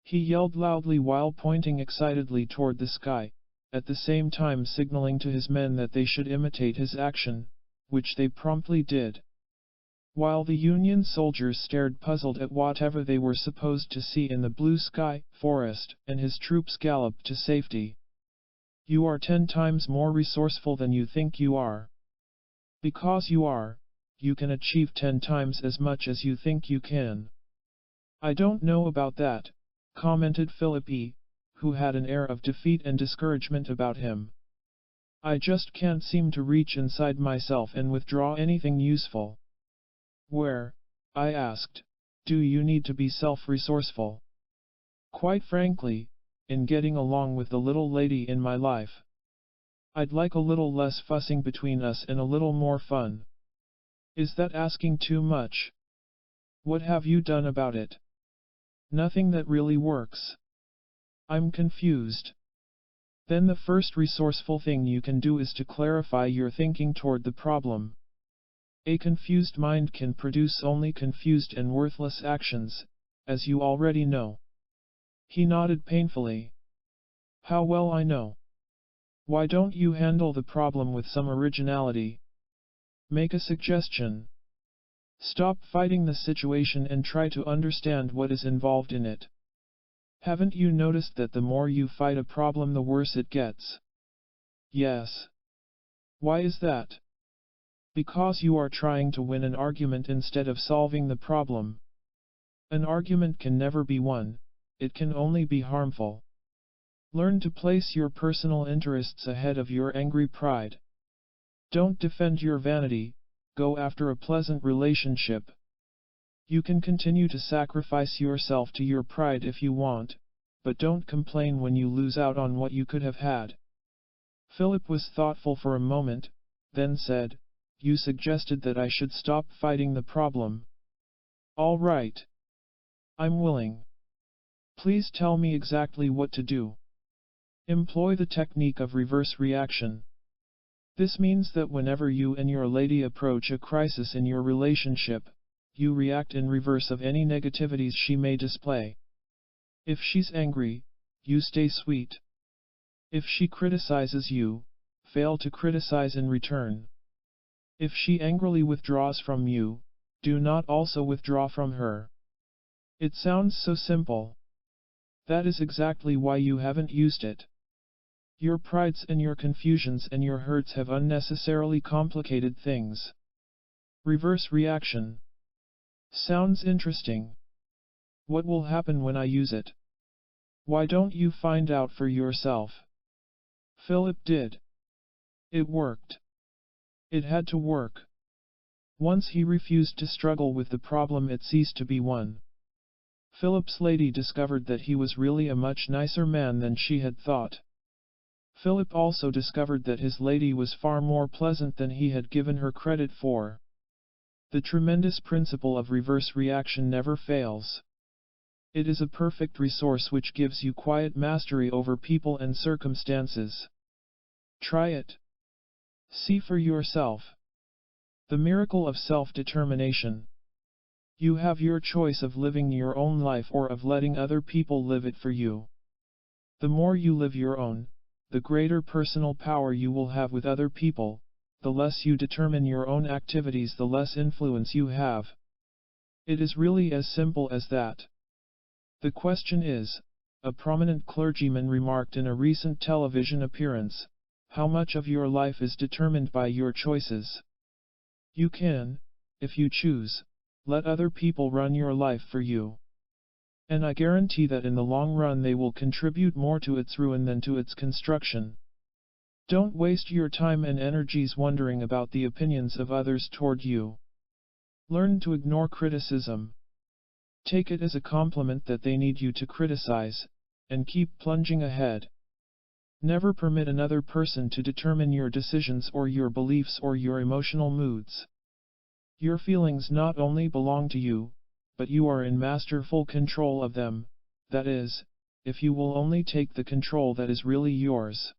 He yelled loudly while pointing excitedly toward the sky, at the same time signaling to his men that they should imitate his action, which they promptly did. While the Union soldiers stared puzzled at whatever they were supposed to see in the blue sky, Forrest and his troops galloped to safety. You are 10 times more resourceful than you think you are. Because you are, you can achieve 10 times as much as you think you can. I don't know about that, commented Philip E., who had an air of defeat and discouragement about him. I just can't seem to reach inside myself and withdraw anything useful. Where, I asked, do you need to be self-resourceful? Quite frankly, in getting along with the little lady in my life. I'd like a little less fussing between us and a little more fun. Is that asking too much? What have you done about it? Nothing that really works. I'm confused. Then the first resourceful thing you can do is to clarify your thinking toward the problem. A confused mind can produce only confused and worthless actions, as you already know. He nodded painfully. How well I know. Why don't you handle the problem with some originality? Make a suggestion. Stop fighting the situation and try to understand what is involved in it. Haven't you noticed that the more you fight a problem the worse it gets? Yes. Why is that? Because you are trying to win an argument instead of solving the problem. An argument can never be won, it can only be harmful. Learn to place your personal interests ahead of your angry pride. Don't defend your vanity, go after a pleasant relationship. You can continue to sacrifice yourself to your pride if you want, but don't complain when you lose out on what you could have had. Philip was thoughtful for a moment, then said, You suggested that I should stop fighting the problem. All right. I'm willing. Please tell me exactly what to do. Employ the technique of reverse reaction. This means that whenever you and your lady approach a crisis in your relationship, you react in reverse of any negativities she may display. If she's angry, you stay sweet. If she criticizes you, fail to criticize in return. If she angrily withdraws from you, do not also withdraw from her. It sounds so simple. That is exactly why you haven't used it. Your prides and your confusions and your hurts have unnecessarily complicated things. Reverse reaction. Sounds interesting. What will happen when I use it? Why don't you find out for yourself? Philip did. It worked. It had to work. Once he refused to struggle with the problem, it ceased to be one. Philip's lady discovered that he was really a much nicer man than she had thought. Philip also discovered that his lady was far more pleasant than he had given her credit for. The tremendous principle of reverse reaction never fails. It is a perfect resource which gives you quiet mastery over people and circumstances. Try it. See for yourself. The miracle of self-determination. You have your choice of living your own life or of letting other people live it for you. The more you live your own, the greater personal power you will have with other people, the less you determine your own activities, the less influence you have. It is really as simple as that. The question is, a prominent clergyman remarked in a recent television appearance, how much of your life is determined by your choices? You can, if you choose, let other people run your life for you. And I guarantee that in the long run they will contribute more to its ruin than to its construction. Don't waste your time and energies wondering about the opinions of others toward you. Learn to ignore criticism. Take it as a compliment that they need you to criticize, and keep plunging ahead. Never permit another person to determine your decisions or your beliefs or your emotional moods. Your feelings not only belong to you, but you are in masterful control of them, that is, if you will only take the control that is really yours.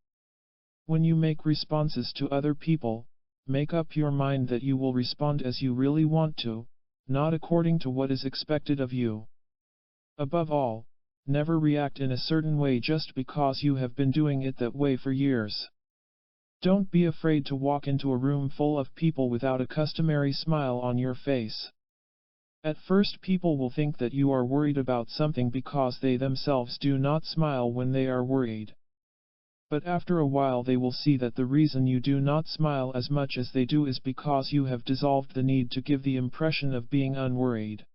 When you make responses to other people, make up your mind that you will respond as you really want to, not according to what is expected of you. Above all, never react in a certain way just because you have been doing it that way for years. Don't be afraid to walk into a room full of people without a customary smile on your face. At first people will think that you are worried about something because they themselves do not smile when they are worried. But after a while they will see that the reason you do not smile as much as they do is because you have dissolved the need to give the impression of being unworried.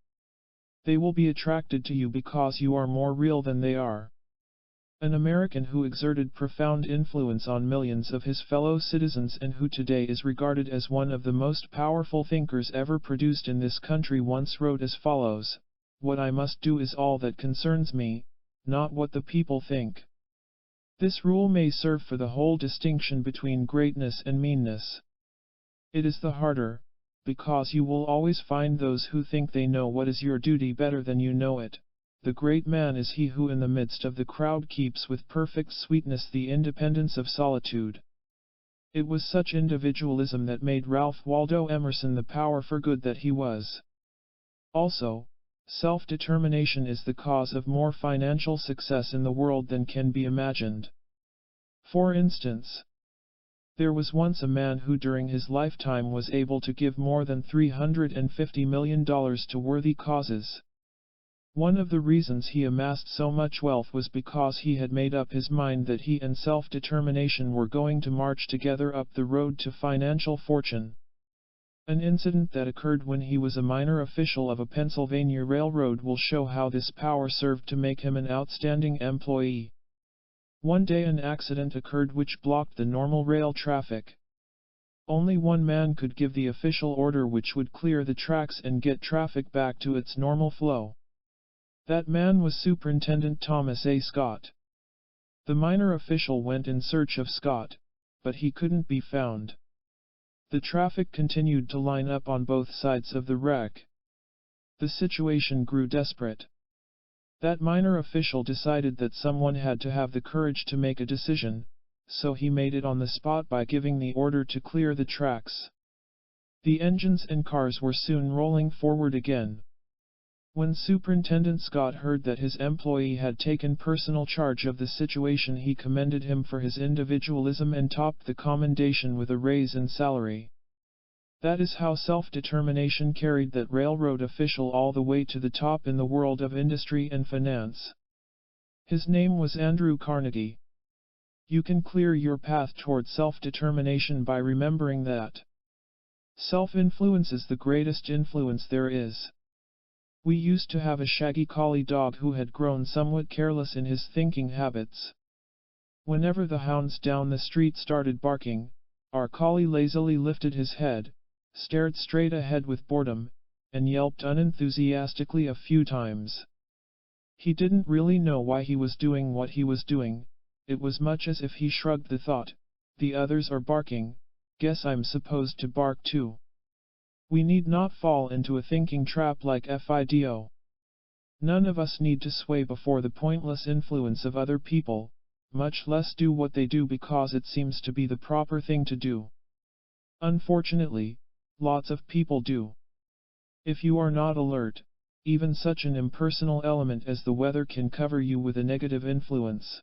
They will be attracted to you because you are more real than they are. An American who exerted profound influence on millions of his fellow citizens and who today is regarded as one of the most powerful thinkers ever produced in this country once wrote as follows: "What I must do is all that concerns me, not what the people think." This rule may serve for the whole distinction between greatness and meanness. It is the harder, because you will always find those who think they know what is your duty better than you know it. The great man is he who in the midst of the crowd keeps with perfect sweetness the independence of solitude. It was such individualism that made Ralph Waldo Emerson the power for good that he was. Also, self-determination is the cause of more financial success in the world than can be imagined. For instance, there was once a man who during his lifetime was able to give more than $350 million to worthy causes. One of the reasons he amassed so much wealth was because he had made up his mind that he and self-determination were going to march together up the road to financial fortune. An incident that occurred when he was a minor official of a Pennsylvania railroad will show how this power served to make him an outstanding employee. One day an accident occurred which blocked the normal rail traffic. Only one man could give the official order which would clear the tracks and get traffic back to its normal flow. That man was Superintendent Thomas A. Scott. The minor official went in search of Scott, but he couldn't be found. The traffic continued to line up on both sides of the wreck. The situation grew desperate. That minor official decided that someone had to have the courage to make a decision, so he made it on the spot by giving the order to clear the tracks. The engines and cars were soon rolling forward again. When Superintendent Scott heard that his employee had taken personal charge of the situation, he commended him for his individualism and topped the commendation with a raise in salary. That is how self-determination carried that railroad official all the way to the top in the world of industry and finance. His name was Andrew Carnegie. You can clear your path toward self-determination by remembering that self-influence is the greatest influence there is. We used to have a shaggy collie dog who had grown somewhat careless in his thinking habits. Whenever the hounds down the street started barking, our collie lazily lifted his head, stared straight ahead with boredom, and yelped unenthusiastically a few times. He didn't really know why he was doing what he was doing. It was much as if he shrugged the thought, "The others are barking, guess I'm supposed to bark too." We need not fall into a thinking trap like Fido. None of us need to sway before the pointless influence of other people, much less do what they do because it seems to be the proper thing to do. Unfortunately, lots of people do. If you are not alert, even such an impersonal element as the weather can cover you with a negative influence.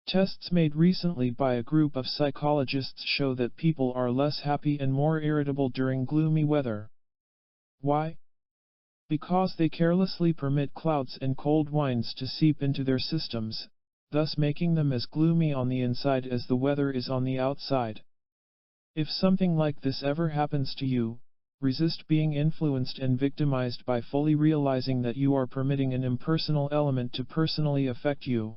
Tests made recently by a group of psychologists show that people are less happy and more irritable during gloomy weather. Why? Because they carelessly permit clouds and cold winds to seep into their systems, thus making them as gloomy on the inside as the weather is on the outside. If something like this ever happens to you, resist being influenced and victimized by fully realizing that you are permitting an impersonal element to personally affect you.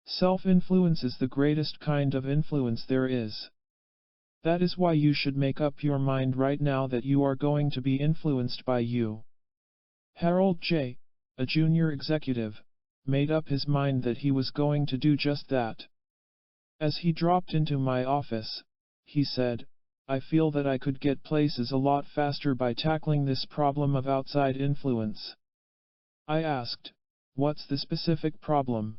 Self-influence is the greatest kind of influence there is. That is why you should make up your mind right now that you are going to be influenced by you. Harold J., a junior executive, made up his mind that he was going to do just that. As he dropped into my office, he said, "I feel that I could get places a lot faster by tackling this problem of outside influence." I asked, "What's the specific problem?"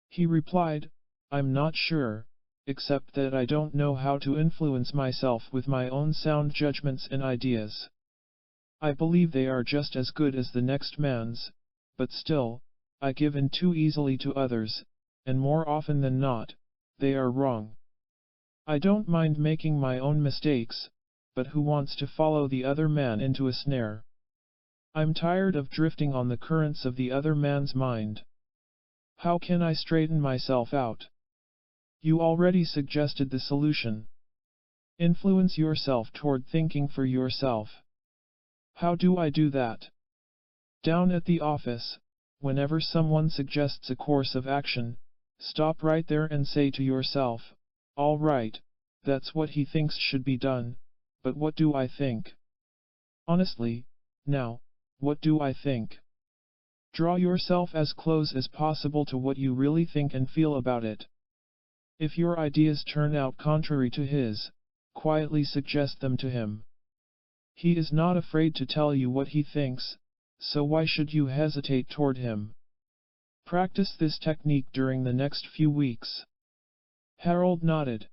He replied, "I'm not sure, except that I don't know how to influence myself with my own sound judgments and ideas. I believe they are just as good as the next man's, but still, I give in too easily to others, and more often than not, they are wrong. I don't mind making my own mistakes, but who wants to follow the other man into a snare? I'm tired of drifting on the currents of the other man's mind. How can I straighten myself out?" You already suggested the solution. Influence yourself toward thinking for yourself. How do I do that? Down at the office, whenever someone suggests a course of action, stop right there and say to yourself, "All right, that's what he thinks should be done, but what do I think? Honestly, now, what do I think?" Draw yourself as close as possible to what you really think and feel about it. If your ideas turn out contrary to his, quietly suggest them to him. He is not afraid to tell you what he thinks, so why should you hesitate toward him? Practice this technique during the next few weeks. Harold nodded.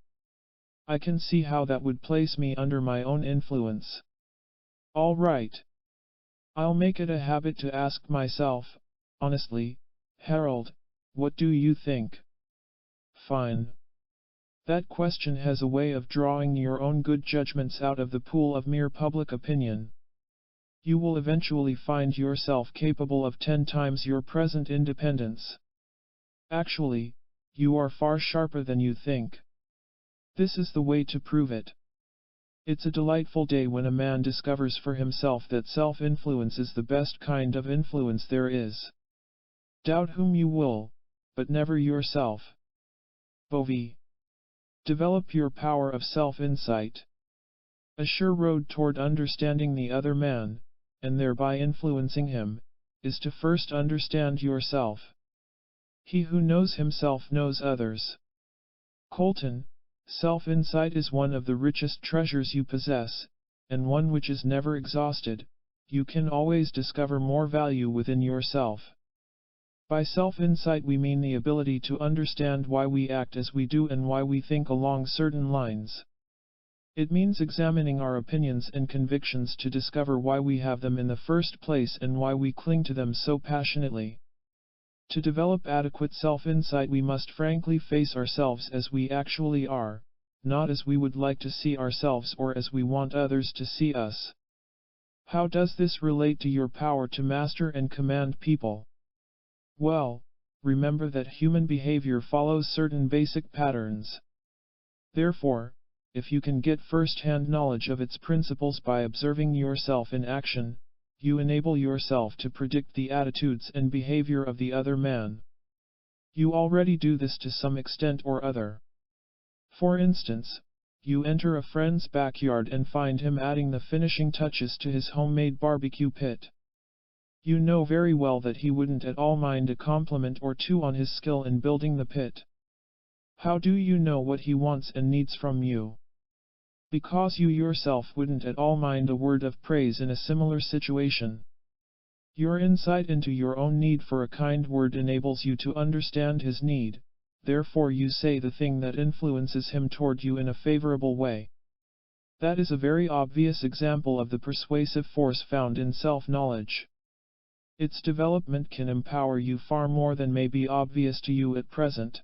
I can see how that would place me under my own influence. All right. I'll make it a habit to ask myself, honestly, "Harold, what do you think?" Fine. That question has a way of drawing your own good judgments out of the pool of mere public opinion. You will eventually find yourself capable of 10 times your present independence. Actually, you are far sharper than you think. This is the way to prove it. It's a delightful day when a man discovers for himself that self-influence is the best kind of influence there is. Doubt whom you will, but never yourself. Bovee. Develop your power of self-insight. A sure road toward understanding the other man, and thereby influencing him, is to first understand yourself. He who knows himself knows others. Colton, self-insight is one of the richest treasures you possess, and one which is never exhausted. You can always discover more value within yourself. By self-insight we mean the ability to understand why we act as we do and why we think along certain lines. It means examining our opinions and convictions to discover why we have them in the first place and why we cling to them so passionately. To develop adequate self-insight we must frankly face ourselves as we actually are, not as we would like to see ourselves or as we want others to see us. How does this relate to your power to master and command people? Well, remember that human behavior follows certain basic patterns. Therefore, if you can get first-hand knowledge of its principles by observing yourself in action, you enable yourself to predict the attitudes and behavior of the other man. You already do this to some extent or other. For instance, you enter a friend's backyard and find him adding the finishing touches to his homemade barbecue pit. You know very well that he wouldn't at all mind a compliment or two on his skill in building the pit. How do you know what he wants and needs from you? Because you yourself wouldn't at all mind a word of praise in a similar situation. Your insight into your own need for a kind word enables you to understand his need, therefore you say the thing that influences him toward you in a favorable way. That is a very obvious example of the persuasive force found in self-knowledge. Its development can empower you far more than may be obvious to you at present.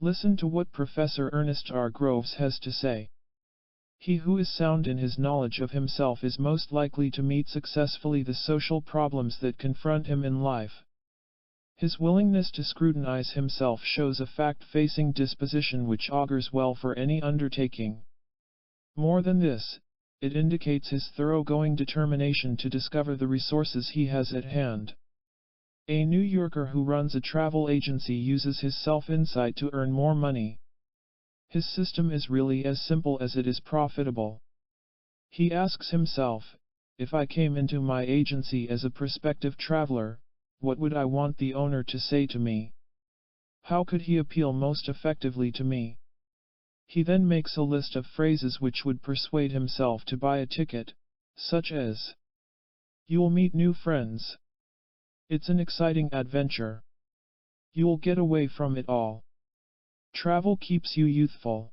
Listen to what Professor Ernest R. Groves has to say. He who is sound in his knowledge of himself is most likely to meet successfully the social problems that confront him in life. His willingness to scrutinize himself shows a fact-facing disposition which augurs well for any undertaking. More than this, it indicates his thoroughgoing determination to discover the resources he has at hand. A New Yorker who runs a travel agency uses his self-insight to earn more money. His system is really as simple as it is profitable. He asks himself, if I came into my agency as a prospective traveler, what would I want the owner to say to me? How could he appeal most effectively to me? He then makes a list of phrases which would persuade himself to buy a ticket, such as, "You'll meet new friends. It's an exciting adventure. You'll get away from it all. Travel keeps you youthful.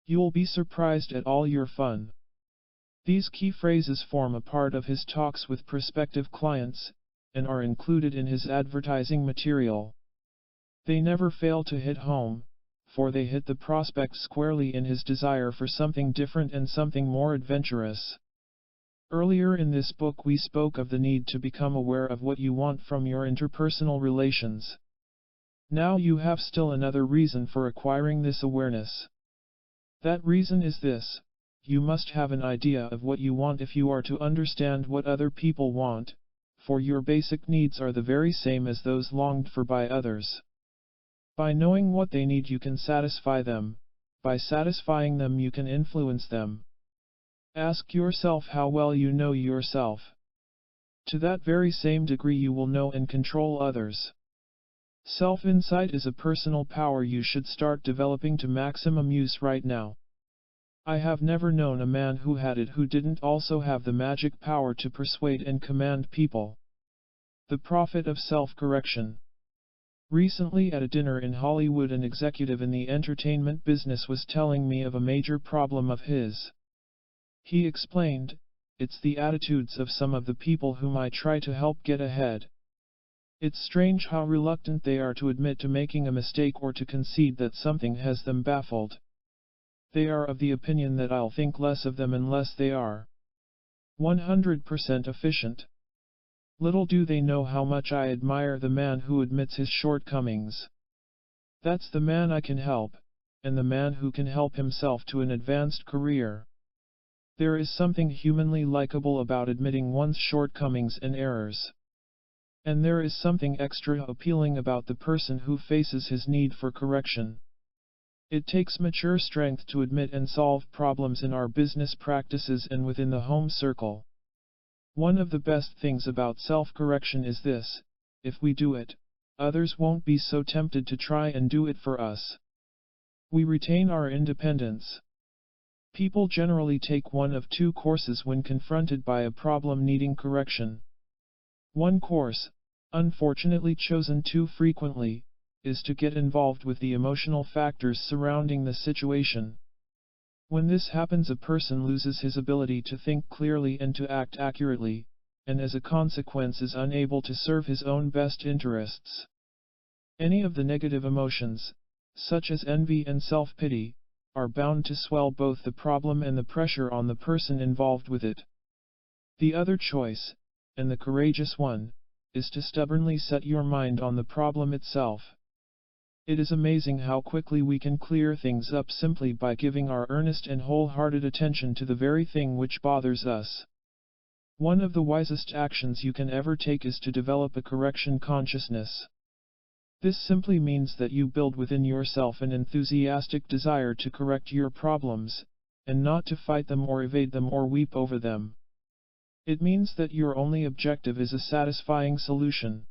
You'll be surprised at all your fun." These key phrases form a part of his talks with prospective clients, and are included in his advertising material. They never fail to hit home, for they hit the prospect squarely in his desire for something different and something more adventurous. Earlier in this book we spoke of the need to become aware of what you want from your interpersonal relations. Now you have still another reason for acquiring this awareness. That reason is this: you must have an idea of what you want if you are to understand what other people want, for your basic needs are the very same as those longed for by others. By knowing what they need you can satisfy them, by satisfying them you can influence them. Ask yourself how well you know yourself. To that very same degree you will know and control others. Self-insight is a personal power you should start developing to maximum use right now. I have never known a man who had it who didn't also have the magic power to persuade and command people. The profit of self-correction. Recently at a dinner in Hollywood, an executive in the entertainment business was telling me of a major problem of his. He explained, "It's the attitudes of some of the people whom I try to help get ahead. It's strange how reluctant they are to admit to making a mistake or to concede that something has them baffled. They are of the opinion that I'll think less of them unless they are 100% efficient. Little do they know how much I admire the man who admits his shortcomings. That's the man I can help, and the man who can help himself to an advanced career." There is something humanly likable about admitting one's shortcomings and errors. And there is something extra appealing about the person who faces his need for correction. It takes mature strength to admit and solve problems in our business practices and within the home circle. One of the best things about self-correction is this: if we do it, others won't be so tempted to try and do it for us. We retain our independence. People generally take one of two courses when confronted by a problem needing correction. One course, unfortunately chosen too frequently, is to get involved with the emotional factors surrounding the situation. When this happens, a person loses his ability to think clearly and to act accurately, and as a consequence is unable to serve his own best interests. Any of the negative emotions, such as envy and self-pity, are bound to swell both the problem and the pressure on the person involved with it. The other choice, and the courageous one, is to stubbornly set your mind on the problem itself. It is amazing how quickly we can clear things up simply by giving our earnest and wholehearted attention to the very thing which bothers us. One of the wisest actions you can ever take is to develop a correction consciousness. This simply means that you build within yourself an enthusiastic desire to correct your problems, and not to fight them or evade them or weep over them. It means that your only objective is a satisfying solution.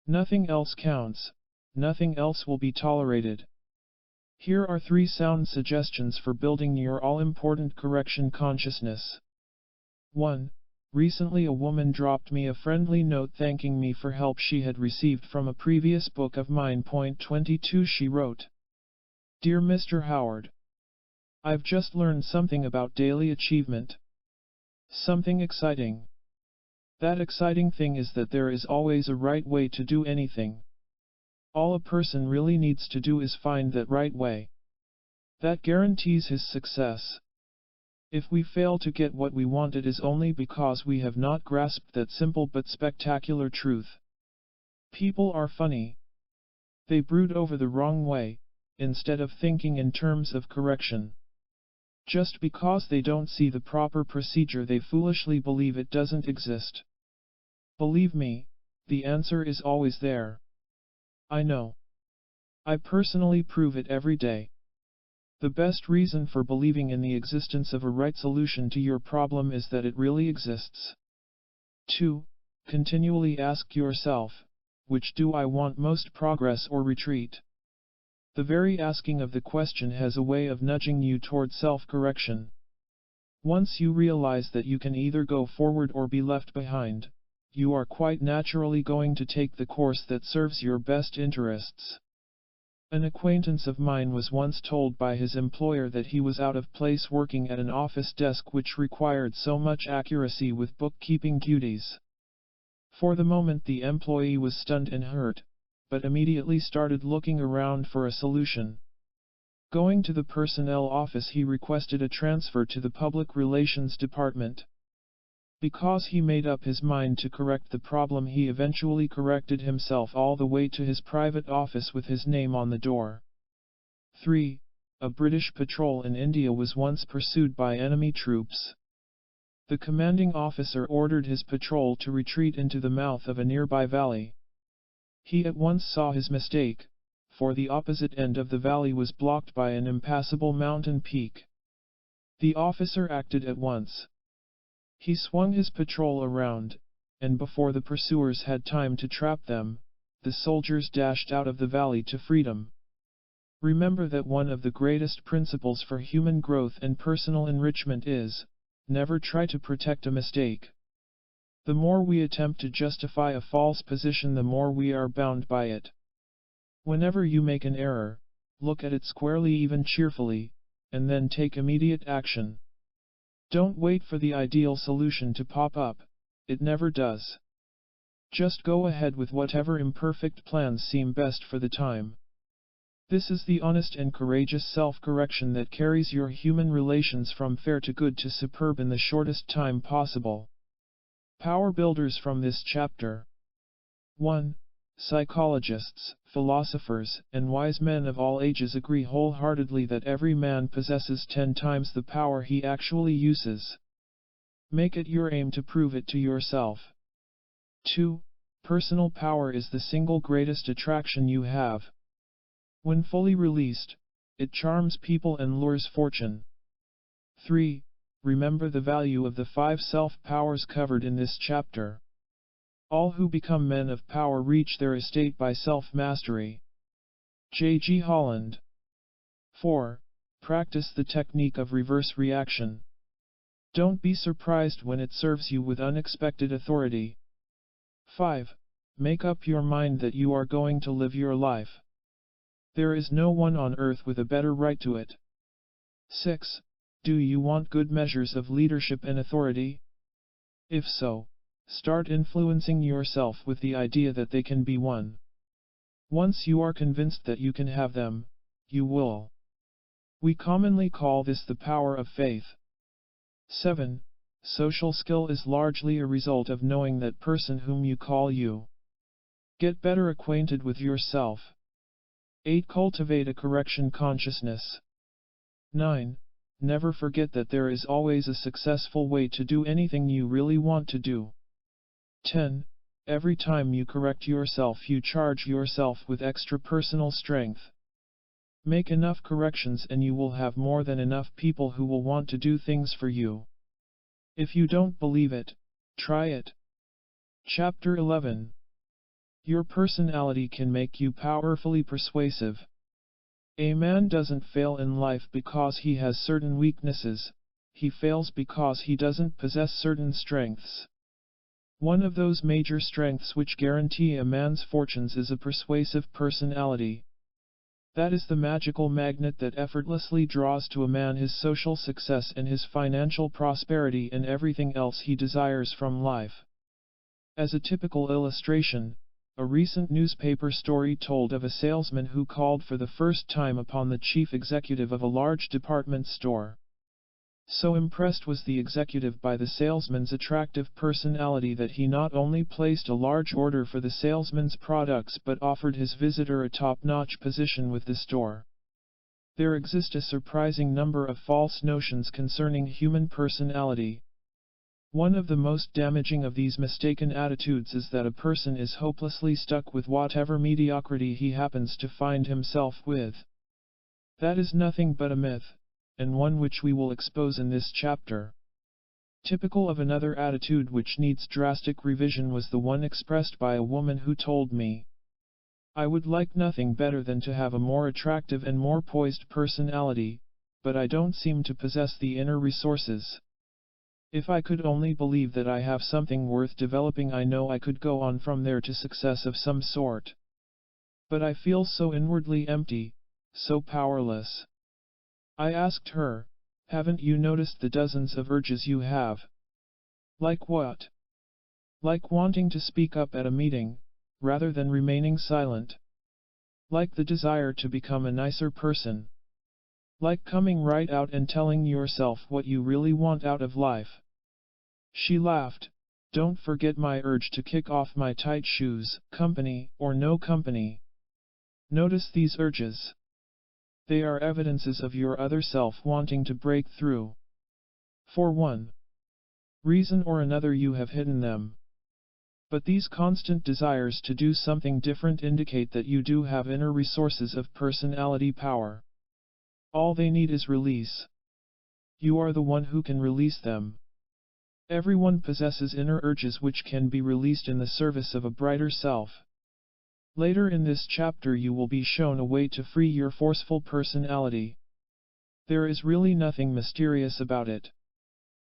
Nothing else counts. Nothing else will be tolerated. Here are 3 sound suggestions for building your all-important correction consciousness. 1. Recently a woman dropped me a friendly note thanking me for help she had received from a previous book of mine. 22 She wrote, "Dear Mr. Howard, I've just learned something about daily achievement. Something exciting. That exciting thing is that there is always a right way to do anything. All a person really needs to do is find that right way. That guarantees his success. If we fail to get what we want, it is only because we have not grasped that simple but spectacular truth. People are funny. They brood over the wrong way, instead of thinking in terms of correction. Just because they don't see the proper procedure, they foolishly believe it doesn't exist. Believe me, the answer is always there. I know. I personally prove it every day. The best reason for believing in the existence of a right solution to your problem is that it really exists. 2. Continually ask yourself, which do I want most, progress or retreat? The very asking of the question has a way of nudging you toward self-correction. Once you realize that you can either go forward or be left behind, you are quite naturally going to take the course that serves your best interests. An acquaintance of mine was once told by his employer that he was out of place working at an office desk which required so much accuracy with bookkeeping duties. For the moment the employee was stunned and hurt, but immediately started looking around for a solution. Going to the personnel office, he requested a transfer to the public relations department. Because he made up his mind to correct the problem, he eventually corrected himself all the way to his private office with his name on the door. 3. A British patrol in India was once pursued by enemy troops. The commanding officer ordered his patrol to retreat into the mouth of a nearby valley. He at once saw his mistake, for the opposite end of the valley was blocked by an impassable mountain peak. The officer acted at once. He swung his patrol around, and before the pursuers had time to trap them, the soldiers dashed out of the valley to freedom. Remember that one of the greatest principles for human growth and personal enrichment is, never try to protect a mistake. The more we attempt to justify a false position, the more we are bound by it. Whenever you make an error, look at it squarely, even cheerfully, and then take immediate action. Don't wait for the ideal solution to pop up, it never does. Just go ahead with whatever imperfect plans seem best for the time. This is the honest and courageous self-correction that carries your human relations from fair to good to superb in the shortest time possible. Power builders from this chapter. 1. Psychologists, philosophers, and wise men of all ages agree wholeheartedly that every man possesses 10 times the power he actually uses. Make it your aim to prove it to yourself. 2. Personal power is the single greatest attraction you have. When fully released, it charms people and lures fortune. 3. Remember the value of the 5 self-powers covered in this chapter. All who become men of power reach their estate by self-mastery. J.G. Holland. 4. Practice the technique of reverse reaction. Don't be surprised when it serves you with unexpected authority. 5. Make up your mind that you are going to live your life. There is no one on earth with a better right to it. 6. Do you want good measures of leadership and authority? If so, start influencing yourself with the idea that they can be won. Once you are convinced that you can have them, you will. We commonly call this the power of faith. 7. Social skill is largely a result of knowing that person whom you call you. Get better acquainted with yourself. 8. Cultivate a correction consciousness. 9. Never forget that there is always a successful way to do anything you really want to do. 10. Every time you correct yourself, you charge yourself with extra personal strength. Make enough corrections and you will have more than enough people who will want to do things for you. If you don't believe it, try it. Chapter 11. Your personality can make you powerfully persuasive. A man doesn't fail in life because he has certain weaknesses, he fails because he doesn't possess certain strengths. One of those major strengths which guarantee a man's fortunes is a persuasive personality. That is the magical magnet that effortlessly draws to a man his social success and his financial prosperity and everything else he desires from life. As a typical illustration, a recent newspaper story told of a salesman who called for the first time upon the chief executive of a large department store. So impressed was the executive by the salesman's attractive personality that he not only placed a large order for the salesman's products but offered his visitor a top-notch position with the store. There exist a surprising number of false notions concerning human personality. One of the most damaging of these mistaken attitudes is that a person is hopelessly stuck with whatever mediocrity he happens to find himself with. That is nothing but a myth, and one which we will expose in this chapter. Typical of another attitude which needs drastic revision was the one expressed by a woman who told me, "I would like nothing better than to have a more attractive and more poised personality, but I don't seem to possess the inner resources. If I could only believe that I have something worth developing, I know I could go on from there to success of some sort. But I feel so inwardly empty, so powerless." I asked her, "Haven't you noticed the dozens of urges you have?" "Like what?" "Like wanting to speak up at a meeting, rather than remaining silent. Like the desire to become a nicer person. Like coming right out and telling yourself what you really want out of life." She laughed. "Don't forget my urge to kick off my tight shoes, company or no company. Notice these urges. They are evidences of your other self wanting to break through. For one reason or another you have hidden them. But these constant desires to do something different indicate that you do have inner resources of personality power. All they need is release. You are the one who can release them. Everyone possesses inner urges which can be released in the service of a brighter self. Later in this chapter you will be shown a way to free your forceful personality. There is really nothing mysterious about it.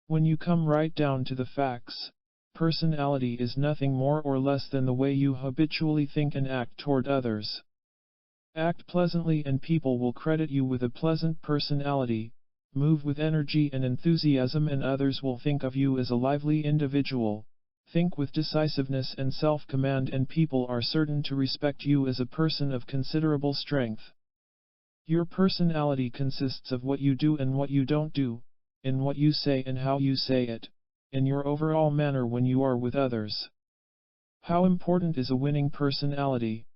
When you come right down to the facts, personality is nothing more or less than the way you habitually think and act toward others. Act pleasantly and people will credit you with a pleasant personality, move with energy and enthusiasm and others will think of you as a lively individual. Think with decisiveness and self-command and people are certain to respect you as a person of considerable strength. Your personality consists of what you do and what you don't do, in what you say and how you say it, in your overall manner when you are with others. How important is a winning personality?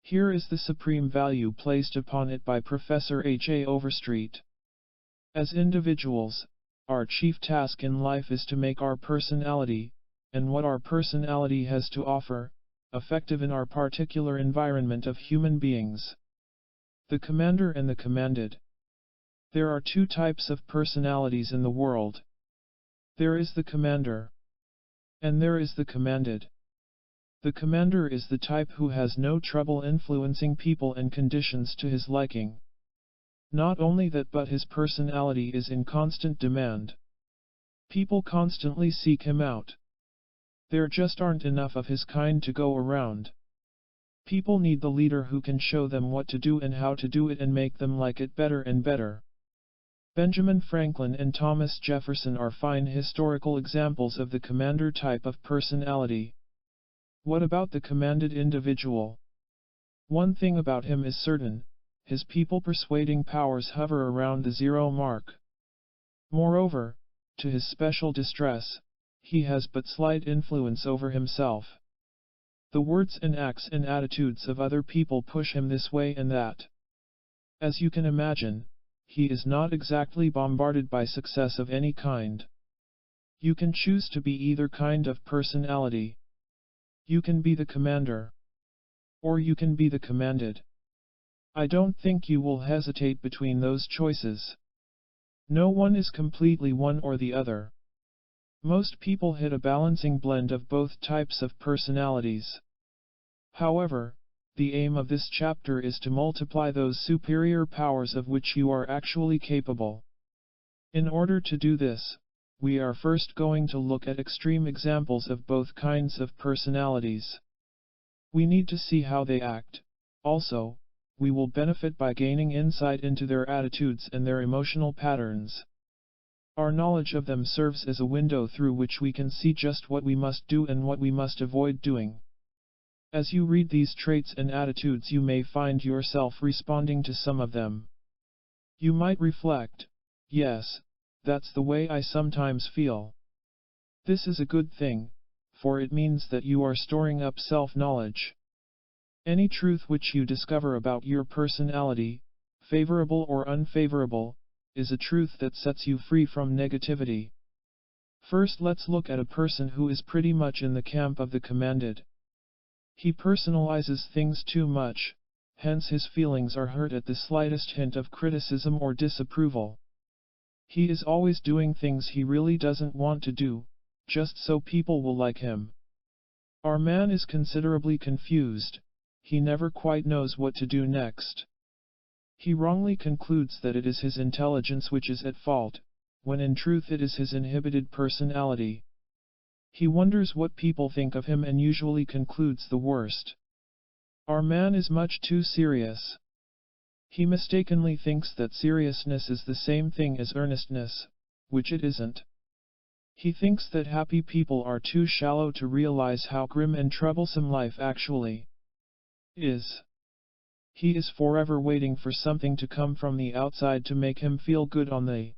Here is the supreme value placed upon it by Professor H.A. Overstreet. As individuals, our chief task in life is to make our personality, and what our personality has to offer, effective in our particular environment of human beings. The commander and the commanded. There are two types of personalities in the world. There is the commander. And there is the commanded. The commander is the type who has no trouble influencing people and conditions to his liking. Not only that, but his personality is in constant demand. People constantly seek him out. There just aren't enough of his kind to go around. People need the leader who can show them what to do and how to do it and make them like it better and better. Benjamin Franklin and Thomas Jefferson are fine historical examples of the commander type of personality. What about the commanded individual? One thing about him is certain, his people persuading powers hover around the zero mark. Moreover, to his special distress, he has but slight influence over himself. The words and acts and attitudes of other people push him this way and that. As you can imagine, he is not exactly bombarded by success of any kind. You can choose to be either kind of personality. You can be the commander. Or you can be the commanded. I don't think you will hesitate between those choices. No one is completely one or the other. Most people hit a balancing blend of both types of personalities. However, the aim of this chapter is to multiply those superior powers of which you are actually capable. In order to do this, we are first going to look at extreme examples of both kinds of personalities. We need to see how they act. Also, we will benefit by gaining insight into their attitudes and their emotional patterns. Our knowledge of them serves as a window through which we can see just what we must do and what we must avoid doing. As you read these traits and attitudes, you may find yourself responding to some of them. You might reflect, "Yes, that's the way I sometimes feel." This is a good thing, for it means that you are storing up self-knowledge. Any truth which you discover about your personality, favorable or unfavorable, is a truth that sets you free from negativity. First, let's look at a person who is pretty much in the camp of the commanded. He personalizes things too much, hence his feelings are hurt at the slightest hint of criticism or disapproval. He is always doing things he really doesn't want to do, just so people will like him. Our man is considerably confused, he never quite knows what to do next. He wrongly concludes that it is his intelligence which is at fault, when in truth it is his inhibited personality. He wonders what people think of him and usually concludes the worst. Our man is much too serious. He mistakenly thinks that seriousness is the same thing as earnestness, which it isn't. He thinks that happy people are too shallow to realize how grim and troublesome life actually is. He is forever waiting for something to come from the outside to make him feel good on the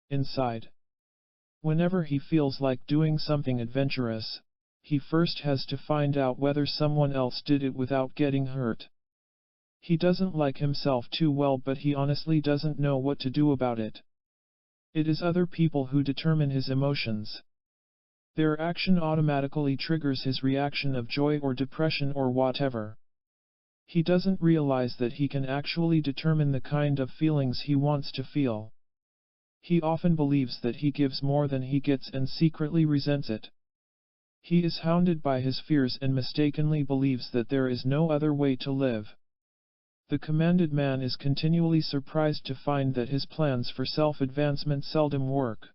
inside. Whenever he feels like doing something adventurous, he first has to find out whether someone else did it without getting hurt. He doesn't like himself too well, but he honestly doesn't know what to do about it. It is other people who determine his emotions. Their action automatically triggers his reaction of joy or depression or whatever. He doesn't realize that he can actually determine the kind of feelings he wants to feel. He often believes that he gives more than he gets and secretly resents it. He is hounded by his fears and mistakenly believes that there is no other way to live. The commanded man is continually surprised to find that his plans for self-advancement seldom work.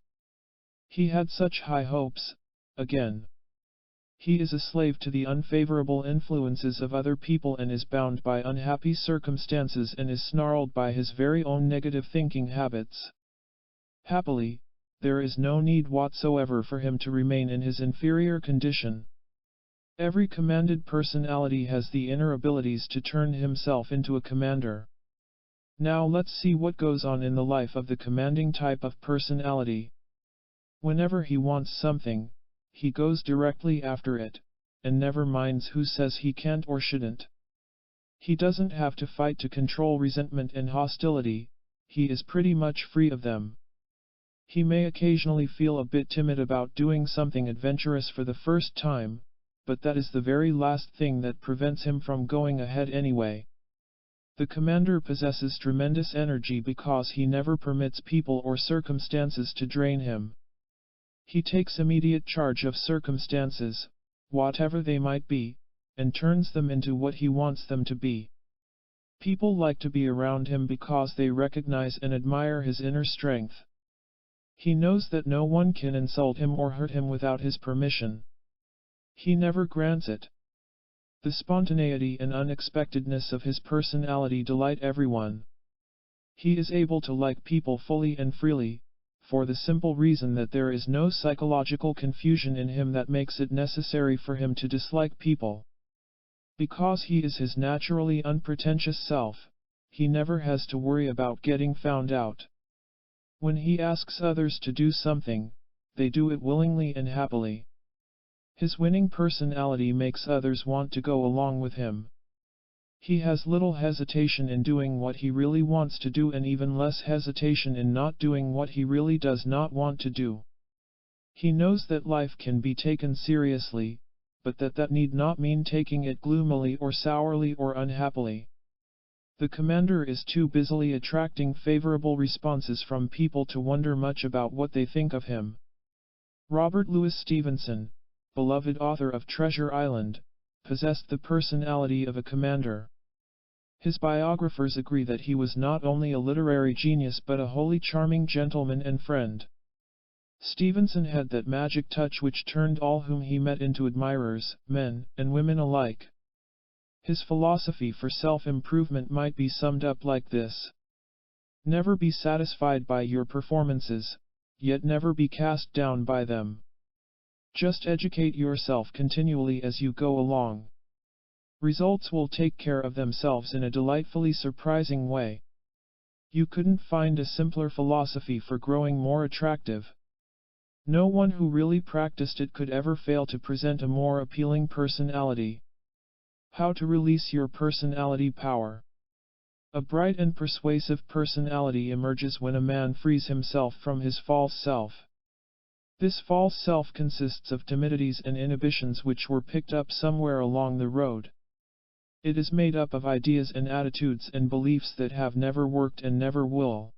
He had such high hopes, again. He is a slave to the unfavorable influences of other people and is bound by unhappy circumstances and is snarled by his very own negative thinking habits. Happily, there is no need whatsoever for him to remain in his inferior condition. Every commanded personality has the inner abilities to turn himself into a commander. Now let's see what goes on in the life of the commanding type of personality. Whenever he wants something, he goes directly after it, and never minds who says he can't or shouldn't. He doesn't have to fight to control resentment and hostility, he is pretty much free of them. He may occasionally feel a bit timid about doing something adventurous for the first time, but that is the very last thing that prevents him from going ahead anyway. The commander possesses tremendous energy because he never permits people or circumstances to drain him. He takes immediate charge of circumstances, whatever they might be, and turns them into what he wants them to be. People like to be around him because they recognize and admire his inner strength. He knows that no one can insult him or hurt him without his permission. He never grants it. The spontaneity and unexpectedness of his personality delight everyone. He is able to like people fully and freely, for the simple reason that there is no psychological confusion in him that makes it necessary for him to dislike people. Because he is his naturally unpretentious self, he never has to worry about getting found out. When he asks others to do something, they do it willingly and happily. His winning personality makes others want to go along with him. He has little hesitation in doing what he really wants to do and even less hesitation in not doing what he really does not want to do. He knows that life can be taken seriously, but that need not mean taking it gloomily or sourly or unhappily. The commander is too busily attracting favorable responses from people to wonder much about what they think of him. Robert Louis Stevenson, beloved author of Treasure Island, possessed the personality of a commander. His biographers agree that he was not only a literary genius but a wholly charming gentleman and friend. Stevenson had that magic touch which turned all whom he met into admirers, men and women alike. His philosophy for self-improvement might be summed up like this: never be satisfied by your performances, yet never be cast down by them. Just educate yourself continually as you go along. Results will take care of themselves in a delightfully surprising way. You couldn't find a simpler philosophy for growing more attractive. No one who really practiced it could ever fail to present a more appealing personality. How to release your personality power. A bright and persuasive personality emerges when a man frees himself from his false self. This false self consists of timidities and inhibitions which were picked up somewhere along the road. It is made up of ideas and attitudes and beliefs that have never worked and never will.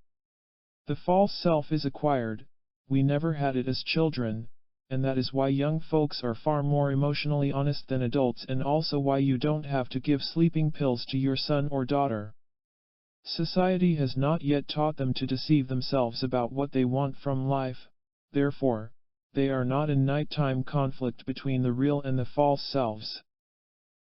The false self is acquired, we never had it as children, and that is why young folks are far more emotionally honest than adults, and also why you don't have to give sleeping pills to your son or daughter. Society has not yet taught them to deceive themselves about what they want from life, therefore, they are not in nighttime conflict between the real and the false selves.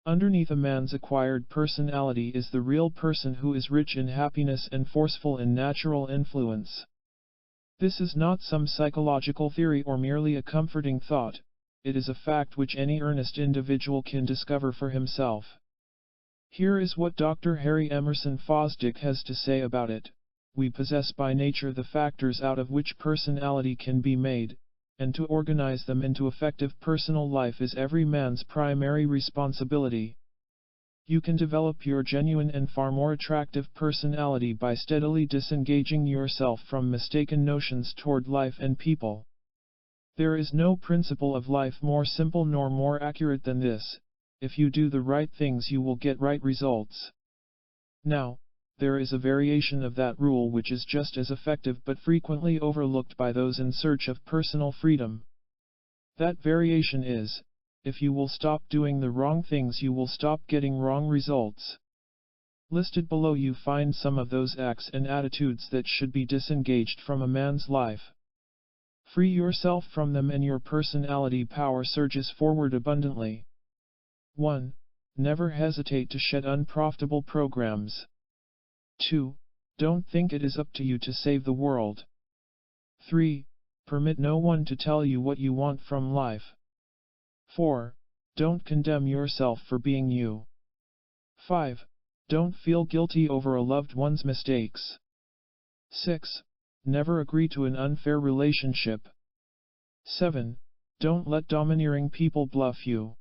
Underneath a man's acquired personality is the real person who is rich in happiness and forceful in natural influence. This is not some psychological theory or merely a comforting thought, it is a fact which any earnest individual can discover for himself. Here is what Dr. Harry Emerson Fosdick has to say about it. We possess by nature the factors out of which personality can be made, and to organize them into effective personal life is every man's primary responsibility. You can develop your genuine and far more attractive personality by steadily disengaging yourself from mistaken notions toward life and people. There is no principle of life more simple nor more accurate than this: if you do the right things you will get right results. Now, there is a variation of that rule which is just as effective but frequently overlooked by those in search of personal freedom. That variation is, if you will stop doing the wrong things you will stop getting wrong results. Listed below you find some of those acts and attitudes that should be disengaged from a man's life. Free yourself from them and your personality power surges forward abundantly. 1. Never hesitate to shed unprofitable programs. 2. Don't think it is up to you to save the world. 3. Permit no one to tell you what you want from life. 4. Don't condemn yourself for being you. 5. Don't feel guilty over a loved one's mistakes. 6. Never agree to an unfair relationship. 7. Don't let domineering people bluff you.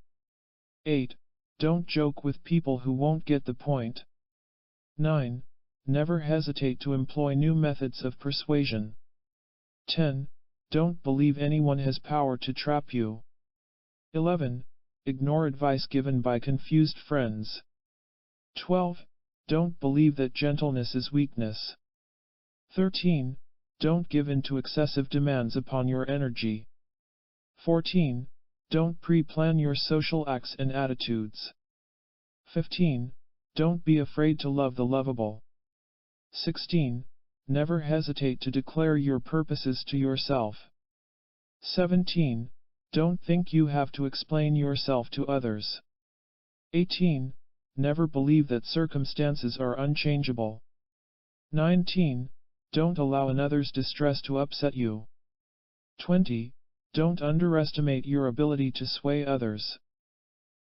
8. Don't joke with people who won't get the point. 9. Never hesitate to employ new methods of persuasion. 10. Don't believe anyone has power to trap you. 11. Ignore advice given by confused friends. 12. Don't believe that gentleness is weakness. 13. Don't give in to excessive demands upon your energy. 14. Don't pre-plan your social acts and attitudes. 15. Don't be afraid to love the lovable. 16. Never hesitate to declare your purposes to yourself. 17. Don't think you have to explain yourself to others. 18. Never believe that circumstances are unchangeable. 19. Don't allow another's distress to upset you. 20. Don't underestimate your ability to sway others.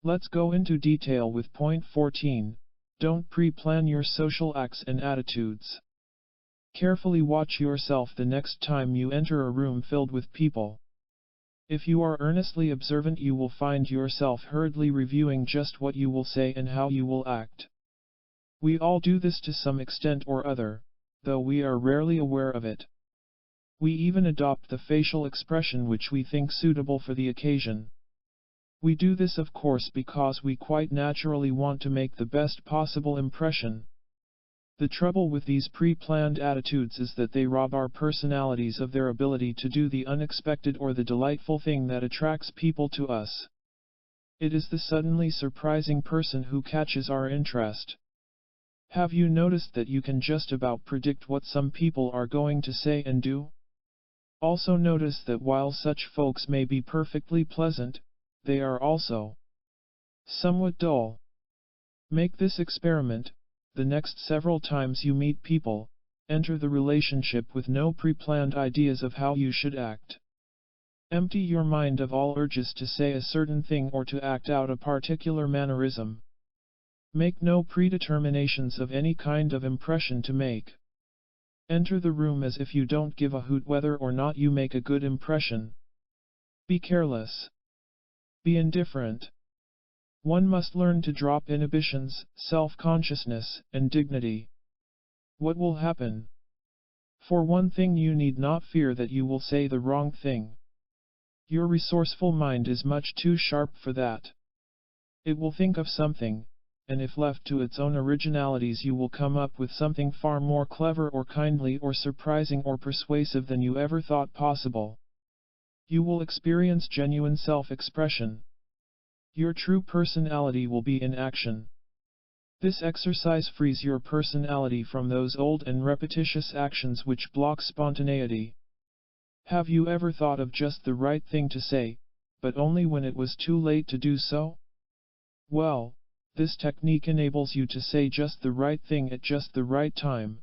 Let's go into detail with point 14. Don't pre-plan your social acts and attitudes. Carefully watch yourself the next time you enter a room filled with people. If you are earnestly observant, you will find yourself hurriedly reviewing just what you will say and how you will act. We all do this to some extent or other, though we are rarely aware of it. We even adopt the facial expression which we think suitable for the occasion. We do this of course because we quite naturally want to make the best possible impression. The trouble with these pre-planned attitudes is that they rob our personalities of their ability to do the unexpected or the delightful thing that attracts people to us. It is the suddenly surprising person who catches our interest. Have you noticed that you can just about predict what some people are going to say and do? Also notice that while such folks may be perfectly pleasant, they are also somewhat dull. Make this experiment. The next several times you meet people, enter the relationship with no pre-planned ideas of how you should act. Empty your mind of all urges to say a certain thing or to act out a particular mannerism. Make no predeterminations of any kind of impression to make. Enter the room as if you don't give a hoot whether or not you make a good impression. Be careless. Be indifferent. One must learn to drop inhibitions, self-consciousness, and dignity. What will happen? For one thing, you need not fear that you will say the wrong thing. Your resourceful mind is much too sharp for that. It will think of something, and if left to its own originalities you will come up with something far more clever or kindly or surprising or persuasive than you ever thought possible. You will experience genuine self-expression. Your true personality will be in action. This exercise frees your personality from those old and repetitious actions which block spontaneity. Have you ever thought of just the right thing to say, but only when it was too late to do so? Well, this technique enables you to say just the right thing at just the right time.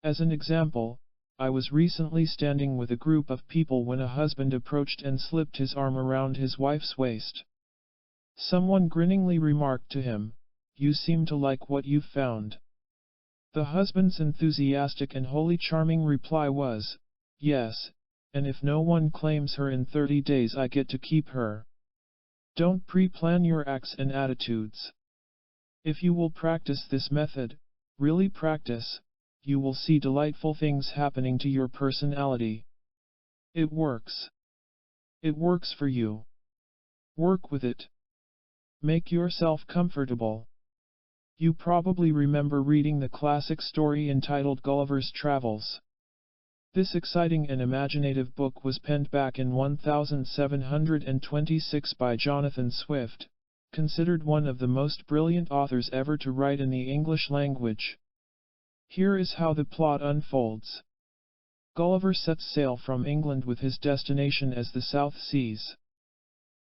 As an example, I was recently standing with a group of people when a husband approached and slipped his arm around his wife's waist. Someone grinningly remarked to him, "You seem to like what you've found." The husband's enthusiastic and wholly charming reply was, "Yes, and if no one claims her in 30 days I get to keep her." Don't pre-plan your acts and attitudes. If you will practice this method, really practice, you will see delightful things happening to your personality. It works. It works for you. Work with it. Make yourself comfortable. You probably remember reading the classic story entitled Gulliver's Travels. This exciting and imaginative book was penned back in 1726 by Jonathan Swift, considered one of the most brilliant authors ever to write in the English language. Here is how the plot unfolds. Gulliver sets sail from England with his destination as the South Seas.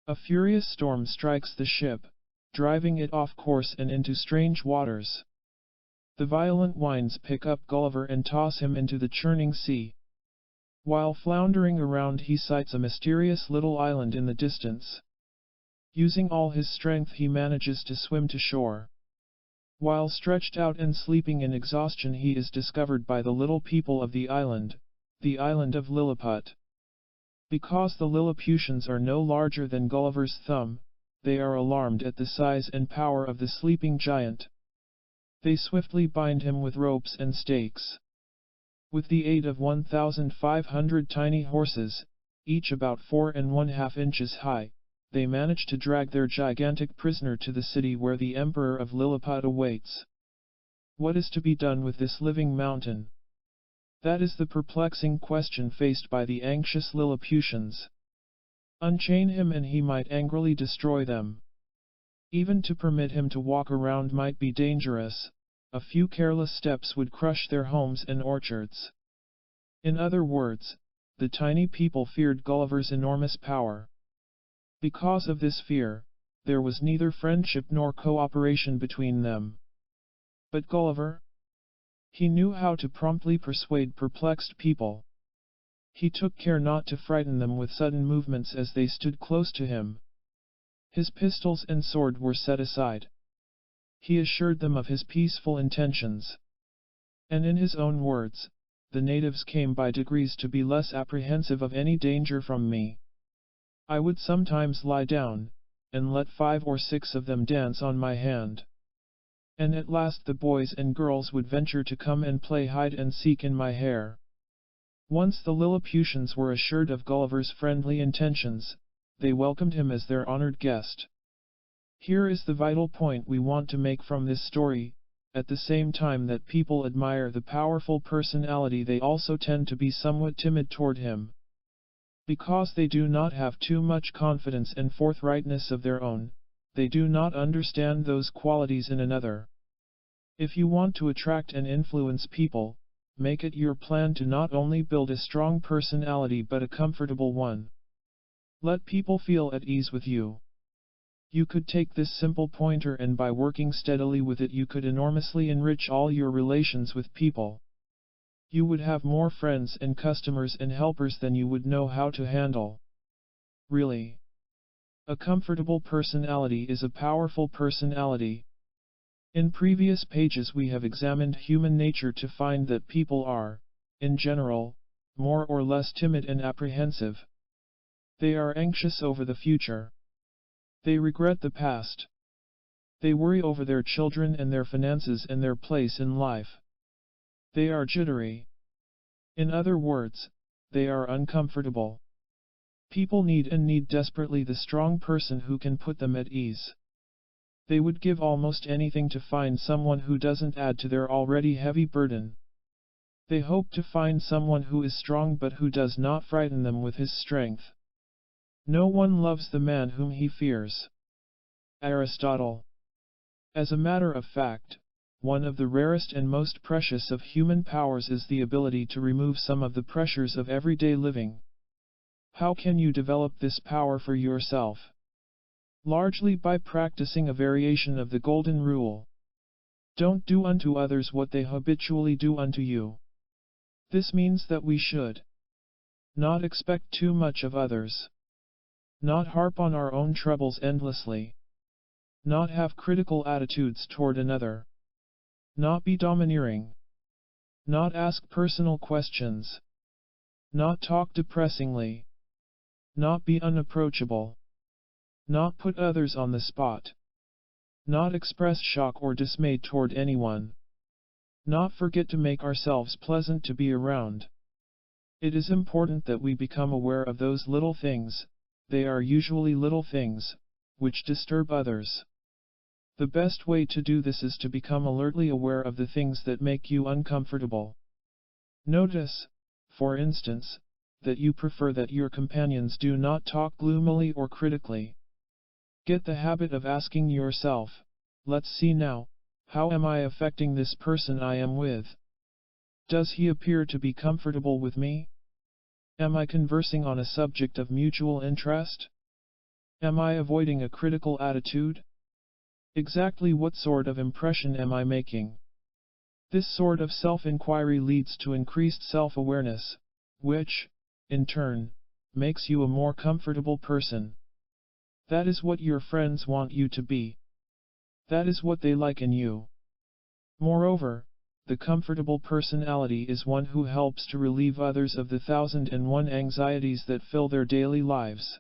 A furious storm strikes the ship, driving it off course and into strange waters. The violent winds pick up Gulliver and toss him into the churning sea. While floundering around he sights a mysterious little island in the distance. Using all his strength he manages to swim to shore. While stretched out and sleeping in exhaustion he is discovered by the little people of the island of Lilliput. Because the Lilliputians are no larger than Gulliver's thumb, they are alarmed at the size and power of the sleeping giant. They swiftly bind him with ropes and stakes. With the aid of 1,500 tiny horses, each about 4½ inches high, they manage to drag their gigantic prisoner to the city where the Emperor of Lilliput awaits. What is to be done with this living mountain? That is the perplexing question faced by the anxious Lilliputians. Unchain him and he might angrily destroy them. Even to permit him to walk around might be dangerous. A few careless steps would crush their homes and orchards. In other words, the tiny people feared Gulliver's enormous power. Because of this fear, there was neither friendship nor cooperation between them. But Gulliver? He knew how to promptly persuade perplexed people. He took care not to frighten them with sudden movements as they stood close to him. His pistols and sword were set aside. He assured them of his peaceful intentions. And in his own words, the natives came by degrees to be less apprehensive of any danger from me. I would sometimes lie down, and let 5 or 6 of them dance on my hand. And at last the boys and girls would venture to come and play hide and seek in my hair. Once the Lilliputians were assured of Gulliver's friendly intentions, they welcomed him as their honored guest. Here is the vital point we want to make from this story: at the same time that people admire the powerful personality they also tend to be somewhat timid toward him. Because they do not have too much confidence and forthrightness of their own, they do not understand those qualities in another. If you want to attract and influence people, make it your plan to not only build a strong personality but a comfortable one. Let people feel at ease with you. You could take this simple pointer and by working steadily with it you could enormously enrich all your relations with people. You would have more friends and customers and helpers than you would know how to handle. Really. A comfortable personality is a powerful personality. In previous pages we have examined human nature to find that people are, in general, more or less timid and apprehensive. They are anxious over the future. They regret the past. They worry over their children and their finances and their place in life. They are jittery. In other words, they are uncomfortable. People need desperately the strong person who can put them at ease. They would give almost anything to find someone who doesn't add to their already heavy burden. They hope to find someone who is strong but who does not frighten them with his strength. No one loves the man whom he fears. Aristotle. As a matter of fact, one of the rarest and most precious of human powers is the ability to remove some of the pressures of everyday living. How can you develop this power for yourself? Largely by practicing a variation of the Golden Rule. Don't do unto others what they habitually do unto you. This means that we should not expect too much of others. Not harp on our own troubles endlessly. Not have critical attitudes toward another. Not be domineering. Not ask personal questions. Not talk depressingly. Not be unapproachable. Not put others on the spot. Not express shock or dismay toward anyone. Not forget to make ourselves pleasant to be around. It is important that we become aware of those little things, they are usually little things, which disturb others. The best way to do this is to become alertly aware of the things that make you uncomfortable. Notice, for instance, that you prefer that your companions do not talk gloomily or critically. Get the habit of asking yourself, let's see now, how am I affecting this person I am with? Does he appear to be comfortable with me? Am I conversing on a subject of mutual interest? Am I avoiding a critical attitude? Exactly what sort of impression am I making? This sort of self-inquiry leads to increased self-awareness, which, in turn, makes you a more comfortable person. That is what your friends want you to be. That is what they like in you. Moreover, the comfortable personality is one who helps to relieve others of the 1001 anxieties that fill their daily lives.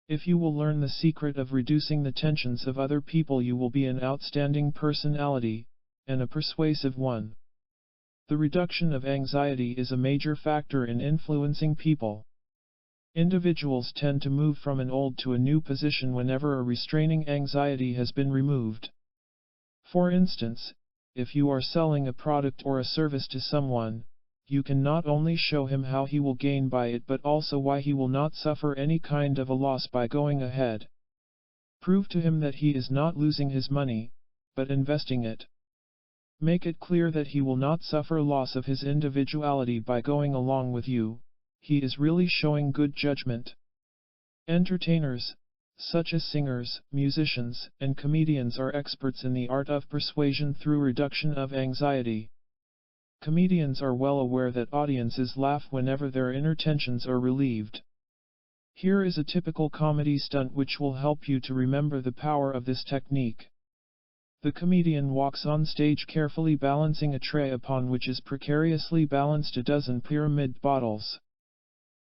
If you will learn the secret of reducing the tensions of other people, you will be an outstanding personality, and a persuasive one. The reduction of anxiety is a major factor in influencing people. Individuals tend to move from an old to a new position whenever a restraining anxiety has been removed. For instance, if you are selling a product or a service to someone, you can not only show him how he will gain by it but also why he will not suffer any kind of a loss by going ahead. Prove to him that he is not losing his money, but investing it. Make it clear that he will not suffer loss of his individuality by going along with you. He is really showing good judgment. Entertainers, such as singers, musicians, and comedians, are experts in the art of persuasion through reduction of anxiety. Comedians are well aware that audiences laugh whenever their inner tensions are relieved. Here is a typical comedy stunt which will help you to remember the power of this technique. The comedian walks on stage carefully balancing a tray upon which is precariously balanced a dozen pyramid bottles.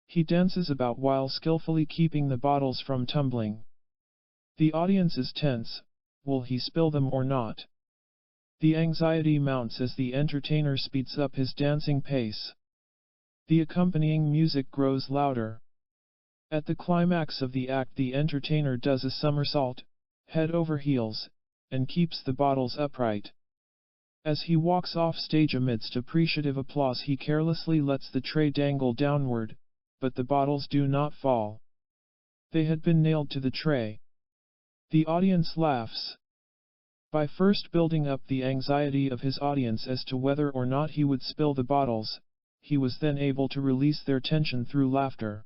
He dances about while skillfully keeping the bottles from tumbling. The audience is tense. Will he spill them or not? The anxiety mounts as the entertainer speeds up his dancing pace. The accompanying music grows louder. At the climax of the act, the entertainer does a somersault, head over heels, and keeps the bottles upright. As he walks off stage amidst appreciative applause, he carelessly lets the tray dangle downward, but the bottles do not fall. They had been nailed to the tray. The audience laughs. By first building up the anxiety of his audience as to whether or not he would spill the bottles, he was then able to release their tension through laughter.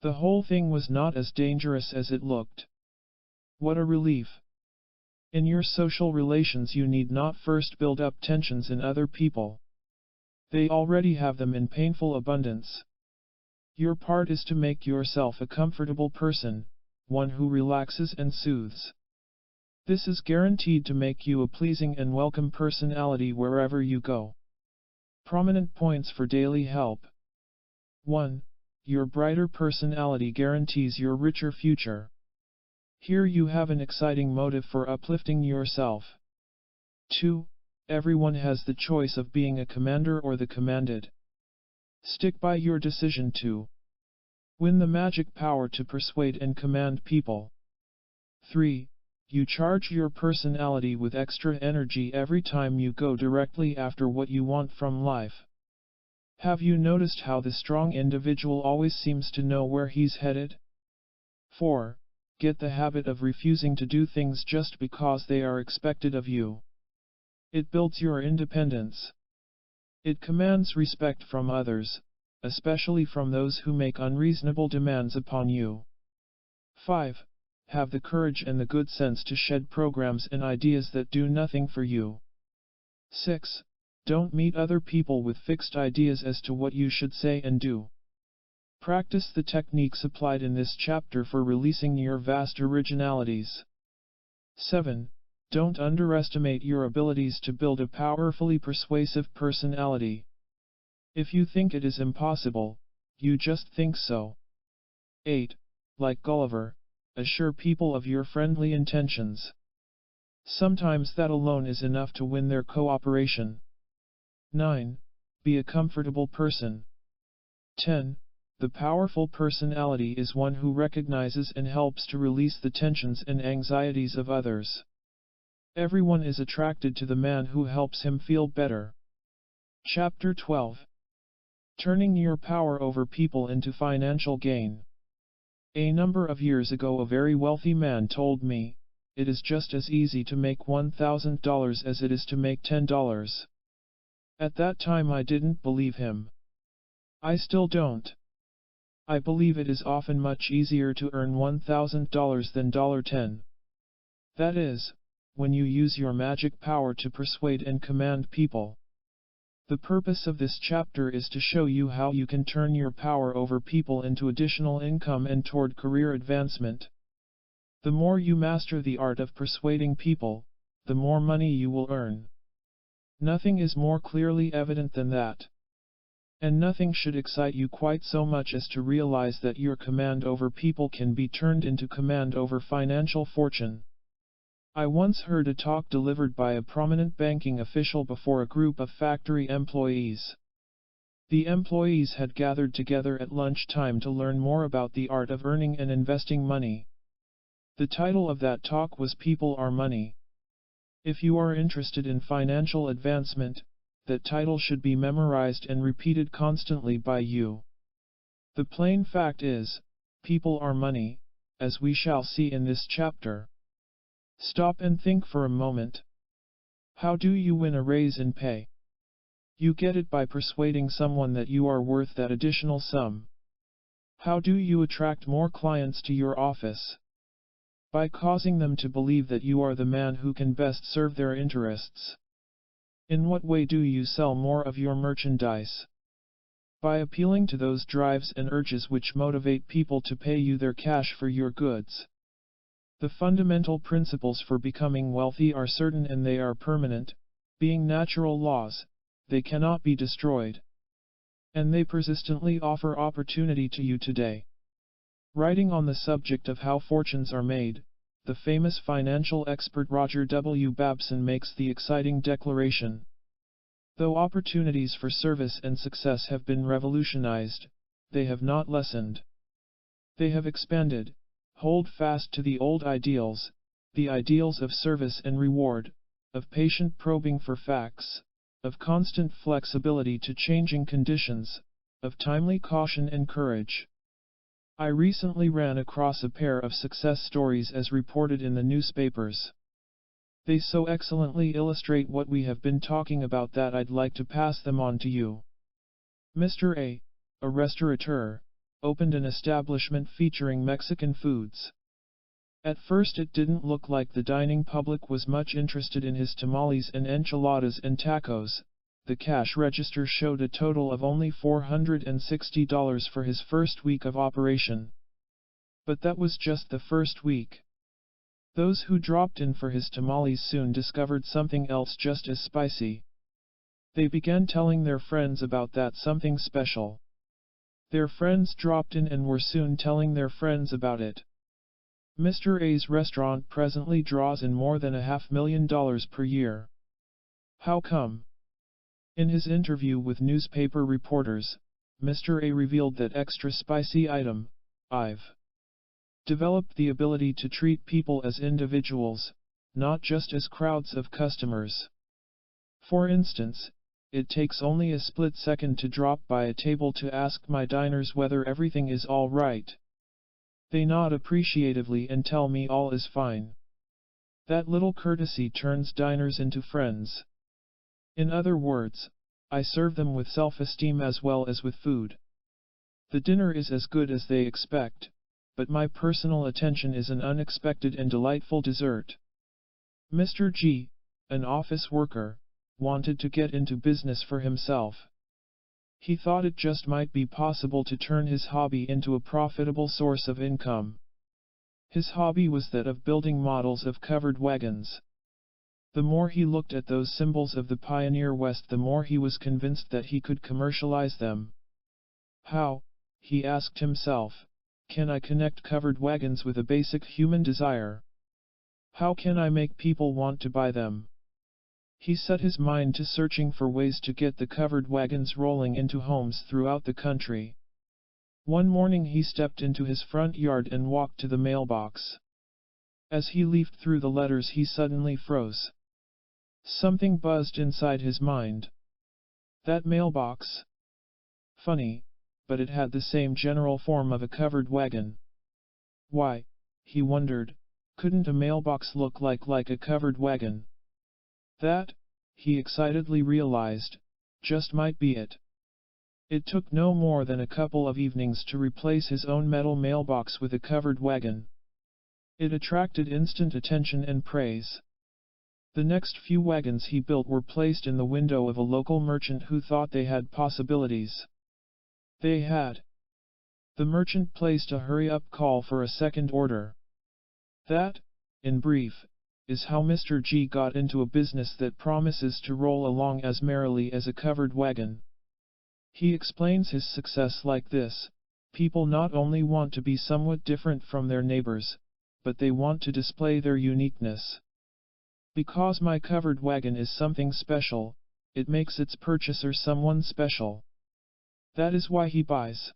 The whole thing was not as dangerous as it looked. What a relief! In your social relations, you need not first build up tensions in other people. They already have them in painful abundance. Your part is to make yourself a comfortable person, one who relaxes and soothes. This is guaranteed to make you a pleasing and welcome personality wherever you go. Prominent points for daily help. 1. Your brighter personality guarantees your richer future. Here you have an exciting motive for uplifting yourself. 2. Everyone has the choice of being a commander or the commanded. Stick by your decision to win the magic power to persuade and command people. 3. you charge your personality with extra energy every time you go directly after what you want from life. Have you noticed how the strong individual always seems to know where he's headed? 4. Get the habit of refusing to do things just because they are expected of you. It builds your independence. It commands respect from others, especially from those who make unreasonable demands upon you. 5. Have the courage and the good sense to shed programs and ideas that do nothing for you. 6. Don't meet other people with fixed ideas as to what you should say and do. Practice the techniques applied in this chapter for releasing your vast originalities. 7. Don't underestimate your abilities to build a powerfully persuasive personality. If you think it is impossible, you just think so. 8. Like Gulliver, assure people of your friendly intentions. Sometimes that alone is enough to win their cooperation. 9. Be a comfortable person. 10. The powerful personality is one who recognizes and helps to release the tensions and anxieties of others. Everyone is attracted to the man who helps him feel better. Chapter 12. Turning your power over people into financial gain. A number of years ago, a very wealthy man told me, "It is just as easy to make $1,000 as it is to make $10. At that time I didn't believe him. I still don't. I believe it is often much easier to earn $1,000 than $10. That is, when you use your magic power to persuade and command people. The purpose of this chapter is to show you how you can turn your power over people into additional income and toward career advancement. The more you master the art of persuading people, the more money you will earn. Nothing is more clearly evident than that. And nothing should excite you quite so much as to realize that your command over people can be turned into command over financial fortune. I once heard a talk delivered by a prominent banking official before a group of factory employees. The employees had gathered together at lunchtime to learn more about the art of earning and investing money. The title of that talk was "People Are Money." If you are interested in financial advancement, that title should be memorized and repeated constantly by you. The plain fact is, people are money, as we shall see in this chapter. Stop and think for a moment. How do you win a raise in pay? You get it by persuading someone that you are worth that additional sum. How do you attract more clients to your office? By causing them to believe that you are the man who can best serve their interests. In what way do you sell more of your merchandise? By appealing to those drives and urges which motivate people to pay you their cash for your goods. The fundamental principles for becoming wealthy are certain and they are permanent, being natural laws, they cannot be destroyed. And they persistently offer opportunity to you today. Writing on the subject of how fortunes are made, the famous financial expert Roger W. Babson makes the exciting declaration. Though opportunities for service and success have been revolutionized, they have not lessened. They have expanded. Hold fast to the old ideals, the ideals of service and reward, of patient probing for facts, of constant flexibility to changing conditions, of timely caution and courage. I recently ran across a pair of success stories as reported in the newspapers. They so excellently illustrate what we have been talking about that I'd like to pass them on to you. Mr. A restaurateur, opened an establishment featuring Mexican foods. At first it didn't look like the dining public was much interested in his tamales and enchiladas and tacos. The cash register showed a total of only $460 for his first week of operation. But that was just the first week. Those who dropped in for his tamales soon discovered something else just as spicy. They began telling their friends about that something special. Their friends dropped in and were soon telling their friends about it. Mr. A's restaurant presently draws in more than $500,000 per year. How come? In his interview with newspaper reporters, Mr. A revealed that extra spicy item, I've Developed the ability to treat people as individuals, not just as crowds of customers. For instance, it takes only a split second to drop by a table to ask my diners whether everything is all right. They nod appreciatively and tell me all is fine. That little courtesy turns diners into friends. In other words, I serve them with self-esteem as well as with food. The dinner is as good as they expect, but my personal attention is an unexpected and delightful dessert. Mr. G, an office worker, wanted to get into business for himself. He thought it just might be possible to turn his hobby into a profitable source of income. His hobby was that of building models of covered wagons. The more he looked at those symbols of the pioneer West, the more he was convinced that he could commercialize them. How, he asked himself, can I connect covered wagons with a basic human desire? How can I make people want to buy them? He set his mind to searching for ways to get the covered wagons rolling into homes throughout the country. One morning he stepped into his front yard and walked to the mailbox. As he leafed through the letters, he suddenly froze. Something buzzed inside his mind. That mailbox? Funny, but it had the same general form of a covered wagon. Why, he wondered, couldn't a mailbox look like a covered wagon? That, he excitedly realized, just might be it. It took no more than a couple of evenings to replace his own metal mailbox with a covered wagon. It attracted instant attention and praise. The next few wagons he built were placed in the window of a local merchant who thought they had possibilities. They had. The merchant placed a hurry-up call for a second order. That, in brief, is how Mr. G got into a business that promises to roll along as merrily as a covered wagon. He explains his success like this: people not only want to be somewhat different from their neighbors, but they want to display their uniqueness. Because my covered wagon is something special, it makes its purchaser someone special. That is why he buys.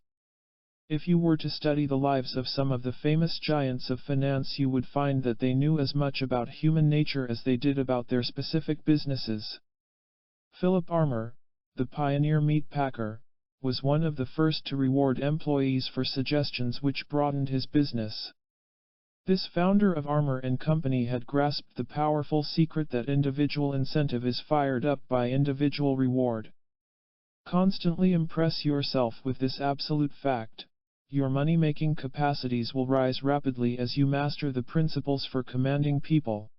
If you were to study the lives of some of the famous giants of finance, you would find that they knew as much about human nature as they did about their specific businesses. Philip Armour, the pioneer meat packer, was one of the first to reward employees for suggestions which broadened his business. This founder of Armour & Company had grasped the powerful secret that individual incentive is fired up by individual reward. Constantly impress yourself with this absolute fact: your money-making capacities will rise rapidly as you master the principles for commanding people.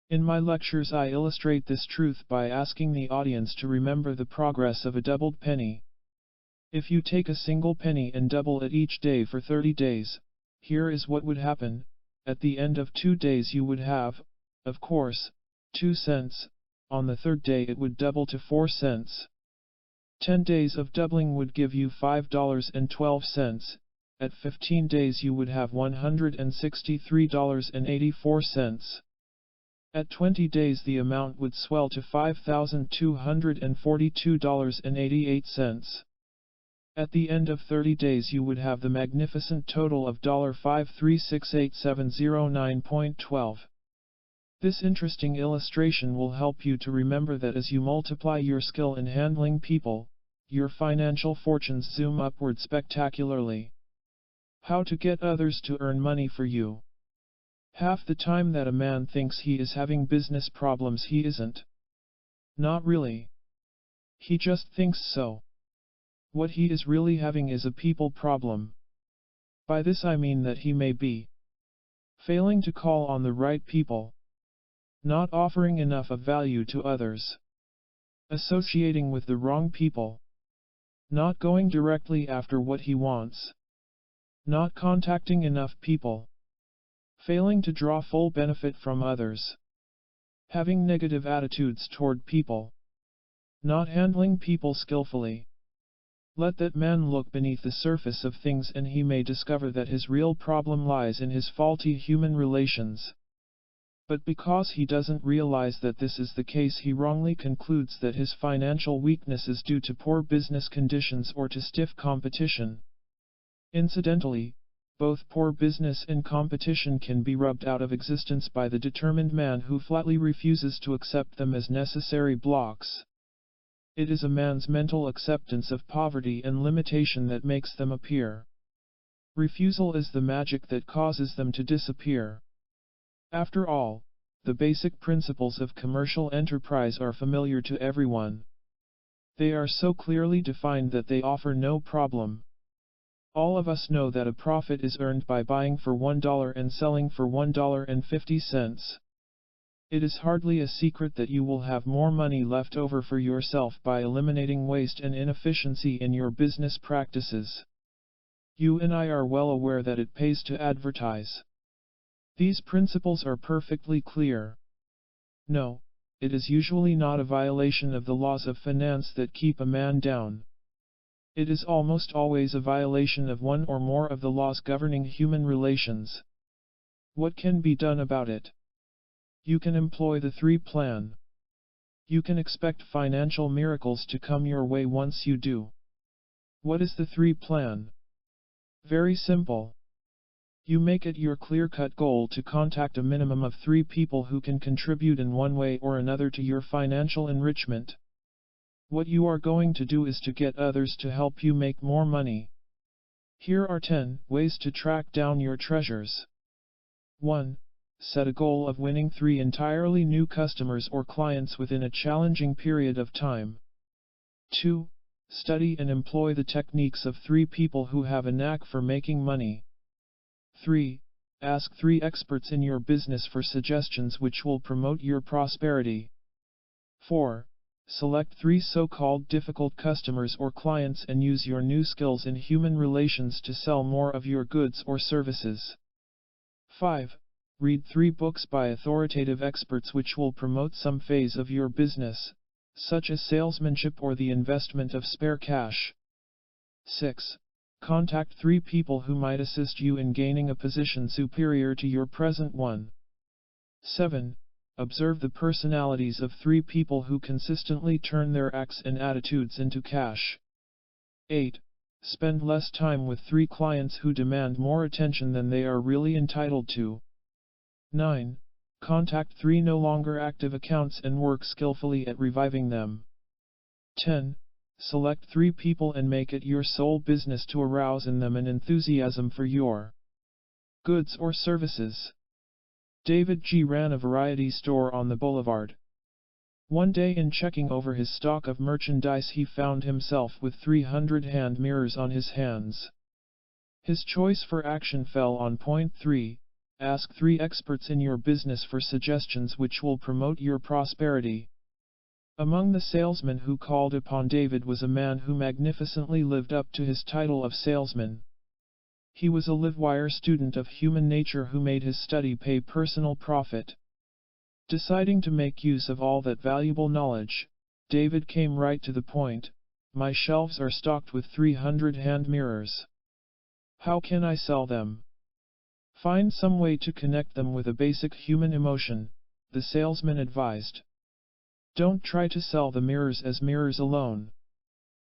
In my lectures I illustrate this truth by asking the audience to remember the progress of a doubled penny. If you take a single penny and double it each day for 30 days, here is what would happen. At the end of 2 days you would have, of course, 2 cents, on the third day it would double to 4 cents. 10 days of doubling would give you $5.12, at 15 days you would have $163.84. At 20 days the amount would swell to $5,242.88. At the end of 30 days you would have the magnificent total of $5,368,709.12. This interesting illustration will help you to remember that as you multiply your skill in handling people, your financial fortunes zoom upward spectacularly. How to get others to earn money for you. Half the time that a man thinks he is having business problems, he isn't. Not really. He just thinks so. What he is really having is a people problem. By this I mean that he may be failing to call on the right people, not offering enough of value to others, associating with the wrong people, not going directly after what he wants, not contacting enough people, failing to draw full benefit from others, having negative attitudes toward people, not handling people skillfully. Let that man look beneath the surface of things and he may discover that his real problem lies in his faulty human relations. But because he doesn't realize that this is the case, he wrongly concludes that his financial weakness is due to poor business conditions or to stiff competition. Incidentally, Both poor business and competition can be rubbed out of existence by the determined man who flatly refuses to accept them as necessary blocks. It is a man's mental acceptance of poverty and limitation that makes them appear. Refusal is the magic that causes them to disappear. After all, the basic principles of commercial enterprise are familiar to everyone. They are so clearly defined that they offer no problem. All of us know that a profit is earned by buying for $1 and selling for $1.50. It is hardly a secret that you will have more money left over for yourself by eliminating waste and inefficiency in your business practices. You and I are well aware that it pays to advertise. These principles are perfectly clear. No, it is usually not a violation of the laws of finance that keep a man down. It is almost always a violation of one or more of the laws governing human relations. What can be done about it? You can employ the 3 plan. You can expect financial miracles to come your way once you do. What is the 3 plan? Very simple. You make it your clear-cut goal to contact a minimum of 3 people who can contribute in one way or another to your financial enrichment. What you are going to do is to get others to help you make more money. Here are 10 ways to track down your treasures. 1. Set a goal of winning 3 entirely new customers or clients within a challenging period of time. 2. Study and employ the techniques of 3 people who have a knack for making money. 3. Ask 3 experts in your business for suggestions which will promote your prosperity. 4. Select 3 so-called difficult customers or clients and use your new skills in human relations to sell more of your goods or services. 5. Read 3 books by authoritative experts which will promote some phase of your business, such as salesmanship or the investment of spare cash. 6. Contact 3 people who might assist you in gaining a position superior to your present one. 7. Observe the personalities of 3 people who consistently turn their acts and attitudes into cash. 8. Spend less time with 3 clients who demand more attention than they are really entitled to. 9. Contact 3 no longer active accounts and work skillfully at reviving them. 10. Select 3 people and make it your sole business to arouse in them an enthusiasm for your goods or services. David G. ran a variety store on the boulevard. One day in checking over his stock of merchandise he found himself with 300 hand mirrors on his hands. His choice for action fell on point 3. Ask 3 experts in your business for suggestions which will promote your prosperity. Among the salesmen who called upon David was a man who magnificently lived up to his title of salesman. He was a live-wire student of human nature who made his study pay personal profit. Deciding to make use of all that valuable knowledge, David came right to the point. My shelves are stocked with 300 hand mirrors. How can I sell them? Find some way to connect them with a basic human emotion, the salesman advised. Don't try to sell the mirrors as mirrors alone.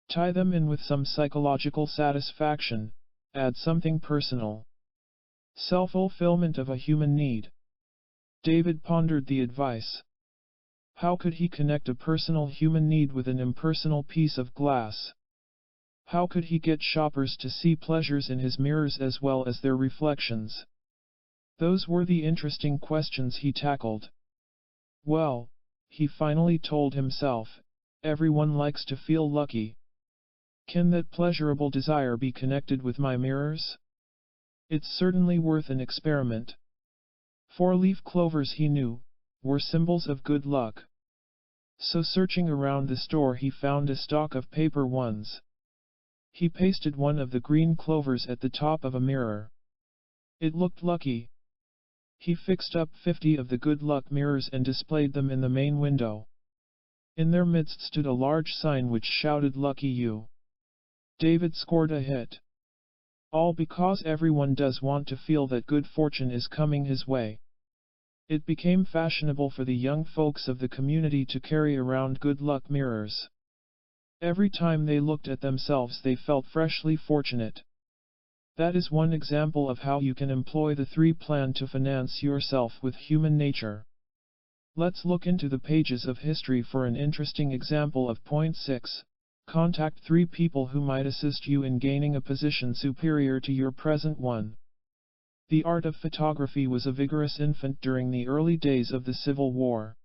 Tie them in with some psychological satisfaction, add something personal. Self-fulfillment of a human need. David pondered the advice. How could he connect a personal human need with an impersonal piece of glass? How could he get shoppers to see pleasures in his mirrors as well as their reflections? Those were the interesting questions he tackled. Well, he finally told himself, everyone likes to feel lucky. Can that pleasurable desire be connected with my mirrors? It's certainly worth an experiment. 4-leaf clovers, he knew, were symbols of good luck. So searching around the store he found a stock of paper ones. He pasted one of the green clovers at the top of a mirror. It looked lucky. He fixed up 50 of the good luck mirrors and displayed them in the main window. In their midst stood a large sign which shouted "Lucky You." David scored a hit. All because everyone does want to feel that good fortune is coming his way. It became fashionable for the young folks of the community to carry around good luck mirrors. Every time they looked at themselves they felt freshly fortunate. That is one example of how you can employ the 3 plan to finance yourself with human nature. Let's look into the pages of history for an interesting example of point 6. Contact 3 people who might assist you in gaining a position superior to your present one. The art of photography was a vigorous infant during the early days of the Civil War.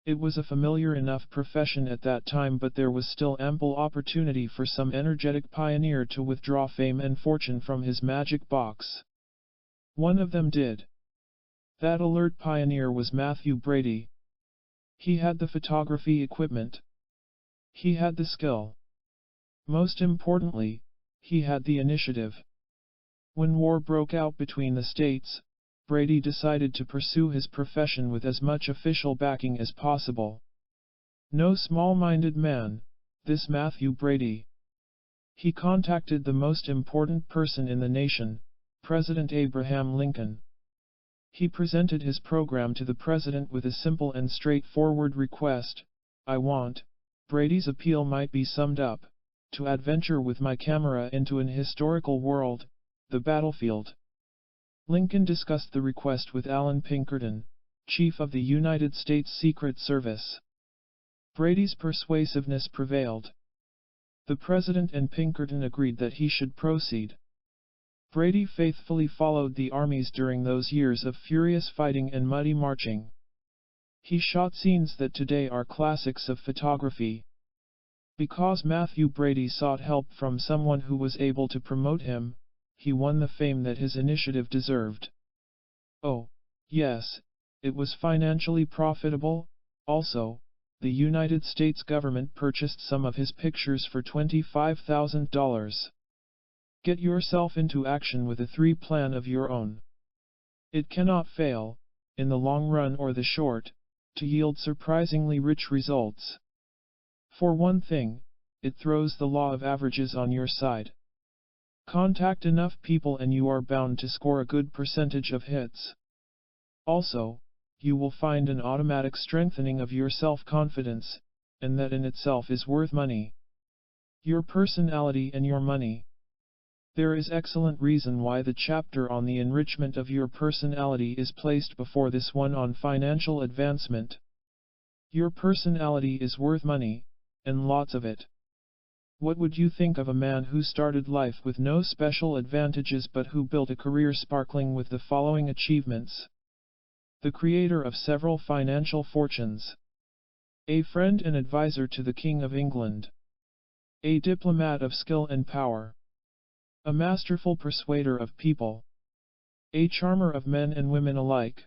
It was a familiar enough profession at that time, but there was still ample opportunity for some energetic pioneer to withdraw fame and fortune from his magic box. One of them did. That alert pioneer was Matthew Brady. He had the photography equipment. He had the skill. Most importantly, he had the initiative. When war broke out between the states, Brady decided to pursue his profession with as much official backing as possible. No small-minded man, this Matthew Brady. He contacted the most important person in the nation, President Abraham Lincoln. He presented his program to the president with a simple and straightforward request: I want, Brady's appeal might be summed up, to adventure with my camera into an historical world, the battlefield. Lincoln discussed the request with Allan Pinkerton, chief of the United States Secret Service. Brady's persuasiveness prevailed. The president and Pinkerton agreed that he should proceed. Brady faithfully followed the armies during those years of furious fighting and muddy marching. He shot scenes that today are classics of photography. Because Matthew Brady sought help from someone who was able to promote him, he won the fame that his initiative deserved. Oh, yes, it was financially profitable. Also, the United States government purchased some of his pictures for $25,000. Get yourself into action with a 3 plan of your own. It cannot fail, in the long run or the short, to yield surprisingly rich results. For one thing, it throws the law of averages on your side. Contact enough people and you are bound to score a good percentage of hits. Also, you will find an automatic strengthening of your self-confidence, and that in itself is worth money. Your personality and your money. There is excellent reason why the chapter on the enrichment of your personality is placed before this one on financial advancement. Your personality is worth money, and lots of it. What would you think of a man who started life with no special advantages but who built a career sparkling with the following achievements? The creator of several financial fortunes. A friend and advisor to the King of England. A diplomat of skill and power. A masterful persuader of people. A charmer of men and women alike.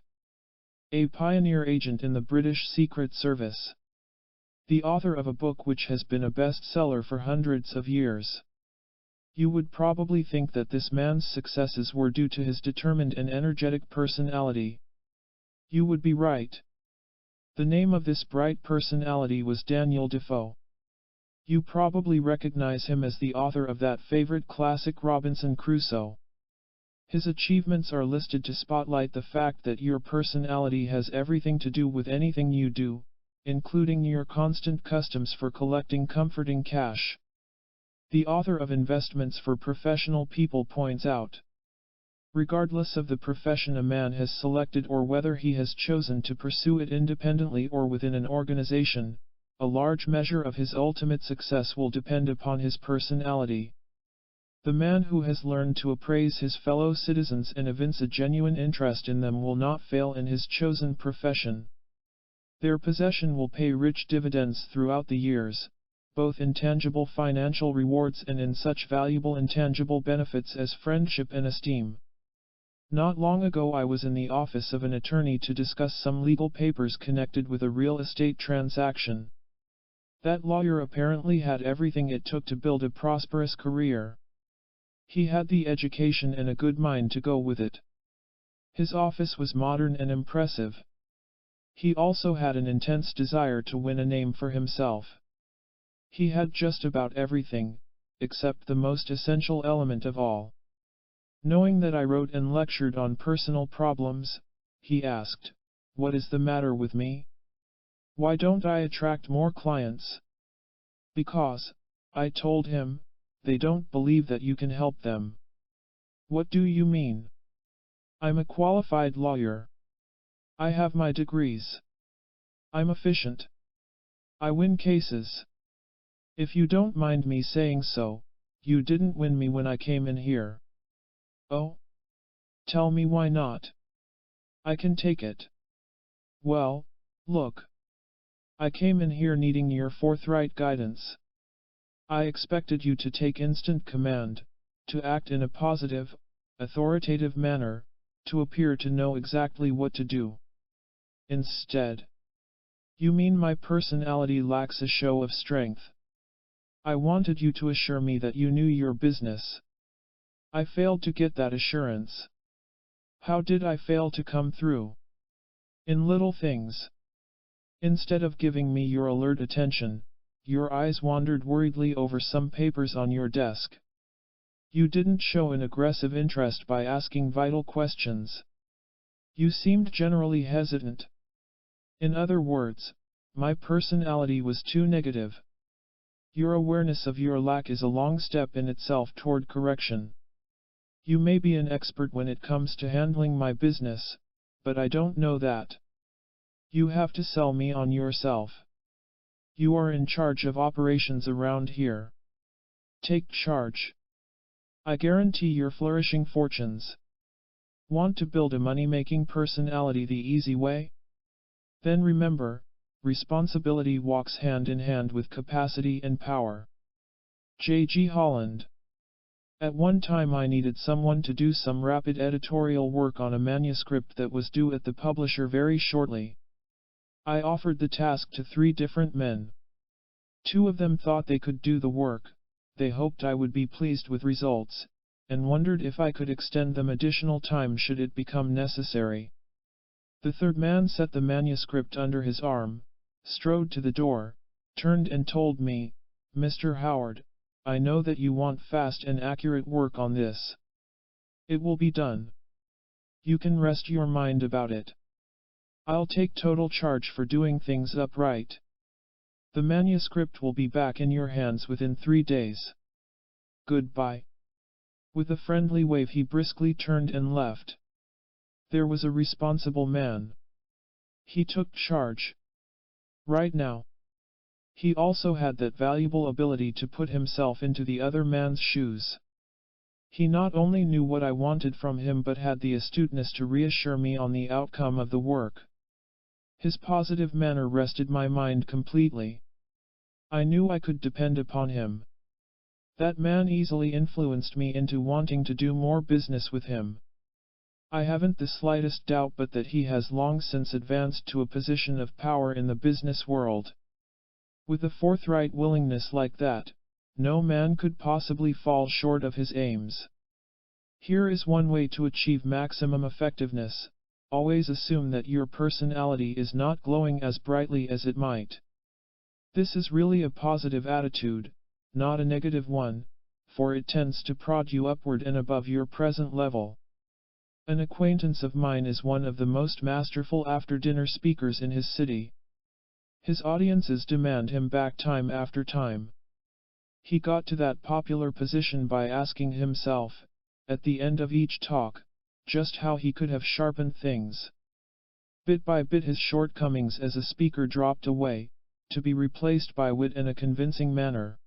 A pioneer agent in the British Secret Service. The author of a book which has been a bestseller for hundreds of years. You would probably think that this man's successes were due to his determined and energetic personality. You would be right. The name of this bright personality was Daniel Defoe. You probably recognize him as the author of that favorite classic Robinson Crusoe. His achievements are listed to spotlight the fact that your personality has everything to do with anything you do, including your constant customs for collecting comforting cash. The author of Investments for Professional People points out, regardless of the profession a man has selected or whether he has chosen to pursue it independently or within an organization, a large measure of his ultimate success will depend upon his personality. The man who has learned to appraise his fellow citizens and evince a genuine interest in them will not fail in his chosen profession. Their possession will pay rich dividends throughout the years, both in tangible financial rewards and in such valuable intangible benefits as friendship and esteem. Not long ago I was in the office of an attorney to discuss some legal papers connected with a real estate transaction. That lawyer apparently had everything it took to build a prosperous career. He had the education and a good mind to go with it. His office was modern and impressive. He also had an intense desire to win a name for himself. He had just about everything, except the most essential element of all. Knowing that I wrote and lectured on personal problems, he asked, "What is the matter with me? Why don't I attract more clients?" "Because," I told him, "they don't believe that you can help them." What do you mean? I'm a qualified lawyer. I have my degrees. I'm efficient. I win cases. If you don't mind me saying so, you didn't win me when I came in here. Oh? Tell me why not? I can take it. Well, look. I came in here needing your forthright guidance. I expected you to take instant command, to act in a positive, authoritative manner, to appear to know exactly what to do. Instead, you mean my personality lacks a show of strength. I wanted you to assure me that you knew your business. I failed to get that assurance. How did I fail to come through? In little things. Instead of giving me your alert attention, your eyes wandered worriedly over some papers on your desk. You didn't show an aggressive interest by asking vital questions. You seemed generally hesitant. In other words, my personality was too negative. Your awareness of your lack is a long step in itself toward correction. You may be an expert when it comes to handling my business, but I don't know that. You have to sell me on yourself. You are in charge of operations around here. Take charge. I guarantee your flourishing fortunes. Want to build a money-making personality the easy way? Then remember, responsibility walks hand in hand with capacity and power. J.G. Holland. At one time I needed someone to do some rapid editorial work on a manuscript that was due at the publisher very shortly. I offered the task to 3 different men. 2 of them thought they could do the work, they hoped I would be pleased with results, and wondered if I could extend them additional time should it become necessary. The 3rd man set the manuscript under his arm, strode to the door, turned and told me, "Mr. Howard, I know that you want fast and accurate work on this. It will be done. You can rest your mind about it. I'll take total charge for doing things upright. The manuscript will be back in your hands within 3 days. Goodbye." With a friendly wave he briskly turned and left. There was a responsible man. He took charge. Right now. He also had that valuable ability to put himself into the other man's shoes. He not only knew what I wanted from him but had the astuteness to reassure me on the outcome of the work. His positive manner rested my mind completely. I knew I could depend upon him. That man easily influenced me into wanting to do more business with him. I haven't the slightest doubt but that he has long since advanced to a position of power in the business world. With a forthright willingness like that, no man could possibly fall short of his aims. Here is one way to achieve maximum effectiveness: always assume that your personality is not glowing as brightly as it might. This is really a positive attitude, not a negative one, for it tends to prod you upward and above your present level. An acquaintance of mine is one of the most masterful after-dinner speakers in his city. His audiences demand him back time after time. He got to that popular position by asking himself, at the end of each talk, just how he could have sharpened things. Bit by bit his shortcomings as a speaker dropped away, to be replaced by wit and a convincing manner.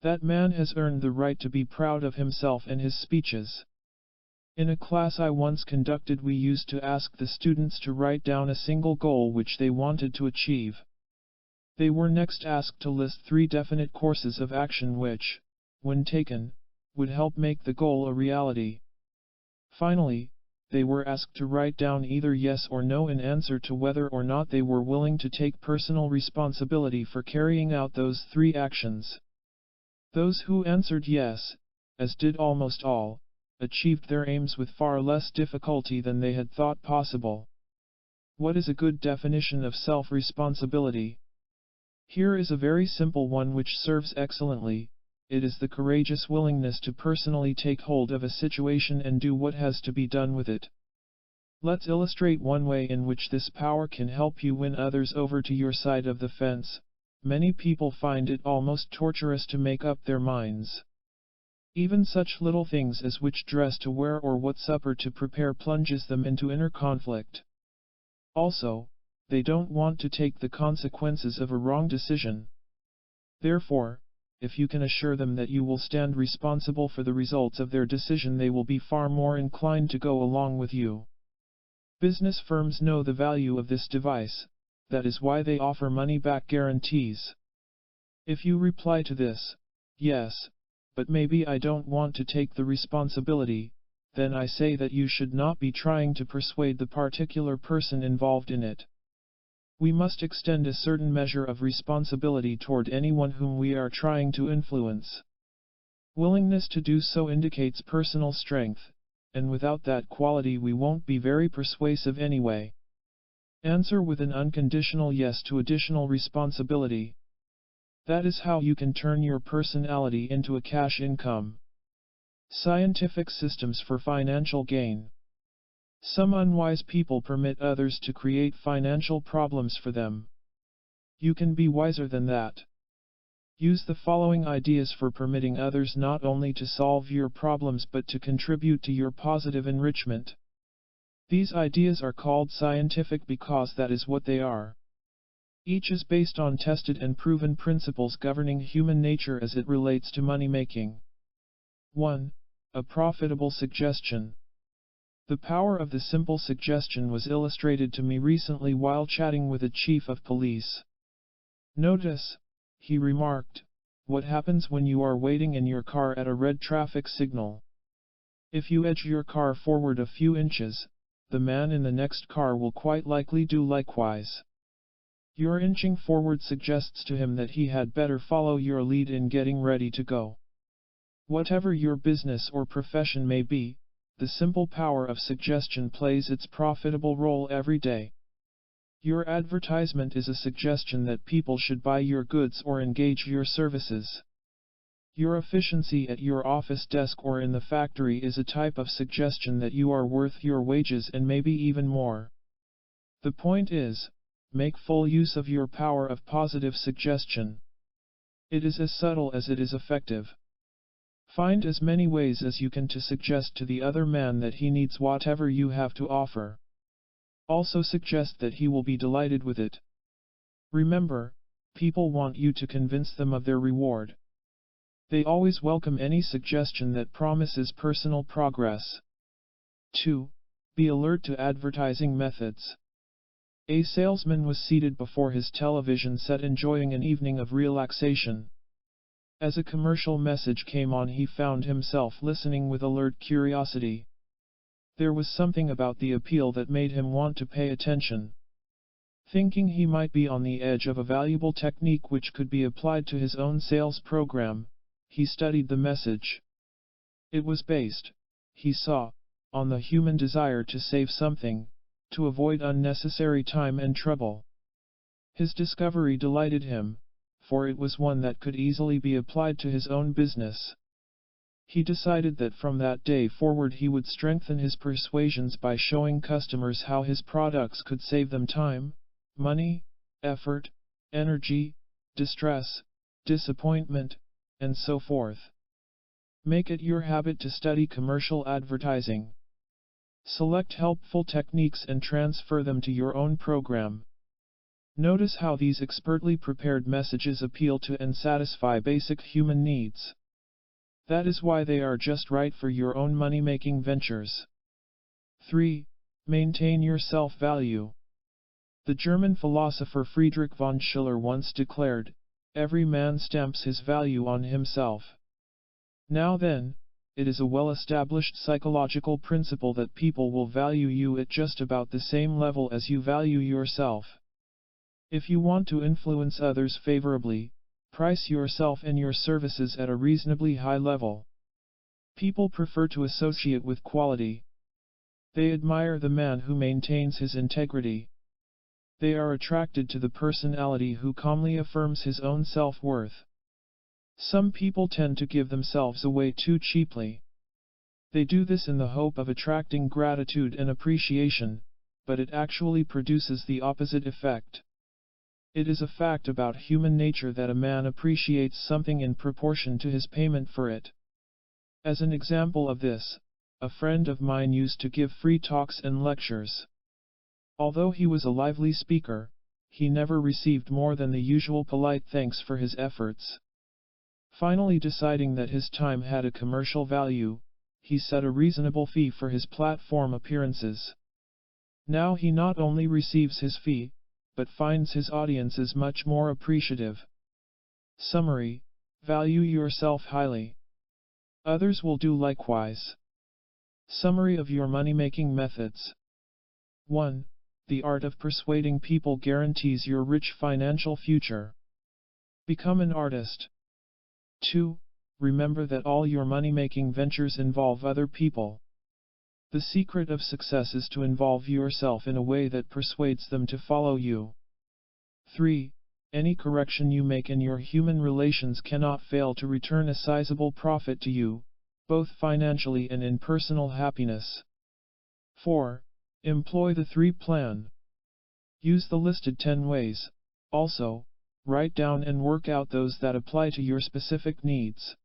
That man has earned the right to be proud of himself and his speeches. In a class I once conducted we used to ask the students to write down a single goal which they wanted to achieve. They were next asked to list 3 definite courses of action which, when taken, would help make the goal a reality. Finally, they were asked to write down either yes or no in answer to whether or not they were willing to take personal responsibility for carrying out those 3 actions. Those who answered yes, as did almost all, achieved their aims with far less difficulty than they had thought possible. What is a good definition of self-responsibility? Here is a very simple one which serves excellently: it is the courageous willingness to personally take hold of a situation and do what has to be done with it. Let's illustrate one way in which this power can help you win others over to your side of the fence. Many people find it almost torturous to make up their minds. Even such little things as which dress to wear or what supper to prepare plunges them into inner conflict. Also, they don't want to take the consequences of a wrong decision. Therefore, if you can assure them that you will stand responsible for the results of their decision, they will be far more inclined to go along with you. Business firms know the value of this device, that is why they offer money-back guarantees. If you reply to this, "Yes, but maybe I don't want to take the responsibility," then I say that you should not be trying to persuade the particular person involved in it. We must extend a certain measure of responsibility toward anyone whom we are trying to influence. Willingness to do so indicates personal strength, and without that quality we won't be very persuasive anyway. Answer with an unconditional yes to additional responsibility. That is how you can turn your personality into a cash income. Scientific systems for financial gain. Some unwise people permit others to create financial problems for them. You can be wiser than that. Use the following ideas for permitting others not only to solve your problems but to contribute to your positive enrichment. These ideas are called scientific because that is what they are. Each is based on tested and proven principles governing human nature as it relates to money-making. 1. A profitable suggestion. The power of the simple suggestion was illustrated to me recently while chatting with a chief of police. "Notice," he remarked, "what happens when you are waiting in your car at a red traffic signal. If you edge your car forward a few inches, the man in the next car will quite likely do likewise. Your inching forward suggests to him that he had better follow your lead in getting ready to go." Whatever your business or profession may be, the simple power of suggestion plays its profitable role every day. Your advertisement is a suggestion that people should buy your goods or engage your services. Your efficiency at your office desk or in the factory is a type of suggestion that you are worth your wages and maybe even more. The point is, make full use of your power of positive suggestion. It is as subtle as it is effective. Find as many ways as you can to suggest to the other man that he needs whatever you have to offer. Also suggest that he will be delighted with it. Remember, people want you to convince them of their reward. They always welcome any suggestion that promises personal progress. 2. Be alert to advertising methods. A salesman was seated before his television set enjoying an evening of relaxation. As a commercial message came on, he found himself listening with alert curiosity. There was something about the appeal that made him want to pay attention. Thinking he might be on the edge of a valuable technique which could be applied to his own sales program, he studied the message. It was based, he saw, on the human desire to save something, to avoid unnecessary time and trouble. His discovery delighted him, for it was one that could easily be applied to his own business. He decided that from that day forward he would strengthen his persuasions by showing customers how his products could save them time, money, effort, energy, distress, disappointment, and so forth. Make it your habit to study commercial advertising. Select helpful techniques and transfer them to your own program. Notice how these expertly prepared messages appeal to and satisfy basic human needs. That is why they are just right for your own money-making ventures. 3. Maintain your self-value. The German philosopher Friedrich von Schiller once declared, "Every man stamps his value on himself." Now then, it is a well-established psychological principle that people will value you at just about the same level as you value yourself. If you want to influence others favorably, price yourself and your services at a reasonably high level. People prefer to associate with quality. They admire the man who maintains his integrity. They are attracted to the personality who calmly affirms his own self-worth. Some people tend to give themselves away too cheaply. They do this in the hope of attracting gratitude and appreciation, but it actually produces the opposite effect. It is a fact about human nature that a man appreciates something in proportion to his payment for it. As an example of this, a friend of mine used to give free talks and lectures. Although he was a lively speaker, he never received more than the usual polite thanks for his efforts. Finally deciding that his time had a commercial value, he set a reasonable fee for his platform appearances. Now he not only receives his fee, but finds his audiences much more appreciative. Summary: value yourself highly. Others will do likewise. Summary of your money-making methods. 1. The art of persuading people guarantees your rich financial future. Become an artist. 2. Remember that all your money-making ventures involve other people. The secret of success is to involve yourself in a way that persuades them to follow you. 3. Any correction you make in your human relations cannot fail to return a sizable profit to you, both financially and in personal happiness. 4. Employ the 3 plan. Use the listed 10 ways. Also, write down and work out those that apply to your specific needs.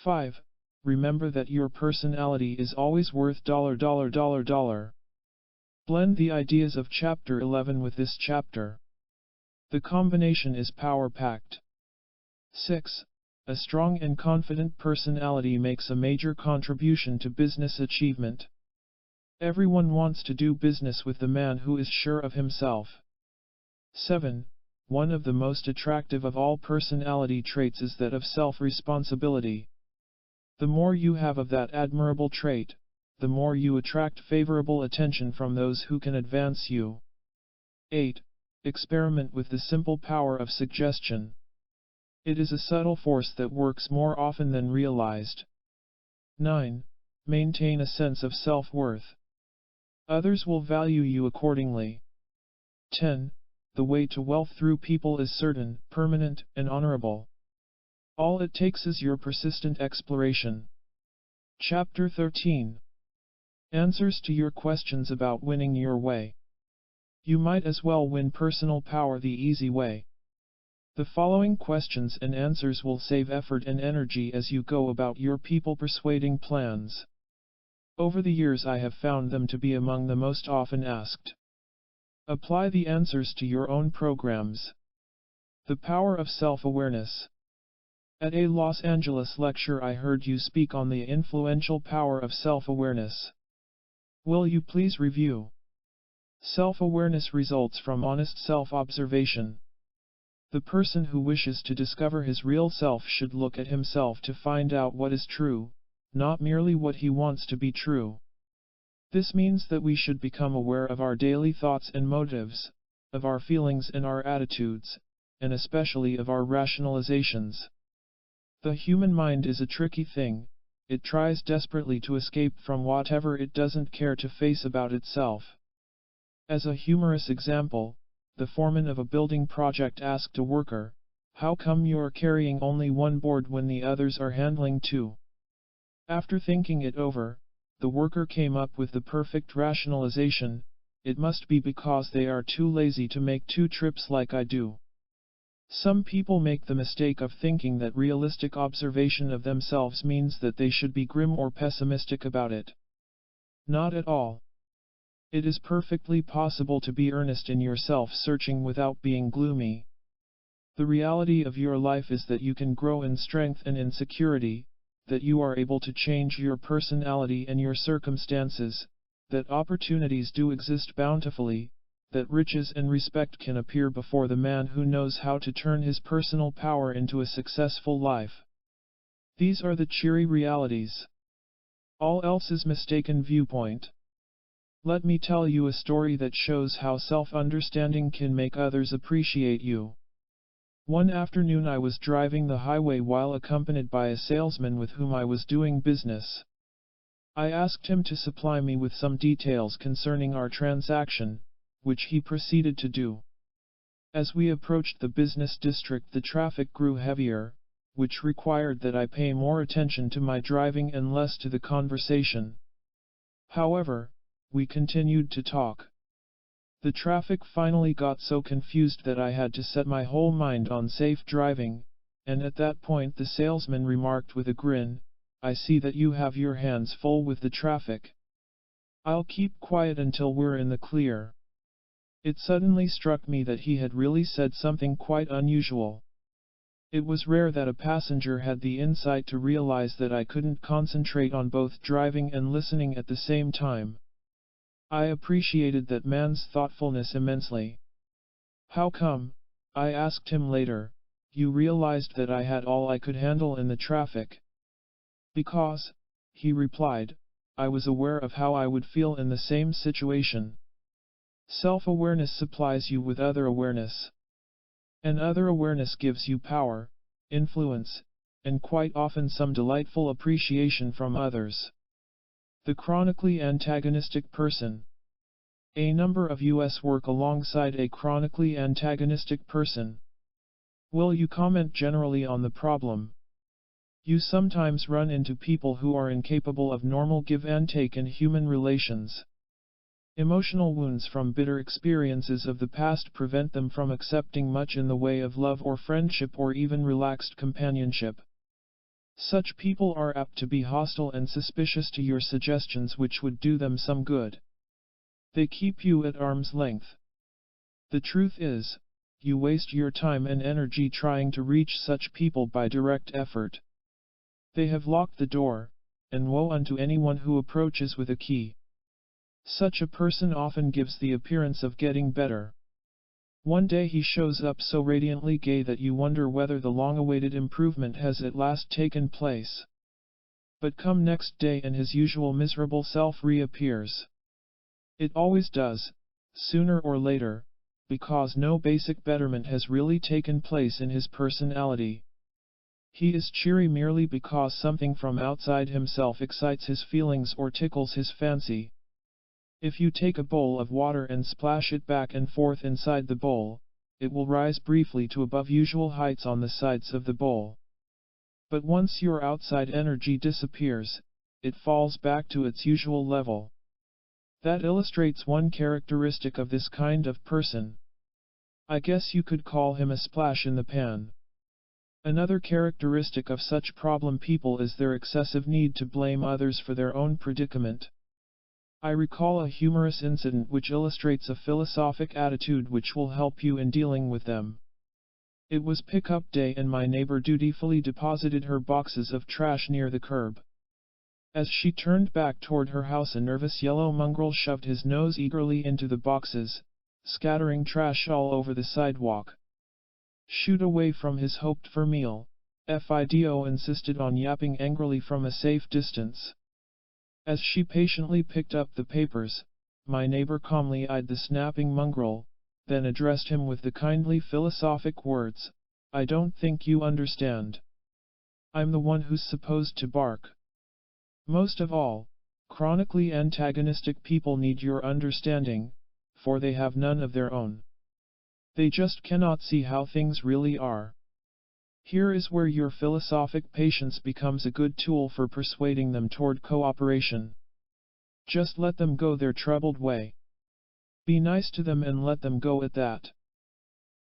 5. Remember that your personality is always worth $. Blend the ideas of Chapter 11 with this chapter. The combination is power-packed. 6. A strong and confident personality makes a major contribution to business achievement. Everyone wants to do business with the man who is sure of himself. 7. One of the most attractive of all personality traits is that of self-responsibility. The more you have of that admirable trait, the more you attract favorable attention from those who can advance you. 8. Experiment with the simple power of suggestion. It is a subtle force that works more often than realized. 9. Maintain a sense of self-worth. Others will value you accordingly. 10. The way to wealth through people is certain, permanent, and honorable. All it takes is your persistent exploration. Chapter 13. Answers to your questions about winning your way. You might as well win personal power the easy way. The following questions and answers will save effort and energy as you go about your people persuading plans. Over the years I have found them to be among the most often asked. Apply the answers to your own programs. The power of self-awareness. At a Los Angeles lecture I heard you speak on the influential power of self-awareness. Will you please review? Self-awareness results from honest self-observation. The person who wishes to discover his real self should look at himself to find out what is true, not merely what he wants to be true. This means that we should become aware of our daily thoughts and motives, of our feelings and our attitudes, and especially of our rationalizations. The human mind is a tricky thing. It tries desperately to escape from whatever it doesn't care to face about itself. As a humorous example, the foreman of a building project asked a worker, "How come you're carrying only one board when the others are handling 2?" After thinking it over, the worker came up with the perfect rationalization: it must be because they are too lazy to make 2 trips like I do. Some people make the mistake of thinking that realistic observation of themselves means that they should be grim or pessimistic about it. Not at all. It is perfectly possible to be earnest in your self-searching without being gloomy. The reality of your life is that you can grow in strength and in security, that you are able to change your personality and your circumstances, that opportunities do exist bountifully, that riches and respect can appear before the man who knows how to turn his personal power into a successful life. These are the cheery realities. All else is mistaken viewpoint. Let me tell you a story that shows how self-understanding can make others appreciate you. One afternoon I was driving the highway while accompanied by a salesman with whom I was doing business. I asked him to supply me with some details concerning our transaction, which he proceeded to do. As we approached the business district, the traffic grew heavier, which required that I pay more attention to my driving and less to the conversation. However, we continued to talk. The traffic finally got so confused that I had to set my whole mind on safe driving, and at that point the salesman remarked with a grin, I see that you have your hands full with the traffic. I'll keep quiet until we're in the clear." It suddenly struck me that he had really said something quite unusual. It was rare that a passenger had the insight to realize that I couldn't concentrate on both driving and listening at the same time. I appreciated that man's thoughtfulness immensely. "How come," I asked him later, "you realized that I had all I could handle in the traffic?" "Because," he replied, "I was aware of how I would feel in the same situation." Self-awareness supplies you with other awareness. And other awareness gives you power, influence, and quite often some delightful appreciation from others. The chronically antagonistic person. A number of us work alongside a chronically antagonistic person. Will you comment generally on the problem? You sometimes run into people who are incapable of normal give and take in human relations. Emotional wounds from bitter experiences of the past prevent them from accepting much in the way of love or friendship or even relaxed companionship. Such people are apt to be hostile and suspicious to your suggestions which would do them some good. They keep you at arm's length. The truth is, you waste your time and energy trying to reach such people by direct effort. They have locked the door, and woe unto anyone who approaches with a key. Such a person often gives the appearance of getting better. One day he shows up so radiantly gay that you wonder whether the long-awaited improvement has at last taken place. But come next day and his usual miserable self reappears. It always does, sooner or later, because no basic betterment has really taken place in his personality. He is cheery merely because something from outside himself excites his feelings or tickles his fancy. If you take a bowl of water and splash it back and forth inside the bowl, it will rise briefly to above usual heights on the sides of the bowl. But once your outside energy disappears, it falls back to its usual level. That illustrates one characteristic of this kind of person. I guess you could call him a splash in the pan. Another characteristic of such problem people is their excessive need to blame others for their own predicament. I recall a humorous incident which illustrates a philosophic attitude which will help you in dealing with them. It was pick-up day and my neighbor dutifully deposited her boxes of trash near the curb. As she turned back toward her house, a nervous yellow mongrel shoved his nose eagerly into the boxes, scattering trash all over the sidewalk. "Shoot away from his hoped-for meal," Fido insisted on yapping angrily from a safe distance. As she patiently picked up the papers, my neighbor calmly eyed the snapping mongrel, then addressed him with the kindly philosophic words, "I don't think you understand. I'm the one who's supposed to bark." Most of all, chronically antagonistic people need your understanding, for they have none of their own. They just cannot see how things really are. Here is where your philosophic patience becomes a good tool for persuading them toward cooperation. Just let them go their troubled way. Be nice to them and let them go at that.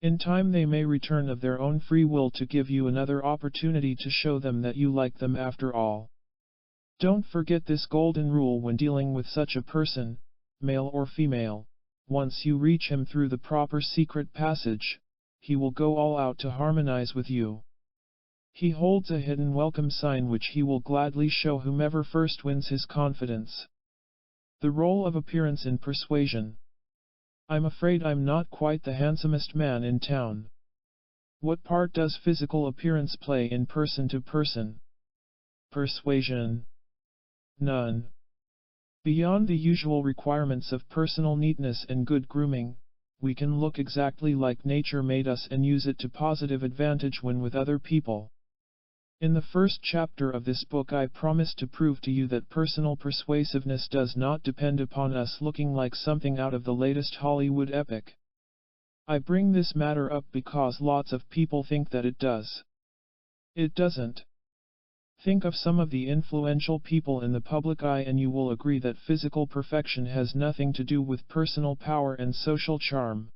In time they may return of their own free will to give you another opportunity to show them that you like them after all. Don't forget this golden rule when dealing with such a person, male or female. Once you reach him through the proper secret passage, he will go all out to harmonize with you. He holds a hidden welcome sign which he will gladly show whomever first wins his confidence. The role of appearance in persuasion. I'm afraid I'm not quite the handsomest man in town. What part does physical appearance play in person-to-person persuasion? None. Beyond the usual requirements of personal neatness and good grooming, we can look exactly like nature made us and use it to positive advantage when with other people. In the first chapter of this book I promised to prove to you that personal persuasiveness does not depend upon us looking like something out of the latest Hollywood epic. I bring this matter up because lots of people think that it does. It doesn't. Think of some of the influential people in the public eye and you will agree that physical perfection has nothing to do with personal power and social charm.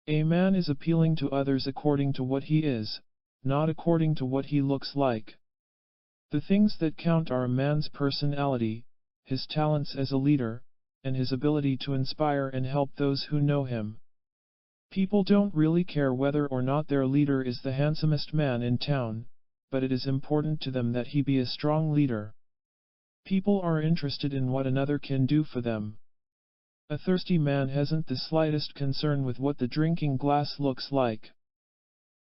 A man is appealing to others according to what he is, not according to what he looks like. The things that count are a man's personality, his talents as a leader, and his ability to inspire and help those who know him. People don't really care whether or not their leader is the handsomest man in town, but it is important to them that he be a strong leader. People are interested in what another can do for them. A thirsty man hasn't the slightest concern with what the drinking glass looks like.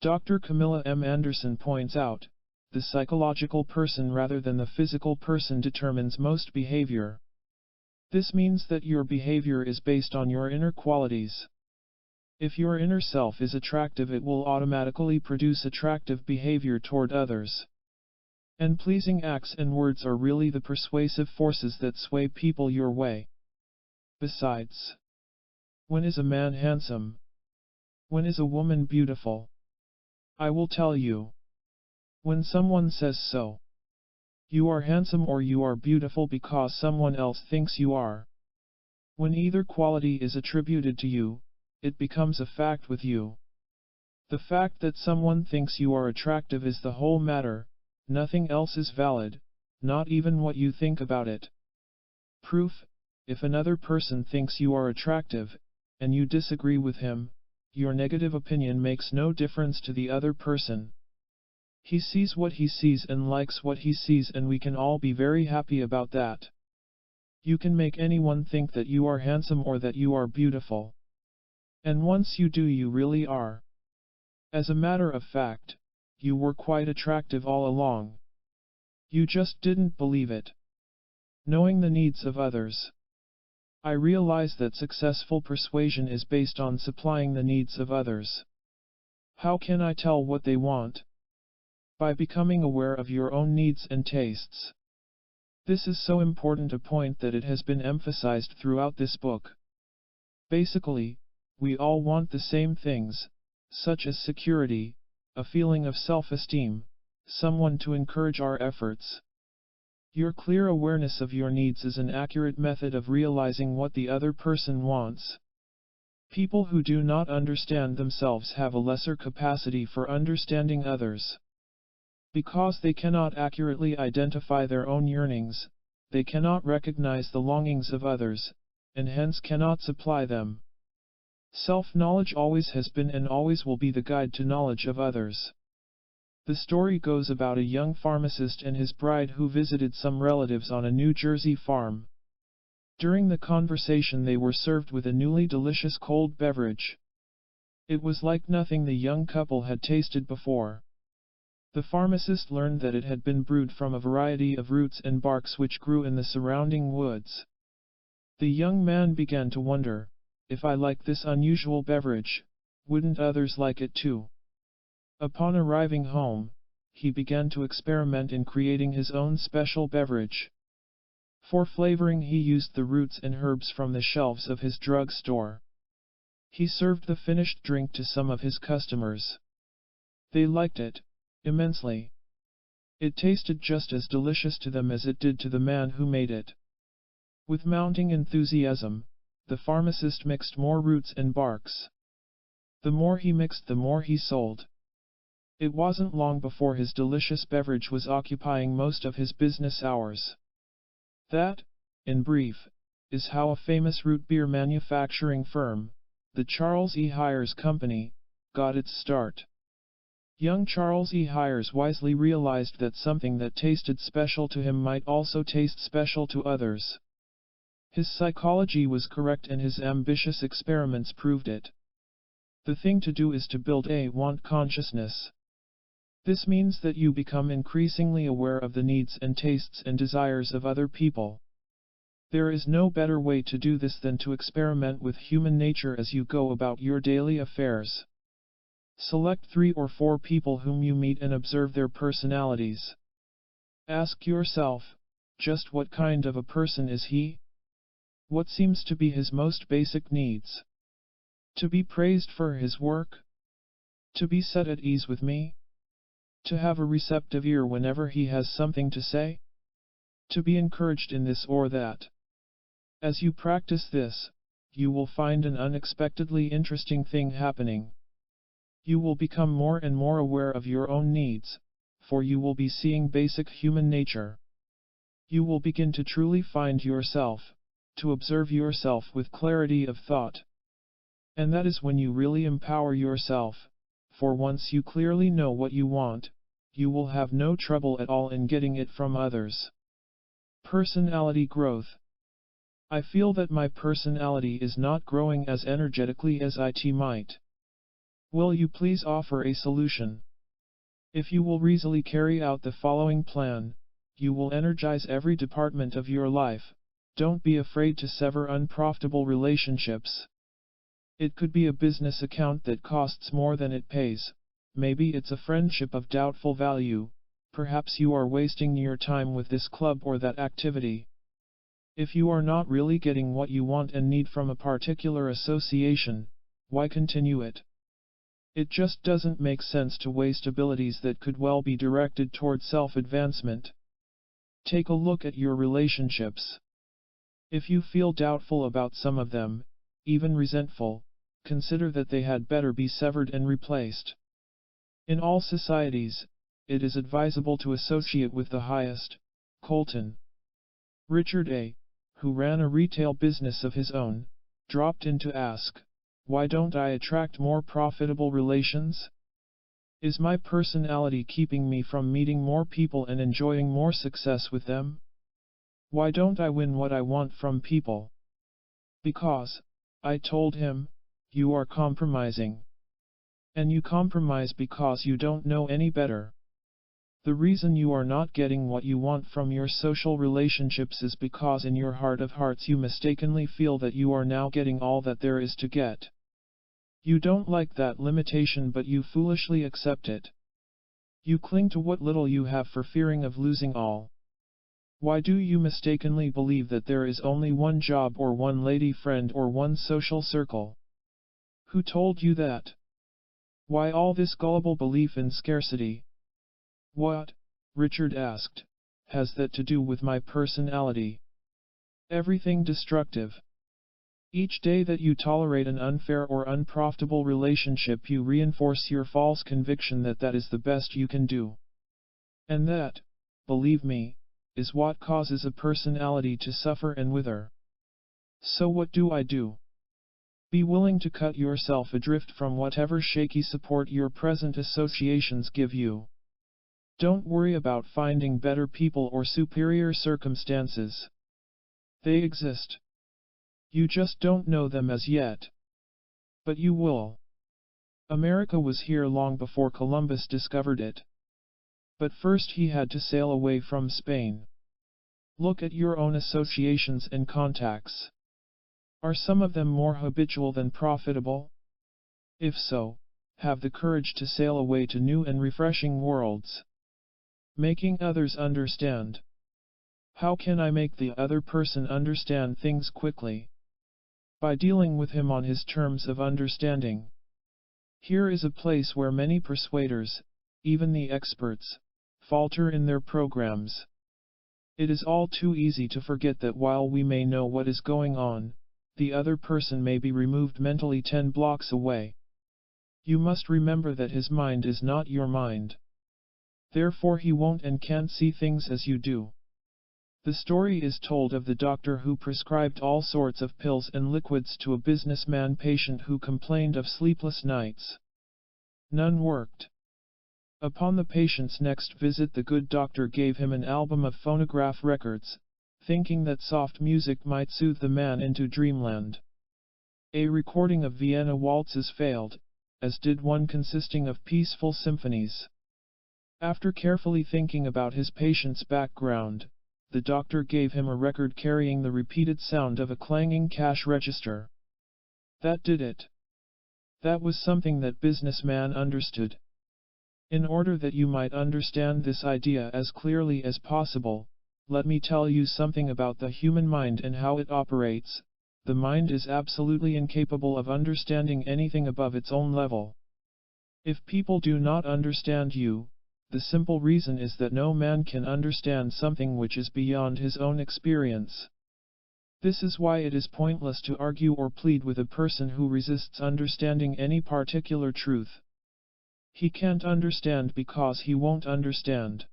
Dr. Camilla M. Anderson points out, the psychological person rather than the physical person determines most behavior. This means that your behavior is based on your inner qualities. If your inner self is attractive, it will automatically produce attractive behavior toward others. And pleasing acts and words are really the persuasive forces that sway people your way. Besides, when is a man handsome? When is a woman beautiful? I will tell you. When someone says so. You are handsome or you are beautiful because someone else thinks you are. When either quality is attributed to you, it becomes a fact with you. The fact that someone thinks you are attractive is the whole matter, nothing else is valid, not even what you think about it. Proof: if another person thinks you are attractive, and you disagree with him, your negative opinion makes no difference to the other person. He sees what he sees and likes what he sees, and we can all be very happy about that. You can make anyone think that you are handsome or that you are beautiful. And once you do, you really are. As a matter of fact, you were quite attractive all along. You just didn't believe it. Knowing the needs of others. I realize that successful persuasion is based on supplying the needs of others. How can I tell what they want? By becoming aware of your own needs and tastes. This is so important a point that it has been emphasized throughout this book. Basically, we all want the same things, such as security, a feeling of self-esteem, someone to encourage our efforts. Your clear awareness of your needs is an accurate method of realizing what the other person wants. People who do not understand themselves have a lesser capacity for understanding others. Because they cannot accurately identify their own yearnings, they cannot recognize the longings of others, and hence cannot supply them. Self-knowledge always has been and always will be the guide to knowledge of others. The story goes about a young pharmacist and his bride who visited some relatives on a New Jersey farm. During the conversation, they were served with a newly delicious cold beverage. It was like nothing the young couple had tasted before. The pharmacist learned that it had been brewed from a variety of roots and barks which grew in the surrounding woods. The young man began to wonder, if I like this unusual beverage, wouldn't others like it too? Upon arriving home, he began to experiment in creating his own special beverage. For flavoring, he used the roots and herbs from the shelves of his drug store. He served the finished drink to some of his customers. They liked it immensely. It tasted just as delicious to them as it did to the man who made it. With mounting enthusiasm, the pharmacist mixed more roots and barks. The more he mixed, the more he sold. It wasn't long before his delicious beverage was occupying most of his business hours. That, in brief, is how a famous root beer manufacturing firm, the Charles E. Hires Company, got its start. Young Charles E. Hires wisely realized that something that tasted special to him might also taste special to others. His psychology was correct and his ambitious experiments proved it. The thing to do is to build a want consciousness. This means that you become increasingly aware of the needs and tastes and desires of other people. There is no better way to do this than to experiment with human nature as you go about your daily affairs. Select 3 or 4 people whom you meet and observe their personalities. Ask yourself, just what kind of a person is he? What seems to be his most basic needs? To be praised for his work? To be set at ease with me? To have a receptive ear whenever he has something to say? To be encouraged in this or that? As you practice this, you will find an unexpectedly interesting thing happening. You will become more and more aware of your own needs, for you will be seeing basic human nature. You will begin to truly find yourself, to observe yourself with clarity of thought. And that is when you really empower yourself, for once you clearly know what you want, you will have no trouble at all in getting it from others. Personality growth. I feel that my personality is not growing as energetically as it might. Will you please offer a solution? If you will easily carry out the following plan, you will energize every department of your life. Don't be afraid to sever unprofitable relationships. It could be a business account that costs more than it pays. Maybe it's a friendship of doubtful value. Perhaps you are wasting your time with this club or that activity. If you are not really getting what you want and need from a particular association, why continue it? It just doesn't make sense to waste abilities that could well be directed toward self-advancement. Take a look at your relationships. If you feel doubtful about some of them, even resentful, consider that they had better be severed and replaced. In all societies, it is advisable to associate with the highest. Colton. Richard A., who ran a retail business of his own, dropped in to ask, "Why don't I attract more profitable relations? Is my personality keeping me from meeting more people and enjoying more success with them? Why don't I win what I want from people?" "Because," I told him, "you are compromising. And you compromise because you don't know any better. The reason you are not getting what you want from your social relationships is because in your heart of hearts you mistakenly feel that you are now getting all that there is to get. You don't like that limitation, but you foolishly accept it. You cling to what little you have for fearing of losing all. Why do you mistakenly believe that there is only one job or one lady friend or one social circle? Who told you that? Why all this gullible belief in scarcity?" "What," Richard asked, "has that to do with my personality?" "Everything destructive. Each day that you tolerate an unfair or unprofitable relationship, you reinforce your false conviction that that is the best you can do. And that, believe me, is what causes a personality to suffer and wither. So what do I do? Be willing to cut yourself adrift from whatever shaky support your present associations give you. Don't worry about finding better people or superior circumstances. They exist. You just don't know them as yet. But you will. America was here long before Columbus discovered it. But first he had to sail away from Spain. Look at your own associations and contacts. Are some of them more habitual than profitable? If so, have the courage to sail away to new and refreshing worlds. Making others understand. How can I make the other person understand things quickly? By dealing with him on his terms of understanding. Here is a place where many persuaders, even the experts, falter in their programs. It is all too easy to forget that while we may know what is going on, the other person may be removed mentally 10 blocks away. You must remember that his mind is not your mind. Therefore he won't and can't see things as you do. The story is told of the doctor who prescribed all sorts of pills and liquids to a businessman patient who complained of sleepless nights. None worked. Upon the patient's next visit, the good doctor gave him an album of phonograph records, thinking that soft music might soothe the man into dreamland. A recording of Vienna waltzes failed, as did one consisting of peaceful symphonies. After carefully thinking about his patient's background, the doctor gave him a record carrying the repeated sound of a clanging cash register. That did it. That was something that businessman understood. In order that you might understand this idea as clearly as possible, let me tell you something about the human mind and how it operates. The mind is absolutely incapable of understanding anything above its own level. If people do not understand you, the simple reason is that no man can understand something which is beyond his own experience. This is why it is pointless to argue or plead with a person who resists understanding any particular truth. He can't understand because he won't understand.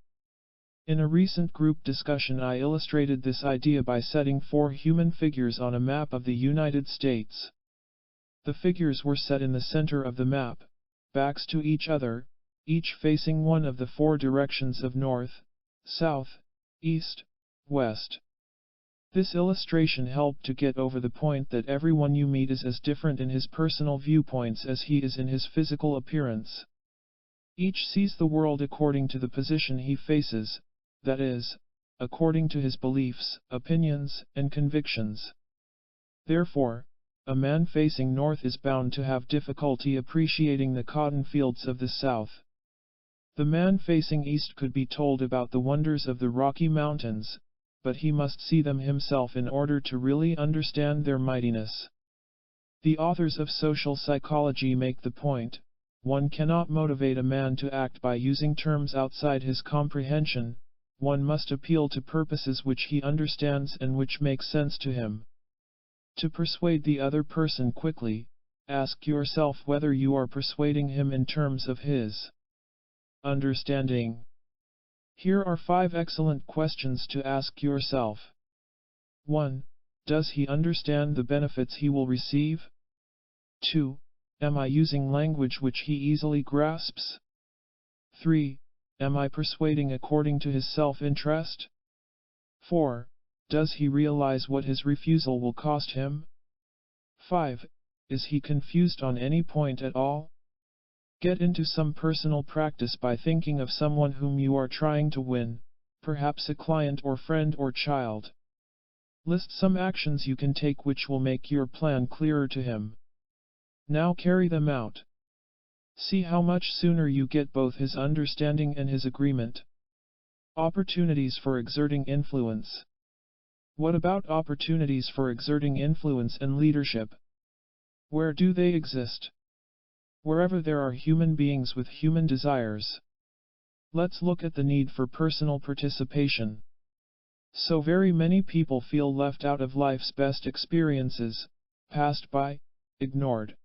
In a recent group discussion I illustrated this idea by setting 4 human figures on a map of the United States. The figures were set in the center of the map, backs to each other, each facing one of the 4 directions of north, south, east, west. This illustration helped to get over the point that everyone you meet is as different in his personal viewpoints as he is in his physical appearance. Each sees the world according to the position he faces, that is, according to his beliefs, opinions, and convictions. Therefore, a man facing north is bound to have difficulty appreciating the cotton fields of the south. The man facing east could be told about the wonders of the Rocky Mountains, but he must see them himself in order to really understand their mightiness. The authors of social psychology make the point: one cannot motivate a man to act by using terms outside his comprehension, one must appeal to purposes which he understands and which make sense to him. To persuade the other person quickly, ask yourself whether you are persuading him in terms of his understanding. Here are 5 excellent questions to ask yourself. 1. Does he understand the benefits he will receive? 2. Am I using language which he easily grasps? 3. Am I persuading according to his self-interest? 4. Does he realize what his refusal will cost him? 5. Is he confused on any point at all? Get into some personal practice by thinking of someone whom you are trying to win, perhaps a client or friend or child. List some actions you can take which will make your plan clearer to him. Now carry them out. See how much sooner you get both his understanding and his agreement. Opportunities for exerting influence. What about opportunities for exerting influence and leadership? Where do they exist? Wherever there are human beings with human desires. Let's look at the need for personal participation. So very many people feel left out of life's best experiences, passed by, ignored.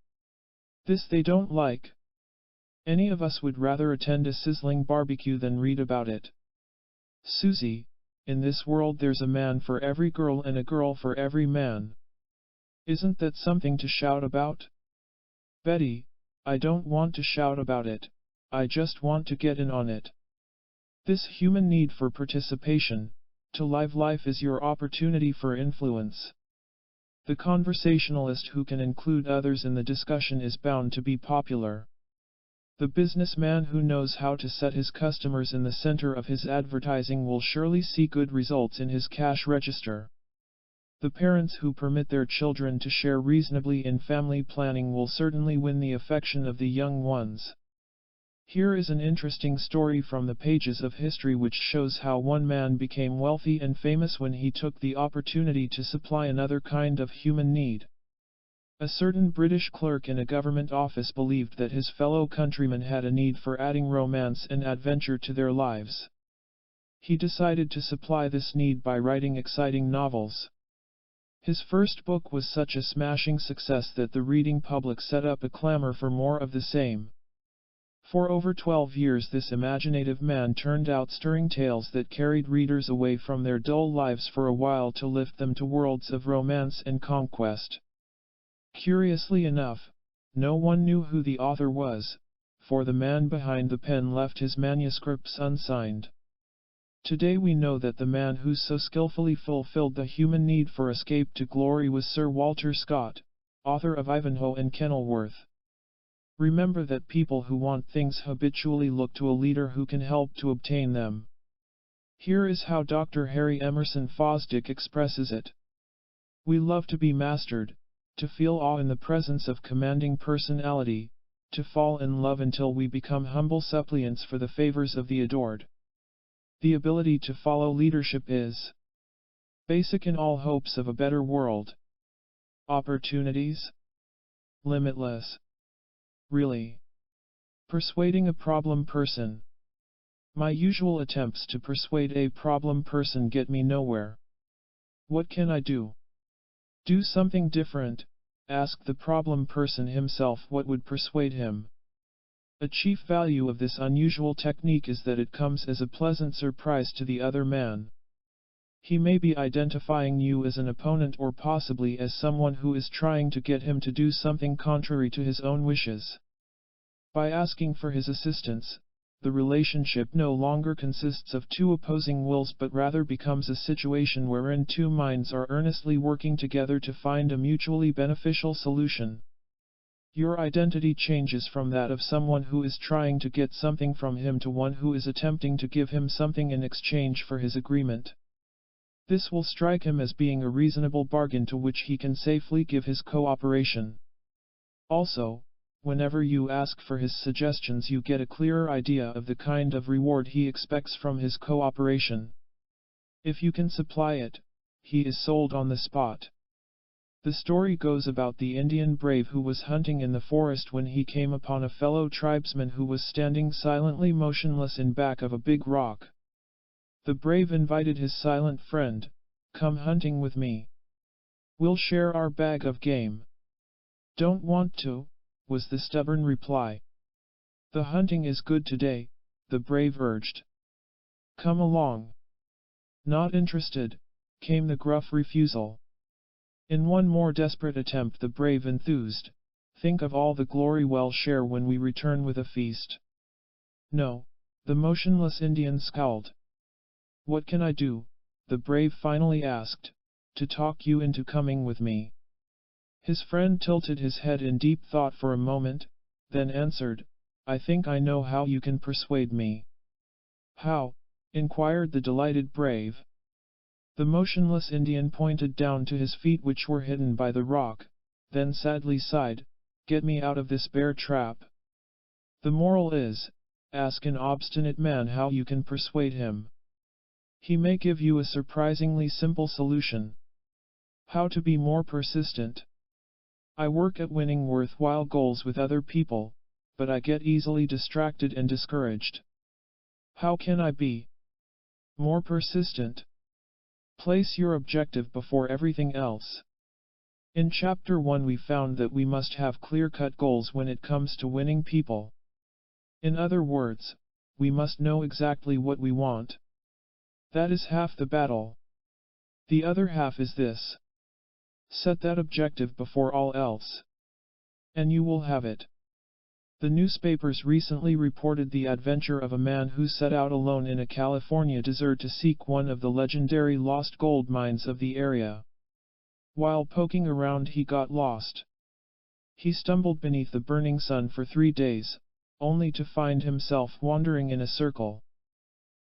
This they don't like. Any of us would rather attend a sizzling barbecue than read about it. Susie, in this world there's a man for every girl and a girl for every man. Isn't that something to shout about? Betty, I don't want to shout about it, I just want to get in on it. This human need for participation, to live life is your opportunity for influence. The conversationalist who can include others in the discussion is bound to be popular. The businessman who knows how to set his customers in the center of his advertising will surely see good results in his cash register. The parents who permit their children to share reasonably in family planning will certainly win the affection of the young ones. Here is an interesting story from the pages of history which shows how one man became wealthy and famous when he took the opportunity to supply another kind of human need. A certain British clerk in a government office believed that his fellow countrymen had a need for adding romance and adventure to their lives. He decided to supply this need by writing exciting novels. His first book was such a smashing success that the reading public set up a clamor for more of the same. For over 12 years this imaginative man turned out stirring tales that carried readers away from their dull lives for a while to lift them to worlds of romance and conquest. Curiously enough, no one knew who the author was, for the man behind the pen left his manuscripts unsigned. Today we know that the man who so skillfully fulfilled the human need for escape to glory was Sir Walter Scott, author of Ivanhoe and Kenilworth. Remember that people who want things habitually look to a leader who can help to obtain them. Here is how Dr. Harry Emerson Fosdick expresses it. We love to be mastered, to feel awe in the presence of commanding personality, to fall in love until we become humble suppliants for the favors of the adored. The ability to follow leadership is basic in all hopes of a better world. Opportunities? Limitless. Really. Persuading a problem person. My usual attempts to persuade a problem person get me nowhere. What can I do? Do something different. Ask the problem person himself what would persuade him. A chief value of this unusual technique is that it comes as a pleasant surprise to the other man. He may be identifying you as an opponent or possibly as someone who is trying to get him to do something contrary to his own wishes. By asking for his assistance, the relationship no longer consists of two opposing wills but rather becomes a situation wherein two minds are earnestly working together to find a mutually beneficial solution. Your identity changes from that of someone who is trying to get something from him to one who is attempting to give him something in exchange for his agreement. This will strike him as being a reasonable bargain to which he can safely give his cooperation. Also, whenever you ask for his suggestions, you get a clearer idea of the kind of reward he expects from his cooperation. If you can supply it, he is sold on the spot. The story goes about the Indian brave who was hunting in the forest when he came upon a fellow tribesman who was standing silently motionless in back of a big rock. The brave invited his silent friend, "Come hunting with me. We'll share our bag of game." "Don't want to," was the stubborn reply. "The hunting is good today," the brave urged. "Come along." "Not interested," came the gruff refusal. In one more desperate attempt the brave enthused, "Think of all the glory we'll share when we return with a feast." "No," the motionless Indian scowled. "What can I do," the brave finally asked, "to talk you into coming with me?" His friend tilted his head in deep thought for a moment, then answered, "I think I know how you can persuade me." "How?" inquired the delighted brave. The motionless Indian pointed down to his feet which were hidden by the rock, then sadly sighed, "Get me out of this bear trap." The moral is, ask an obstinate man how you can persuade him. He may give you a surprisingly simple solution. How to be more persistent. I work at winning worthwhile goals with other people, but I get easily distracted and discouraged. How can I be more persistent? Place your objective before everything else. In Chapter 1 we found that we must have clear-cut goals when it comes to winning people. In other words, we must know exactly what we want. That is half the battle. The other half is this. Set that objective before all else. And you will have it. The newspapers recently reported the adventure of a man who set out alone in a California desert to seek one of the legendary lost gold mines of the area. While poking around he got lost. He stumbled beneath the burning sun for 3 days, only to find himself wandering in a circle.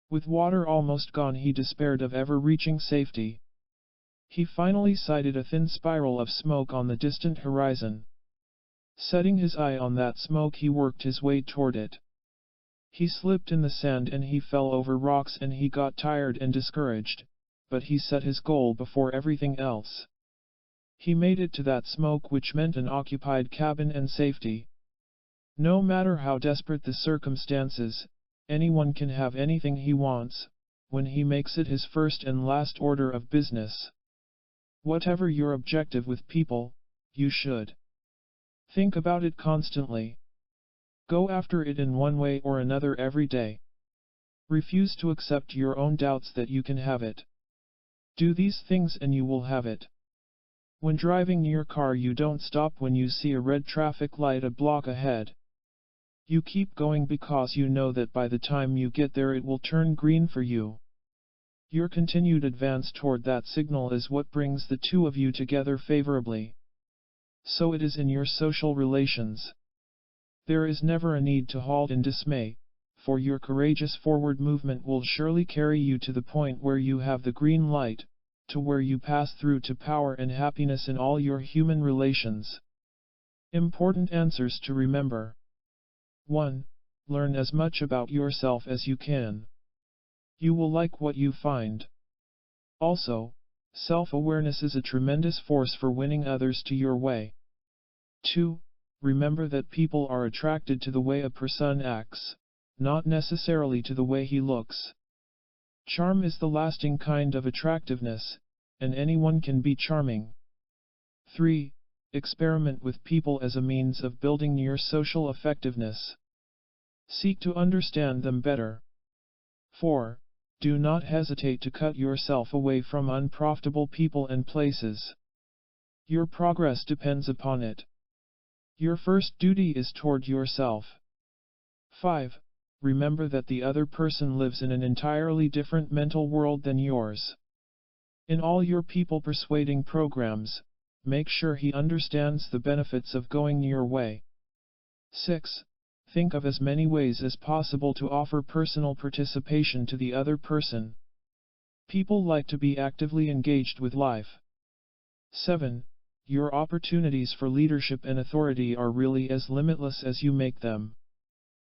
With water almost gone he despaired of ever reaching safety. He finally sighted a thin spiral of smoke on the distant horizon. Setting his eye on that smoke he worked his way toward it. He slipped in the sand and he fell over rocks and he got tired and discouraged, but he set his goal before everything else. He made it to that smoke which meant an occupied cabin and safety. No matter how desperate the circumstances, anyone can have anything he wants, when he makes it his first and last order of business. Whatever your objective with people, you should think about it constantly. Go after it in one way or another every day. Refuse to accept your own doubts that you can have it. Do these things and you will have it. When driving your car you don't stop when you see a red traffic light a block ahead. You keep going because you know that by the time you get there it will turn green for you. Your continued advance toward that signal is what brings the two of you together favorably. So it is in your social relations. There is never a need to halt in dismay, for your courageous forward movement will surely carry you to the point where you have the green light, to where you pass through to power and happiness in all your human relations. Important answers to remember. 1. Learn as much about yourself as you can. You will like what you find. Also, self-awareness is a tremendous force for winning others to your way. 2. Remember that people are attracted to the way a person acts, not necessarily to the way he looks. Charm is the lasting kind of attractiveness, and anyone can be charming. 3. Experiment with people as a means of building your social effectiveness. Seek to understand them better. 4. Do not hesitate to cut yourself away from unprofitable people and places. Your progress depends upon it. Your first duty is toward yourself. 5. Remember that the other person lives in an entirely different mental world than yours. In all your people persuading programs, make sure he understands the benefits of going your way. 6. Think of as many ways as possible to offer personal participation to the other person. People like to be actively engaged with life. 7. Your opportunities for leadership and authority are really as limitless as you make them.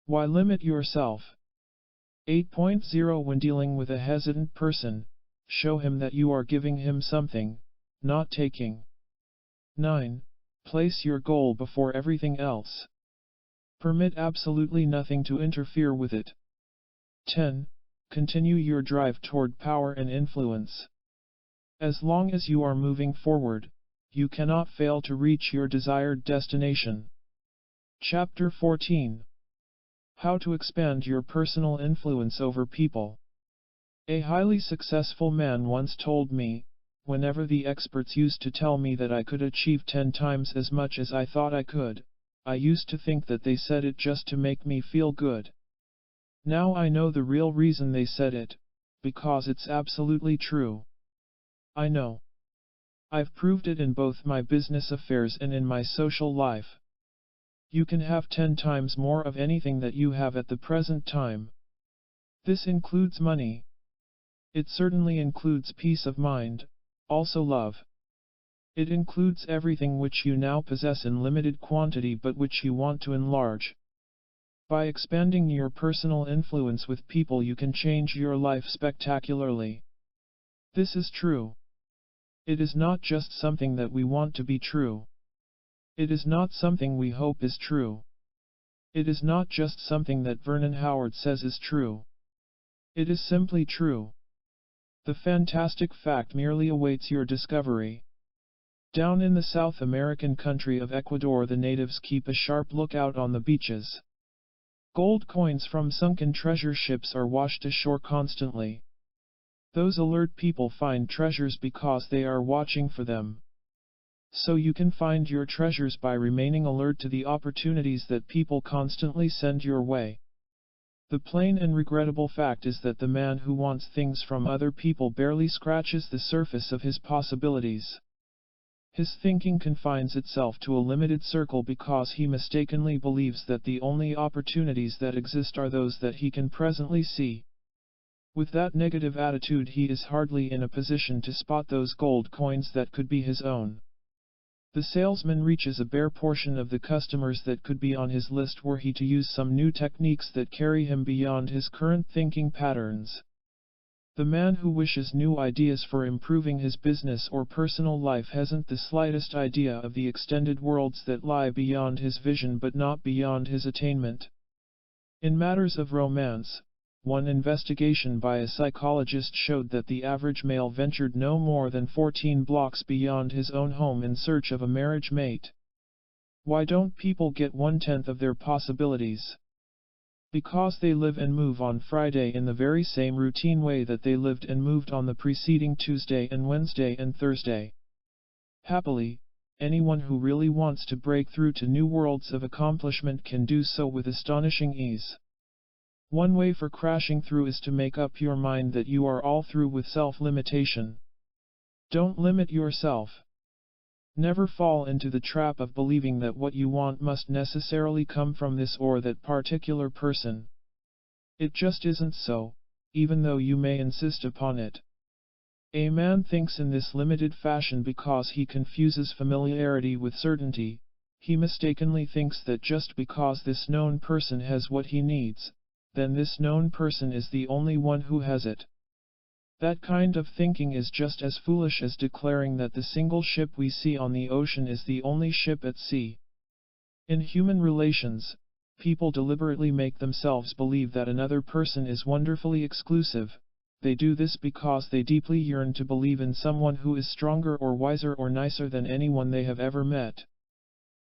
Why limit yourself? 8.0 When dealing with a hesitant person, show him that you are giving him something, not taking. 9. Place your goal before everything else. Permit absolutely nothing to interfere with it. 10. Continue your drive toward power and influence. As long as you are moving forward, you cannot fail to reach your desired destination. Chapter 14. How to expand your personal influence over people. A highly successful man once told me, whenever the experts used to tell me that I could achieve 10 times as much as I thought I could, I used to think that they said it just to make me feel good. Now I know the real reason they said it, because it's absolutely true. I know. I've proved it in both my business affairs and in my social life. You can have 10 times more of anything that you have at the present time. This includes money. It certainly includes peace of mind, also love. It includes everything which you now possess in limited quantity but which you want to enlarge. By expanding your personal influence with people you can change your life spectacularly. This is true. It is not just something that we want to be true. It is not something we hope is true. It is not just something that Vernon Howard says is true. It is simply true. The fantastic fact merely awaits your discovery. Down in the South American country of Ecuador, the natives keep a sharp lookout on the beaches. Gold coins from sunken treasure ships are washed ashore constantly. Those alert people find treasures because they are watching for them. So you can find your treasures by remaining alert to the opportunities that people constantly send your way. The plain and regrettable fact is that the man who wants things from other people barely scratches the surface of his possibilities. His thinking confines itself to a limited circle because he mistakenly believes that the only opportunities that exist are those that he can presently see. With that negative attitude, he is hardly in a position to spot those gold coins that could be his own. The salesman reaches a bare portion of the customers that could be on his list were he to use some new techniques that carry him beyond his current thinking patterns. The man who wishes new ideas for improving his business or personal life hasn't the slightest idea of the extended worlds that lie beyond his vision but not beyond his attainment. In matters of romance, one investigation by a psychologist showed that the average male ventured no more than 14 blocks beyond his own home in search of a marriage mate. Why don't people get 1/10 of their possibilities? Because they live and move on Friday in the very same routine way that they lived and moved on the preceding Tuesday and Wednesday and Thursday. Happily, anyone who really wants to break through to new worlds of accomplishment can do so with astonishing ease. One way for crashing through is to make up your mind that you are all through with self-limitation. Don't limit yourself. Never fall into the trap of believing that what you want must necessarily come from this or that particular person. It just isn't so, even though you may insist upon it. A man thinks in this limited fashion because he confuses familiarity with certainty. He mistakenly thinks that just because this known person has what he needs, then this known person is the only one who has it. That kind of thinking is just as foolish as declaring that the single ship we see on the ocean is the only ship at sea. In human relations, people deliberately make themselves believe that another person is wonderfully exclusive. They do this because they deeply yearn to believe in someone who is stronger or wiser or nicer than anyone they have ever met.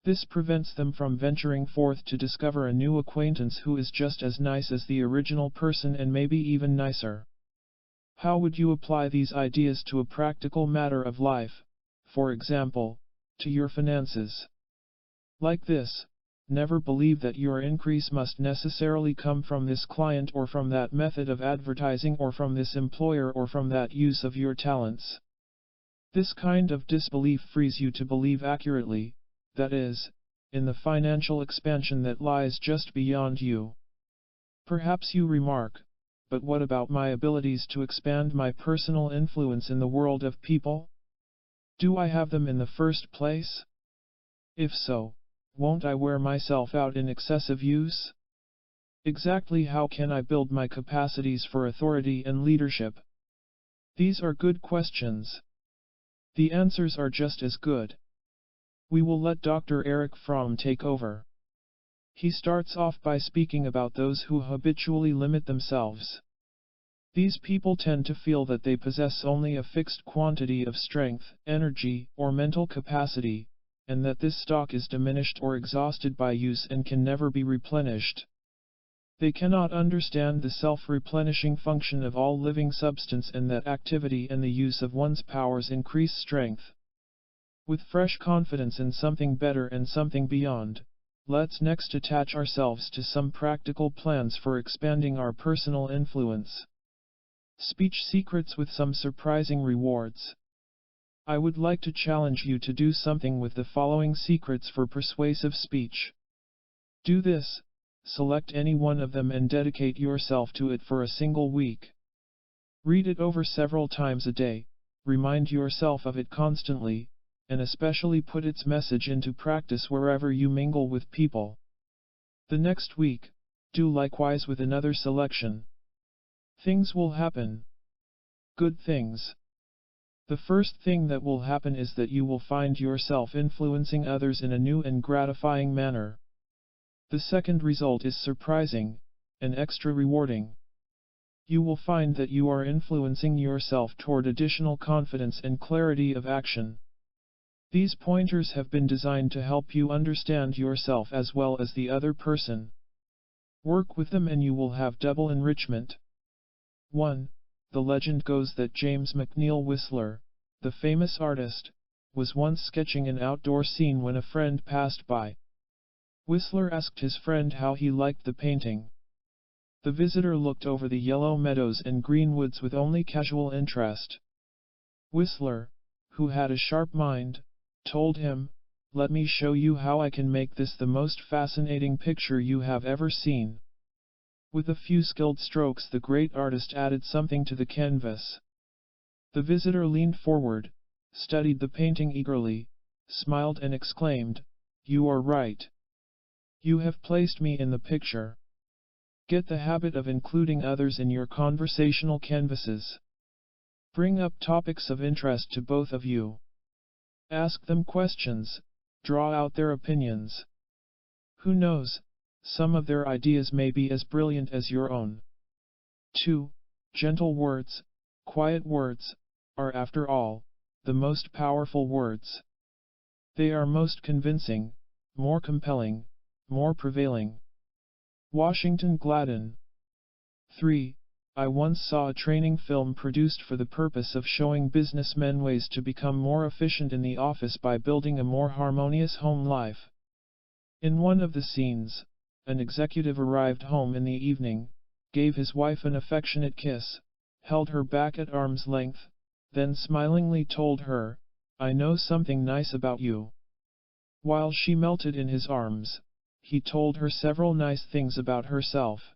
This prevents them from venturing forth to discover a new acquaintance who is just as nice as the original person and maybe even nicer. How would you apply these ideas to a practical matter of life, for example, to your finances? Like this: never believe that your increase must necessarily come from this client or from that method of advertising or from this employer or from that use of your talents. This kind of disbelief frees you to believe accurately, that is, in the financial expansion that lies just beyond you. Perhaps you remark, but what about my abilities to expand my personal influence in the world of people? Do I have them in the first place? If so, won't I wear myself out in excessive use? Exactly how can I build my capacities for authority and leadership? These are good questions. The answers are just as good. We will let Dr. Erich Fromm take over. He starts off by speaking about those who habitually limit themselves. These people tend to feel that they possess only a fixed quantity of strength, energy, or mental capacity, and that this stock is diminished or exhausted by use and can never be replenished. They cannot understand the self-replenishing function of all living substance and that activity and the use of one's powers increase strength. With fresh confidence in something better and something beyond, let's next attach ourselves to some practical plans for expanding our personal influence. Speech secrets with some surprising rewards. I would like to challenge you to do something with the following secrets for persuasive speech. Do this: select any one of them and dedicate yourself to it for a single week. Read it over several times a day, remind yourself of it constantly, and especially put its message into practice wherever you mingle with people. The next week, do likewise with another selection. Things will happen. Good things. The first thing that will happen is that you will find yourself influencing others in a new and gratifying manner. The second result is surprising, and extra rewarding. You will find that you are influencing yourself toward additional confidence and clarity of action. These pointers have been designed to help you understand yourself as well as the other person. Work with them and you will have double enrichment. 1. The legend goes that James McNeill Whistler, the famous artist, was once sketching an outdoor scene when a friend passed by. Whistler asked his friend how he liked the painting. The visitor looked over the yellow meadows and green woods with only casual interest. Whistler, who had a sharp mind, told him, "Let me show you how I can make this the most fascinating picture you have ever seen." With a few skilled strokes the great artist added something to the canvas. The visitor leaned forward, studied the painting eagerly, smiled and exclaimed, "You are right. You have placed me in the picture." Get the habit of including others in your conversational canvases. Bring up topics of interest to both of you. Ask them questions, draw out their opinions. Who knows, some of their ideas may be as brilliant as your own. 2. Gentle words, quiet words, are after all, the most powerful words. They are most convincing, more compelling, more prevailing. Washington Gladden. 3. I once saw a training film produced for the purpose of showing businessmen ways to become more efficient in the office by building a more harmonious home life. In one of the scenes, an executive arrived home in the evening, gave his wife an affectionate kiss, held her back at arm's length, then smilingly told her, "I know something nice about you." While she melted in his arms, he told her several nice things about herself.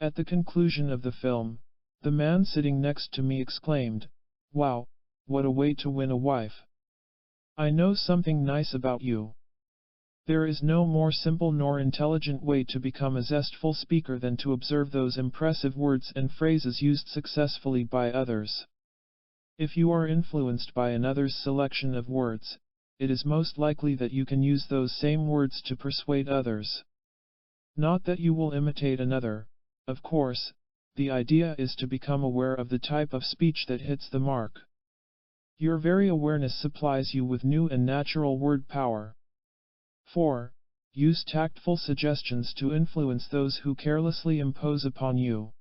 At the conclusion of the film, the man sitting next to me exclaimed, "Wow, what a way to win a wife. I know something nice about you." There is no more simple nor intelligent way to become a zestful speaker than to observe those impressive words and phrases used successfully by others. If you are influenced by another's selection of words, it is most likely that you can use those same words to persuade others. Not that you will imitate another, of course, the idea is to become aware of the type of speech that hits the mark. Your very awareness supplies you with new and natural word power. 4. Use tactful suggestions to influence those who carelessly impose upon you.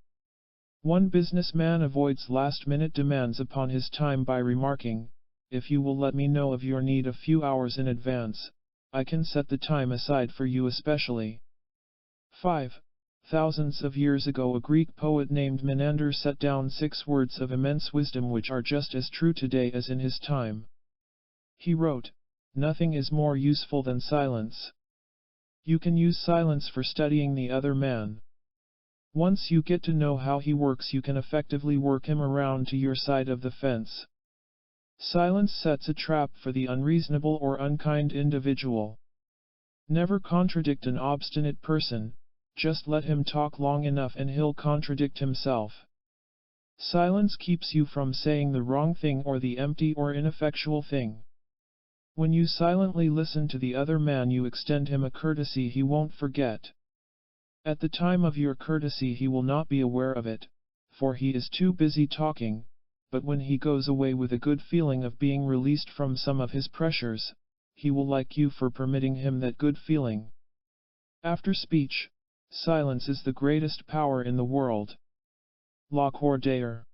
One businessman avoids last-minute demands upon his time by remarking, "If you will let me know of your need a few hours in advance, I can set the time aside for you especially." 5. Thousands of years ago a Greek poet named Menander set down 6 words of immense wisdom which are just as true today as in his time. He wrote, "Nothing is more useful than silence." You can use silence for studying the other man. Once you get to know how he works, you can effectively work him around to your side of the fence. Silence sets a trap for the unreasonable or unkind individual. Never contradict an obstinate person, just let him talk long enough and he'll contradict himself. Silence keeps you from saying the wrong thing or the empty or ineffectual thing. When you silently listen to the other man, you extend him a courtesy he won't forget. At the time of your courtesy he will not be aware of it, for he is too busy talking, but when he goes away with a good feeling of being released from some of his pressures, he will like you for permitting him that good feeling. After speech, silence is the greatest power in the world. Lacordaire.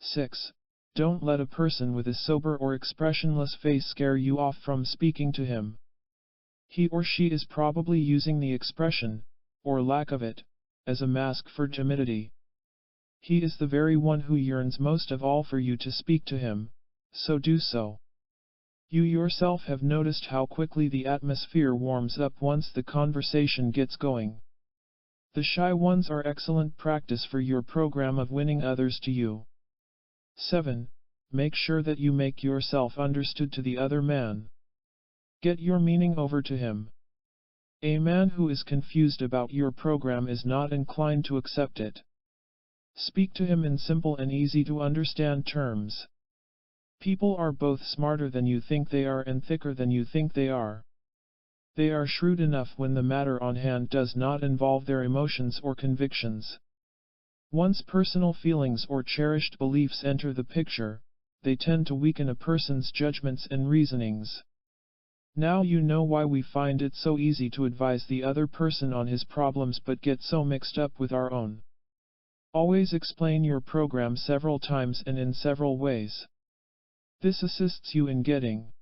6. Don't let a person with a sober or expressionless face scare you off from speaking to him. He or she is probably using the expression, or lack of it, as a mask for timidity. He is the very one who yearns most of all for you to speak to him, so do so. You yourself have noticed how quickly the atmosphere warms up once the conversation gets going. The shy ones are excellent practice for your program of winning others to you. 7. Make sure that you make yourself understood to the other man. Get your meaning over to him. A man who is confused about your program is not inclined to accept it. Speak to him in simple and easy to understand terms. People are both smarter than you think they are and thicker than you think they are. They are shrewd enough when the matter on hand does not involve their emotions or convictions. Once personal feelings or cherished beliefs enter the picture, they tend to weaken a person's judgments and reasonings. Now you know why we find it so easy to advise the other person on his problems but get so mixed up with our own. Always explain your program several times and in several ways. This assists you in getting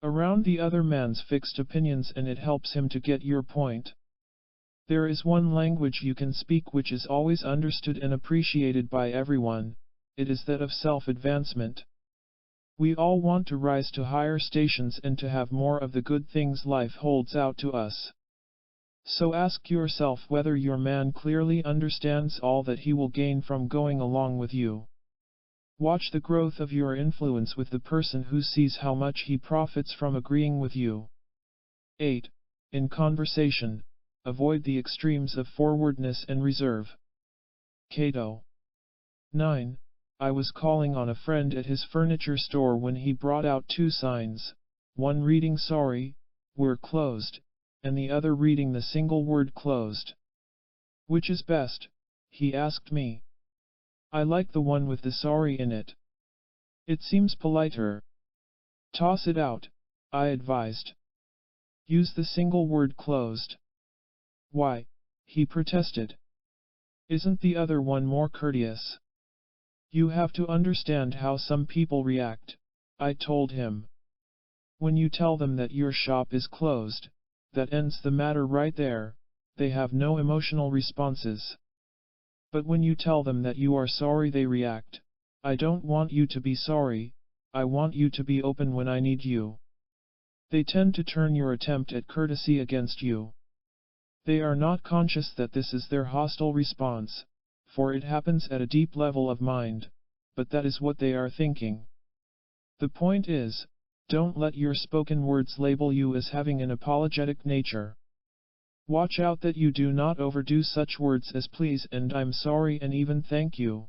around the other man's fixed opinions and it helps him to get your point. There is one language you can speak which is always understood and appreciated by everyone, it is that of self-advancement. We all want to rise to higher stations and to have more of the good things life holds out to us. So ask yourself whether your man clearly understands all that he will gain from going along with you. Watch the growth of your influence with the person who sees how much he profits from agreeing with you. 8. In conversation, avoid the extremes of forwardness and reserve. Cato. 9. I was calling on a friend at his furniture store when he brought out 2 signs, one reading "Sorry, we're closed," and the other reading the single word "closed." "Which is best?" he asked me. "I like the one with the sorry in it. It seems politer." "Toss it out," I advised. "Use the single word "closed." "Why?" he protested. "Isn't the other one more courteous?" "You have to understand how some people react," I told him. "When you tell them that your shop is closed, that ends the matter right there, they have no emotional responses. But when you tell them that you are sorry, they react. I don't want you to be sorry, I want you to be open when I need you." They tend to turn your attempt at courtesy against you. They are not conscious that this is their hostile response, for it happens at a deep level of mind, but that is what they are thinking. The point is, don't let your spoken words label you as having an apologetic nature. Watch out that you do not overdo such words as please and I'm sorry and even thank you.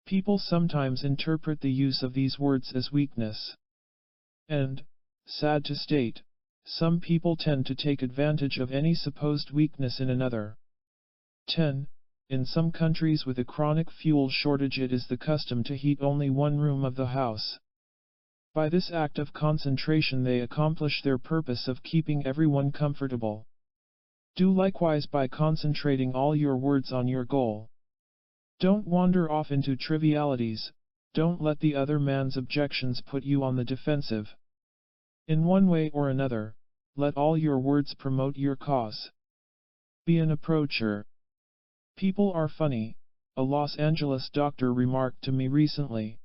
People sometimes interpret the use of these words as weakness. And, sad to state, some people tend to take advantage of any supposed weakness in another. 10. In some countries with a chronic fuel shortage it is the custom to heat only one room of the house. By this act of concentration they accomplish their purpose of keeping everyone comfortable. Do likewise by concentrating all your words on your goal. Don't wander off into trivialities, don't let the other man's objections put you on the defensive. In one way or another, let all your words promote your cause. Be an approacher. People are funny, a Los Angeles doctor remarked to me recently.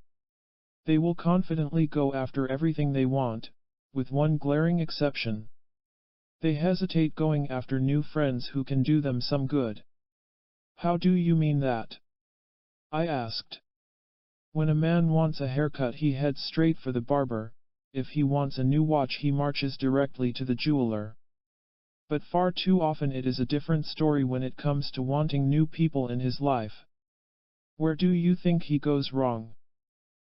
They will confidently go after everything they want, with one glaring exception. They hesitate going after new friends who can do them some good. How do you mean that? I asked. When a man wants a haircut he heads straight for the barber, if he wants a new watch he marches directly to the jeweler. But far too often it is a different story when it comes to wanting new people in his life. Where do you think he goes wrong?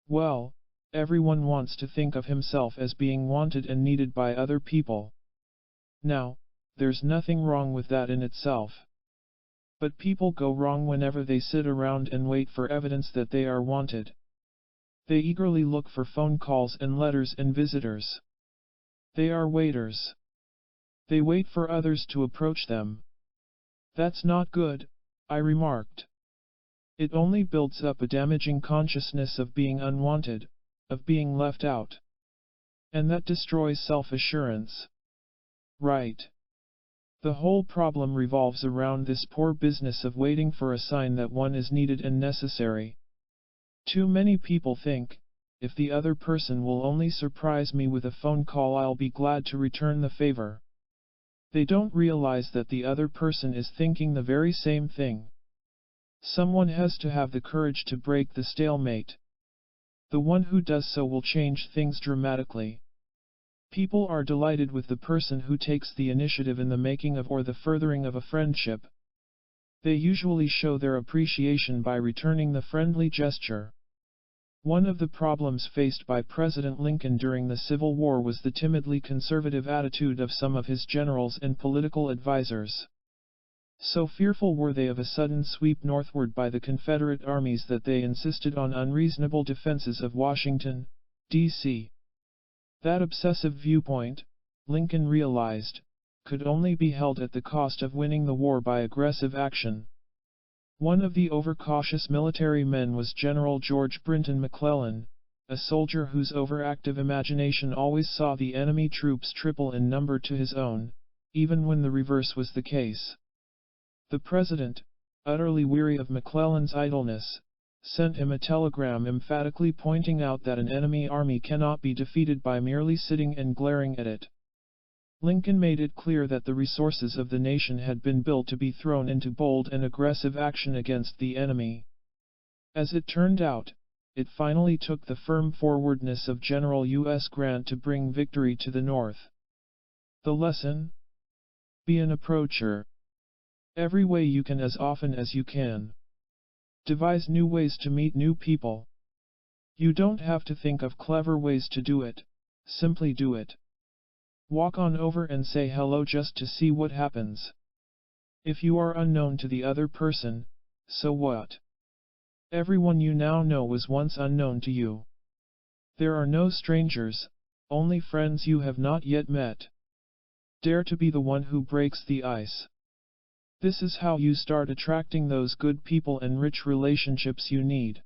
Well, everyone wants to think of himself as being wanted and needed by other people. Now, there's nothing wrong with that in itself. But people go wrong whenever they sit around and wait for evidence that they are wanted. They eagerly look for phone calls and letters and visitors. They are waiters. They wait for others to approach them. That's not good, I remarked. It only builds up a damaging consciousness of being unwanted, of being left out. And that destroys self-assurance. Right. The whole problem revolves around this poor business of waiting for a sign that one is needed and necessary. Too many people think, if the other person will only surprise me with a phone call I'll be glad to return the favor. They don't realize that the other person is thinking the very same thing. Someone has to have the courage to break the stalemate. The one who does so will change things dramatically. People are delighted with the person who takes the initiative in the making of or the furthering of a friendship. They usually show their appreciation by returning the friendly gesture. One of the problems faced by President Lincoln during the Civil War was the timidly conservative attitude of some of his generals and political advisers. So fearful were they of a sudden sweep northward by the Confederate armies that they insisted on unreasonable defenses of Washington, D.C. That obsessive viewpoint, Lincoln realized, could only be held at the cost of winning the war by aggressive action. One of the overcautious military men was General George Brinton McClellan, a soldier whose overactive imagination always saw the enemy troops triple in number to his own, even when the reverse was the case. The president, utterly weary of McClellan's idleness, sent him a telegram emphatically pointing out that an enemy army cannot be defeated by merely sitting and glaring at it. Lincoln made it clear that the resources of the nation had been built to be thrown into bold and aggressive action against the enemy. As it turned out, it finally took the firm forwardness of General U.S. Grant to bring victory to the North. The lesson? Be an approacher. Every way you can as often as you can. Devise new ways to meet new people. You don't have to think of clever ways to do it, simply do it. Walk on over and say hello just to see what happens. If you are unknown to the other person, so what? Everyone you now know was once unknown to you. There are no strangers, only friends you have not yet met. Dare to be the one who breaks the ice. This is how you start attracting those good people and rich relationships you need.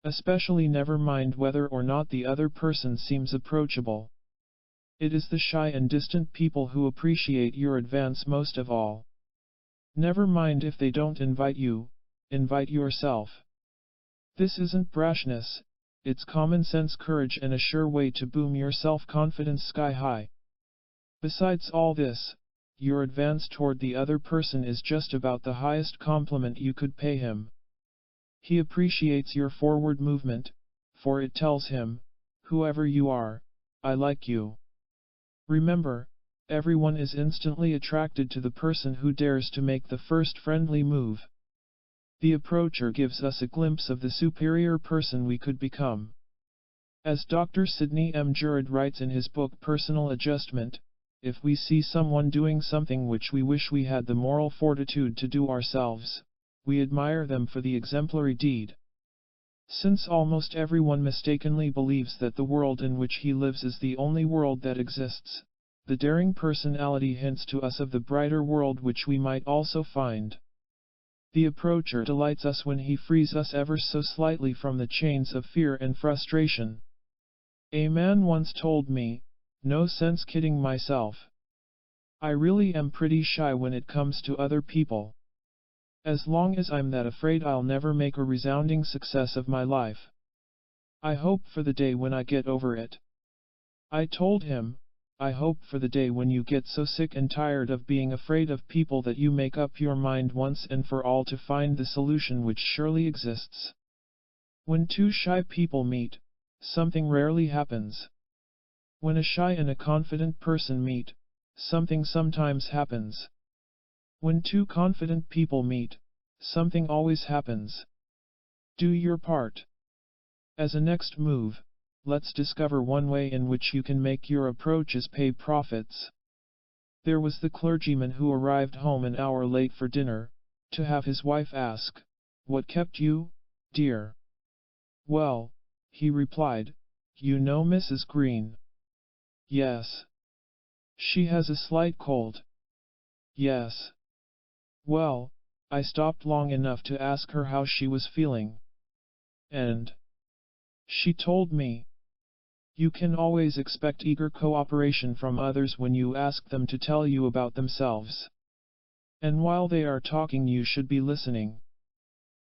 Especially never mind whether or not the other person seems approachable. It is the shy and distant people who appreciate your advance most of all. Never mind if they don't invite you, invite yourself. This isn't brashness, it's common sense courage and a sure way to boom your self-confidence sky high. Besides all this, your advance toward the other person is just about the highest compliment you could pay him. He appreciates your forward movement, for it tells him, whoever you are, I like you. Remember, everyone is instantly attracted to the person who dares to make the first friendly move. The approacher gives us a glimpse of the superior person we could become. As Dr. Sidney M. Jurid writes in his book Personal Adjustment, if we see someone doing something which we wish we had the moral fortitude to do ourselves, we admire them for the exemplary deed. Since almost everyone mistakenly believes that the world in which he lives is the only world that exists, the daring personality hints to us of the brighter world which we might also find. The approacher delights us when he frees us ever so slightly from the chains of fear and frustration. A man once told me, "No sense kidding myself. I really am pretty shy when it comes to other people. As long as I'm that afraid I'll never make a resounding success of my life. I hope for the day when I get over it." I told him, "I hope for the day when you get so sick and tired of being afraid of people that you make up your mind once and for all to find the solution which surely exists." When two shy people meet, something rarely happens. When a shy and a confident person meet, something sometimes happens. When two confident people meet, something always happens. Do your part. As a next move, let's discover one way in which you can make your approaches pay profits. There was the clergyman who arrived home an hour late for dinner, to have his wife ask, "What kept you, dear?" "Well," he replied, "you know Mrs. Green." "Yes." "She has a slight cold." "Yes." "Well, I stopped long enough to ask her how she was feeling. And she told me." You can always expect eager cooperation from others when you ask them to tell you about themselves. And while they are talking you should be listening.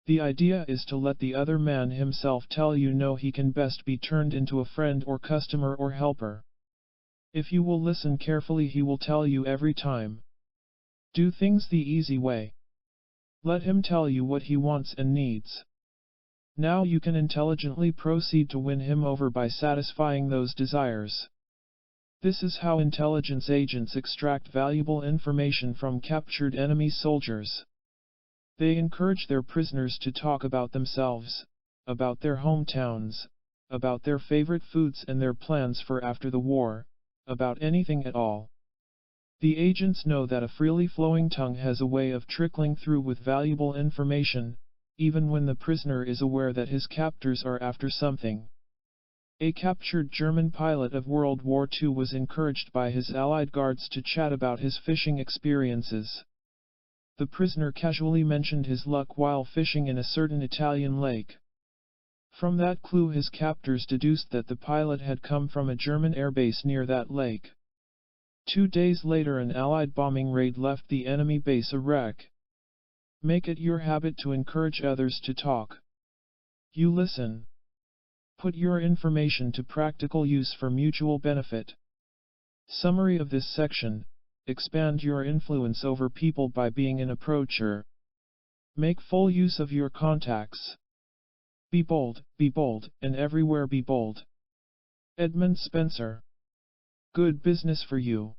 The idea is to let the other man himself tell you no, he can best be turned into a friend or customer or helper. If you will listen carefully he will tell you every time. Do things the easy way. Let him tell you what he wants and needs. Now you can intelligently proceed to win him over by satisfying those desires. This is how intelligence agents extract valuable information from captured enemy soldiers. They encourage their prisoners to talk about themselves, about their hometowns, about their favorite foods and their plans for after the war, about anything at all. The agents know that a freely flowing tongue has a way of trickling through with valuable information, even when the prisoner is aware that his captors are after something. A captured German pilot of World War II was encouraged by his Allied guards to chat about his fishing experiences. The prisoner casually mentioned his luck while fishing in a certain Italian lake. From that clue his captors deduced that the pilot had come from a German airbase near that lake. 2 days later an Allied bombing raid left the enemy base a wreck. Make it your habit to encourage others to talk. You listen. Put your information to practical use for mutual benefit. Summary of this section: expand your influence over people by being an approacher. Make full use of your contacts. Be bold, and everywhere be bold. Edmund Spencer. Good business for you.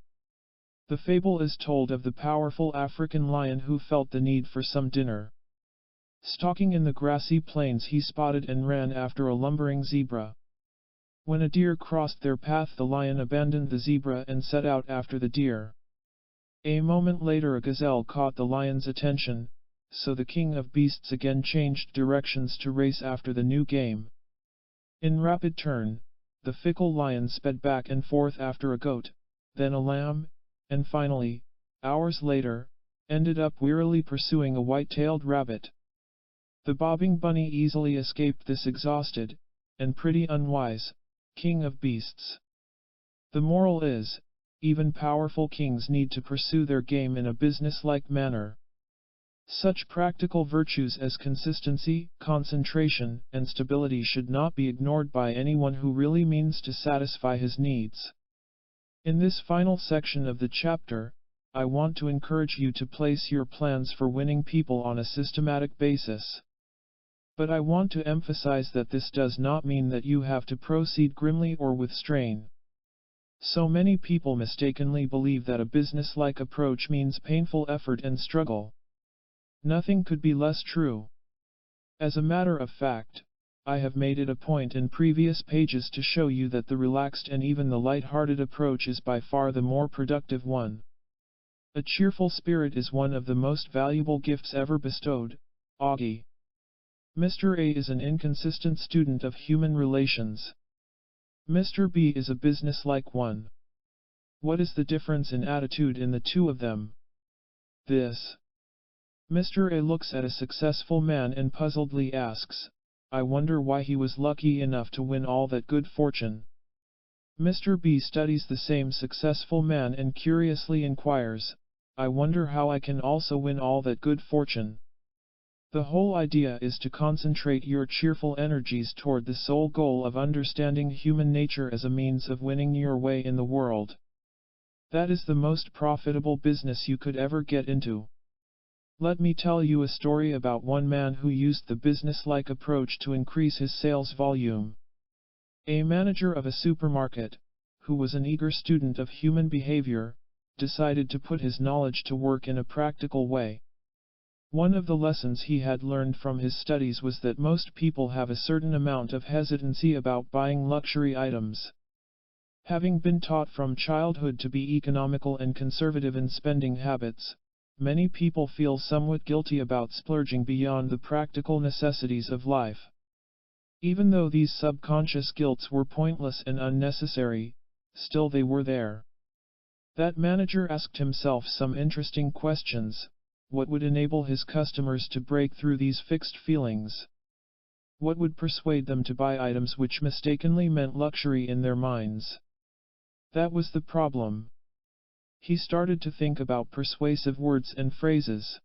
The fable is told of the powerful African lion who felt the need for some dinner. Stalking in the grassy plains he spotted and ran after a lumbering zebra. When a deer crossed their path the lion abandoned the zebra and set out after the deer. A moment later a gazelle caught the lion's attention, so the king of beasts again changed directions to race after the new game. In rapid turn, the fickle lion sped back and forth after a goat, then a lamb, and finally, hours later, ended up wearily pursuing a white-tailed rabbit. The bobbing bunny easily escaped this exhausted, and pretty unwise, king of beasts. The moral is, even powerful kings need to pursue their game in a business-like manner. Such practical virtues as consistency, concentration, and stability should not be ignored by anyone who really means to satisfy his needs. In this final section of the chapter, I want to encourage you to place your plans for winning people on a systematic basis. But I want to emphasize that this does not mean that you have to proceed grimly or with strain. So many people mistakenly believe that a business-like approach means painful effort and struggle. Nothing could be less true. As a matter of fact, I have made it a point in previous pages to show you that the relaxed and even the light-hearted approach is by far the more productive one. A cheerful spirit is one of the most valuable gifts ever bestowed, Augie. Mr. A is an inconsistent student of human relations. Mr. B is a businesslike one. What is the difference in attitude in the two of them? This. Mr. A looks at a successful man and puzzledly asks, I wonder why he was lucky enough to win all that good fortune. Mr. B studies the same successful man and curiously inquires, I wonder how I can also win all that good fortune. The whole idea is to concentrate your cheerful energies toward the sole goal of understanding human nature as a means of winning your way in the world. That is the most profitable business you could ever get into. Let me tell you a story about one man who used the business-like approach to increase his sales volume. A manager of a supermarket, who was an eager student of human behavior, decided to put his knowledge to work in a practical way. One of the lessons he had learned from his studies was that most people have a certain amount of hesitancy about buying luxury items. Having been taught from childhood to be economical and conservative in spending habits, many people feel somewhat guilty about splurging beyond the practical necessities of life. Even though these subconscious guilts were pointless and unnecessary, still they were there. That manager asked himself some interesting questions. What would enable his customers to break through these fixed feelings? What would persuade them to buy items which mistakenly meant luxury in their minds? That was the problem. He started to think about persuasive words and phrases.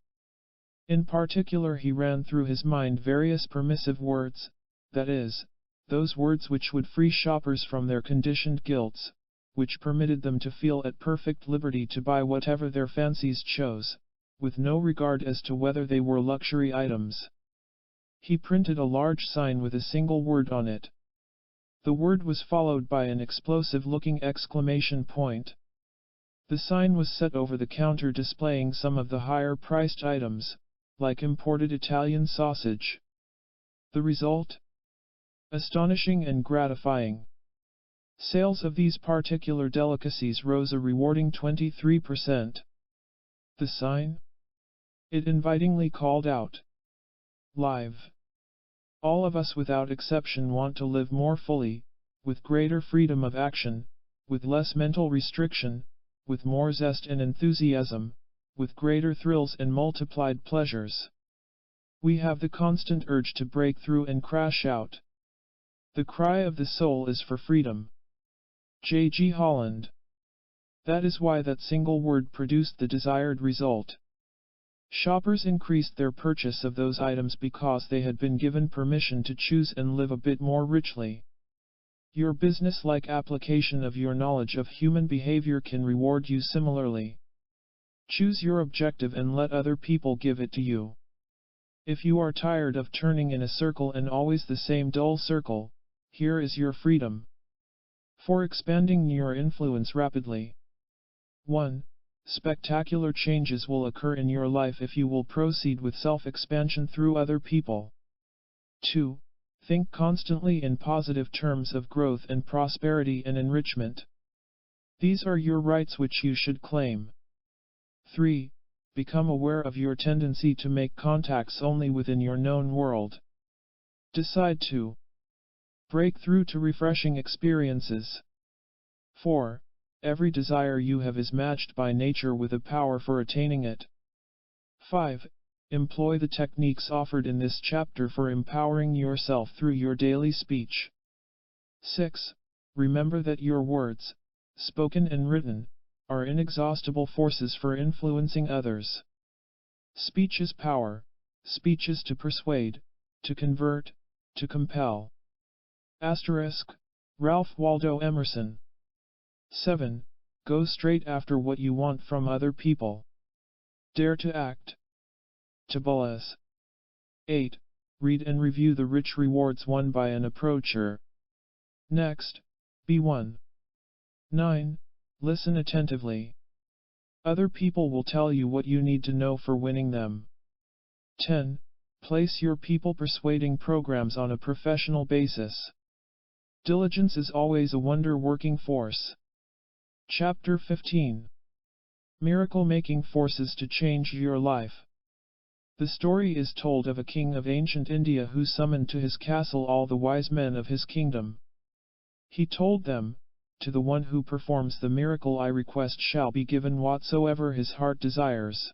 In particular, he ran through his mind various permissive words, that is, those words which would free shoppers from their conditioned guilts, which permitted them to feel at perfect liberty to buy whatever their fancies chose, with no regard as to whether they were luxury items. He printed a large sign with a single word on it. The word was followed by an explosive-looking exclamation point. The sign was set over the counter displaying some of the higher-priced items, like imported Italian sausage. The result? Astonishing and gratifying. Sales of these particular delicacies rose a rewarding 23%. The sign? It invitingly called out. Live. All of us without exception want to live more fully, with greater freedom of action, with less mental restriction, with more zest and enthusiasm, with greater thrills and multiplied pleasures. We have the constant urge to break through and crash out. The cry of the soul is for freedom. J. G. Holland. That is why that single word produced the desired result. Shoppers increased their purchase of those items because they had been given permission to choose and live a bit more richly. Your business-like application of your knowledge of human behavior can reward you similarly. Choose your objective and let other people give it to you. If you are tired of turning in a circle and always the same dull circle, here is your freedom for expanding your influence rapidly. 1. Spectacular changes will occur in your life if you will proceed with self-expansion through other people. 2. Think constantly in positive terms of growth and prosperity and enrichment. These are your rights which you should claim. 3. Become aware of your tendency to make contacts only within your known world. Decide to break through to refreshing experiences. 4. Every desire you have is matched by nature with a power for attaining it. 5. Employ the techniques offered in this chapter for empowering yourself through your daily speech. 6. Remember that your words, spoken and written, are inexhaustible forces for influencing others. Speech is power. Speech is to persuade, to convert, to compel. Ralph Waldo Emerson. 7. Go straight after what you want from other people. Dare to act. Tabulus. 8. Read and review the rich rewards won by an approacher. Next, B1. 9. Listen attentively. Other people will tell you what you need to know for winning them. 10. Place your people persuading programs on a professional basis. Diligence is always a wonder-working force. Chapter 15. Miracle-making forces to change your life. The story is told of a king of ancient India who summoned to his castle all the wise men of his kingdom. He told them, "To the one who performs the miracle I request shall be given whatsoever his heart desires."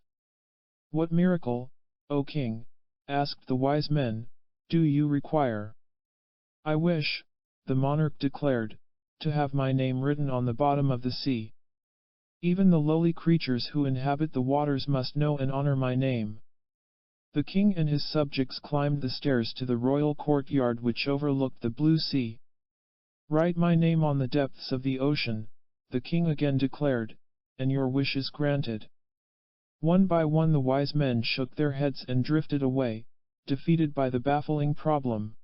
"What miracle, O king?" asked the wise men, "do you require?" "I wish," the monarch declared, "to have my name written on the bottom of the sea. Even the lowly creatures who inhabit the waters must know and honor my name." The king and his subjects climbed the stairs to the royal courtyard which overlooked the blue sea. "Write my name on the depths of the ocean," the king again declared, "and your wish is granted." One by one the wise men shook their heads and drifted away, defeated by the baffling problem.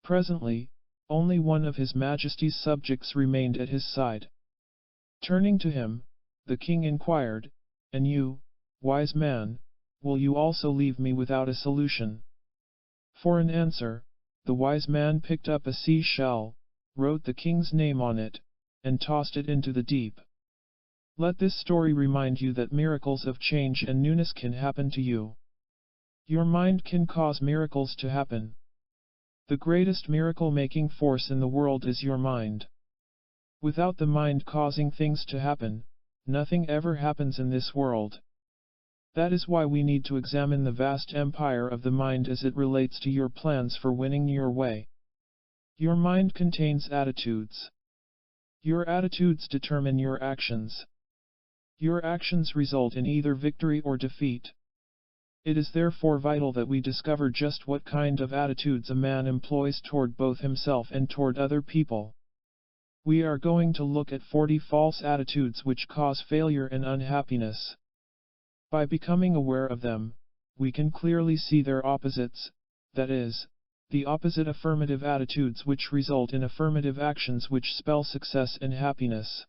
Presently, only one of His Majesty's subjects remained at his side. Turning to him, the king inquired, "And you, wise man, will you also leave me without a solution?" For an answer, the wise man picked up a sea shell, wrote the king's name on it, and tossed it into the deep. Let this story remind you that miracles of change and newness can happen to you. Your mind can cause miracles to happen. The greatest miracle-making force in the world is your mind. Without the mind causing things to happen, nothing ever happens in this world. That is why we need to examine the vast empire of the mind as it relates to your plans for winning your way. Your mind contains attitudes. Your attitudes determine your actions. Your actions result in either victory or defeat. It is therefore vital that we discover just what kind of attitudes a man employs toward both himself and toward other people. We are going to look at 40 false attitudes which cause failure and unhappiness. By becoming aware of them, we can clearly see their opposites, that is, the opposite affirmative attitudes which result in affirmative actions which spell success and happiness.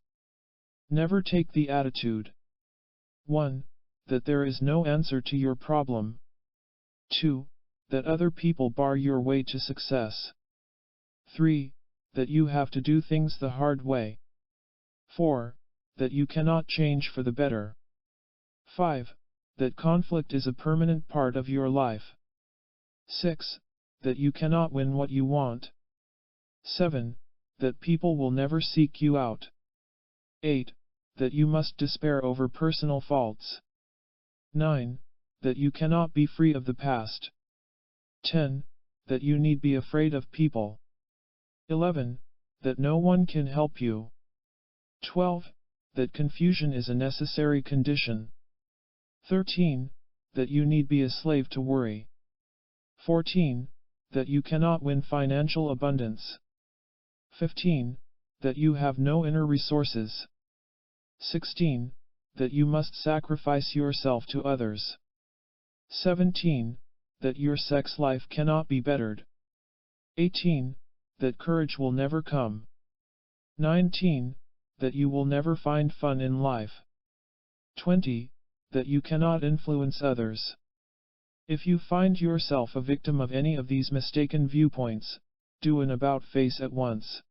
Never take the attitude 1. That there is no answer to your problem. 2. That other people bar your way to success. 3. That you have to do things the hard way. 4. That you cannot change for the better. 5. That conflict is a permanent part of your life. 6. That you cannot win what you want. 7. That people will never seek you out. 8. That you must despair over personal faults. 9. That you cannot be free of the past. 10. That you need be afraid of people. 11. That no one can help you. 12. That confusion is a necessary condition. 13. That you need be a slave to worry. 14. That you cannot win financial abundance. 15. That you have no inner resources. 16. That you must sacrifice yourself to others. 17. That your sex life cannot be bettered. 18. That courage will never come. 19. That you will never find fun in life. 20. That you cannot influence others. If you find yourself a victim of any of these mistaken viewpoints, do an about-face at once.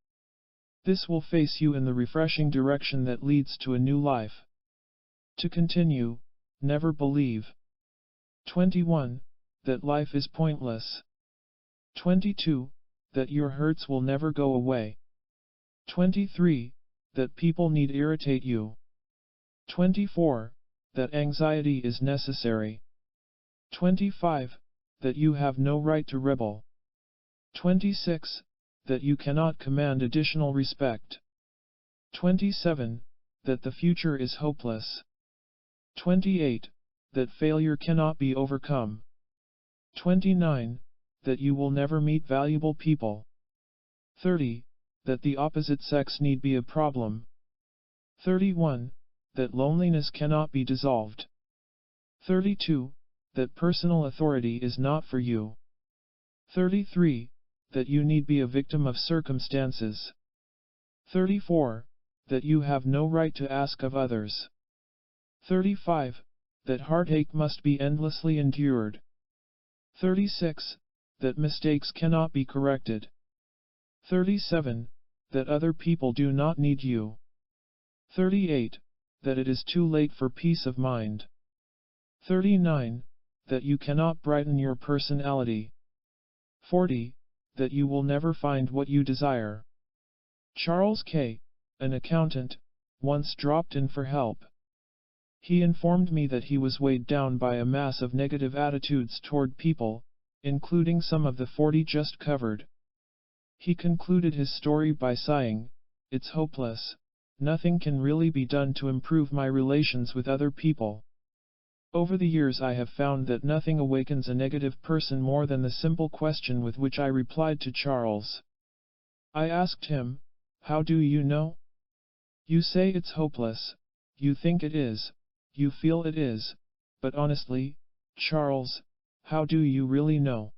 This will face you in the refreshing direction that leads to a new life. To continue, never believe. 21. That life is pointless. 22. That your hurts will never go away. 23. That people need irritate you. 24. That anxiety is necessary. 25. That you have no right to rebel. 26. That you cannot command additional respect. 27. That the future is hopeless. 28. That failure cannot be overcome. 29. That you will never meet valuable people. 30. That the opposite sex need be a problem. 31. That loneliness cannot be dissolved. 32. That personal authority is not for you. 33. That you need be a victim of circumstances. 34. That you have no right to ask of others. 35. That heartache must be endlessly endured. 36. That mistakes cannot be corrected. 37. That other people do not need you. 38. That it is too late for peace of mind. 39. that you cannot brighten your personality. 40. That you will never find what you desire. Charles K., an accountant, once dropped in for help. He informed me that he was weighed down by a mass of negative attitudes toward people, including some of the 40 just covered. He concluded his story by sighing, "It's hopeless. Nothing can really be done to improve my relations with other people." Over the years I have found that nothing awakens a negative person more than the simple question with which I replied to Charles. I asked him, "How do you know? You say it's hopeless, you think it is, you feel it is, but honestly, Charles, how do you really know?"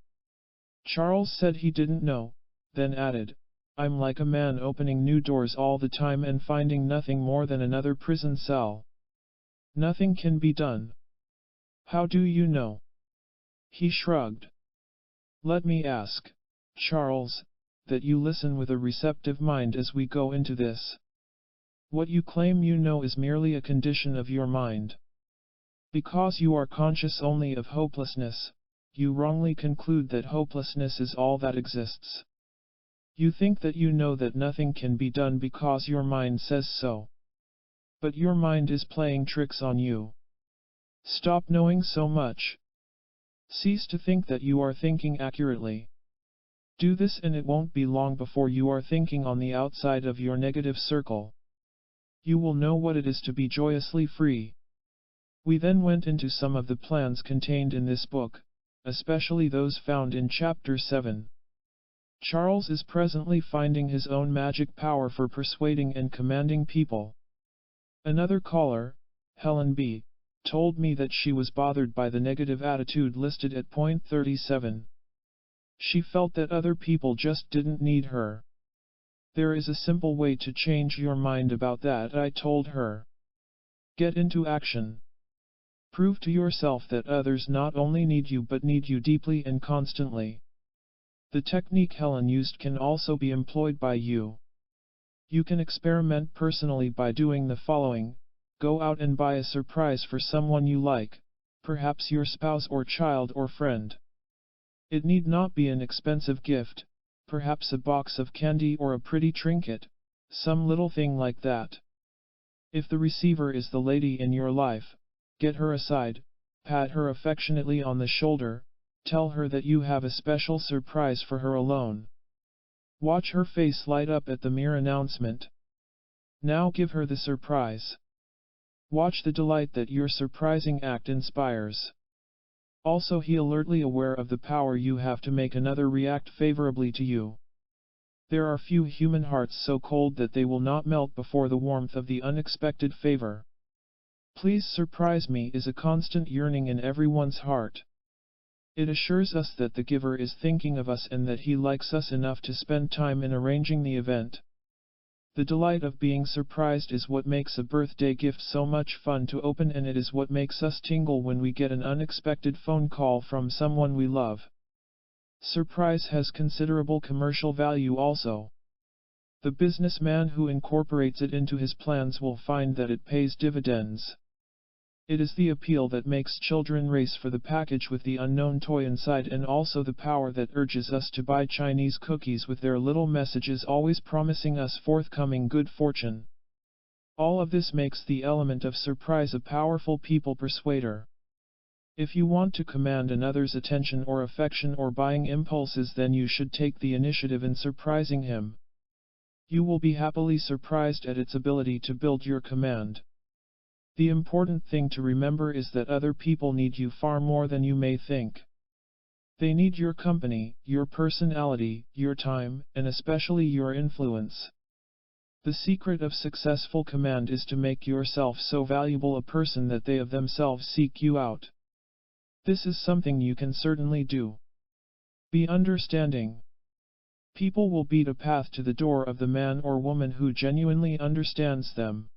Charles said he didn't know, then added, "I'm like a man opening new doors all the time and finding nothing more than another prison cell. Nothing can be done. How do you know?" He shrugged. Let me ask, Charles, that you listen with a receptive mind as we go into this. What you claim you know is merely a condition of your mind. Because you are conscious only of hopelessness, you wrongly conclude that hopelessness is all that exists. You think that you know that nothing can be done because your mind says so. But your mind is playing tricks on you. Stop knowing so much. Cease to think that you are thinking accurately. Do this and it won't be long before you are thinking on the outside of your negative circle. You will know what it is to be joyously free. We then went into some of the plans contained in this book, especially those found in Chapter 7. Charles is presently finding his own magic power for persuading and commanding people. Another caller, Helen B., told me that she was bothered by the negative attitude listed at point 37. She felt that other people just didn't need her. There is a simple way to change your mind about that, I told her. Get into action. Prove to yourself that others not only need you but need you deeply and constantly. The technique Helen used can also be employed by you. You can experiment personally by doing the following. Go out and buy a surprise for someone you like, perhaps your spouse or child or friend. It need not be an expensive gift, perhaps a box of candy or a pretty trinket, some little thing like that. If the receiver is the lady in your life, get her aside, pat her affectionately on the shoulder, tell her that you have a special surprise for her alone. Watch her face light up at the mere announcement. Now give her the surprise. Watch the delight that your surprising act inspires. Also be alertly aware of the power you have to make another react favorably to you. There are few human hearts so cold that they will not melt before the warmth of the unexpected favor. Please surprise me is a constant yearning in everyone's heart. It assures us that the giver is thinking of us and that he likes us enough to spend time in arranging the event. The delight of being surprised is what makes a birthday gift so much fun to open, and it is what makes us tingle when we get an unexpected phone call from someone we love. Surprise has considerable commercial value also. The businessman who incorporates it into his plans will find that it pays dividends. It is the appeal that makes children race for the package with the unknown toy inside, and also the power that urges us to buy Chinese cookies with their little messages always promising us forthcoming good fortune. All of this makes the element of surprise a powerful people persuader. If you want to command another's attention or affection or buying impulses, then you should take the initiative in surprising him. You will be happily surprised at its ability to build your command. The important thing to remember is that other people need you far more than you may think. They need your company, your personality, your time, and especially your influence. The secret of successful command is to make yourself so valuable a person that they of themselves seek you out. This is something you can certainly do. Be understanding. People will beat a path to the door of the man or woman who genuinely understands them.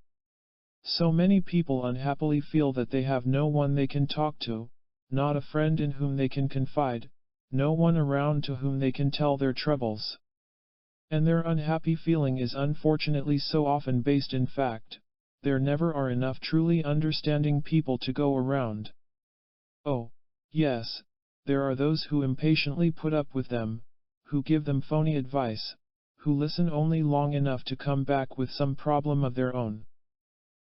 So many people unhappily feel that they have no one they can talk to, not a friend in whom they can confide, no one around to whom they can tell their troubles. And their unhappy feeling is unfortunately so often based in fact. There never are enough truly understanding people to go around. Oh, Yes, there are those who impatiently put up with them, who give them phony advice, who listen only long enough to come back with some problem of their own.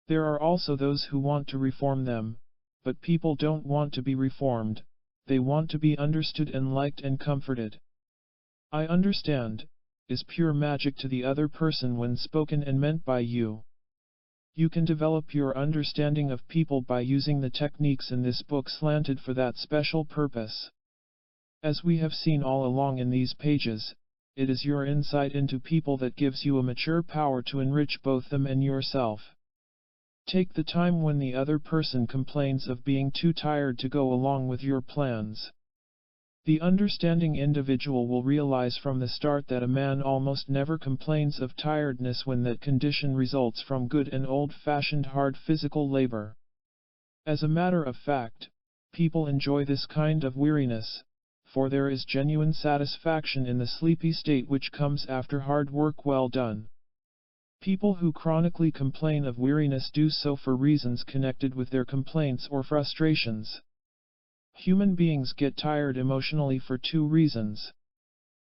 There are also those who want to reform them, but people don't want to be reformed, they want to be understood and liked and comforted. "I understand" is pure magic to the other person when spoken and meant by you. You can develop your understanding of people by using the techniques in this book slanted for that special purpose. As we have seen all along in these pages, it is your insight into people that gives you a mature power to enrich both them and yourself. Take the time when the other person complains of being too tired to go along with your plans. The understanding individual will realize from the start that a man almost never complains of tiredness when that condition results from good and old-fashioned hard physical labor. As a matter of fact, people enjoy this kind of weariness, for there is genuine satisfaction in the sleepy state which comes after hard work well done. People who chronically complain of weariness do so for reasons connected with their complaints or frustrations. Human beings get tired emotionally for two reasons.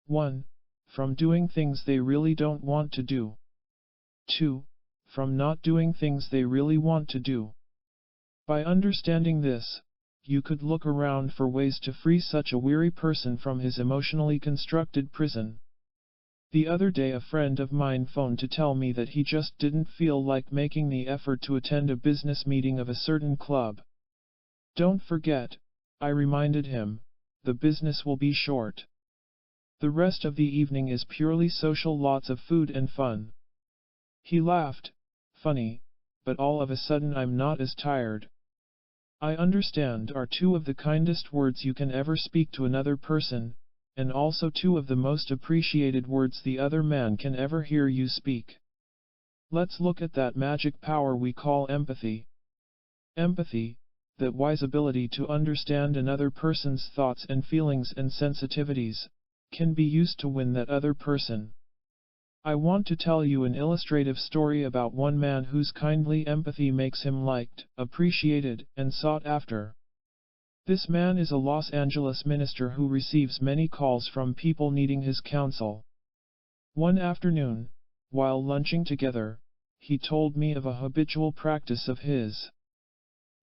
1. From doing things they really don't want to do. 2. From not doing things they really want to do. By understanding this, you could look around for ways to free such a weary person from his emotionally constructed prison. The other day a friend of mine phoned to tell me that he just didn't feel like making the effort to attend a business meeting of a certain club. "Don't forget," I reminded him, "the business will be short. The rest of the evening is purely social, lots of food and fun." He laughed. "Funny, but all of a sudden I'm not as tired." "I understand" are two of the kindest words you can ever speak to another person, and also two of the most appreciated words the other man can ever hear you speak. Let's look at that magic power we call empathy. Empathy, that wise ability to understand another person's thoughts and feelings and sensitivities, can be used to win that other person. I want to tell you an illustrative story about one man whose kindly empathy makes him liked, appreciated, and sought after. This man is a Los Angeles minister who receives many calls from people needing his counsel. One afternoon, while lunching together, he told me of a habitual practice of his.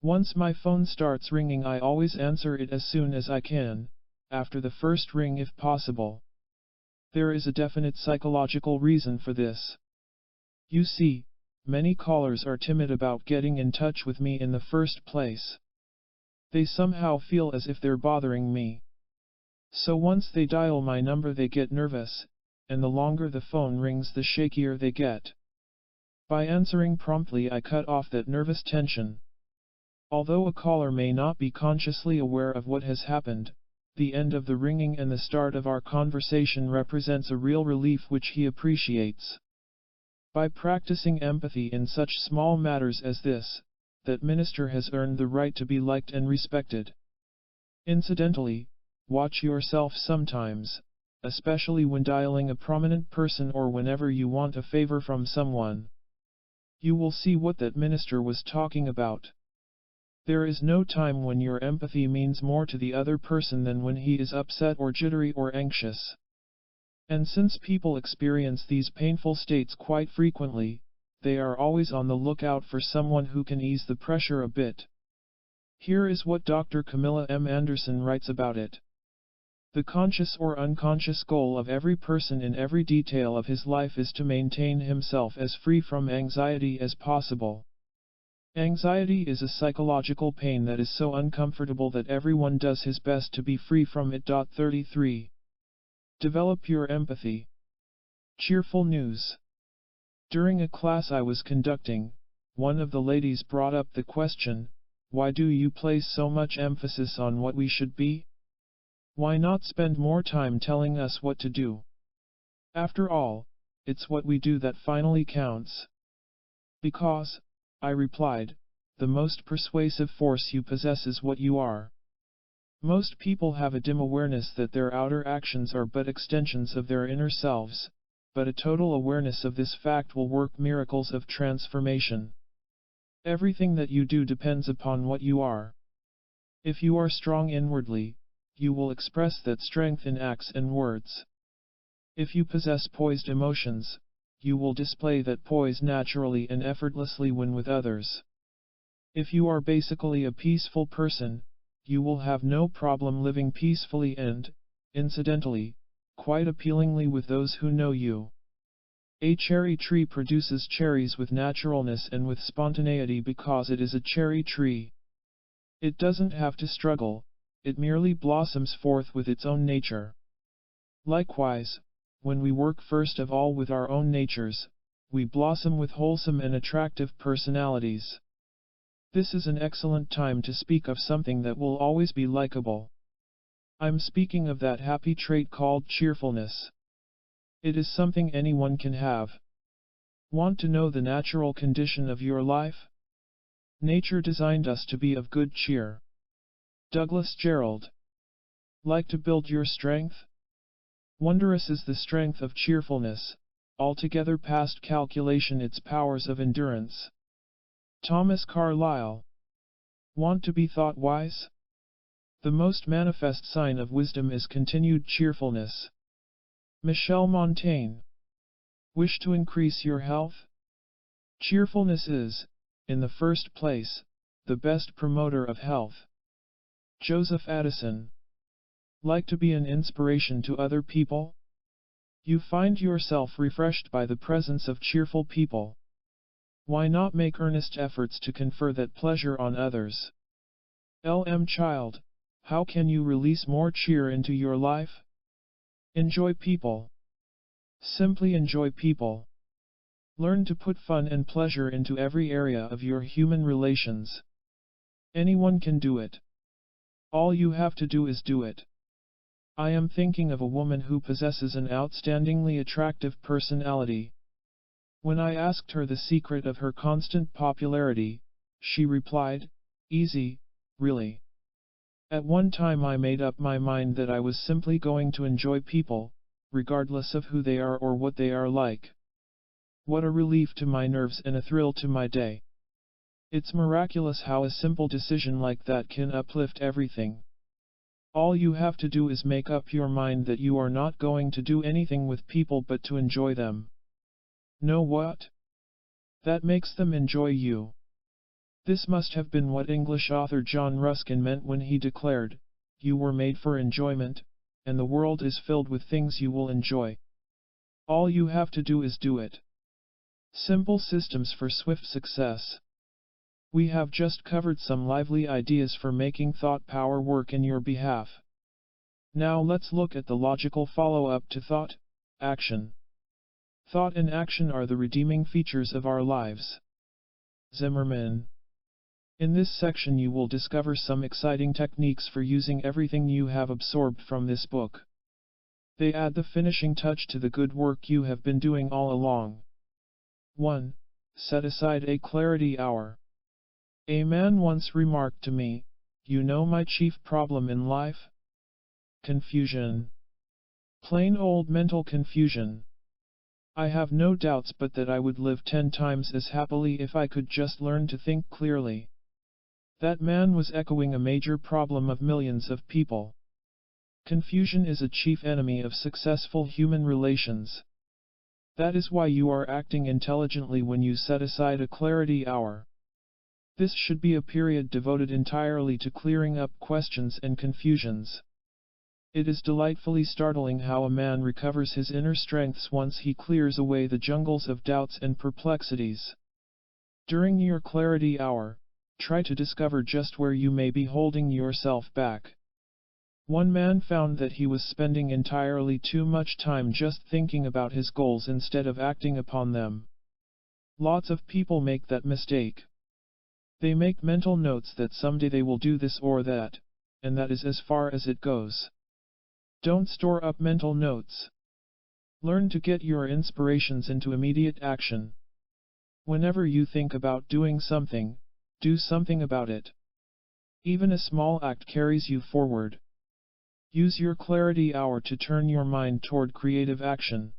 "Once my phone starts ringing, I always answer it as soon as I can, after the first ring if possible. There is a definite psychological reason for this. You see, many callers are timid about getting in touch with me in the first place. They somehow feel as if they're bothering me. So once they dial my number they get nervous, and the longer the phone rings the shakier they get. By answering promptly I cut off that nervous tension. Although a caller may not be consciously aware of what has happened, the end of the ringing and the start of our conversation represents a real relief which he appreciates. By practicing empathy in such small matters as this, that minister has earned the right to be liked and respected. Incidentally, watch yourself sometimes, especially when dialing a prominent person or whenever you want a favor from someone. You will see what that minister was talking about. There is no time when your empathy means more to the other person than when he is upset or jittery or anxious. And since people experience these painful states quite frequently, they are always on the lookout for someone who can ease the pressure a bit. Here is what Dr. Camilla M. Anderson writes about it. The conscious or unconscious goal of every person in every detail of his life is to maintain himself as free from anxiety as possible. Anxiety is a psychological pain that is so uncomfortable that everyone does his best to be free from it. 33. Develop your empathy. Cheerful news. During a class I was conducting, one of the ladies brought up the question, "Why do you place so much emphasis on what we should be? Why not spend more time telling us what to do? After all, it's what we do that finally counts." "Because," I replied, "the most persuasive force you possess is what you are." Most people have a dim awareness that their outer actions are but extensions of their inner selves, but a total awareness of this fact will work miracles of transformation. Everything that you do depends upon what you are. If you are strong inwardly, you will express that strength in acts and words. If you possess poised emotions, you will display that poise naturally and effortlessly when with others. If you are basically a peaceful person, you will have no problem living peacefully and, incidentally, quite appealingly with those who know you. A cherry tree produces cherries with naturalness and with spontaneity because it is a cherry tree. It doesn't have to struggle, it merely blossoms forth with its own nature. Likewise, when we work first of all with our own natures, we blossom with wholesome and attractive personalities. This is an excellent time to speak of something that will always be likable. I'm speaking of that happy trait called cheerfulness. It is something anyone can have. Want to know the natural condition of your life? Nature designed us to be of good cheer. Douglas Gerald. Like to build your strength? Wondrous is the strength of cheerfulness, altogether past calculation its powers of endurance. Thomas Carlyle. Want to be thought wise? The most manifest sign of wisdom is continued cheerfulness. Michel Montaigne. Wish to increase your health? Cheerfulness is, in the first place, the best promoter of health. Joseph Addison. Like to be an inspiration to other people? You find yourself refreshed by the presence of cheerful people. Why not make earnest efforts to confer that pleasure on others? L. M. Child. How can you release more cheer into your life? Enjoy people. Simply enjoy people. Learn to put fun and pleasure into every area of your human relations. Anyone can do it. All you have to do is do it. I am thinking of a woman who possesses an outstandingly attractive personality. When I asked her the secret of her constant popularity, she replied, "Easy, really. At one time I made up my mind that I was simply going to enjoy people, regardless of who they are or what they are like. What a relief to my nerves and a thrill to my day. It's miraculous how a simple decision like that can uplift everything. All you have to do is make up your mind that you are not going to do anything with people but to enjoy them. Know what? That makes them enjoy you." This must have been what English author John Ruskin meant when he declared, "You were made for enjoyment, and the world is filled with things you will enjoy. All you have to do is do it." Simple systems for swift success. We have just covered some lively ideas for making thought power work in your behalf. Now let's look at the logical follow-up to thought, action. Thought and action are the redeeming features of our lives. Zimmerman. In this section you will discover some exciting techniques for using everything you have absorbed from this book. They add the finishing touch to the good work you have been doing all along. 1. Set aside a clarity hour. A man once remarked to me, "You know my chief problem in life? Confusion. Plain old mental confusion. I have no doubts but that I would live 10 times as happily if I could just learn to think clearly." That man was echoing a major problem of millions of people. Confusion is a chief enemy of successful human relations. That is why you are acting intelligently when you set aside a clarity hour. This should be a period devoted entirely to clearing up questions and confusions. It is delightfully startling how a man recovers his inner strengths once he clears away the jungles of doubts and perplexities. During your clarity hour, try to discover just where you may be holding yourself back. One man found that he was spending entirely too much time just thinking about his goals instead of acting upon them. Lots of people make that mistake. They make mental notes that someday they will do this or that, and that is as far as it goes. Don't store up mental notes. Learn to get your inspirations into immediate action. Whenever you think about doing something, do something about it. Even a small act carries you forward. Use your clarity hour to turn your mind toward creative action.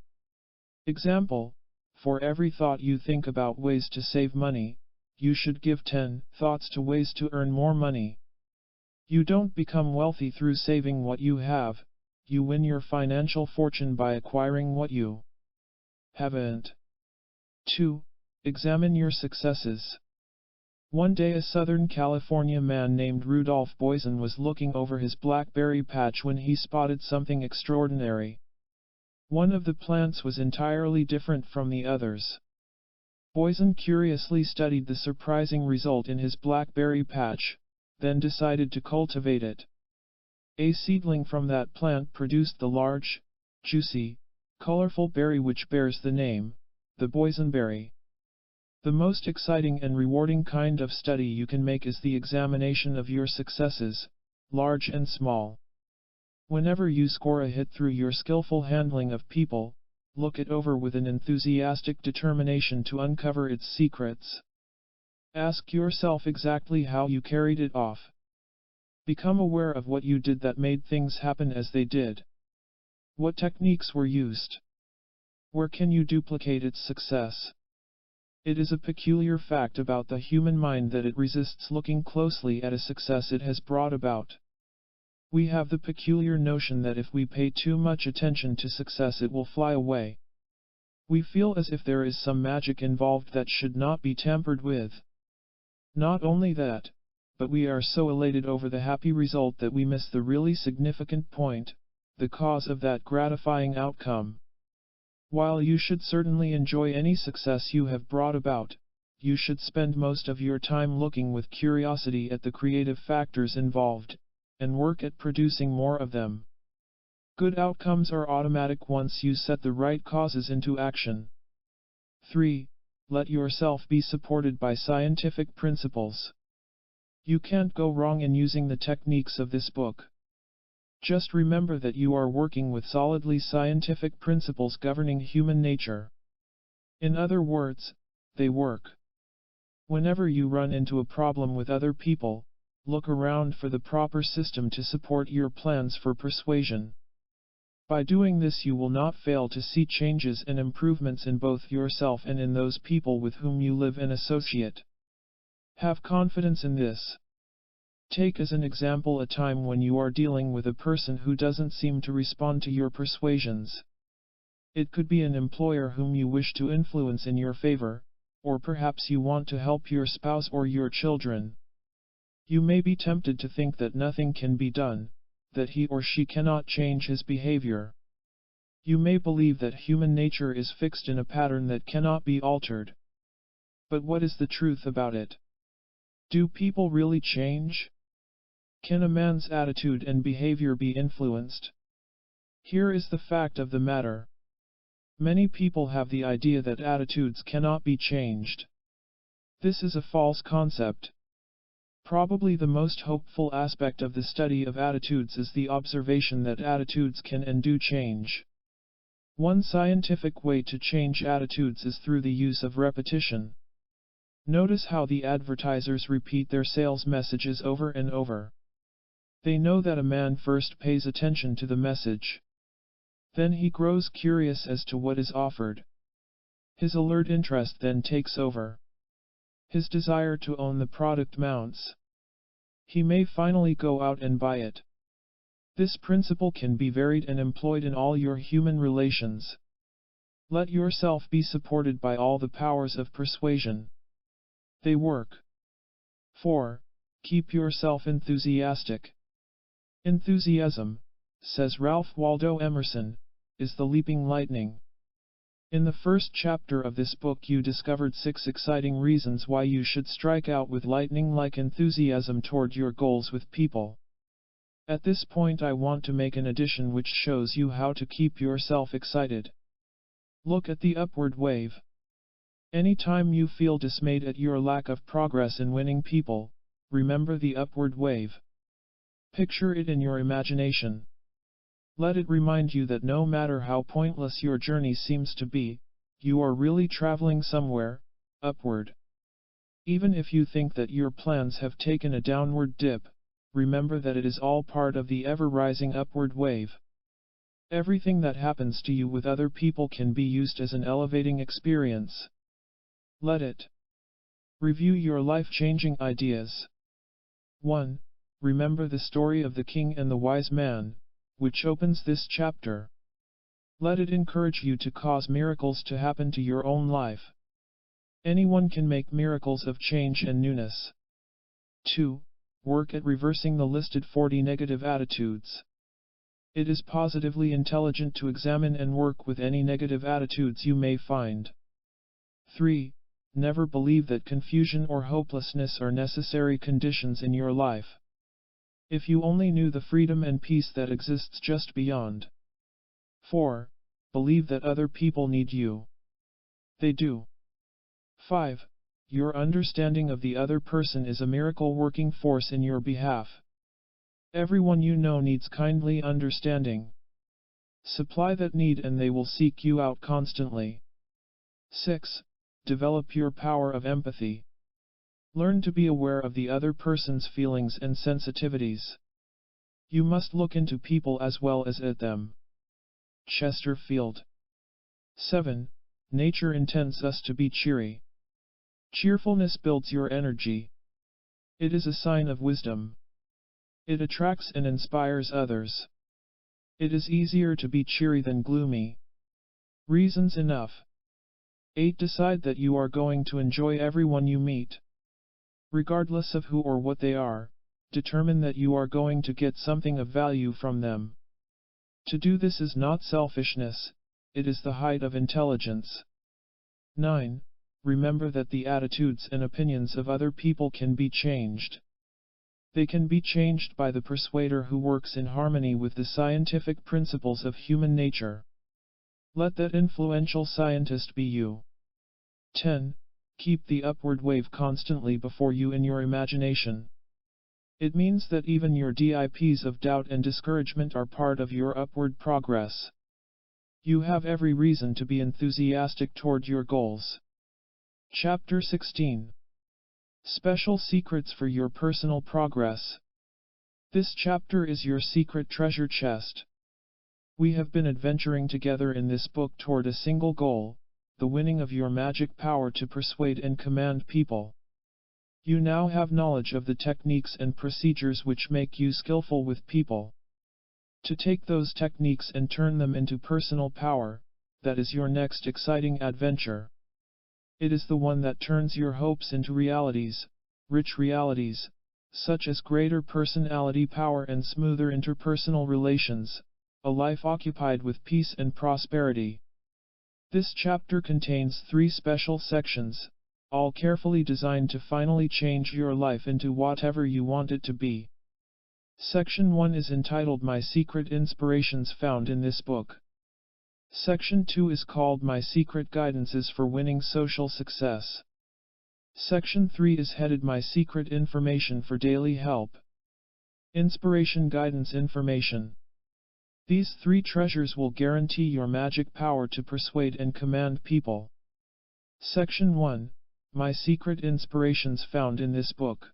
Example: for every thought you think about ways to save money, you should give 10 thoughts to ways to earn more money. You don't become wealthy through saving what you have, you win your financial fortune by acquiring what you haven't. 2. Examine your successes. One day a Southern California man named Rudolph Boysen was looking over his blackberry patch when he spotted something extraordinary. One of the plants was entirely different from the others. Boysen curiously studied the surprising result in his blackberry patch, then decided to cultivate it. A seedling from that plant produced the large, juicy, colorful berry which bears the name, the boysenberry. The most exciting and rewarding kind of study you can make is the examination of your successes, large and small. Whenever you score a hit through your skillful handling of people, look it over with an enthusiastic determination to uncover its secrets. Ask yourself exactly how you carried it off. Become aware of what you did that made things happen as they did. What techniques were used? Where can you duplicate its success? It is a peculiar fact about the human mind that it resists looking closely at a success it has brought about. We have the peculiar notion that if we pay too much attention to success it will fly away. We feel as if there is some magic involved that should not be tampered with. Not only that, but we are so elated over the happy result that we miss the really significant point, the cause of that gratifying outcome. While you should certainly enjoy any success you have brought about, you should spend most of your time looking with curiosity at the creative factors involved, and work at producing more of them. Good outcomes are automatic once you set the right causes into action. 3. Let yourself be supported by scientific principles. You can't go wrong in using the techniques of this book. Just remember that you are working with solidly scientific principles governing human nature. In other words, they work. Whenever you run into a problem with other people, look around for the proper system to support your plans for persuasion. By doing this you will not fail to see changes and improvements in both yourself and in those people with whom you live and associate. Have confidence in this. Take as an example a time when you are dealing with a person who doesn't seem to respond to your persuasions. It could be an employer whom you wish to influence in your favor, or perhaps you want to help your spouse or your children. You may be tempted to think that nothing can be done, that he or she cannot change his behavior. You may believe that human nature is fixed in a pattern that cannot be altered. But what is the truth about it? Do people really change? Can a man's attitude and behavior be influenced? Here is the fact of the matter. Many people have the idea that attitudes cannot be changed. This is a false concept. Probably the most hopeful aspect of the study of attitudes is the observation that attitudes can and do change. One scientific way to change attitudes is through the use of repetition. Notice how the advertisers repeat their sales messages over and over. They know that a man first pays attention to the message. Then he grows curious as to what is offered. His alert interest then takes over. His desire to own the product mounts. He may finally go out and buy it. This principle can be varied and employed in all your human relations. Let yourself be supported by all the powers of persuasion. They work. 4. Keep yourself enthusiastic. Enthusiasm, says Ralph Waldo Emerson, is the leaping lightning. In the first chapter of this book you discovered 6 exciting reasons why you should strike out with lightning-like enthusiasm toward your goals with people. At this point I want to make an addition which shows you how to keep yourself excited. Look at the upward wave. Anytime you feel dismayed at your lack of progress in winning people, remember the upward wave. Picture it in your imagination. Let it remind you that no matter how pointless your journey seems to be, you are really traveling somewhere, upward. Even if you think that your plans have taken a downward dip, remember that it is all part of the ever-rising upward wave. Everything that happens to you with other people can be used as an elevating experience. Let it. Review your life-changing ideas. 1. remember the story of the king and the wise man, which opens this chapter. Let it encourage you to cause miracles to happen to your own life. Anyone can make miracles of change and newness. 2. Work at reversing the listed 40 negative attitudes. It is positively intelligent to examine and work with any negative attitudes you may find. 3. Never believe that confusion or hopelessness are necessary conditions in your life. If you only knew the freedom and peace that exists just beyond. 4. Believe that other people need you. They do. 5. Your understanding of the other person is a miracle working force in your behalf. Everyone you know needs kindly understanding. Supply that need and they will seek you out constantly. 6. Develop your power of empathy. Learn to be aware of the other person's feelings and sensitivities. You must look into people as well as at them. Chesterfield. 7. Nature intends us to be cheery. Cheerfulness builds your energy. It is a sign of wisdom. It attracts and inspires others. It is easier to be cheery than gloomy. Reasons enough. 8. Decide that you are going to enjoy everyone you meet. Regardless of who or what they are, determine that you are going to get something of value from them. To do this is not selfishness, it is the height of intelligence. 9. Remember that the attitudes and opinions of other people can be changed. They can be changed by the persuader who works in harmony with the scientific principles of human nature. Let that influential scientist be you. 10. Keep the upward wave constantly before you in your imagination. It means that even your dips of doubt and discouragement are part of your upward progress. You have every reason to be enthusiastic toward your goals. Chapter 16. Special Secrets for Your Personal Progress. This chapter is your secret treasure chest. We have been adventuring together in this book toward a single goal, the winning of your magic power to persuade and command people. You now have knowledge of the techniques and procedures which make you skillful with people. To take those techniques and turn them into personal power, that is your next exciting adventure. It is the one that turns your hopes into realities, rich realities, such as greater personality power and smoother interpersonal relations, a life occupied with peace and prosperity. This chapter contains 3 special sections, all carefully designed to finally change your life into whatever you want it to be. Section 1 is entitled My Secret Inspirations Found in This Book. Section 2 is called My Secret Guidances for Winning Social Success. Section 3 is headed My Secret Information for Daily Help. Inspiration Guidance Information. These 3 treasures will guarantee your magic power to persuade and command people. Section 1. My Secret Inspirations Found in This Book.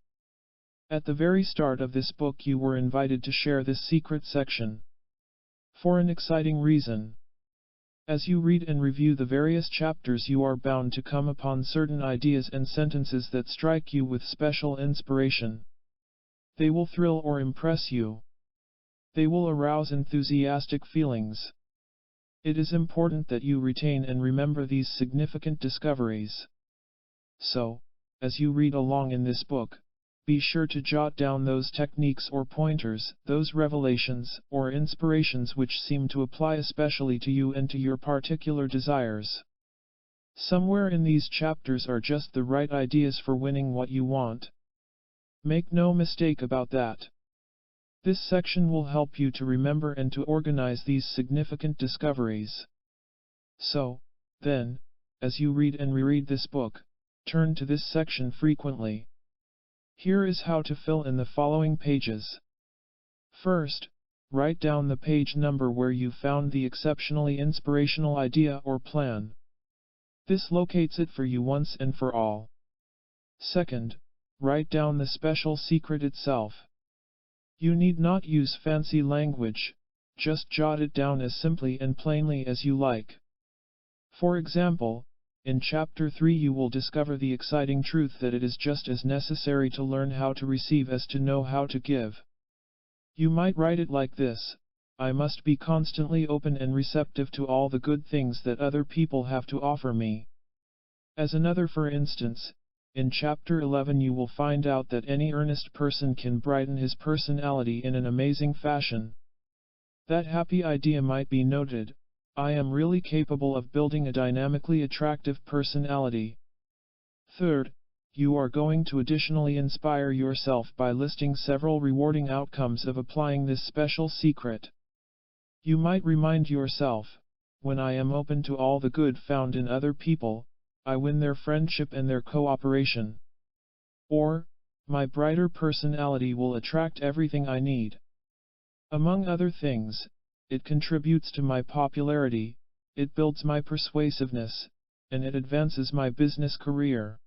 At the very start of this book you were invited to share this secret section. For an exciting reason. As you read and review the various chapters you are bound to come upon certain ideas and sentences that strike you with special inspiration. They will thrill or impress you. They will arouse enthusiastic feelings. It is important that you retain and remember these significant discoveries. So, as you read along in this book, be sure to jot down those techniques or pointers, those revelations or inspirations which seem to apply especially to you and to your particular desires. Somewhere in these chapters are just the right ideas for winning what you want. Make no mistake about that. This section will help you to remember and to organize these significant discoveries. So, then, as you read and reread this book, turn to this section frequently. Here is how to fill in the following pages. First, write down the page number where you found the exceptionally inspirational idea or plan. This locates it for you once and for all. Second, write down the special secret itself. You need not use fancy language, just jot it down as simply and plainly as you like. For example, In Chapter 3 you will discover the exciting truth that it is just as necessary to learn how to receive as to know how to give. You might write it like this: I must be constantly open and receptive to all the good things that other people have to offer me. As another for instance, in Chapter 11 you will find out that any earnest person can brighten his personality in an amazing fashion. That happy idea might be noted: I am really capable of building a dynamically attractive personality. Third, you are going to additionally inspire yourself by listing several rewarding outcomes of applying this special secret. You might remind yourself, when I am open to all the good found in other people, I win their friendship and their cooperation. Or, my brighter personality will attract everything I need. Among other things, it contributes to my popularity, it builds my persuasiveness, and it advances my business career.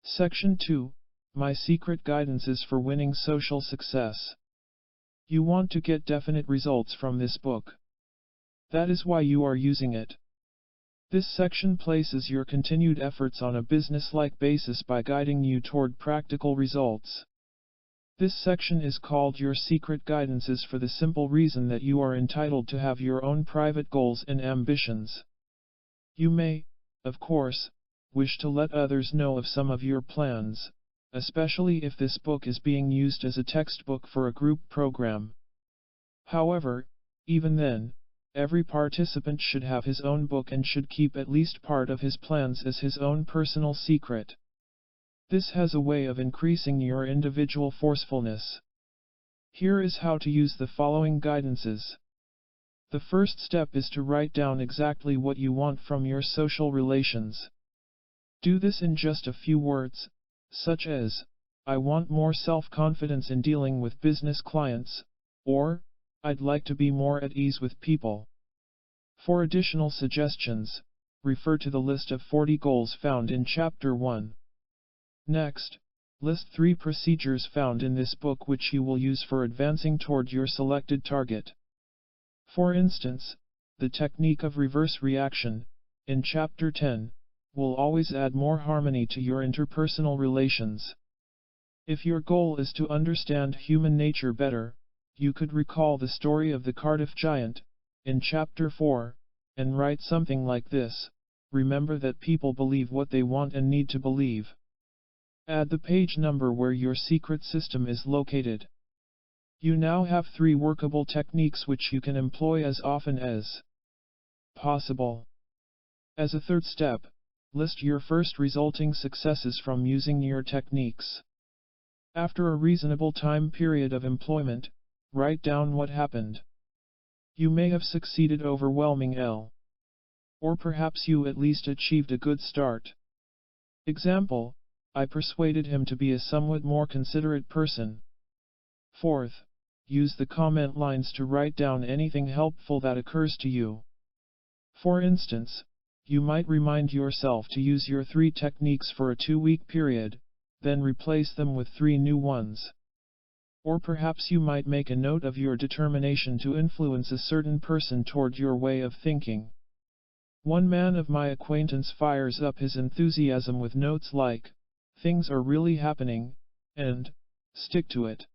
Section 2, My Secret Guidances for Winning Social Success. You want to get definite results from this book. That is why you are using it. This section places your continued efforts on a business-like basis by guiding you toward practical results. This section is called Your Secret Guidances for the simple reason that you are entitled to have your own private goals and ambitions. You may, of course, wish to let others know of some of your plans, especially if this book is being used as a textbook for a group program. However, even then, every participant should have his own book and should keep at least part of his plans as his own personal secret. This has a way of increasing your individual forcefulness. Here is how to use the following guidances. The first step is to write down exactly what you want from your social relations. Do this in just a few words, such as, I want more self-confidence in dealing with business clients, or, I'd like to be more at ease with people. For additional suggestions, refer to the list of 40 goals found in Chapter 1. Next, list 3 procedures found in this book which you will use for advancing toward your selected target. For instance, the technique of reverse reaction, in Chapter 10, will always add more harmony to your interpersonal relations. If your goal is to understand human nature better, you could recall the story of the Cardiff giant, in Chapter 4, and write something like this: remember that people believe what they want and need to believe. Add the page number where your secret system is located. You now have 3 workable techniques which you can employ as often as possible. As a third step, list your first resulting successes from using your techniques. After a reasonable time period of employment, write down what happened. You may have succeeded overwhelming L. Or perhaps you at least achieved a good start. Example: I persuaded him to be a somewhat more considerate person. Fourth, use the comment lines to write down anything helpful that occurs to you. For instance, you might remind yourself to use your 3 techniques for a 2-week period, then replace them with 3 new ones. Or perhaps you might make a note of your determination to influence a certain person toward your way of thinking. One man of my acquaintance fires up his enthusiasm with notes like, "Things are really happening," and "Stick to it."